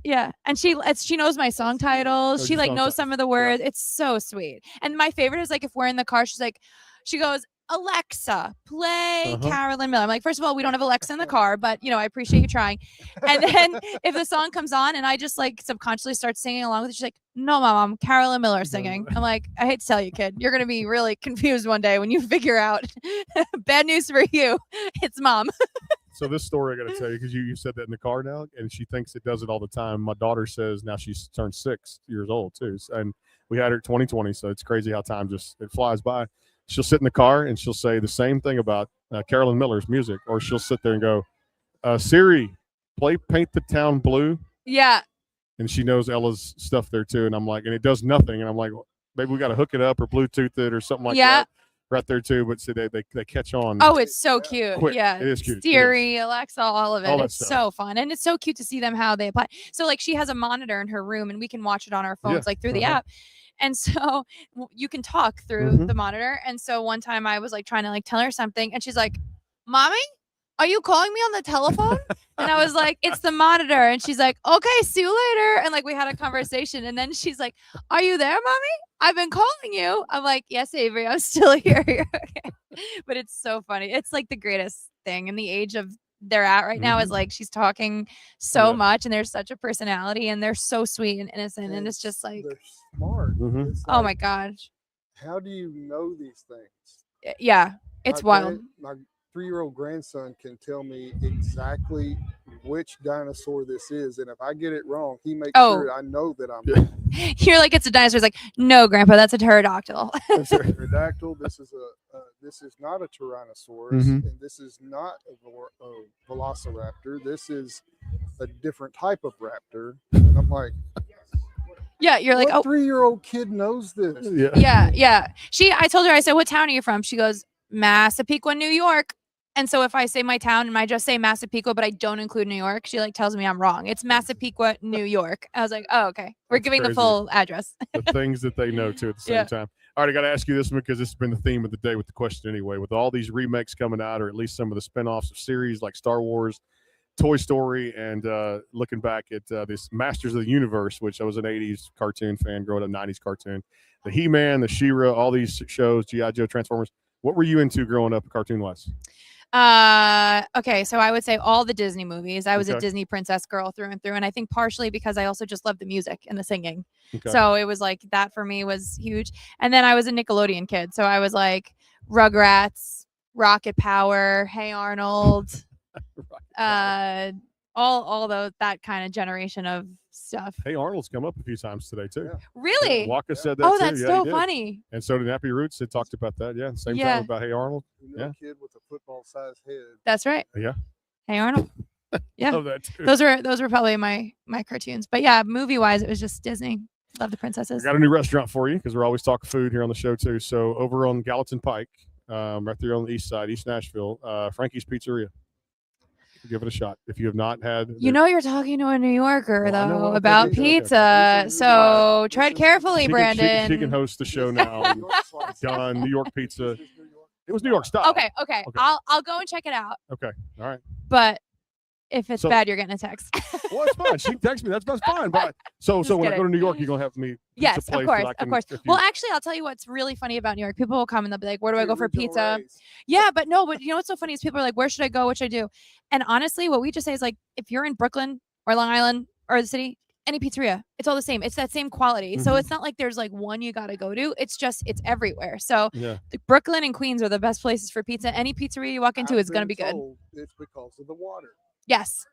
S21: Yeah, and she knows my song titles.
S12: Knows
S21: She
S12: your
S21: like
S12: song
S21: knows
S12: titles.
S21: some of the words. It's so sweet. And my favorite is like if we're in the car, she goes, "Alexa, play Carolyn Miller." I'm like, first of all, we don't have Alexa in the car, but I appreciate you trying. And then if the song comes on and I just like subconsciously start singing along with it, she's like, "No, Mom, Carolyn Miller singing." I'm like, I hate to tell you, kid, you're gonna be really confused one day when you figure out. Bad news for you, it's Mom.
S12: So this story I got to tell you, because you said that in the car now, and she thinks it does it all the time. My daughter says now she's turned 6 years old too, and we had her at 2020, so it's crazy how time it flies by. She'll sit in the car and she'll say the same thing about Carolyn Miller's music, or she'll sit there and go, "Siri, play Paint the Town Blue,"
S21: Yeah.
S12: and she knows Ella's stuff there too, and I'm like, and it does nothing, and I'm like, maybe we got to hook it up or Bluetooth it or something like
S21: Yeah.
S12: that. Right there too, but see, they catch on.
S21: Oh, it's so cute.
S12: Quick.
S21: Yeah.
S12: It is cute. It
S21: Siri, Alexa, all of it.
S12: All that
S21: It's
S12: stuff.
S21: so fun. And it's so cute to see them how they apply. So like she has a monitor in her room and we can watch it on our phones,
S12: Yeah.
S21: like through the
S12: Uh-huh.
S21: app. And so you can talk through
S12: Mhm.
S21: the monitor. And so one time I was like trying to like tell her something and she's like, "Mommy, are you calling me on the telephone? And I was like, it's the monitor. And she's like, okay, see you later. And like, we had a conversation. And then she's like, are you there, mommy? I've been calling you. I'm like, yes, Avery, I'm still here. You're okay. But it's so funny. It's like the greatest thing in the age of they're at right now is like, she's talking so much and there's such a personality and they're so sweet and innocent. And it's just like,
S2: they're smart. It's
S21: oh
S2: like,
S21: my gosh.
S2: how do you know these things?
S21: Yeah, it's wild.
S2: My 3-year-old grandson can tell me exactly which dinosaur this is, and if I get it wrong, he makes sure I know that I'm wrong.
S21: You're like, it's a dinosaur. It's like, no, Grandpa, that's a pterodactyl.
S2: It's a pterodactyl. This is this is not a Tyrannosaurus, and this is not a Velociraptor. This is a different type of raptor. And I'm like,
S21: yeah, you're like,
S2: what 3-year-old kid knows this?
S21: Yeah. I told her, I said, what town are you from? She goes, Massapequa, New York. And so if I say my town and I just say Massapequa, but I don't include New York, she like tells me I'm wrong. It's Massapequa, New York. I was like, oh, okay. We're giving the full address.
S12: The things that they know too at the same time. All right, I got to ask you this one because this has been the theme of the day with the question anyway. With all these remakes coming out, or at least some of the spinoffs of series like Star Wars, Toy Story, and looking back at this Masters of the Universe, which I was an 80s cartoon fan, growing up 90s cartoon, the He-Man, the She-Ra, all these shows, G.I. Joe, Transformers. What were you into growing up cartoon-wise?
S21: Okay, so I would say all the Disney movies. I was a Disney princess girl through and through, and I think partially because I also just love the music and the singing. So it was like that for me was huge. And then I was a Nickelodeon kid, so I was like Rugrats, Rocket Power, Hey Arnold, all those, that kind of generation of stuff.
S12: Hey Arnold's come up a few times today too.
S21: Really?
S12: Waka said that
S21: Oh,
S12: too.
S21: that's so funny.
S12: And so did Nappy Roots. They talked about that. Yeah, same time about Hey Arnold.
S2: A kid with a football-sized head.
S21: That's right.
S12: Yeah.
S21: Hey Arnold. Yeah.
S12: Love that too.
S21: Those were probably my cartoons. But yeah, movie-wise, it was just Disney. Love the princesses.
S12: I got a new restaurant for you because we're always talking food here on the show too. So over on Gallatin Pike, right there on the east side, East Nashville, Frankie's Pizzeria. Give it a shot if you have not had.
S21: You know you're talking to a New Yorker though about pizza, so tread carefully, Brandon.
S12: She can host the show now. Done. New York pizza. It was New York style.
S21: Okay. I'll go and check it out.
S12: Okay. All right.
S21: But if it's bad, you're getting a text.
S12: Well, it's fine. She texts me. That's fine. But so when I go to New York, you're gonna have me.
S21: Yes, of course. Well, actually, I'll tell you what's really funny about New York. People will come and they'll be like, "Where do I go for pizza?" Yeah, but you know what's so funny is people are like, "Where should I go? What should I do?" And honestly, what we just say is like, if you're in Brooklyn or Long Island or the city, any pizzeria, it's all the same. It's that same quality. So it's not like there's like one you got to go to. It's everywhere. So Brooklyn and Queens are the best places for pizza. Any pizzeria you walk into is going to be good.
S2: It's because of the water.
S21: Yes.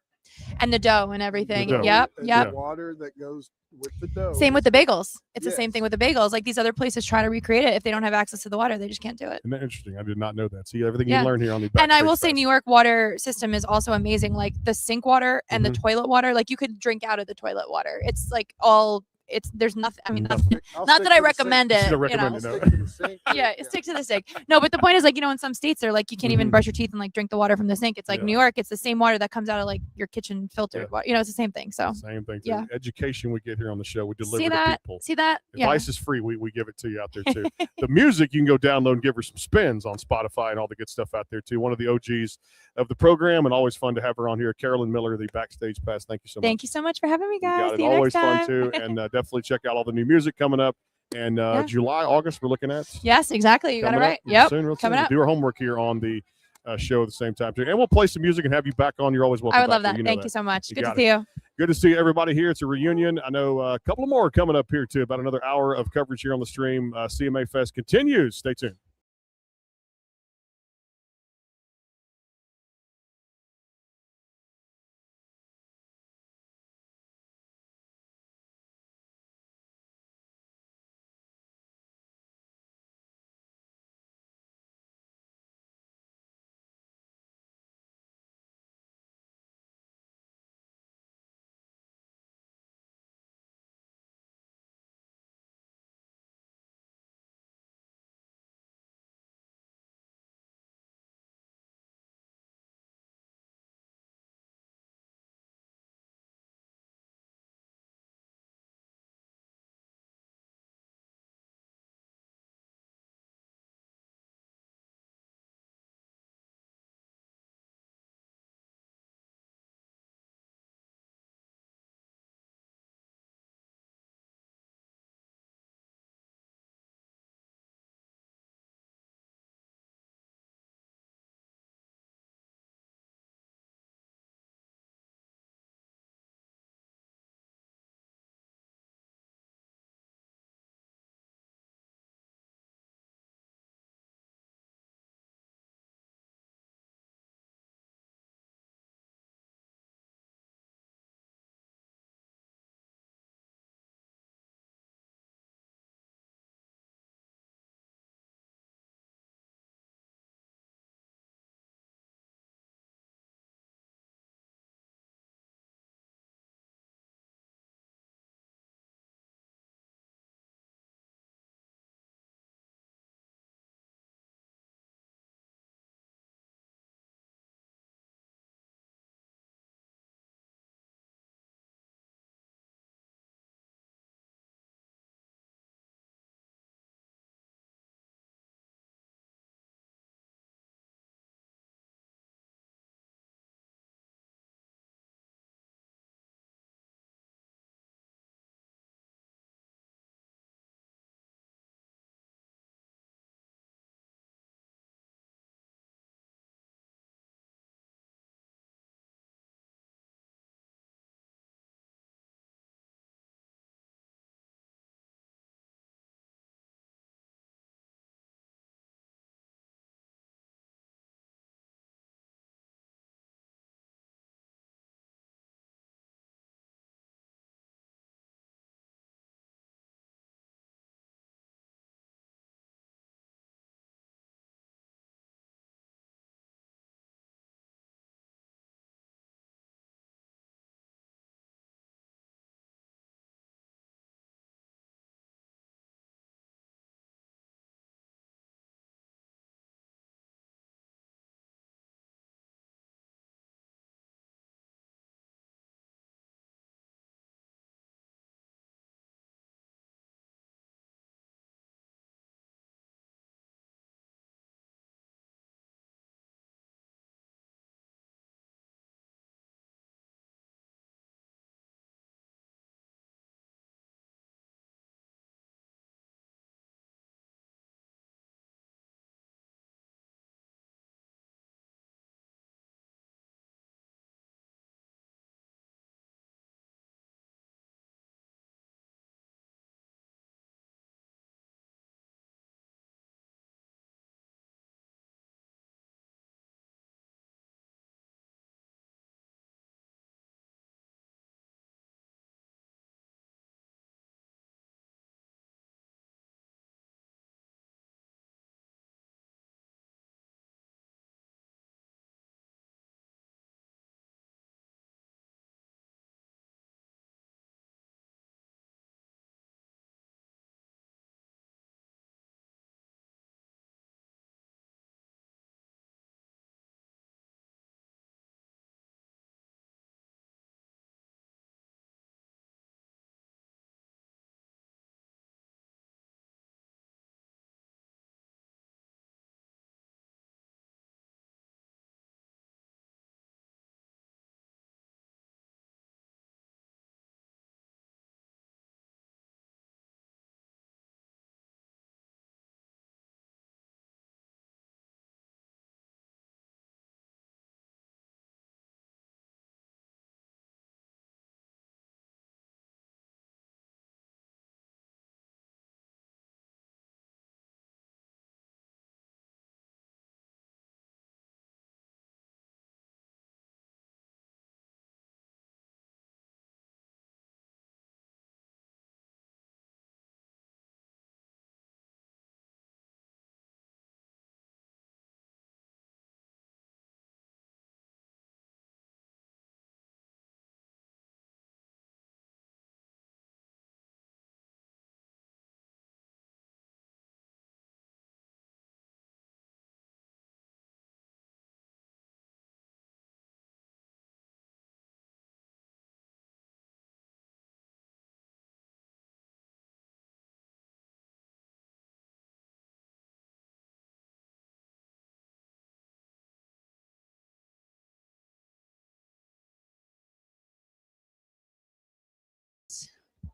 S21: And the dough and everything.
S2: The dough.
S21: Yep.
S2: The water that goes with the dough.
S21: Same with the bagels. It's the same thing with the bagels. Like these other places try to recreate it. If they don't have access to the water, they just can't do it.
S12: Isn't that interesting? I did not know that. See, everything you learn here on the
S21: And I will say New York water system is also amazing. Like the sink water and the toilet water, like you could drink out of the toilet water. It's like there's nothing. I mean, not that I recommend it. Yeah, stick to the sink. No, but the point is like, in some states they're like, you can't even brush your teeth and like drink the water from the sink. It's like New York, it's the same water that comes out of like your kitchen filtered water. It's the same thing. So
S12: same thing. Too. Yeah. Education we get here on the show, we deliver
S21: See
S12: to
S21: that?
S12: people.
S21: See that?
S12: Advice is free. We give it to you out there too. The music you can go download and give her some spins on Spotify and all the good stuff out there too. One of the OGs of the program, and always fun to have her on here. Carolyn Miller, the backstage pass. Thank you so much.
S21: Thank you so much for having me, guys.
S12: See you always fun too, and definitely check out all the new music coming up. And July, August, we're looking at.
S21: Yes, exactly. You got it right. Yep.
S12: Coming up. Do our homework here on the show at the same time too, and we'll play some music and have you back on. You're always welcome.
S21: I would love that. Thank you so much. Good to see you.
S12: Good to see everybody here. It's a reunion. I know a couple more coming up here too. About another hour of coverage here on the stream. CMA Fest continues. Stay tuned.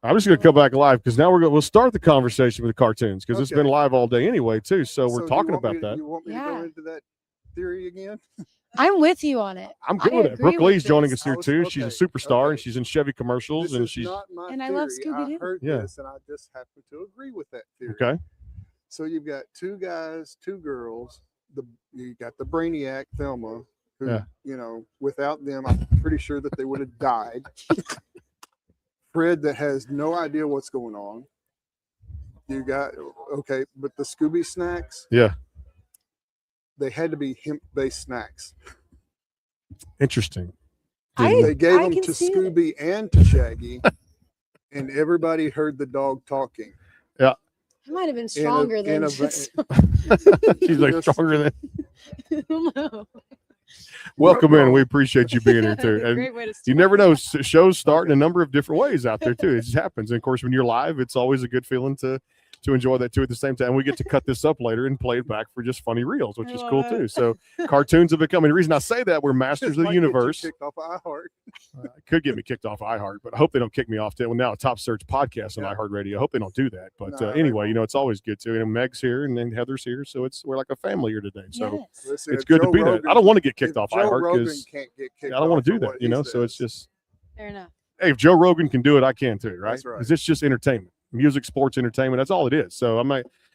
S12: I'm just going to come back live because now we'll start the conversation with the cartoons because it's been live all day anyway too. So we're talking about that.
S2: You want me to go into that theory again?
S7: I'm with you on it.
S12: I'm good with it. Brooke Lee's joining us here too. She's a superstar and she's in Chevy commercials and she's
S7: I love Scooby-Doo.
S2: I heard this and I just happen to agree with that theory.
S12: Okay.
S2: So you've got two guys, two girls. You got the Brainiac, Thelma, who, you know, without them, I'm pretty sure that they would have died. Fred that has no idea what's going on. You got, but the Scooby snacks.
S12: Yeah.
S2: They had to be hemp-based snacks.
S12: Interesting.
S2: They gave them to Scooby and to Shaggy, and everybody heard the dog talking.
S12: Yeah.
S7: It might have been stronger than just.
S12: She's like stronger than.
S7: I don't know.
S12: Welcome in. We appreciate you being here too. And
S7: Great way to
S12: you never know, shows start in a number of different ways out there too. It just happens. And of course, when you're live, it's always a good feeling to enjoy that too at the same time. We get to cut this up later and play it back for just funny reels, which is cool too. So cartoons have become, and the reason I say that, we're masters of the universe.
S2: Kicked off iHeart.
S12: It could get me kicked off iHeart, but I hope they don't kick me off. Well, now a top search podcast on iHeartRadio. I hope they don't do that. But anyway, you know, it's always good too. And Meg's here and then Heather's here. So we're like a family here today. So it's good to be there. I don't want to get kicked off iHeart because I don't want to do that, you know, so it's just.
S7: Fair enough.
S12: Hey, if Joe Rogan can do it, I can too, right?
S2: That's right.
S12: Because it's just entertainment. Music, sports, entertainment. That's all it is. So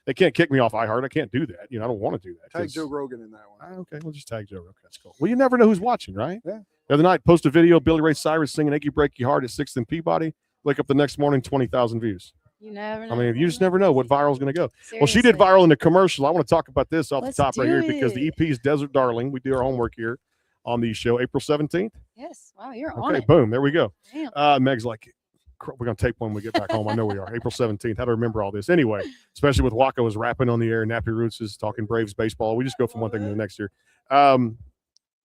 S12: they can't kick me off iHeart. I can't do that. You know, I don't want to do that.
S2: Tag Joe Rogan in that one.
S12: Okay, we'll just tag Joe Rogan. That's cool. Well, you never know who's watching, right?
S2: Yeah.
S12: The other night, post a video, Billy Ray Cyrus singing "Achy Breaky Heart" at 6th and Peabody. Wake up the next morning, 20,000 views.
S7: You never know.
S12: I mean, you just never know what viral is going to go. Seriously. Well, she did viral in the commercial. I want to talk about this off the top right here because the EP is Desert Darling. We do our homework here on the show, April 17th.
S7: Yes. Wow, you're on
S12: Okay,
S7: it.
S12: boom. There we go.
S7: Damn.
S12: Meg's like, we're going to tape when we get back home. I know we are. April 17th. How to remember all this. Anyway, especially with Waka was rapping on the air. Nappy Roots is talking Braves baseball. We just go from one thing to the next year.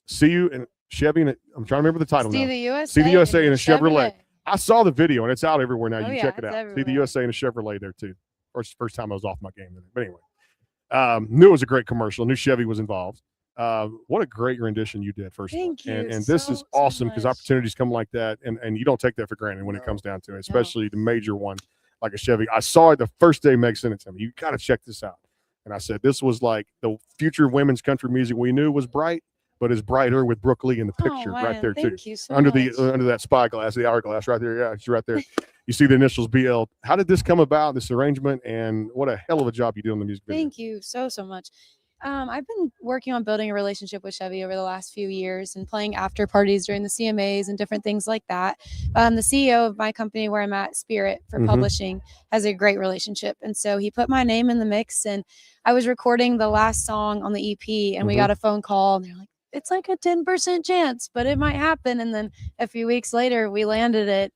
S12: See you in Chevy. I'm trying to remember the title
S7: See
S12: now.
S7: the USA.
S12: See the USA in a Chevrolet. I saw the video and it's out everywhere now. You can check it out.
S7: Everywhere.
S12: See the USA in a Chevrolet there too. First time I was off my game. But anyway, knew it was a great commercial. Knew Chevy was involved. What a great rendition you did, first of all.
S7: Thank you
S12: And this is awesome because opportunities come like that, and you don't take that for granted when it comes down to it, especially the major one like a Chevy. I saw it the first day Meg sent it to me. You got to check this out. And I said, this was like the future of women's country music we knew was bright, but is brighter with Brooke Lee in the picture right there too.
S7: Thank you so
S12: under
S7: much.
S12: under that spyglass, the hourglass right there. Yeah, she's right there. You see the initials BL. How did this come about, this arrangement, and what a hell of a job you did on the music video.
S7: Thank you so much. I've been working on building a relationship with Chevy over the last few years and playing after parties during the CMAs and different things like that. The CEO of my company where I'm at, Spirit for Publishing, has a great relationship. And so he put my name in the mix, and I was recording the last song on the EP, and we got a phone call, and they're like, it's like a 10% chance, but it might happen. And then a few weeks later, we landed it.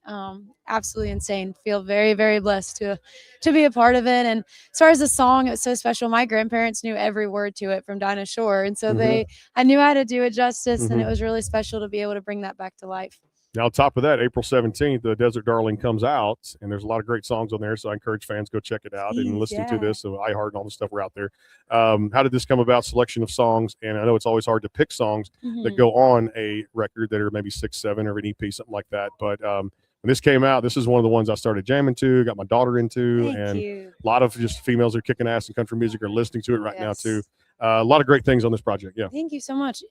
S7: Absolutely insane. Feel very, very blessed to be a part of it. And as far as the song, it was so special. My grandparents knew every word to it from Dinah Shore. And so I knew how to do it justice. And it was really special to be able to bring that back to life.
S12: Now, on top of that, April 17th, the Desert Darling comes out, and there's a lot of great songs on there. So I encourage fans go check it out and listen to this. So iHeart and all the stuff are out there. How did this come about? Selection of songs, and I know it's always hard to pick songs that go on a record that are maybe 6, 7, or an EP, something like that. But when this came out, this is one of the ones I started jamming to, got my daughter into, and a lot of just females that are kicking ass in country music are listening to it right now too. A lot of great things on this project. Yeah.
S7: Thank you so much.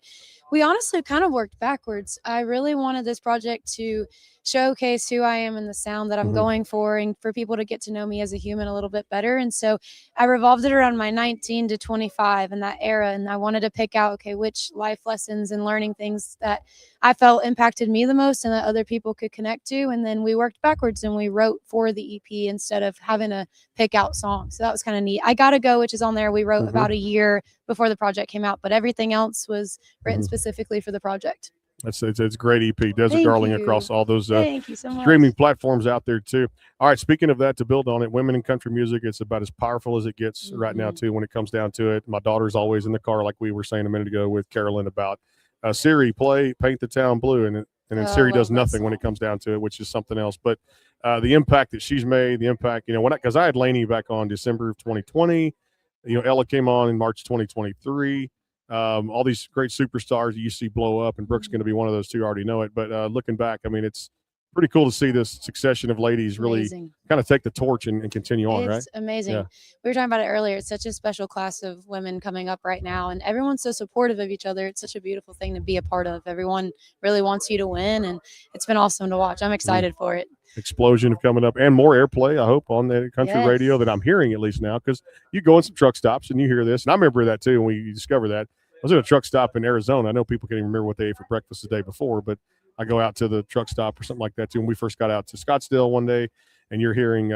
S7: We honestly kind of worked backwards. I really wanted this project to showcase who I am and the sound that I'm going for, and for people to get to know me as a human a little bit better. And so I revolved it around my 19 to 25 in that era. And I wanted to pick out, which life lessons and learning things that I felt impacted me the most and that other people could connect to. And then we worked backwards and we wrote for the EP instead of having to pick out songs. So that was kind of neat. I Gotta Go, which is on there, we wrote about a year before the project came out, but everything else was written specifically for the project.
S12: It's a great EP, Desert Darling, across all those
S7: Thank you so much.
S12: streaming platforms out there too. All right, speaking of that, to build on it, women in country music, it's about as powerful as it gets right now too when it comes down to it. My daughter's always in the car, like we were saying a minute ago with Carolyn about Siri, play Paint the Town Blue, and then Siri does nothing when it comes down to it, which is something else. But the impact that she's made, the impact, because I had Lainey back on December of 2020, Ella came on in March 2023. All these great superstars that you see blow up, and Brooke's going to be one of those too. I already know it, but looking back, I mean, it's pretty cool to see this succession of ladies really
S3: Amazing.
S12: kind of take the torch and continue on, right?
S3: It's amazing.
S12: Yeah.
S3: We were talking about it earlier. It's such a special class of women coming up right now, and everyone's so supportive of each other. It's such a beautiful thing to be a part of. Everyone really wants you to win, and it's been awesome to watch. I'm excited for it.
S12: Explosion of coming up and more airplay, I hope, on the country
S3: Yes.
S12: radio that I'm hearing at least now, because you go in some truck stops and you hear this. And I remember that too when we discovered that. I was at a truck stop in Arizona. I know people can't even remember what they ate for breakfast the day before, but I go out to the truck stop or something like that too. When we first got out to Scottsdale one day, and you're hearing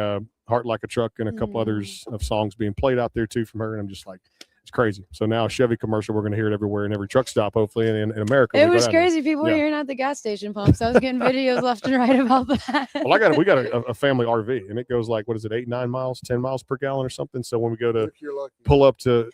S12: Heart Like a Truck and a couple others of songs being played out there too from her. And I'm just like, it's crazy. So now a Chevy commercial, we're going to hear it everywhere in every truck stop, hopefully, in America.
S3: It was crazy. People were hearing at the gas station pumps. I was getting videos left and right about that.
S12: Well, we got a family RV, and it goes like, what is it, 8, 9 miles, 10 miles per gallon or something. So when we go to pull up to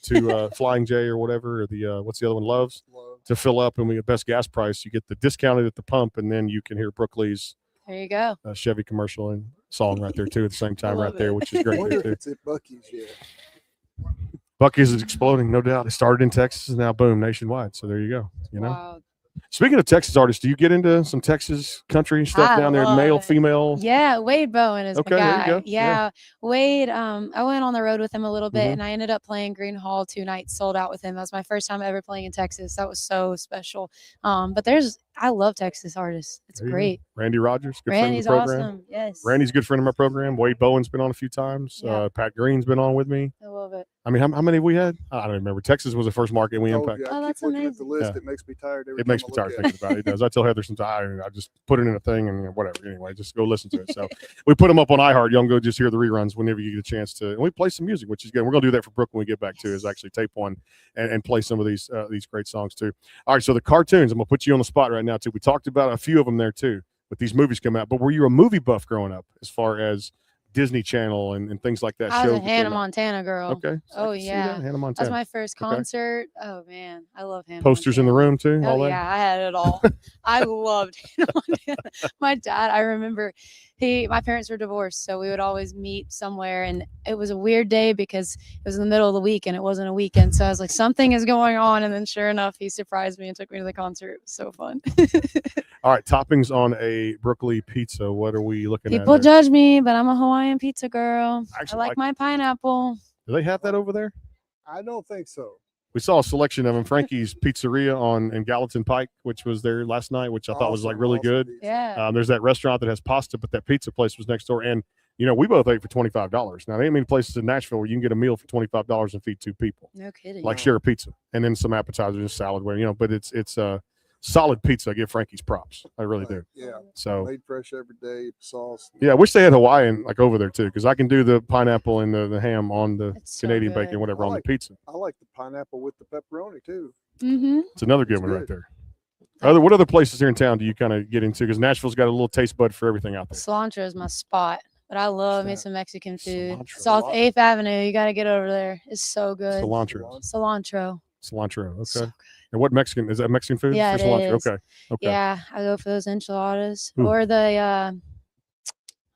S12: Flying J or whatever, or the what's the other one, Love's, to fill up, and we get best gas price, you get the discounted at the pump, and then you can hear Brooke Lee's
S3: There you go.
S12: Chevy commercial and song right there too at the same time right there, which is
S2: I
S12: great
S2: wonder
S12: there
S2: if
S12: too.
S2: it's at Buc-ee's yet.
S12: Buc-ee's is exploding, no doubt. It started in Texas and now boom, nationwide. So there you go. You know.
S3: Wow.
S12: Speaking of Texas artists, do you get into some Texas country stuff
S3: I
S12: down there?
S3: love
S12: Male,
S3: it.
S12: female?
S3: Yeah, Wade Bowen is
S12: Okay,
S3: my
S12: there
S3: guy.
S12: you go.
S3: Yeah. Wade, I went on the road with him a little bit
S12: Mhm.
S3: and I ended up playing Green Hall 2 nights sold out with him. That was my first time ever playing in Texas. That was so special. But I love Texas artists. It's
S12: There you go.
S3: great.
S12: Randy Rogers, good
S3: Randy's
S12: friend of the program.
S3: awesome. Yes.
S12: Randy's a good friend of my program. Wade Bowen's been on a few times.
S3: Yeah.
S12: Pat Green's been on with me.
S3: I love it.
S12: I mean, how many have we had? I don't remember. Texas was the first market we
S2: Told
S12: impacted.
S2: you, I keep
S3: that's
S2: looking at the list.
S12: Yeah.
S2: It makes me tired every
S12: It
S2: time
S12: makes
S2: I
S12: me
S2: look
S12: tired
S2: at
S12: thinking about it. It does. I tell Heather sometimes I just put it in a thing and whatever. Anyway, just go listen to it. So we put them up on iHeart. Y'all can go just hear the reruns whenever you get a chance to. And we play some music, which is good. We're going to do that for Brooke when we get back to is actually tape one and play some of these great songs too. All right. So the cartoons, I'm going to put you on the spot right now too. We talked about a few of them there too with these movies come out. But were you a movie buff growing up as far as Disney Channel and things like that?
S3: I was
S12: shows
S3: a
S12: that came
S3: Hannah
S12: out?
S3: Montana girl.
S12: Okay. So I
S3: Oh
S12: can see
S3: yeah.
S12: that. Hannah Montana.
S3: That's my first
S12: Okay.
S3: concert. Oh man, I love Hannah.
S12: Posters in the room too.
S3: Oh
S12: all that.
S3: yeah, I had it all. I loved Hannah Montana. My dad, I remember my parents were divorced, so we would always meet somewhere, and it was a weird day because it was in the middle of the week and it wasn't a weekend. So I was like, something is going on, and then sure enough, he surprised me and took me to the concert. It was so fun.
S12: All right, toppings on a Brooklyn pizza. What are we looking at?
S3: People
S12: there?
S3: judge me, but I'm a Hawaiian pizza girl.
S12: Actually,
S3: I like my pineapple.
S12: Do they have that over there?
S2: I don't think so.
S12: We saw a selection of them. Frankie's Pizzeria in Gallatin Pike, which was there last night, which I thought was like really good.
S3: Yeah.
S12: There's that restaurant that has pasta, but that pizza place was next door. And you know, we both ate for $25. Now, there ain't many places in Nashville where you can get a meal for $25 and feed 2 people.
S3: No kidding.
S12: Like share a pizza and then some appetizers and salad, but it's a solid pizza. I give Frankie's props. I really do.
S2: Yeah.
S12: So
S2: made fresh every day, sauce.
S12: yeah, I wish they had Hawaiian like over there too, because I can do the pineapple and the ham on the Canadian
S2: good.
S12: bacon, whatever,
S2: I
S12: on
S2: like-
S12: the pizza.
S2: I like the pineapple with the pepperoni too.
S3: Mm-hmm.
S12: It's another good one right there. What other places here in town do you kind of get into? Because Nashville's got a little taste bud for everything out there.
S3: Cilantro is my spot, but I love me some Mexican food. South 8th Avenue, you got to get over there. It's so good.
S12: Cilantro.
S3: Cilantro.
S12: Okay. And what Mexican is that? Mexican food?
S3: Yeah,
S12: For
S3: it
S12: cilantro?
S3: is.
S12: Okay. Okay.
S3: Yeah, I go for those enchiladas
S12: Ooh.
S3: or the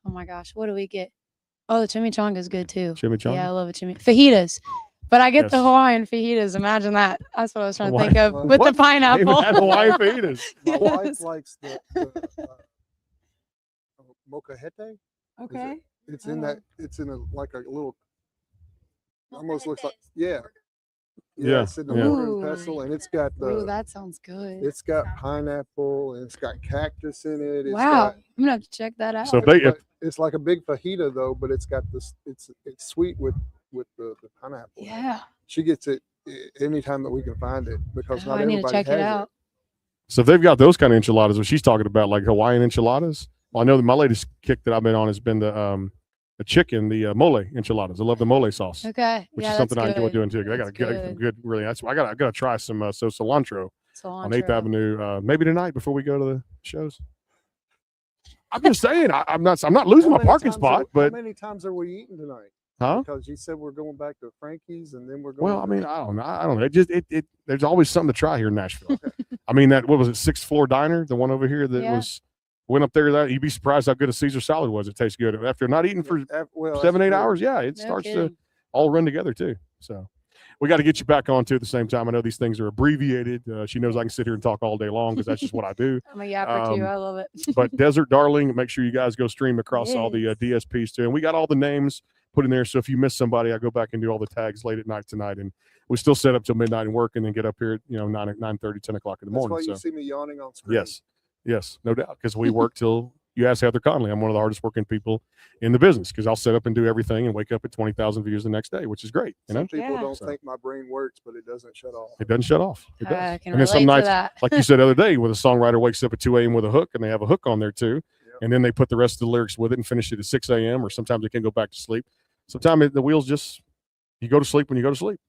S3: oh my gosh, what do we get? Oh, the chimichanga is good too.
S12: Chimichanga?
S3: Yeah, I love a fajitas. But I get the
S12: Yes.
S3: Hawaiian fajitas. Imagine that. That's what I was trying to think
S12: Hawaiian-
S3: of with
S12: What?
S3: the pineapple.
S12: They even had Hawaiian fajitas.
S2: My wife
S3: Yes.
S2: likes the mocajete.
S3: Okay.
S2: It's in that. It's in a like a little. Almost looks like yeah.
S12: Yeah,
S2: It's in the
S12: yeah.
S2: mortar and pestle, and it's got the.
S3: Ooh, that sounds good.
S2: It's got pineapple and it's got cactus in it. It's
S3: Wow.
S2: got-
S3: I'm gonna have to check that out.
S12: So they-
S2: but it's like a big fajita though, but it's got this. It's sweet with the pineapple.
S3: Yeah.
S2: She gets it anytime that we can find it because
S3: Oh,
S2: not
S3: I need to
S2: everybody
S3: check
S2: has
S3: it out.
S12: So if they've got those kind of enchiladas, what she's talking about, like Hawaiian enchiladas. Well, I know that my latest kick that I've been on has been the chicken, the mole enchiladas. I love the mole sauce.
S3: Okay.
S12: Which
S3: Yeah,
S12: is something I
S3: that's
S12: enjoy
S3: good.
S12: doing too. I got
S3: That's
S12: a good, good, really. That's I got to try some cilantro on 8th
S3: Cilantro.
S12: Avenue, maybe tonight before we go to the shows. I'm just saying, I'm not losing
S2: How
S12: my
S2: many
S12: parking
S2: times
S12: spot, but
S2: how many times are we eating tonight?
S12: Huh?
S2: Because you said we're going back to Frankie's and then we're going.
S12: well, I mean, I don't know. It just there's always something to try here in Nashville. I mean, that what was it, 6th Floor Diner, the one over here that
S3: Yeah.
S12: went up there. That you'd be surprised how good a Caesar salad was. It tastes good after not eating for
S2: well,
S12: 7-8
S2: that's
S12: hours. Yeah, it
S3: No
S12: starts to
S3: kidding.
S12: all run together too. So, we got to get you back on too at the same time. I know these things are abbreviated. She knows I can sit here and talk all day long because that's just what I do.
S3: I'm a yapper too. I love it.
S12: But Desert Darling, make sure you guys go stream across all the DSPs too. And we got all the names put in there. So if you miss somebody, I go back and do all the tags late at night tonight. And we still set up till midnight and work and then get up here at 9:30, 10 o'clock in the morning.
S2: That's why you
S12: So
S2: see me yawning on screen.
S12: yes, no doubt. Because we work till you ask Heather Conley. I'm one of the hardest working people in the business because I'll set up and do everything and wake up at 20,000 views the next day, which is great.
S2: Some people don't think my brain works, but it doesn't shut off.
S12: It doesn't shut off. It does.
S3: I can
S12: And then some
S3: relate to
S12: nights,
S3: that.
S12: like you said the other day, where the songwriter wakes up at 2 a.m. with a hook and they have a hook on there too. And then they put the rest of the lyrics with it and finish it at 6 a.m. or sometimes they can go back to sleep. Sometimes the wheels just, you go to sleep when you go to sleep.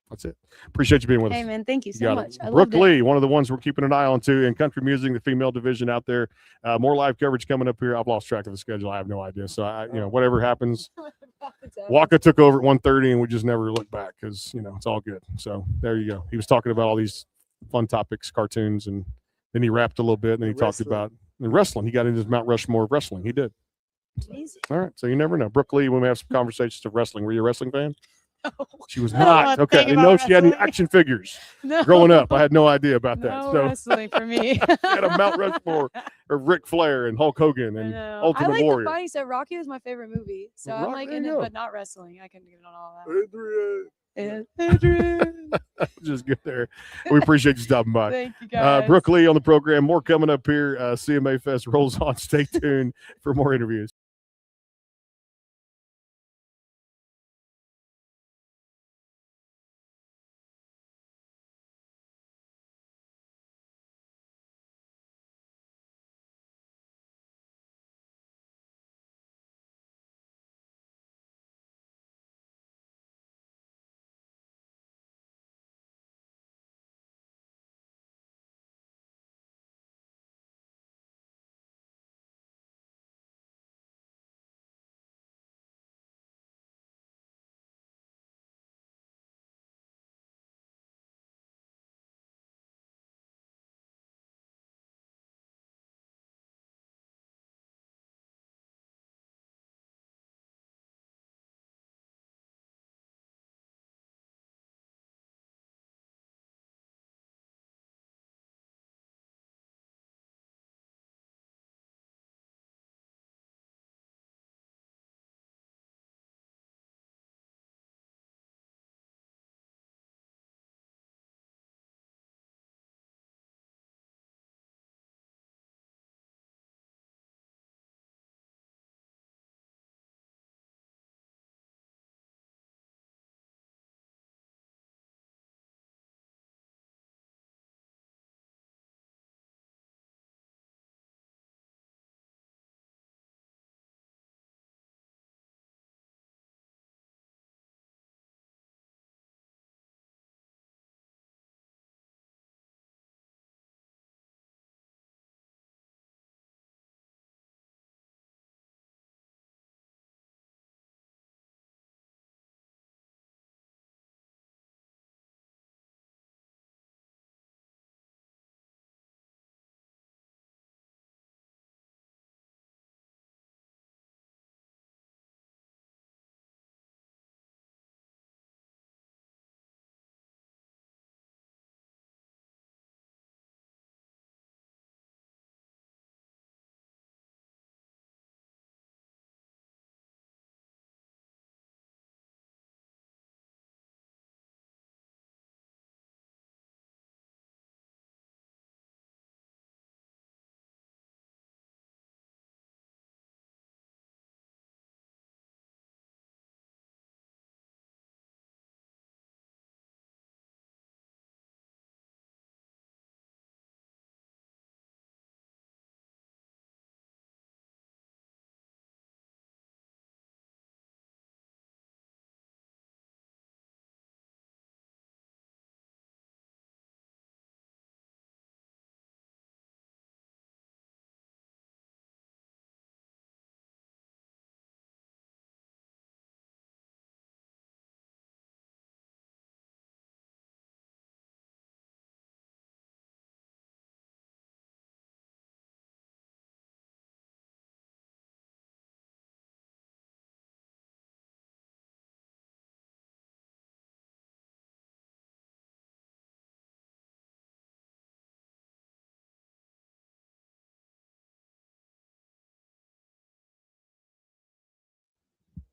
S12: That's it. Appreciate you being with us.
S3: Hey man, thank you so
S12: got
S3: much.
S12: it.
S3: I
S12: Brooke
S3: loved it.
S12: Lee, one of the ones we're keeping an eye on too in country music, the female division out there. More live coverage coming up here. I've lost track of the schedule. I have no idea. So whatever happens. Waka took over at 1:30 and we just never looked back because it's all good. So there you go. He was talking about all these fun topics, cartoons, and then he rapped a little bit. And then he talked about the wrestling. He got into his Mount Rushmore of wrestling. He did. All right. So you never know. Brooke Lee, we may have some conversations of wrestling. Were you a wrestling fan? She was
S3: I don't
S12: not.
S3: know a
S12: Okay. I
S3: thing
S12: didn't know
S3: about
S12: she had any
S3: wrestling.
S12: action figures.
S3: No.
S12: Growing up, I had no idea about that.
S3: No
S12: So
S3: wrestling for me.
S12: she had a Mount Rushmore of Ric Flair and Hulk Hogan and
S3: I
S12: Ultimate
S3: like
S12: Warrior.
S3: the fighting stuff. Rocky was my favorite movie, so I'm like
S12: there
S3: in
S12: you
S3: it,
S12: go.
S3: but not wrestling. I couldn't get on all that.
S12: Just get there. We appreciate you stopping by.
S3: Thank you, guys.
S12: Brooke Lee on the program. More coming up here. CMA Fest rolls on. Stay tuned for more interviews.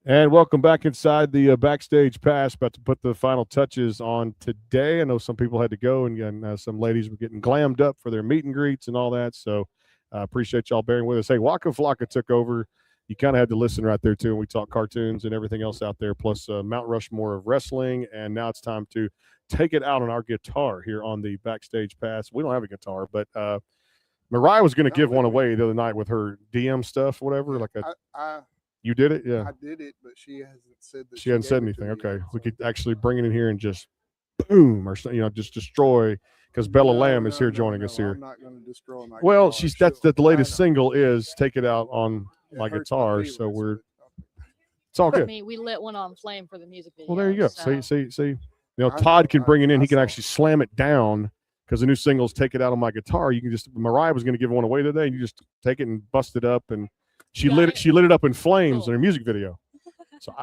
S12: And welcome back inside the backstage pass. About to put the final touches on today. I know some people had to go, and some ladies were getting glammed up for their meet and greets and all that. So appreciate y'all bearing with us. Hey, Waka Flocka took over. You kind of had to listen right there, too. And we talk cartoons and everything else out there, plus Mount Rushmore of wrestling. And now it's time to take it out on our guitar here on the backstage pass. We don't have a guitar, but Mariah was going to give one away the other night with her DM stuff, whatever. Like you did it? Yeah.
S2: I did it, but she hasn't said that.
S12: She hadn't said anything. Okay. We could actually bring it in here and just boom, or just destroy, because Bella Lamb is here joining us here.
S2: I'm not going to destroy my
S12: Well,
S2: guitar.
S12: that's the latest single is Take It Out on My Guitar. So it's all
S5: I
S12: good.
S5: mean, we lit one on flame for the music video.
S12: Well, there you go.
S5: So.
S12: See. Todd can bring it in. He can actually slam it down, because the new single's Take It Out on My Guitar. You can just, Mariah was going to give one away today, and you just take it and bust it up, and she lit it up in flames in her music video. So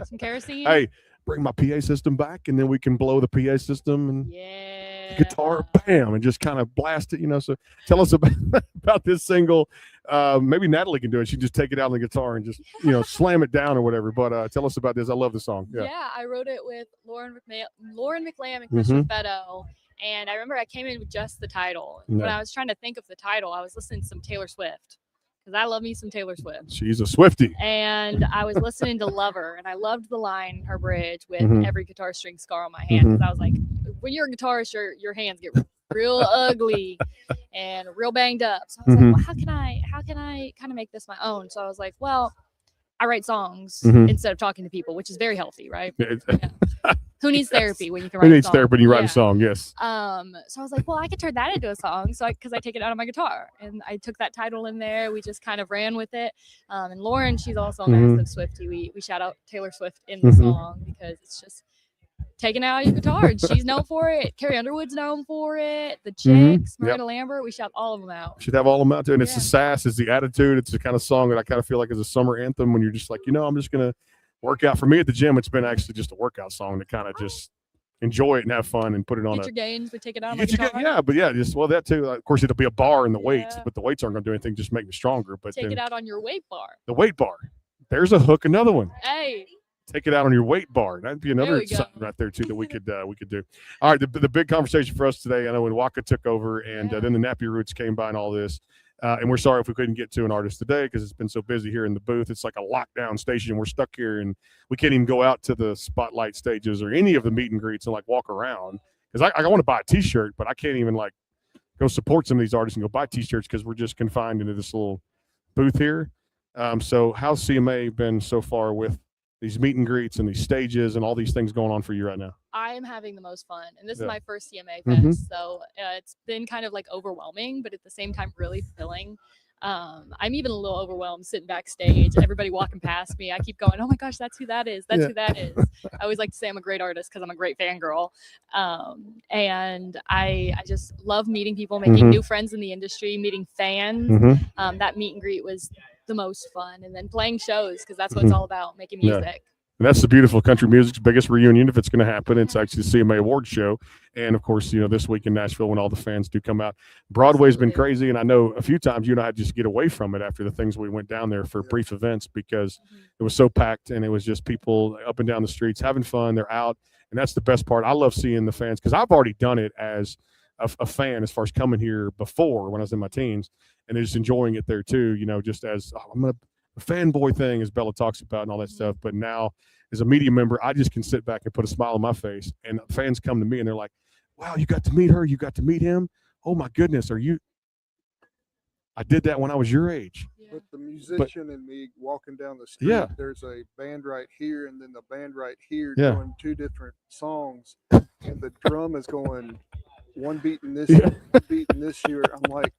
S5: some kerosene.
S12: Hey, bring my PA system back, and then we can blow the PA system and guitar, bam, and just kind of blast it. So tell us about this single. Maybe Natalie can do it. She just take it out on the guitar and just slam it down or whatever. But tell us about this. I love the song.
S5: Yeah, I wrote it with Lauren McLam and Christian Fetto. And I remember I came in with just the title. And when I was trying to think of the title, I was listening to some Taylor Swift, because I love me some Taylor Swift.
S12: She's a Swiftie.
S5: And I was listening to Lover, and I loved the line, her bridge, with every guitar string scar on my hand. Because I was like, when you're a guitarist, your hands get real ugly and real banged up. So I was like, well, how can I kind of make this my own? So I was like, well, I write songs instead of talking to people, which is very healthy, right? Who needs therapy when you can write a song?
S12: Who needs therapy when you write a song? Yes.
S5: So I was like, well, I could turn that into a song. So because I take it out on my guitar, and I took that title in there. We just kind of ran with it. And Lauren, she's also a massive Swiftie. We shout out Taylor Swift in the song, because it's just taking out your guitar. And she's known for it. Carrie Underwood's known for it. The Chicks, Miranda Lambert, we shout all of them out.
S12: Should have all of them out there. And it's the sass, it's the attitude. It's the kind of song that I kind of feel like is a summer anthem, when you're just like, I'm just going to work out. For me at the gym, it's been actually just a workout song to kind of just enjoy it and have fun and put it on.
S5: Get your gains, but take it out on
S12: my
S5: guitar.
S12: That too. Of course, it'll be a bar in the weights, but the weights aren't going to do anything, just make me stronger. But
S5: take it out on your weight bar.
S12: The weight bar. There's a hook. Another one.
S5: Hey.
S12: Take it out on your weight bar. That'd be another something right there too that we could do. All right, the big conversation for us today. I know when Waka took over, and then the Nappy Roots came by and all this. And we're sorry if we couldn't get to an artist today, because it's been so busy here in the booth. It's like a lockdown station. We're stuck here, and we can't even go out to the spotlight stages or any of the meet and greets and walk around, because I want to buy a T-shirt, but I can't even go support some of these artists and go buy T-shirts, because we're just confined into this little booth here. So how's CMA been so far with these meet and greets and these stages and all these things going on for you right now?
S5: I am having the most fun, and this is my first CMA Fest, so it's been kind of overwhelming, but at the same time really fulfilling. I'm even a little overwhelmed sitting backstage, everybody walking past me. I keep going, oh my gosh, that's who that is. Who that is. I always like to say I'm a great artist, because I'm a great fangirl. And I just love meeting people, making new friends in the industry, meeting fans. That meet and greet was the most fun, and then playing shows, because that's what it's all about, making music.
S12: And that's the beautiful country music's biggest reunion, if it's going to happen. It's actually the CMA Awards show. And, of course, this week in Nashville, when all the fans do come out. Broadway's been crazy, and I know a few times you and I had to just get away from it after the things we went down there for brief events, because it was so packed, and it was just people up and down the streets having fun. They're out, and that's the best part. I love seeing the fans, because I've already done it as a fan as far as coming here before when I was in my teens, and just enjoying it there too, just as I'm a fanboy thing, as Bella talks about and all that stuff. But now as a media member, I just can sit back and put a smile on my face, and fans come to me and they're like, wow, you got to meet her. You got to meet him. Oh my goodness. I did that when I was your age.
S2: But the musician and me walking down the street, there's a band right here and then the band right here doing two different songs, and the drum is going one beat in this year, one beat in this year. I'm like,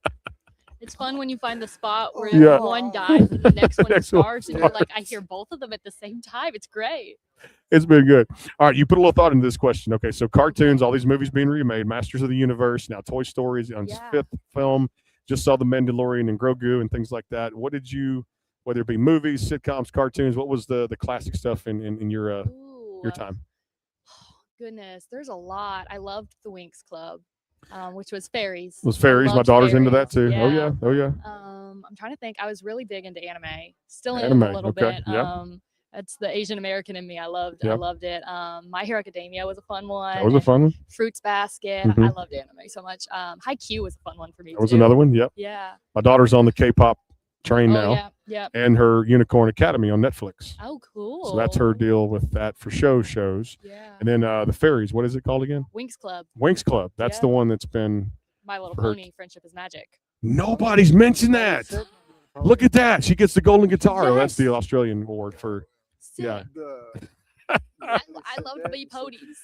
S5: it's fun when you find the spot where one dies and the next one starts, and you're like, I hear both of them at the same time. It's great.
S12: It's been good. All right, you put a little thought into this question. Okay, so cartoons, all these movies being remade, Masters of the Universe, now Toy Story is on its fifth film. Just saw The Mandalorian and Grogu and things like that. What did you, whether it be movies, sitcoms, cartoons, what was the classic stuff in your time?
S5: Goodness, there's a lot. I loved the Winx Club, which was fairies.
S12: My daughter's into that too.
S5: Yeah.
S12: Oh yeah.
S4: I'm trying to think. I was really big into anime. Still in
S12: Anime,
S4: it a little
S12: okay,
S4: bit.
S12: yep.
S4: That's the Asian American in me. I loved
S12: Yep.
S4: it. My Hero Academia was a fun one.
S12: That was a
S4: and
S12: fun one.
S4: Fruits Basket. I
S12: Mhm.
S4: loved anime so much. Haikyuu was a fun one for me
S12: That was
S4: too.
S12: another one. Yep.
S4: Yeah.
S12: My daughter's on the K-pop train
S4: Oh,
S12: now.
S4: yeah, yep.
S12: And her Unicorn Academy on Netflix.
S4: Oh, cool.
S12: So that's her deal with that for shows.
S4: Yeah.
S12: And then the fairies. What is it called again?
S4: Winx Club.
S12: Winx Club. That's
S4: Yeah.
S12: the one that's been.
S4: My Little
S12: for her-
S4: Pony. Friendship is Magic.
S12: Nobody's mentioned that. Look at that. She gets the golden guitar. Oh, that's
S4: Yes.
S12: the Australian award for. Yeah.
S4: I loved the ponies.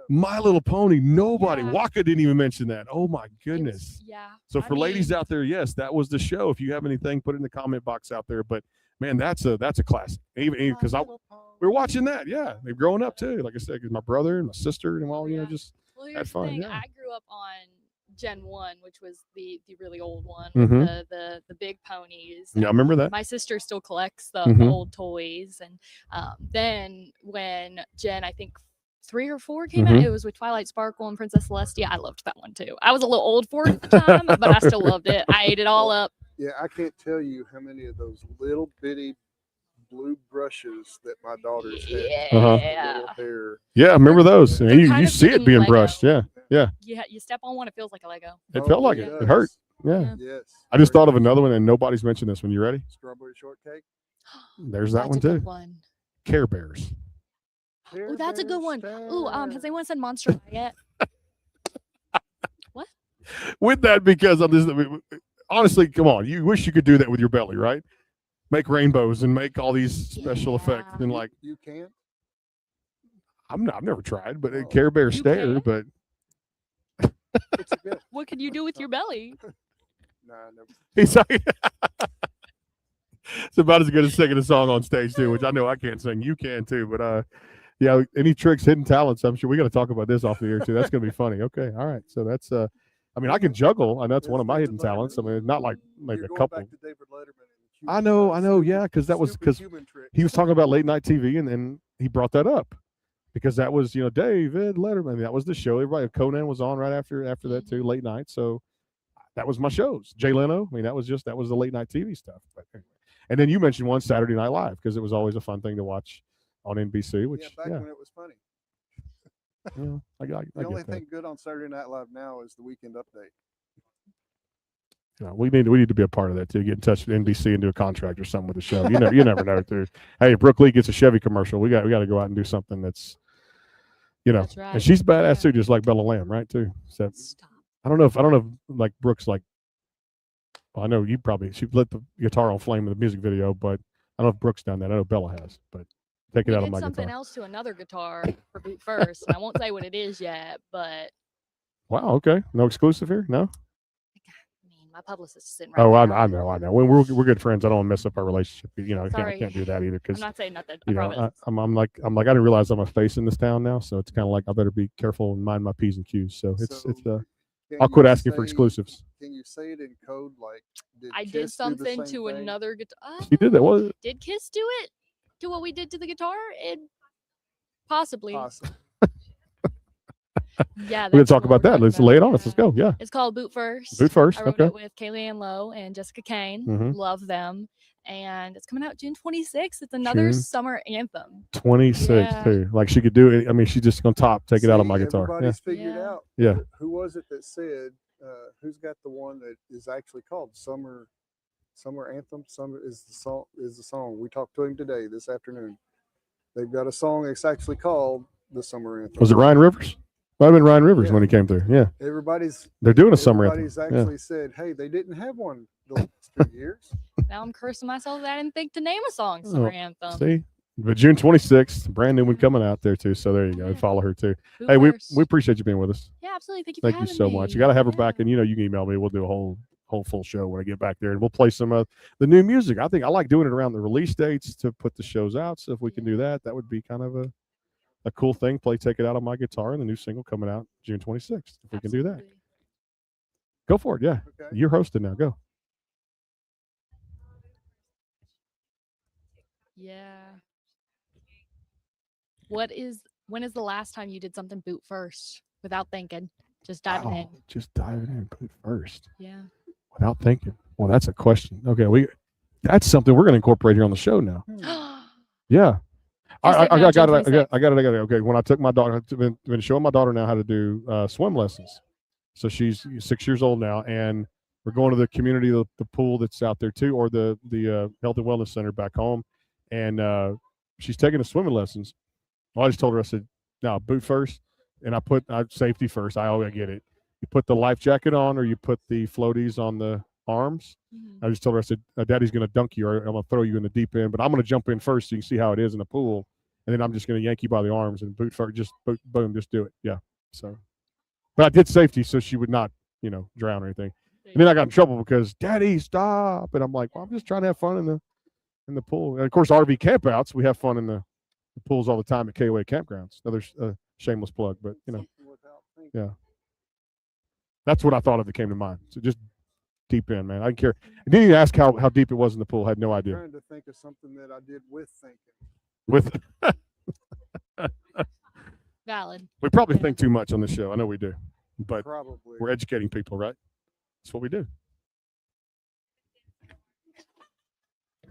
S12: My Little Pony. Nobody. Waka didn't even mention that. Oh my goodness.
S4: Yeah.
S12: So
S4: I
S12: for ladies
S4: mean-
S12: out there, yes, that was the show. If you have anything, put it in the comment box out there. But man, that's a classic. Even because we were watching that. Yeah, they're growing up too. Like I said, 'cause my brother and my sister and all, just
S4: Well,
S12: had
S4: here's the
S12: fun.
S4: thing.
S12: Yeah.
S4: I grew up on Gen 1, which was the really old one
S12: Mhm.
S4: with the big ponies.
S12: Yeah, I remember that.
S4: My sister still collects the
S12: Mhm.
S4: old toys. And then when Gen, I think 3 or 4 came out,
S12: Mhm.
S4: it was with Twilight Sparkle and Princess Celestia. I loved that one too. I was a little old for it at the time, but I still loved it. I ate it all up.
S2: Yeah, I can't tell you how many of those little bitty blue brushes that my daughters had.
S4: Yeah.
S2: Little hair.
S12: Yeah, I remember those. And
S4: They're
S12: you
S4: kind of
S12: see it
S4: giving
S12: being
S4: Lego.
S12: brushed. Yeah, yeah.
S4: You step on one, it feels like a Lego.
S12: It felt like it. It hurt. Yeah.
S2: Yes.
S12: I just thought of another one, and nobody's mentioned this one. You ready?
S2: Strawberry shortcake.
S12: There's that
S4: That's
S12: one
S4: a good
S12: too.
S4: one.
S12: Care Bears.
S4: Oh, that's a good one. Ooh, has anyone said Monster High yet?
S12: With that, because of this, honestly, come on, you wish you could do that with your belly, right? Make rainbows and make all these special effects and like
S2: You can't.
S12: I've never tried, but a Care Bear stare, but
S4: What could you do with your belly?
S2: Nah, never.
S12: he's like, it's about as good as singing a song on stage too, which I know I can't sing. You can too, but yeah, any tricks, hidden talents? I'm sure we got to talk about this off the air too. That's gonna be funny. Okay, all right. So that's I mean, I can juggle, and that's one of my hidden talents. I mean, not like maybe a couple. I know, yeah, because that was because he was talking about late night TV, and then he brought that up because that was David Letterman. That was the show. Everybody, Conan was on right after that too, late night. So that was my shows. Jay Leno. I mean, that was the late night TV stuff. But anyway. And then you mentioned one Saturday Night Live because it was always a fun thing to watch on NBC. Which
S2: Back when it was funny.
S12: I
S2: The only
S12: get that.
S2: thing good on Saturday Night Live now is the Weekend Update.
S12: We need to be a part of that too. Get in touch with NBC and do a contract or something with the show. You never know too. Hey, if Brooke Lee gets a Chevy commercial, we got to go out and do something that's
S4: That's right.
S12: And she's badass too, just like Bella Lamb, right? Too. So I don't know if like Brooke's like. Well, I know she lit the guitar on flame in the music video, but I don't know if Brooke's done that. I know Bella has, but take it
S4: We
S12: out of
S4: did
S12: my
S4: something
S12: guitar.
S4: else to another guitar for Boot First. And I won't say what it is yet, but
S12: Wow. Okay. No exclusive here. No.
S4: my publicist is sitting right
S12: Oh,
S4: there.
S12: I know. We're good friends. I don't want to mess up our relationship. I
S4: Sorry.
S12: can't do that either. Because
S4: I'm not saying nothing. I promise.
S12: I'm like I didn't realize I'm a face in this town now, so it's kind of like I better be careful and mind my P's and Q's. So I'll quit asking for exclusives.
S2: Can you say it in code? Like,
S4: I
S2: Kiss
S4: did
S2: do the
S4: something
S2: same
S4: to
S2: thing?
S4: another guitar.
S12: She did that. What?
S4: Did Kiss do it to what we did to the guitar? Possibly. Yeah,
S12: We're gonna
S4: that's
S12: talk
S4: what
S12: about that. Let's lay it on us. Let's go. Yeah.
S4: It's called Boot First.
S12: Boot First,
S4: I wrote
S12: okay.
S4: it with Kaylee Ann Lowe and Jessica Kane.
S12: Mhm.
S4: Love them. And it's coming out June 26th. It's another
S12: June
S4: summer anthem.
S12: 26
S4: Yeah.
S12: too. Like she could do it. I mean, she's just gonna take it out on my guitar. Yeah.
S2: Everybody's figured out.
S12: Yeah.
S2: Who was it that said? Who's got the one that is actually called Summer Anthem? Summer is the song. We talked to him today, this afternoon. They've got a song that's actually called the Summer Anthem.
S12: Was it Ryan Rivers? Might have been Ryan Rivers when he came through. Yeah. They're doing a summer anthem.
S2: Everybody's
S12: Yeah.
S2: actually said, hey, they didn't have one the last 2 years.
S4: Now I'm cursing myself that I didn't think to name a song
S12: Oh,
S4: summer anthem.
S12: See, but June 26th, brand new one coming out there too. So there you go. Follow her too.
S4: Boot
S12: Hey, we
S4: First.
S12: apprach you being with us.
S4: Yeah, absolutely. Thank you.
S12: Thank
S4: for
S12: you
S4: having
S12: so
S4: me.
S12: much. You got to have her back, and you can email me. We'll do a whole full show when I get back there, and we'll play some of the new music. I think I like doing it around the release dates to put the shows out. So if we can do that, that would be kind of a cool thing. Take it out on my guitar, and the new single coming out June 26th. If we can do that, go for it. Yeah, you're hosting now. Go.
S4: Yeah. When is the last time you did something boot first without thinking? Just diving in.
S12: Just diving in, boot first.
S4: Yeah.
S12: Without thinking. Well, that's a question. Okay, that's something we're going to incorporate here on the show now. Yeah. I got it. I got it. Okay. When I took my daughter, I've been showing my daughter now how to do swim lessons. So she's 6 years old now, and we're going to the community, the pool that's out there too, or the health and wellness center back home, and she's taking the swimming lessons. Well, I just told her, I said, no, boot first, and I put safety first. I always get it. You put the life jacket on, or you put the floaties on the arms. I just told her, I said, Daddy's going to dunk you, or I'm going to throw you in the deep end, but I'm going to jump in first so you can see how it is in the pool, and then I'm just going to yank you by the arms and boot first. Just boom, just do it. Yeah. So, but I did safety so she would not, drown or anything. And then I got in trouble because Daddy, stop, and I'm like, well, I'm just trying to have fun in the pool. And of course, RV campouts, we have fun in the pools all the time at KOA campgrounds. Another shameless plug, but yeah. That's what I thought of that came to mind. So just deep in, man. I didn't care. I didn't even ask how deep it was in the pool. I had no idea.
S2: I'm trying to think of something that I did with thinking.
S12: With
S4: Valid.
S12: we probably think too much on the show. I know we do, but
S2: Probably.
S12: we're educating people, right? That's what we do.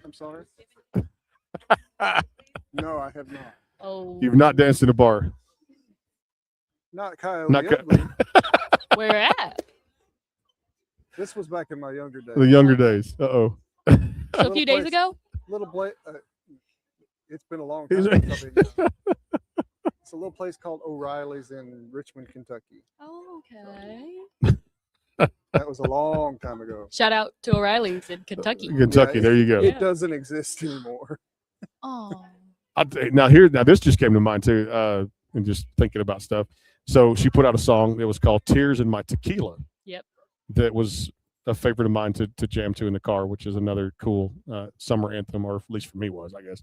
S2: I'm sorry. No, I have not.
S4: Oh.
S12: You've not danced in a bar.
S2: Not Coyote.
S12: Not
S4: Where at?
S2: This was back in my younger days.
S12: The younger days.
S4: So a few days ago?
S2: It's been a long time. It's a little place called O'Reilly's in Richmond, Kentucky.
S4: Oh, okay.
S2: That was a long time ago.
S4: Shout out to O'Reilly's in Kentucky.
S12: Kentucky, there you go.
S2: It doesn't exist anymore.
S4: Oh.
S12: Now this just came to mind too, and just thinking about stuff. So she put out a song that was called "Tears in My Tequila."
S4: Yep.
S12: That was a favorite of mine to jam to in the car, which is another cool summer anthem, or at least for me was, I guess.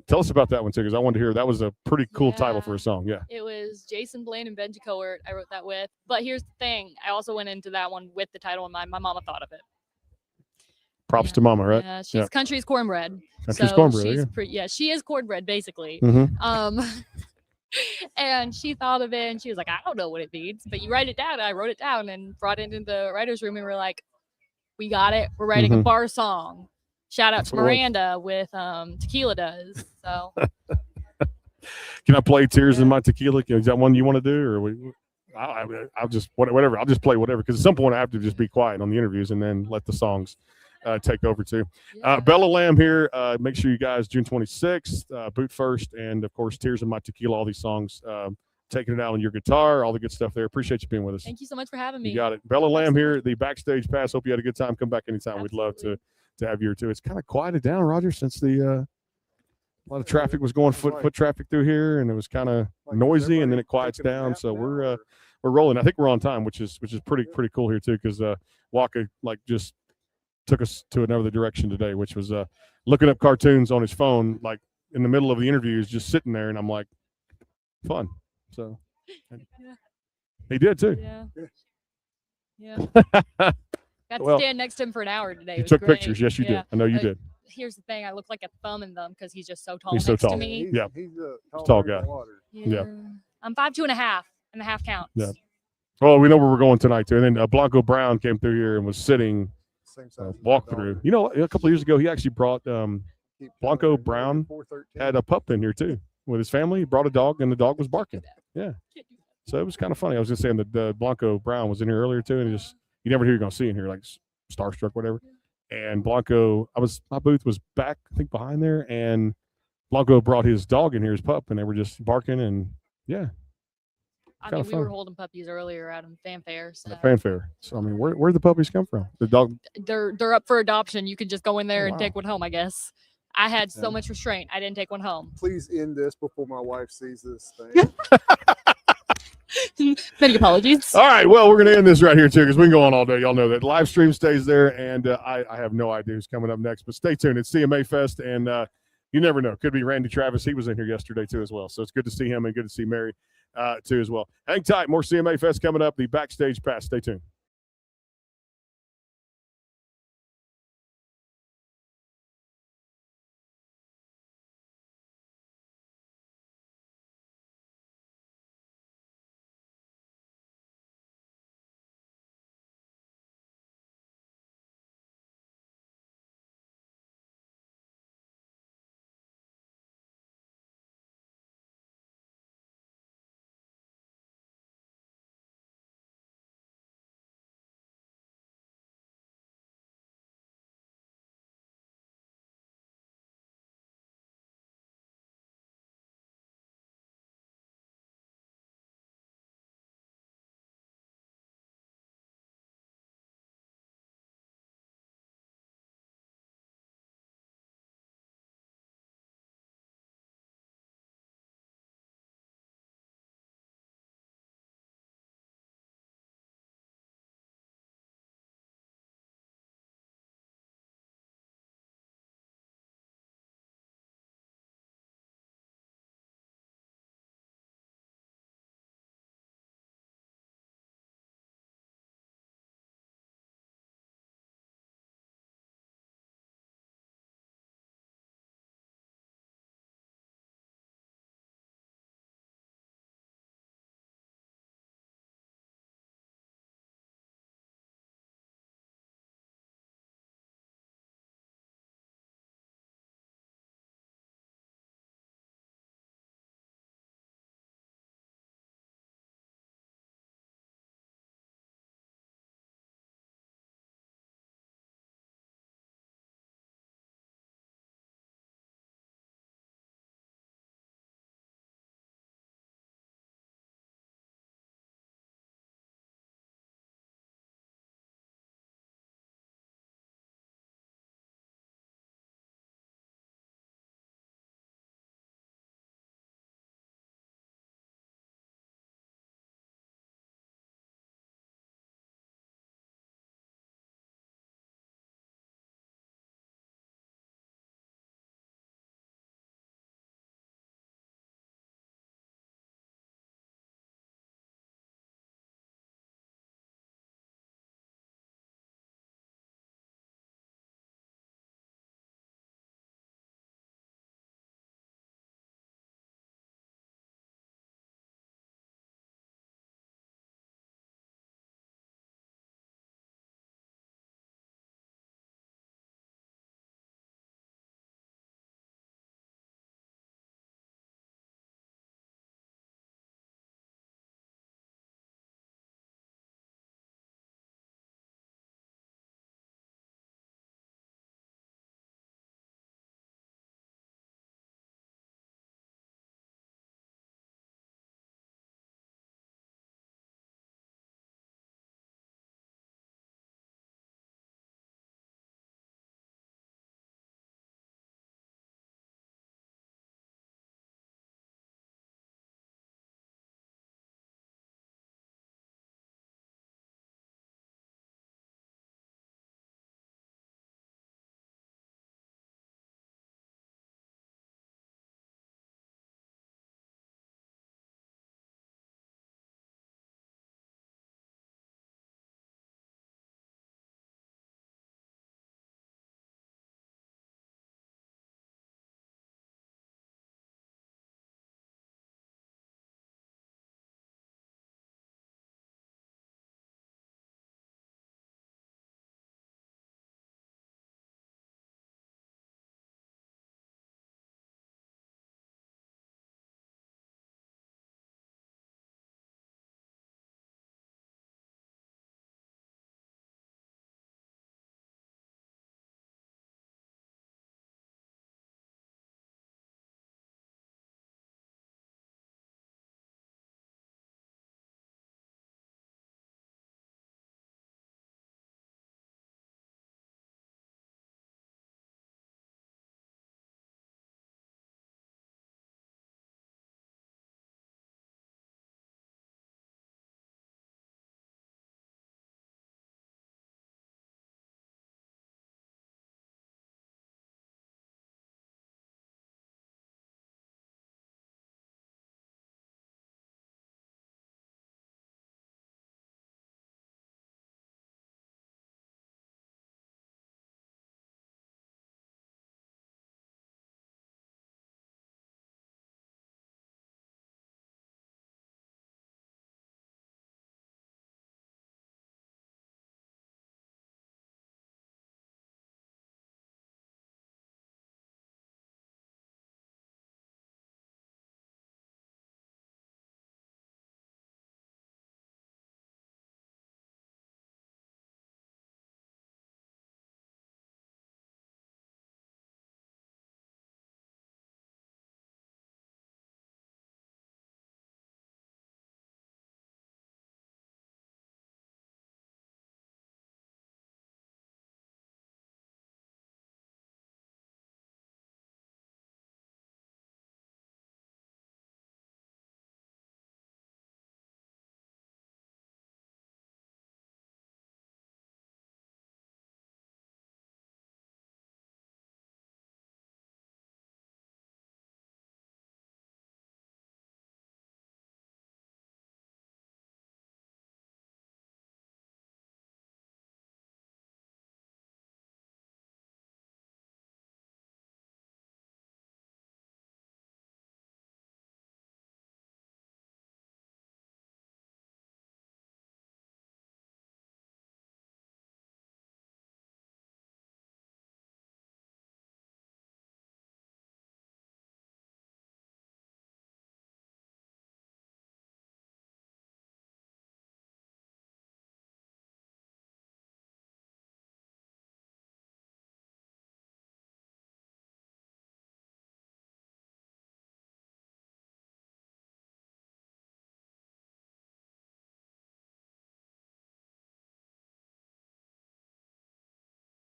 S12: Tell us about that one too, because I wanted to hear. That was a pretty cool title for a song. Yeah.
S4: It was Jason Blaine and Benji Coert I wrote that with. But here's the thing. I also went into that one with the title in mind. My mama thought of it.
S12: Props to Mama, right?
S4: Yeah, she's country's cornbread.
S12: Country's cornbread,
S4: She is cornbread basically.
S12: Mhm.
S4: And she thought of it and she was like, I don't know what it means, but you write it down. And I wrote it down and brought it into the writer's room and we're like, we got it. We're writing a bar song. Shout out to Miranda with Tequila Does. So
S12: Can I play "Tears in My Tequila"? Is that one you want to do, or I'll just whatever. I'll just play whatever, because at some point I have to just be quiet on the interviews and then let the songs take over too. Bella Lamb here. Make sure you guys, June 26th, Boot First, and of course "Tears in My Tequila." All these songs, taking it out on your guitar, all the good stuff there. Appreciate you being with us.
S4: thank you so much for having me.
S12: You got it. Bella Lamb here, the backstage pass. Hope you had a good time. Come back anytime. We'd love to have you here too. It's kind of quieted down, Roger, since the a lot of traffic was going foot traffic through here, and it was kind of noisy, and then it quiets down. So we're rolling. I think we're on time, which is pretty cool here too, because Waka just took us to another direction today, which was looking up cartoons on his phone, like in the middle of the interviews, just sitting there, and I'm like, fun. So he did too.
S4: Yeah. Got to stand next to him for an hour today.
S12: You
S4: It was
S12: took
S4: great.
S12: pictures. Yes, you did. I know you did.
S4: Here's the thing. I look like a thumb in them because he's just so tall
S12: He's so
S4: next
S12: tall.
S4: to me.
S12: Yeah.
S2: He's
S12: a tall guy. Yeah.
S4: I'm 5'2" and the half counts.
S12: Yeah. Well, we know where we're going tonight too. And then Blanco Brown came through here and was sitting walk through. You know, a couple of years ago, he actually brought Blanco Brown had a pup in here too with his family. He brought a dog, and the dog was barking. Yeah. So it was kind of funny. I was just saying that the Blanco Brown was in here earlier too, and you never hear you're gonna see in here, like starstruck, whatever. And Blanco, my booth was back, I think, behind there, and Blanco brought his dog in here, his pup, and they were just barking, and yeah.
S4: I mean, we were holding puppies earlier out in Fanfare. So.
S12: Fanfare. So I mean, where'd the puppies come from? The dog.
S4: They're up for adoption. You can just go in there and take one home, I guess. I had so much restraint. I didn't take one home.
S2: Please end this before my wife sees this thing.
S4: Many apologies.
S12: All right, well, we're going to end this right here, too, because we can go on all day. Y'all know that. Live stream stays there, and I have no idea who's coming up next, but stay tuned. It's CMA Fest, and you never know. Could be Randy Travis. He was in here yesterday, too, as well. So it's good to see him and good to see Mary, too, as well. Hang tight. More CMA Fest coming up. The Backstage Pass. Stay tuned.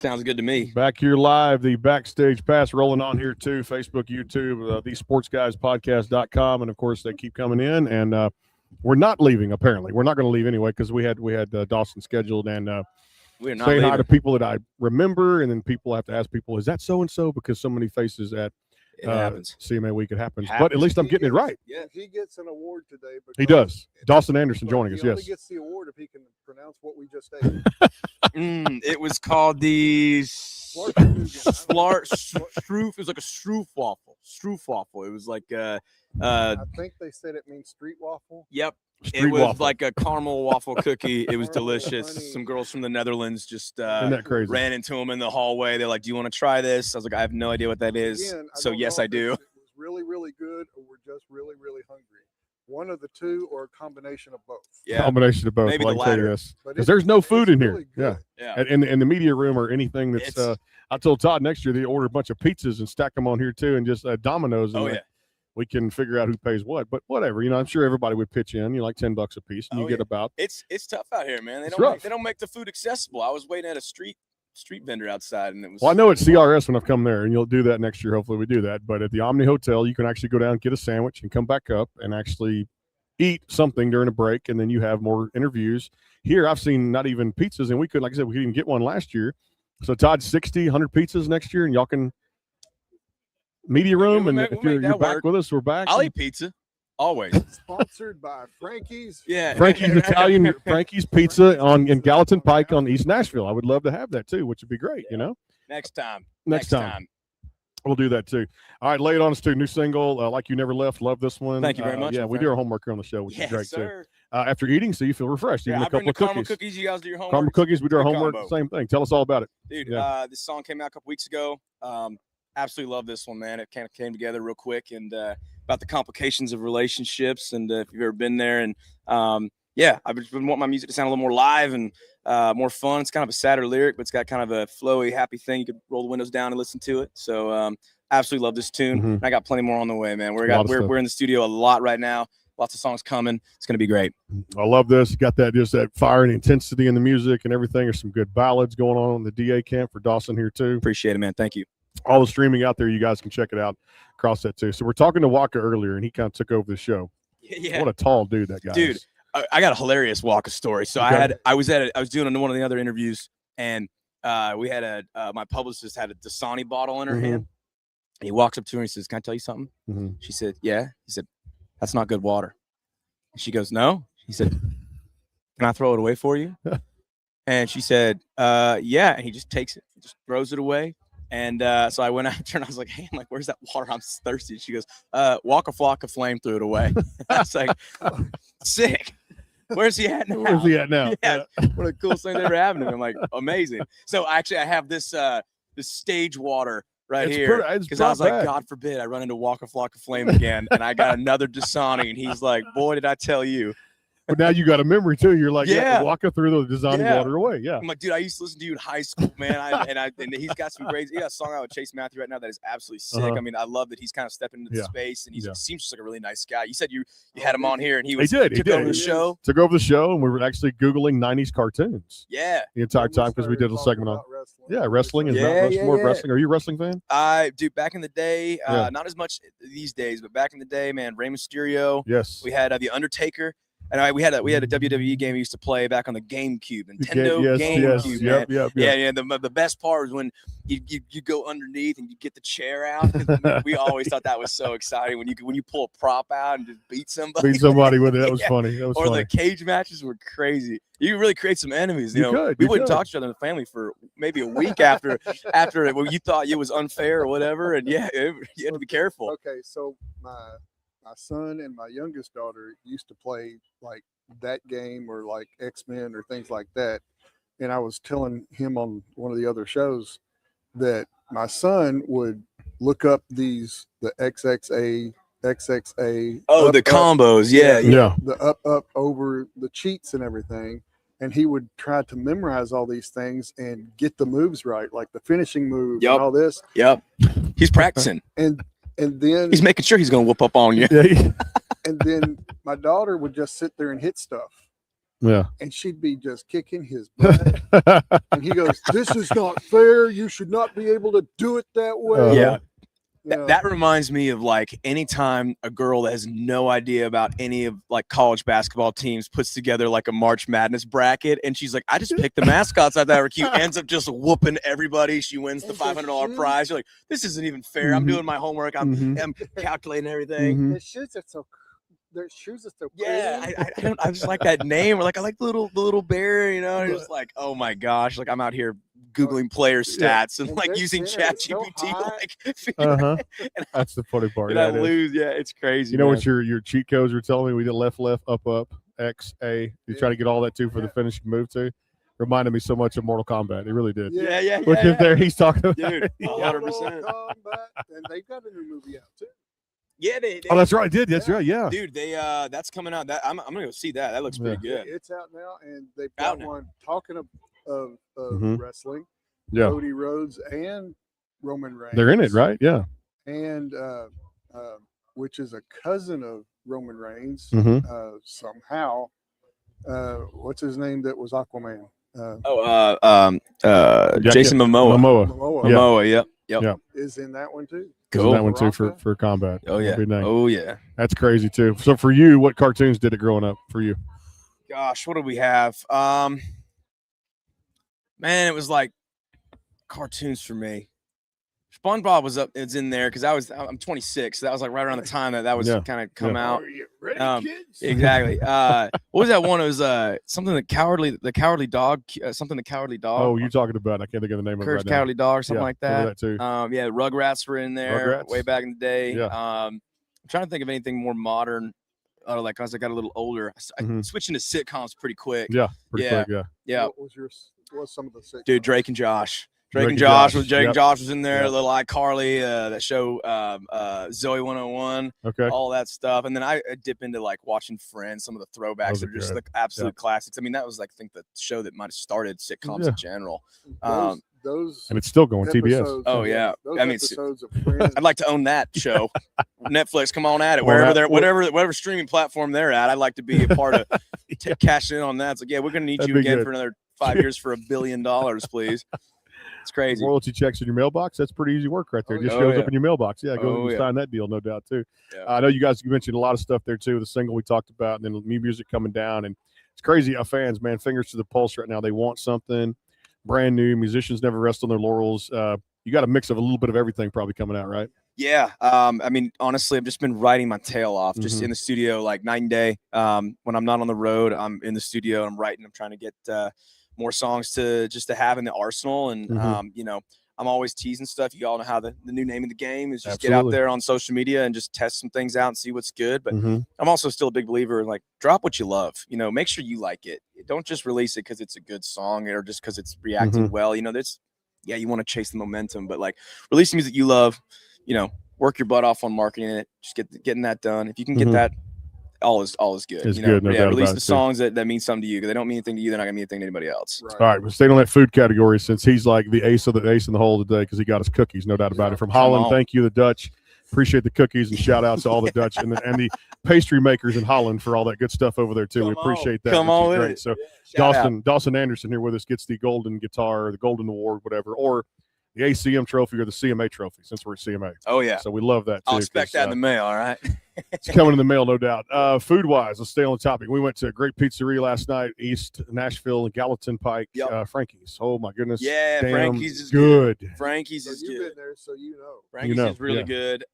S9: Sounds good to me.
S12: Back here live, the Backstage Pass rolling on here too. Facebook, YouTube, the sportsguyspodcast.com. And of course, they keep coming in. And we're not leaving, apparently. We're not going to leave anyway because we had Dawson scheduled. And
S9: we're not
S12: saying hi
S9: leaving.
S12: to people that I remember. And then people have to ask people, is that so and so? Because so many faces at
S9: It happens.
S12: CMA Week, it happens. But at least I'm getting it right.
S2: Yeah, he gets an award today.
S12: He does. Dawson Anderson joining us,
S2: He only
S12: yes.
S2: gets the award if he can pronounce what we just ate.
S9: It was called the Stroof. It was like a Stroof waffle. Stroof waffle. It was like
S2: I think they said it means street waffle.
S9: Yep.
S12: Street
S9: it was
S12: waffle.
S9: like a caramel waffle cookie. It was delicious. Some girls from the Netherlands just
S12: Isn't that crazy?
S9: ran into him in the hallway. They're like, "Do you want to try this?" I was like, "I have no idea what that is."
S2: Again, I
S9: So
S2: don't
S9: yes,
S2: know
S9: I
S2: if
S9: do.
S2: It was really, really good, or we're just really, really hungry. One of the two, or a combination of both.
S9: Yeah.
S12: Combination of both.
S9: Maybe
S12: well,
S9: the
S12: I can tell you
S9: latter.
S12: this.
S2: But
S12: Because there's no food in here.
S2: really
S12: Yeah.
S9: Yeah.
S12: In the media room or anything that's I told Todd next year they order a bunch of pizzas and stack them on here too, and just Domino's. And
S9: Oh, yeah.
S12: we can figure out who pays what. But whatever, I'm sure everybody would pitch in. Like $10 a piece, and you get about.
S9: It's tough out here, man.
S12: It's rough.
S9: They don't make the food accessible. I was waiting at a street vendor outside, and it was.
S12: Well, I know it's CRS when I've come there, and you'll do that next year. Hopefully, we do that. But at the Omni Hotel, you can actually go down, get a sandwich, and come back up and actually eat something during a break, and then you have more interviews. Here, I've seen not even pizzas, and we could, like I said, we didn't get one last year. So Todd, 60, 100 pizzas next year, and y'all can media room, and if you're back with us, we're back.
S9: I'll eat pizza, always.
S2: Sponsored by Frankie's.
S9: Yeah,
S12: Frankie's Italian, Frankie's Pizza in Gallatin Pike on East Nashville. I would love to have that too, which would be great.
S9: Next time.
S12: Next time. We'll do that too. All right, lay it on us too. New single, Like You Never Left. Love this one.
S9: Thank you very much,
S12: Yeah,
S9: my
S12: we
S9: friend.
S12: do our homework here on the show, which
S9: Yes,
S12: is great
S9: sir.
S12: too. After eating, so you feel refreshed.
S9: Yeah,
S12: Even
S9: I
S12: a
S9: bring
S12: couple
S9: the
S12: of
S9: caramel
S12: cookies.
S9: cookies. You guys do your homework.
S12: Caramel cookies. We do our
S9: Great
S12: homework.
S9: combo.
S12: Same thing. Tell us all about it,
S9: Dude.
S12: Yeah.
S9: This song came out a couple weeks ago. Absolutely love this one, man. It kind of came together real quick, and about the complications of relationships, and if you've ever been there, and I've just been wanting my music to sound a little more live and more fun. It's kind of a sadder lyric, but it's got kind of a flowy, happy thing. You could roll the windows down and listen to it. So absolutely love this tune.
S12: Mhm.
S9: And I got plenty more on the way, man.
S12: A lot of stuff.
S9: We're in the studio a lot right now. Lots of songs coming. It's gonna be great.
S12: I love this. Got that just fire and intensity in the music and everything. There's some good ballads going on in the DA camp for Dawson here too.
S9: Appreciate it, man. Thank you.
S12: All the streaming out there, you guys can check it out across that too. So we're talking to Waka earlier, and he kind of took over the show.
S9: Yeah.
S12: What a tall dude that guy
S9: Dude,
S12: is.
S9: I got a hilarious Waka story. So
S12: Okay.
S9: I was doing one of the other interviews, and we had my publicist had a Dasani bottle in her
S12: Mhm.
S9: hand. And he walks up to her and he says, "Can I tell you something?"
S12: Mhm.
S9: She said, "Yeah." He said, "That's not good water." And she goes, "No." He said, "Can I throw it away for you?" And she said, "Yeah." And he just takes it, just throws it away. And so I went after her and I was like, "Hey, I'm like, where's that water? I'm thirsty." She goes, "Waka Flocka Flame threw it away." I was like, sick. Where's he at now?
S12: Where's he at now?
S9: Yeah, one of the coolest things that ever happened to me. I'm like, amazing. So actually, I have this this stage water right
S12: It's
S9: here
S12: pretty- it's
S9: because I was like,
S12: not bad.
S9: God forbid I run into Waka Flocka Flame again, and I got another Dasani, and he's like, "Boy, did I tell you."
S12: But now you got a memory too. You're like,
S9: Yeah.
S12: Waka threw the designing
S9: Yeah.
S12: water away. Yeah.
S9: I'm like, dude, I used to listen to you in high school, man. And he's got some great. He got a song out with Chase Matthew right now that is absolutely sick.
S12: Uh-huh.
S9: I mean, I love that he's kind of stepping into the
S12: Yeah.
S9: space, and he
S12: Yeah.
S9: seems just like a really nice guy. You said you had him on here, and he
S12: He did. He
S9: took
S12: did.
S9: over the show.
S12: Took over the show, and we were actually Googling 90s cartoons
S9: Yeah.
S12: the entire time because we did a segment on wrestling and more wrestling. Are you a wrestling fan?
S9: Dude, back in the day,
S12: Yeah.
S9: not as much these days, but back in the day, man, Rey Mysterio.
S12: Yes.
S9: We had the Undertaker. And we had a WWE game we used to play back on the GameCube, Nintendo
S12: yes,
S9: GameCube,
S12: yes.
S9: man.
S12: Yep.
S9: Yeah. The best part was when you go underneath and you get the chair out. We always thought that was so exciting when you pull a prop out and just beat somebody.
S12: Beat somebody with it. That was
S9: Yeah.
S12: funny. That was
S9: or
S12: funny.
S9: the cage matches were crazy. You really create some enemies.
S12: You
S9: You know,
S12: could,
S9: we
S12: you
S9: wouldn't
S12: could.
S9: talk to each other in the family for maybe a week after well, you thought it was unfair or whatever, and you had to be careful.
S2: Okay, so my son and my youngest daughter used to play like that game or like X-Men or things like that. And I was telling him on one of the other shows that my son would look up the XXA.
S9: Oh, the combos, yeah.
S2: The up over the cheats and everything. And he would try to memorize all these things and get the moves right, like the finishing move
S9: Yep.
S2: and all this.
S9: Yep. He's practicing.
S2: And then
S9: He's making sure he's going to whoop up on you.
S2: and then my daughter would just sit there and hit stuff.
S12: Yeah.
S2: And she'd be just kicking his butt. And he goes, "This is not fair. You should not be able to do it that way."
S9: Yeah.
S2: You know?
S9: That reminds me of like anytime a girl that has no idea about any of like college basketball teams puts together like a March Madness bracket, and she's like, I just picked the mascots I thought were cute, ends up just whooping everybody. She wins the $500 prize. You're like, this isn't even fair. I'm doing my homework. I'm calculating everything.
S2: The shoes are so. Their shoes are so.
S9: Yeah, I just like that name. Or like I like the little bear. You know, just like, oh my gosh, like I'm out here Googling player stats and like using ChatGPT to like figure and
S12: That's the funny part.
S9: and
S12: Yeah,
S9: I
S12: it is.
S9: lose. Yeah, it's crazy.
S12: You know
S9: man.
S12: what your cheat codes were telling me? We did left, up, X, A. You try to get all that too for the finishing move too. Reminded me so much of Mortal Kombat. It really did.
S9: Yeah.
S12: Look at there. He's talking about
S9: Dude,
S12: it.
S9: 100%.
S2: And they've got a new movie out too.
S9: Yeah, they
S12: Oh, that's right. I did. That's right. Yeah.
S9: Dude, they that's coming out. That I'm gonna go see that. That looks pretty good.
S2: It's out now, and they've got one talking of wrestling.
S12: Yeah.
S2: Cody Rhodes and Roman Reigns.
S12: They're in it, right? Yeah.
S2: And which is a cousin of Roman Reigns somehow. What's his name? That was Aquaman.
S9: Jason Momoa.
S2: Momoa.
S9: Yep.
S2: Is in that one too.
S12: Cool. That one too for combat.
S9: Oh yeah.
S12: That'd be nice.
S9: Oh yeah.
S12: That's crazy too. So for you, what cartoons did it growing up for you?
S9: Gosh, what do we have? Man, it was like cartoons for me. SpongeBob was up. It's in there because I'm 26. So that was like right around the time that was kind of come out.
S2: Are you ready, kids?
S9: Exactly. What was that one? It was something the cowardly dog. Something the cowardly dog.
S12: Oh, you're talking about? I can't think of the name of it
S9: Courage
S12: right
S9: the
S12: now.
S9: Cowardly Dog, or something like that.
S12: That too.
S9: Yeah, Rugrats were in there way back in the day.
S12: Yeah.
S9: I'm trying to think of anything more modern. Like as I got a little older, I switched into sitcoms pretty quick.
S12: Yeah, pretty quick. Yeah.
S9: Yeah.
S2: What was some of the six?
S9: Dude, Drake and Josh. Drake and
S12: Josh.
S9: Josh was in there.
S12: Yep.
S9: Little iCarly, that show, Zoe 101.
S12: Okay.
S9: All that stuff, and then I dip into like watching Friends. Some of the throwbacks
S12: Those
S9: are
S12: are
S9: just
S12: good.
S9: like absolute
S12: Yep.
S9: classics. I mean, that was like I think the show that might have started sitcoms
S12: Yeah.
S9: in general.
S2: Those
S12: And it's still going. TBS.
S2: episodes-
S9: Oh yeah,
S2: those
S9: I mean,
S2: episodes of Friends.
S9: I'd like to own that show. Netflix, come on at it.
S12: Well,
S9: Wherever
S12: that-
S9: they're, whatever streaming platform they're at, I'd like to be a part of. Cashing in on that. It's like, yeah, we're gonna need
S12: That'd
S9: you
S12: be
S9: again
S12: good.
S9: for another 5 years for $1 billion, please. It's crazy.
S12: Royalty checks in your mailbox. That's pretty easy work right there. It just
S9: Oh,
S12: shows
S9: yeah.
S12: up in your mailbox. Yeah, go
S9: Oh,
S12: and
S9: yeah.
S12: sign that deal, no doubt too.
S9: Yeah.
S12: I know you mentioned a lot of stuff there too. The single we talked about, and then new music coming down, and it's crazy how fans, man, fingers to the pulse right now. They want something brand new. Musicians never rest on their laurels. You got a mix of a little bit of everything probably coming out, right?
S9: Yeah. I mean, honestly, I've just been writing my tail off, just
S12: Mhm.
S9: in the studio, like night and day. When I'm not on the road, I'm in the studio. I'm writing. I'm trying to get more songs to have in the arsenal, and
S12: Mhm.
S9: you know, I'm always teasing stuff. You all know how the new name of the game is. Just get out
S12: Absolutely.
S9: there on social media and just test some things out and see what's good. But
S12: Mhm.
S9: I'm also still a big believer in like drop what you love. You know, make sure you like it. Don't just release it because it's a good song or just because it's reacting
S12: Mhm.
S9: well. You know, you want to chase the momentum, but like release music you love. You know, work your butt off on marketing it. Just getting that done. If you can get
S12: Mhm.
S9: that, all is good.
S12: It's
S9: you know,
S12: good, no
S9: yeah,
S12: doubt
S9: release
S12: about
S9: the
S12: it, too.
S9: songs that mean something to you. Because they don't mean anything to you, they're not gonna mean anything to anybody else.
S12: All right, we'll stay on that food category since he's like the ace in the hole today because he got us cookies, no doubt about it. From
S9: Come
S12: Holland,
S9: on.
S12: thank you, the Dutch. Appreciate the cookies and shout out to all the Dutch and the pastry makers in Holland for all that good stuff over there too. We appreciate that.
S9: Come
S12: which is
S9: on with
S12: great.
S9: it.
S12: So
S9: Shout out.
S12: Dawson Anderson here with us gets the golden guitar, the golden award, whatever, or the ACM trophy or the CMA trophy since we're at CMA.
S9: Oh yeah.
S12: So we love that too.
S9: I'll expect
S12: 'cause,
S9: that in the mail. All right.
S12: it's coming in the mail, no doubt. Food wise, let's stay on the topic. We went to a great pizzeria last night, East Nashville and Gallatin Pike. Frankie's. Oh my goodness.
S9: Yeah,
S12: Damn
S9: Frankie's is
S12: good.
S9: Frankie's
S2: So
S9: is
S2: you've
S9: good.
S2: been there, so you know.
S9: Frankie's
S12: know,
S9: is really
S12: yeah.
S9: good.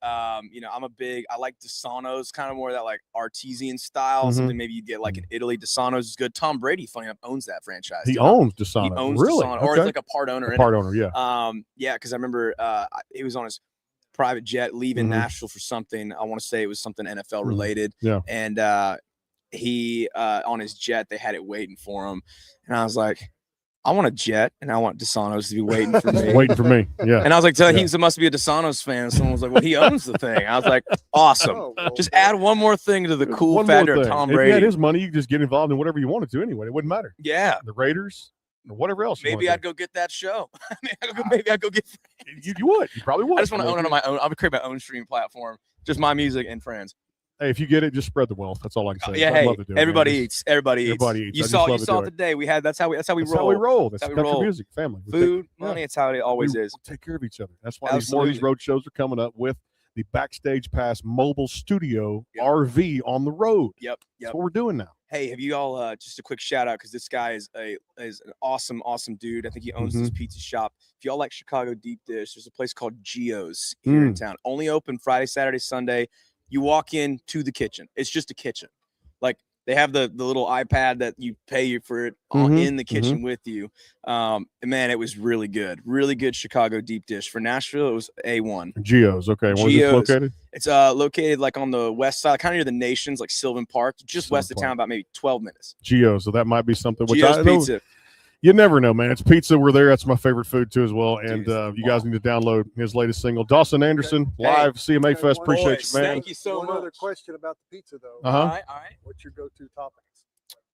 S9: You know, I like Desano's, kind of more that like artesian style.
S12: Mhm.
S9: Something maybe you get like in Italy. Desano's is good. Tom Brady, funny enough, owns that franchise.
S12: He
S9: too.
S12: owns Desano.
S9: He owns
S12: Really?
S9: Desano, or
S12: Okay.
S9: it's like a part owner.
S12: A
S9: in
S12: part
S9: it.
S12: owner, yeah.
S9: Yeah, because I remember he was on his private jet leaving
S12: Mhm.
S9: Nashville for something. I want to say it was something NFL
S12: Mhm.
S9: related.
S12: Yeah.
S9: And he on his jet, they had it waiting for him, and I was like, I want a jet, and I want Desano's to be waiting for me.
S12: Waiting for me. Yeah.
S9: And I was like,
S12: Yeah.
S9: he must be a Desano's fan. Someone was like, well, he owns the thing. I was like, awesome. Just add one more thing to the cool
S12: One more
S9: factor of
S12: thing.
S9: Tom
S12: If
S9: Brady.
S12: you had his money, you could just get involved in whatever you wanted to anyway. It wouldn't matter.
S9: Yeah.
S12: The Raiders or whatever else. you
S9: Maybe
S12: wanted
S9: I'd go get that show. Maybe I'd go get.
S12: to. You would. You probably would.
S9: I just want to own it on my own. I would create my own stream platform, just my music and friends.
S12: Hey, if you get it, just spread the wealth. That's all I can say.
S9: Yeah,
S12: I'd
S9: hey,
S12: love to do it, man.
S9: everybody
S12: Just-
S9: eats. Everybody eats.
S12: Everybody eats.
S9: You
S12: I just
S9: saw
S12: love
S9: you
S12: to
S9: saw
S12: do
S9: it today. That's how we
S12: That's
S9: roll.
S12: how we roll. That's
S9: how we
S12: country
S9: roll.
S12: music family. We
S9: Food,
S12: take-
S9: money. It's how it always is.
S12: Take care of each other. That's why more of these
S9: Absolutely.
S12: road shows are coming up with the Backstage Pass mobile studio RV on the road.
S9: Yep.
S12: That's what we're doing now.
S9: Hey, have you all just a quick shout out because this guy is an awesome dude. I think he owns this pizza shop. If y'all like Chicago deep dish, there's a place called Gio's here in town. Only open Friday, Saturday, Sunday. You walk in to the kitchen. It's just a kitchen. Like they have the little iPad that you pay for it in the kitchen with you. And man, it was really good. Really good Chicago deep dish. For Nashville, it was A1.
S12: Geo's, okay. Where's this located?
S9: It's located like on the west side, kind of near the Nations, like Sylvan Park, just west of
S12: Park.
S9: town, about maybe 12 minutes.
S12: Geo's, so that might be something. Which
S9: Geo's
S12: I know,
S9: Pizza.
S12: You never know, man. It's pizza. We're there. That's my favorite food too, as well. And you guys need to download his latest single, Dawson Anderson, live CMA Fest. Appreciate you, man.
S9: Thank you so much.
S2: One other question about the pizza, though.
S12: Uh-huh.
S9: All right.
S2: What's your go-to toppings?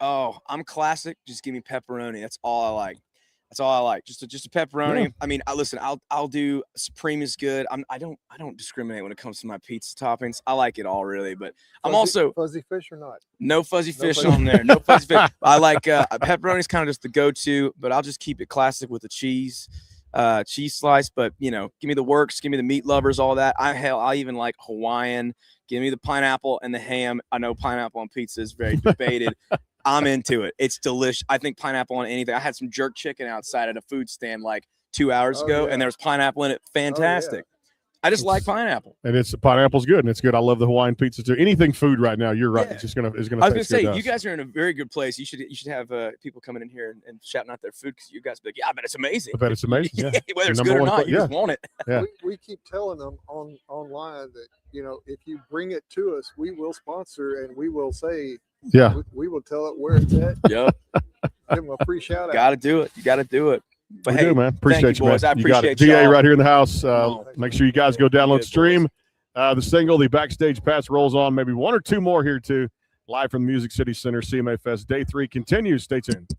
S9: Oh, I'm classic. Just give me pepperoni. That's all I like. That's all I like. Just a pepperoni.
S12: Yeah.
S9: I mean, listen. I'll do Supreme is good. I don't discriminate when it comes to my pizza toppings. I like it all really, but I'm also
S2: fuzzy fish or not?
S9: no fuzzy fish on there. No fuzzy fish. I like pepperoni is kind of just the go-to, but I'll just keep it classic with a cheese slice. But give me the works, give me the meat lovers, all that. I even like Hawaiian. Give me the pineapple and the ham. I know pineapple on pizza is very debated. I'm into it. It's delicious. I think pineapple on anything. I had some jerk chicken outside at a food stand like 2 hours ago, and there was pineapple in it. Fantastic. I just like pineapple.
S12: And pineapple's good, and it's good. I love the Hawaiian pizza too. Anything food right now, you're right.
S9: Yeah.
S12: It's just gonna.
S9: I was gonna say you guys are in a very good place. You should have people coming in here and shouting out their food because you guys be like, yeah, I bet it's amazing.
S12: I bet it's amazing. Yeah.
S9: Whether it's good or not, you just want it.
S12: Yeah.
S2: We keep telling them online that if you bring it to us, we will sponsor and we will say we will tell it where it's at.
S9: Yep.
S2: Give them a free shout out.
S9: Got to do it. You got to do it. But
S12: We
S9: hey,
S12: do, man. Appreciate you,
S9: boys.
S12: man.
S9: I appreciate
S12: you. GA
S9: y'all.
S12: right here in the house. Make sure you guys go download, stream the single. The Backstage Pass rolls on. Maybe one or two more here too. Live from the Music City Center. CMA Fest Day 3 continues. Stay tuned.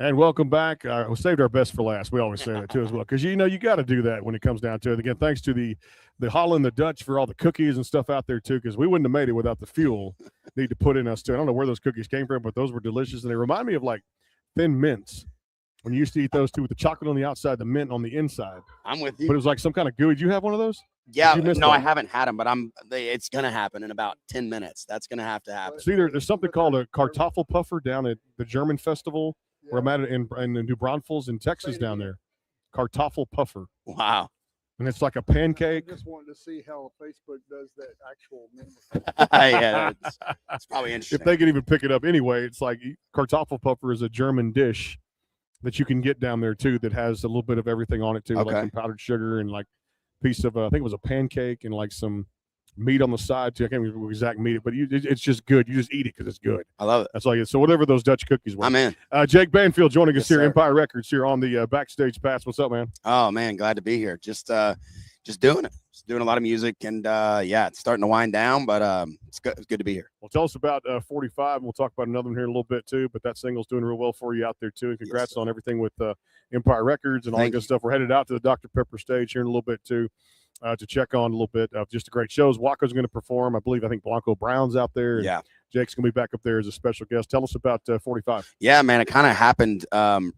S12: And welcome back. We saved our best for last. We always say that too as well, because you got to do that when it comes down to it. Again, thanks to the Holland, the Dutch for all the cookies and stuff out there too, because we wouldn't have made it without the fuel need to put in us too. I don't know where those cookies came from, but those were delicious, and they remind me of like Thin Mints. When you used to eat those two with the chocolate on the outside, the mint on the inside.
S10: I'm with you.
S12: But it was like some kind of gooey. Did you have one of those?
S10: Yeah,
S12: Did you miss
S10: no,
S12: that?
S10: I haven't had them, but it's gonna happen in about 10 minutes. That's gonna have to happen.
S12: See, there's something called a Kartoffelpuffer down at the German festival where I'm at in New Braunfels in Texas down there. Kartoffelpuffer.
S10: Wow.
S12: And it's like a pancake.
S2: I just wanted to see how Facebook does that actual meme.
S10: Yeah, it's probably interesting.
S12: If they can even pick it up anyway, it's like Kartoffelpuffer is a German dish that you can get down there too that has a little bit of everything on it too, like some powdered sugar and like a piece of I think it was a pancake and like some meat on the side too. I can't remember exact meat, but it's just good. You just eat it because it's good.
S10: I love it.
S12: That's all. So whatever those Dutch cookies were.
S10: I'm in.
S12: Jake Banfield joining us here,
S10: sir.
S12: Empire Records here on the Backstage Pass. What's up, man?
S10: Oh man, glad to be here. Just doing it. Just doing a lot of music, and yeah, it's starting to wind down, but it's good. It's good to be here.
S12: Well, tell us about 45, and we'll talk about another one here in a little bit too. But that single's doing real well for you out there too, and congrats on everything with Empire Records and all that good stuff. We're headed out to the Dr. Pepper stage here in a little bit too. To check on a little bit of just a great shows. Waka's going to perform. I think Blanco Brown's out there. And
S10: yeah.
S12: Jake's going to be back up there as a special guest. Tell us about 45.
S10: Yeah, man, it kind of happened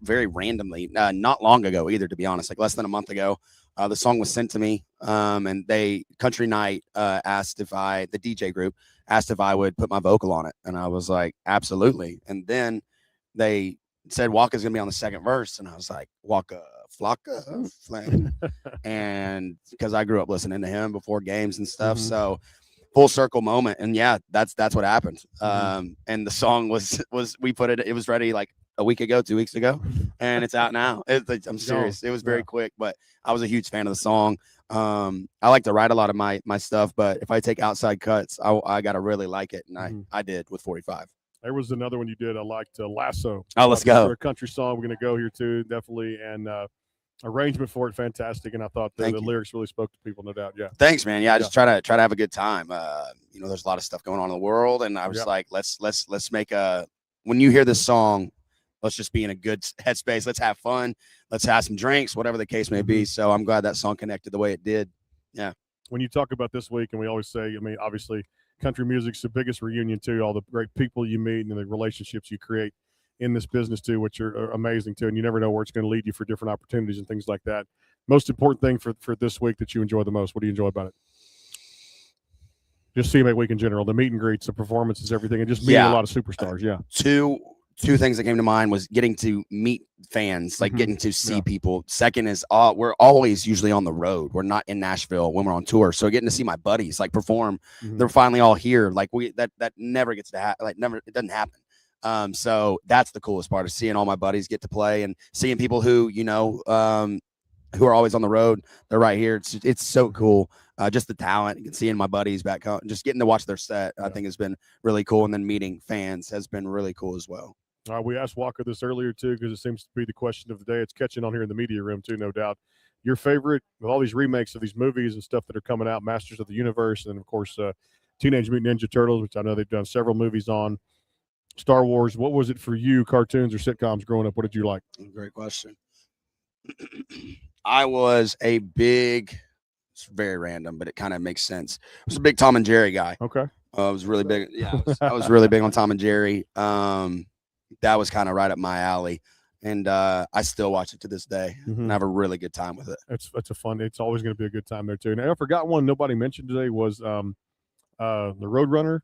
S10: very randomly, not long ago either, to be honest, like less than a month ago. The song was sent to me, and Country Night asked the DJ group asked if I would put my vocal on it. And I was like, absolutely. And then they said Waka's going to be on the second verse. And I was like, Waka Flocka Flame. And because I grew up listening to him before games and stuff. So full circle moment. And yeah, that's what happened. And the song was it was ready like a week ago, 2 weeks ago, and it's out now. I'm serious. It was very quick, but I was a huge fan of the song. I like to write a lot of my stuff, but if I take outside cuts, I got to really like it. And I did with 45.
S12: There was another one you did. I liked Lasso.
S10: Oh, let's go.
S12: A country song. We're going to go here too, definitely. And arrangement for it, fantastic. And I thought the lyrics really spoke to people, no doubt. Yeah.
S10: Thanks, man. Yeah, I just try to have a good time. There's a lot of stuff going on in the world, and I was like, let's make when you hear this song, let's just be in a good headspace. Let's have fun. Let's have some drinks, whatever the case may be. So I'm glad that song connected the way it did. Yeah.
S12: When you talk about this week, and we always say, obviously, country music's the biggest reunion too. All the great people you meet and the relationships you create in this business too, which are amazing too. And you never know where it's going to lead you for different opportunities and things like that. Most important thing for this week that you enjoy the most. What do you enjoy about it? Just CMA week in general, the meet and greets, the performances, everything, and just meeting a lot of superstars. Yeah.
S10: Two things that came to mind was getting to meet fans, like getting to see people. Second is we're always usually on the road. We're not in Nashville when we're on tour. So getting to see my buddies like perform, they're finally all here. Like that never gets to happen. Like it doesn't happen. So that's the coolest part of seeing all my buddies get to play and seeing people who, who are always on the road. They're right here. It's so cool. Just the talent and seeing my buddies back home, just getting to watch their set, I think has been really cool. And then meeting fans has been really cool as well.
S12: We asked Waka this earlier too, because it seems to be the question of the day. It's catching on here in the media room too, no doubt. Your favorite with all these remakes of these movies and stuff that are coming out, Masters of the Universe, and of course, Teenage Mutant Ninja Turtles, which I know they've done several movies on. Star Wars. What was it for you, cartoons or sitcoms growing up? What did you like?
S10: Great question. I was a big, it's very random, but it kind of makes sense. I was a big Tom and Jerry guy.
S12: Okay.
S10: I was really big. Yeah, I was really big on Tom and Jerry. That was kind of right up my alley, and I still watch it to this day and have a really good time with it.
S12: It's a fun. It's always going to be a good time there too. And I forgot one nobody mentioned today was the Roadrunner.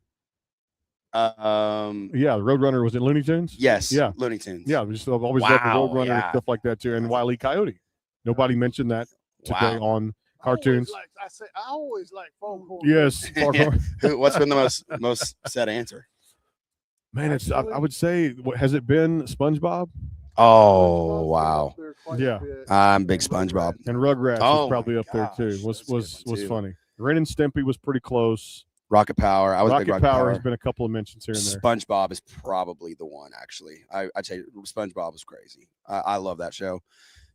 S12: Yeah, the Roadrunner was in Looney Tunes.
S10: Yes.
S12: Yeah.
S10: Looney Tunes.
S12: Yeah, we just always loved the Roadrunner and stuff like that too, and Wile E. Coyote. Nobody mentioned that today on cartoons.
S2: I always like Foghorn.
S12: Yes.
S10: What's been the most said answer?
S12: Man, it's I would say, has it been SpongeBob?
S10: Oh wow.
S12: Yeah.
S10: I'm big SpongeBob.
S12: And Rugrats was probably up there too. Was funny. Ren and Stimpy was pretty close.
S10: Rocket Power. I was
S12: Rocket
S10: big Rocket
S12: Power
S10: Power.
S12: has been a couple of mentions here and there.
S10: SpongeBob is probably the one, actually. I'd say SpongeBob was crazy. I love that show.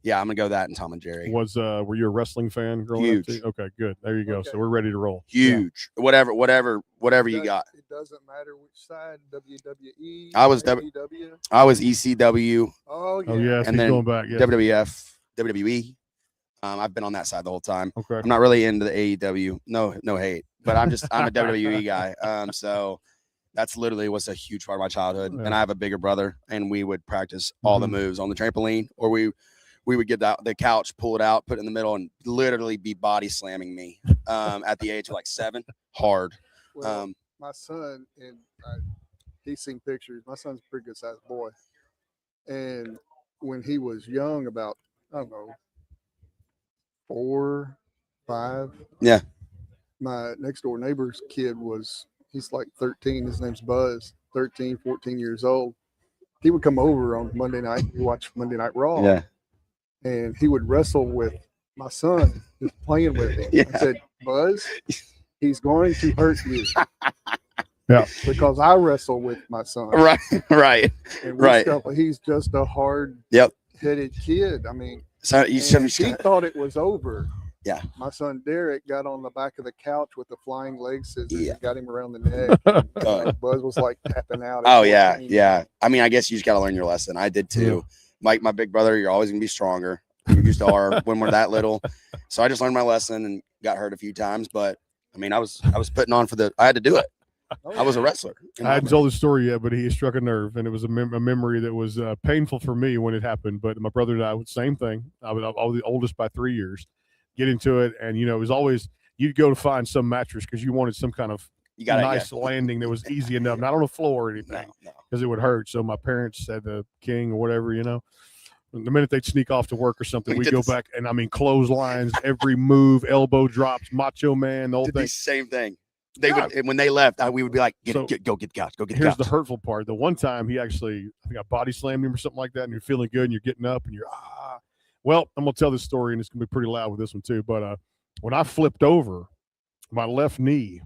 S10: Yeah, I'm gonna go that and Tom and Jerry.
S12: Were you a wrestling fan growing
S10: Huge.
S12: up? Too? Okay, good. There you go. So we're ready to roll.
S10: Huge. Whatever you got.
S2: It doesn't matter which side. WWE.
S10: I was
S2: AEW.
S10: I was ECW.
S2: Oh yeah.
S12: Oh yeah, so
S10: And then
S12: going back. Yeah.
S10: WWF, WWE. I've been on that side the whole time.
S12: Okay.
S10: I'm not really into the AEW. No hate, but I'm a WWE guy. So that's literally what's a huge part of my childhood.
S12: Yeah.
S10: And I have a bigger brother, and we would practice all the moves on the trampoline, or we would get the couch, pull it out, put it in the middle, and literally be body slamming me at the age of like 7. Hard.
S2: Well, my son, and he's seen pictures. My son's a pretty good sized boy. And when he was young, about, I don't know, 4, 5.
S10: Yeah.
S2: My next door neighbor's kid he's like 13. His name's Buzz, 13, 14 years old. He would come over on Monday night. We watch Monday Night Raw.
S10: Yeah.
S2: And he would wrestle with my son, just playing with him.
S10: Yeah.
S2: I said, Buzz, he's going to hurt you.
S12: Yeah.
S2: Because I wrestle with my son.
S10: Right.
S2: And he's just a hard-headed kid. I mean,
S10: so
S2: he thought it was over.
S10: Yeah.
S2: My son Derek got on the back of the couch with the flying leg scissors and got him around the neck. Buzz was like tapping out.
S10: Oh yeah, yeah. I mean, I guess you just got to learn your lesson. I did too. Like my big brother, you're always gonna be stronger. You just are when we're that little. So I just learned my lesson and got hurt a few times. But I mean, I was putting on I had to do it. I was a wrestler.
S12: I hadn't told the story yet, but he struck a nerve, and it was a memory that was painful for me when it happened. But my brother and I, same thing. I was the oldest by 3 years. Get into it, and it was always you'd go to find some mattress because you wanted some kind of nice landing that was easy enough, not on the floor or anything, because it would hurt. So my parents said the king or whatever, the minute they'd sneak off to work or something, we'd go back, and I mean clotheslines, every move, elbow drops, Macho Man, the whole thing.
S10: Same thing. They would when they left, we would be like, go get the couch, go get the couch.
S12: Here's the hurtful part. The one time he actually, I think I body slammed him or something like that, and you're feeling good, and you're getting up, and you're Well, I'm gonna tell this story, and it's gonna be pretty loud with this one too. But when I flipped over, my left knee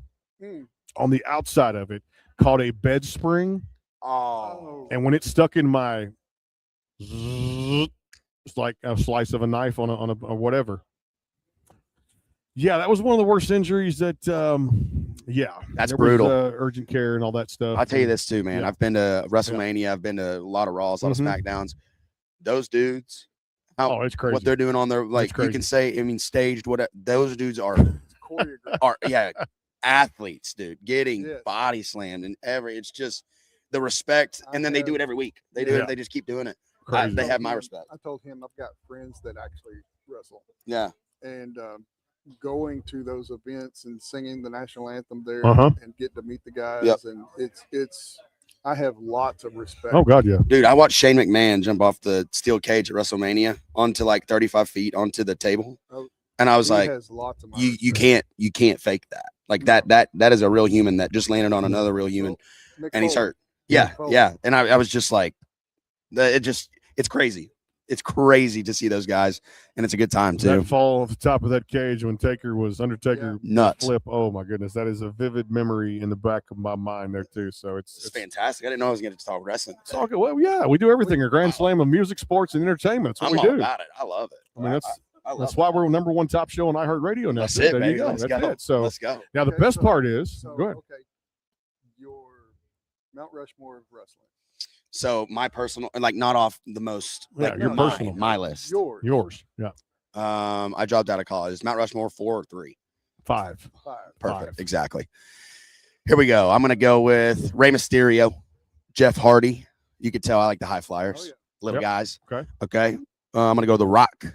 S12: on the outside of it caught a bed spring.
S10: Oh.
S12: And when it stuck in my, it's like a slice of a knife on a or whatever. Yeah, that was one of the worst injuries. That's
S10: brutal.
S12: Urgent care and all that stuff.
S10: I'll tell you this too, man. I've been to WrestleMania. I've been to a lot of Raws, a lot of SmackDowns. Those dudes.
S12: It's crazy.
S10: What they're doing on their you can say, staged. What those dudes are athletes, dude. Getting body slammed and it's just the respect, and then they do it every week. They do it. They just keep doing it. They have my respect.
S2: I told him I've got friends that actually wrestle.
S10: Yeah.
S2: And going to those events and singing the national anthem there and get to meet the guys, and it's. I have lots of respect.
S12: Oh God, yeah,
S10: dude. I watched Shane McMahon jump off the steel cage at WrestleMania onto like 35 feet onto the table, and I was like, "You can't fake that. Like that is a real human that just landed on another real human, and he's hurt. Yeah. And I was just like, it's crazy. It's crazy to see those guys, and it's a good time too.
S12: That fall off the top of that cage when Undertaker
S10: nuts
S12: flip. Oh my goodness, that is a vivid memory in the back of my mind there too. So it's
S10: fantastic. I didn't know I was going to talk wrestling.
S12: Well, yeah, we do everything. A grand slam of music, sports, and entertainment. That's what we do.
S10: About it. I love it.
S12: I mean, that's why we're number one top show on iHeartRadio now.
S10: That's
S12: so
S10: it,
S12: there
S10: baby.
S12: you go.
S10: Let's
S12: That's
S10: go.
S12: it. So
S10: let's go.
S12: Now the best part is go ahead.
S2: Okay, your Mount Rushmore of wrestling.
S10: So my personal, like not off the most,
S12: your personal,
S10: my list.
S2: Yours.
S12: Yeah.
S10: I dropped out of college. Is Mount Rushmore 4 or 3?
S12: 5.
S10: Perfect.
S12: 5.
S10: Exactly. Here we go. I'm gonna go with Rey Mysterio, Jeff Hardy. You could tell I like the high flyers, little guys. Okay. I'm gonna go The Rock. I'm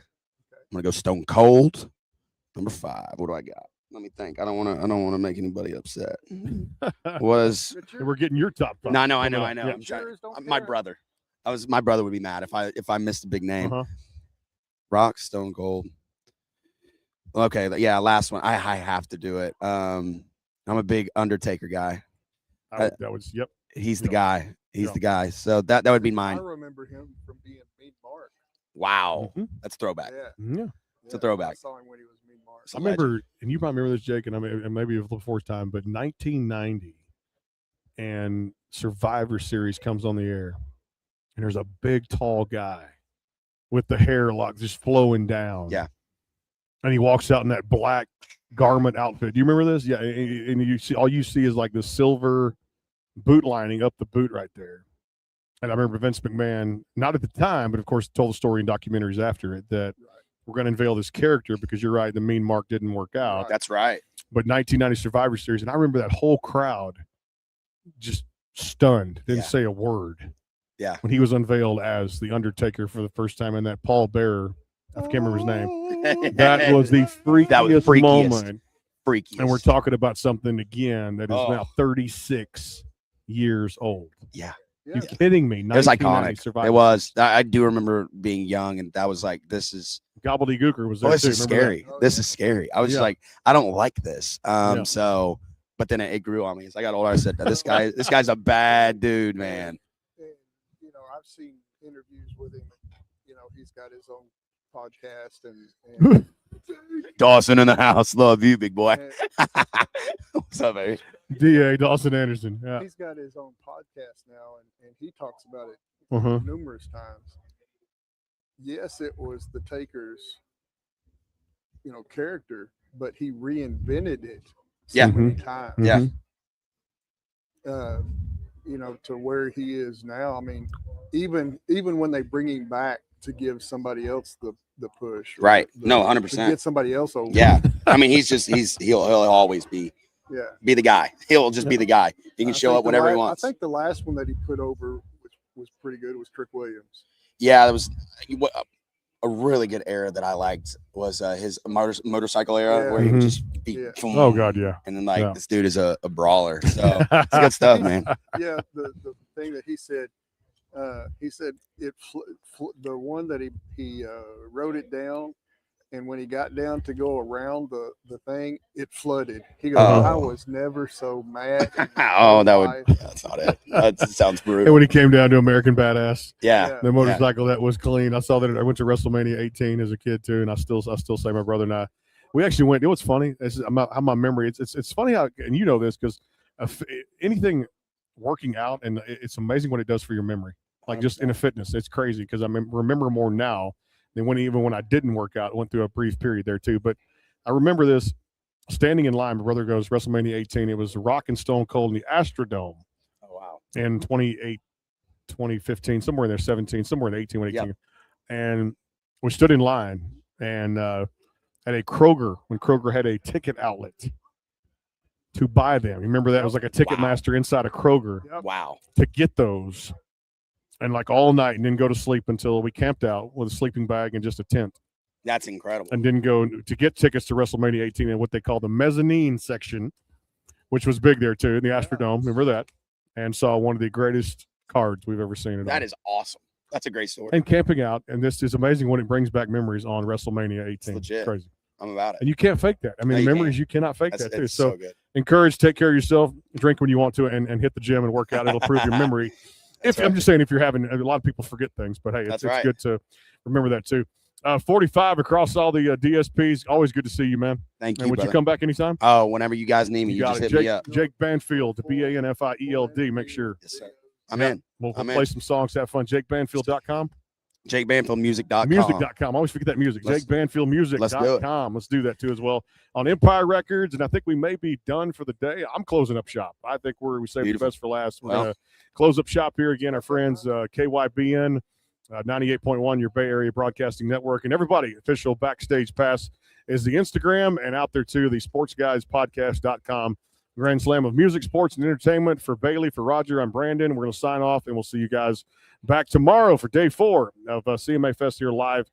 S10: gonna go Stone Cold. Number 5. What do I got? Let me think. I don't want to make anybody upset.
S12: We're getting your top 5.
S10: No, I know. I'm
S12: Yeah.
S10: trying. My brother. My brother would be mad if I missed a big name. Rock, Stone Cold. Okay, yeah, last one. I have to do it. I'm a big Undertaker guy. He's the guy. He's the guy. So that would be mine.
S2: I remember him from being Mean Mark.
S10: Wow, that's throwback.
S12: Yeah.
S10: It's a throwback.
S2: I saw him when he was Mean Mark.
S12: I remember, and you probably remember this, Jake, and maybe for the fourth time, but 1990, and Survivor Series comes on the air, and there's a big, tall guy with the hair like just flowing down.
S10: Yeah.
S12: And he walks out in that black garment outfit. Do you remember this? Yeah. And you see, all you see is like the silver boot lining up the boot right there. And I remember Vince McMahon, not at the time, but of course told the story in documentaries after it that we're going to unveil this character because you're right, the Mean Mark didn't work out.
S10: That's right.
S12: But 1990 Survivor Series, and I remember that whole crowd just stunned, didn't say a word.
S10: Yeah.
S12: When he was unveiled as the Undertaker for the first time in that Paul Bearer, I can't remember his name. That was the freakiest moment.
S10: Freakiest.
S12: And we're talking about something again that is now 36 years old.
S10: Yeah.
S12: You kidding me?
S10: It was
S12: 1990
S10: iconic.
S12: Survivor
S10: It was. I do remember being young, and that was like, this is
S12: Gobbledygooker was there.
S10: this
S12: too.
S10: is
S12: Remember
S10: scary. This is scary. I was just like, I don't like this.
S12: Yeah.
S10: So, but then it grew on me as I got older. I said, this guy's a bad dude, man.
S2: And, you know, I've seen interviews with him. You know, he's got his own podcast and
S10: Dawson in the house. Love you, big boy. What's up, baby?
S12: DA Dawson Anderson. Yeah.
S2: He's got his own podcast now, and he talks about it numerous times. Yes, it was the Taker's, you know, character, but he reinvented it so many times.
S10: Yeah.
S2: You know, to where he is now. I mean, even when they bring him back to give somebody else the push,
S10: Right.
S2: the-
S10: No,
S2: to
S10: 100%.
S2: get somebody else over.
S10: Yeah. I mean, he'll always be
S2: Yeah.
S10: the guy. He'll just be the guy. He can
S2: I
S10: show
S2: think
S10: up whenever he
S2: I
S10: wants.
S2: think the last one that he put over, which was pretty good, was Trick Williams.
S10: Yeah, that was a really good era that I liked was his motorcycle era where he would just be boom,
S12: Oh, God, yeah.
S10: and then like
S12: Yeah.
S10: this dude is a brawler. So it's good stuff, man.
S2: Yeah, the thing that he said the one that he wrote it down, and when he got down to go around the thing, it flooded. He goes, I was never so mad.
S10: That's not it. That sounds brutal.
S12: And when he came down to American Badass,
S10: Yeah.
S12: the motorcycle that was clean. I saw that. I went to WrestleMania 18 as a kid too, and I still say my brother and I, we actually went. It was funny. This is how my memory. It's funny how, and you know this because anything working out, and it's amazing what it does for your memory. Like just in a fitness, it's crazy because I remember more now than when I didn't work out. I went through a brief period there too, but I remember this standing in line. My brother goes WrestleMania 18. It was Rock and Stone Cold in the Astrodome.
S10: Oh wow!
S12: In 2015, somewhere in there, 17, somewhere in 18 when 18, and we stood in line and at a Kroger when Kroger had a ticket outlet to buy them. Remember that? It was like a ticket master inside a Kroger.
S10: Wow!
S12: To get those. And like all night, and then go to sleep until we camped out with a sleeping bag and just a tent.
S10: That's incredible.
S12: And then go to get tickets to WrestleMania 18 in what they call the mezzanine section, which was big there too, in the Astrodome. Remember that? And saw one of the greatest cards we've ever seen.
S10: That is awesome. That's a great story.
S12: And camping out, and this is amazing when it brings back memories on WrestleMania 18.
S10: It's legit.
S12: It's crazy.
S10: I'm about it.
S12: And you can't fake that. I mean,
S10: No, you
S12: memories,
S10: can't.
S12: you cannot fake
S10: That's-
S12: that too.
S10: it's
S12: So,
S10: so good.
S12: encourage, take care of yourself, drink when you want to, and hit the gym and work out. It'll improve your memory. I'm just saying, if you're having, a lot of people forget things, but hey, it's good to remember that too. 45 across all the DSPs. Always good to see you, man.
S10: Thank you.
S12: And would you
S10: brother.
S12: come back anytime?
S10: Oh, whenever you guys need me, you
S12: got
S10: just
S12: it.
S10: hit me up.
S12: Jake Banfield, Banfield. Make sure.
S10: Yes, sir. I'm in.
S12: We'll
S10: I'm
S12: play
S10: in.
S12: some songs, have fun. JakeBanfield.com.
S10: JakeBanfieldMusic.com.
S12: Music.com. I always forget that music. JakeBanfieldMusic.com.
S10: Let's do it.
S12: Let's do that too as well. On Empire Records, and I think we may be done for the day. I'm closing up shop. I think we saved the best for last. We're
S10: Well.
S12: going to close up shop here again. Our friends, KYBN, 98.1, your Bay Area Broadcasting Network. And everybody, official Backstage Pass is the Instagram, and out there too, the sportsguyspodcast.com. Grand Slam of music, sports, and entertainment. For Bailey, for Roger, I'm Brandon. We're going to sign off, and we'll see you guys back tomorrow for day 4 of CMA Fest here live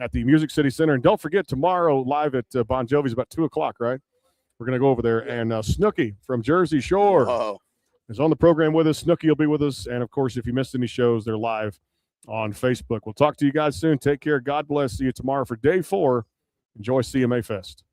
S12: at the Music City Center. And don't forget, tomorrow live at Bon Jovi's about 2 o'clock, right? We're going to go over there. And Snooki from Jersey Shore is on the program with us. Snooki will be with us. And, of course, if you missed any shows, they're live on Facebook. We'll talk to you guys soon. Take care. God bless. See you tomorrow for day 4. Enjoy CMA Fest.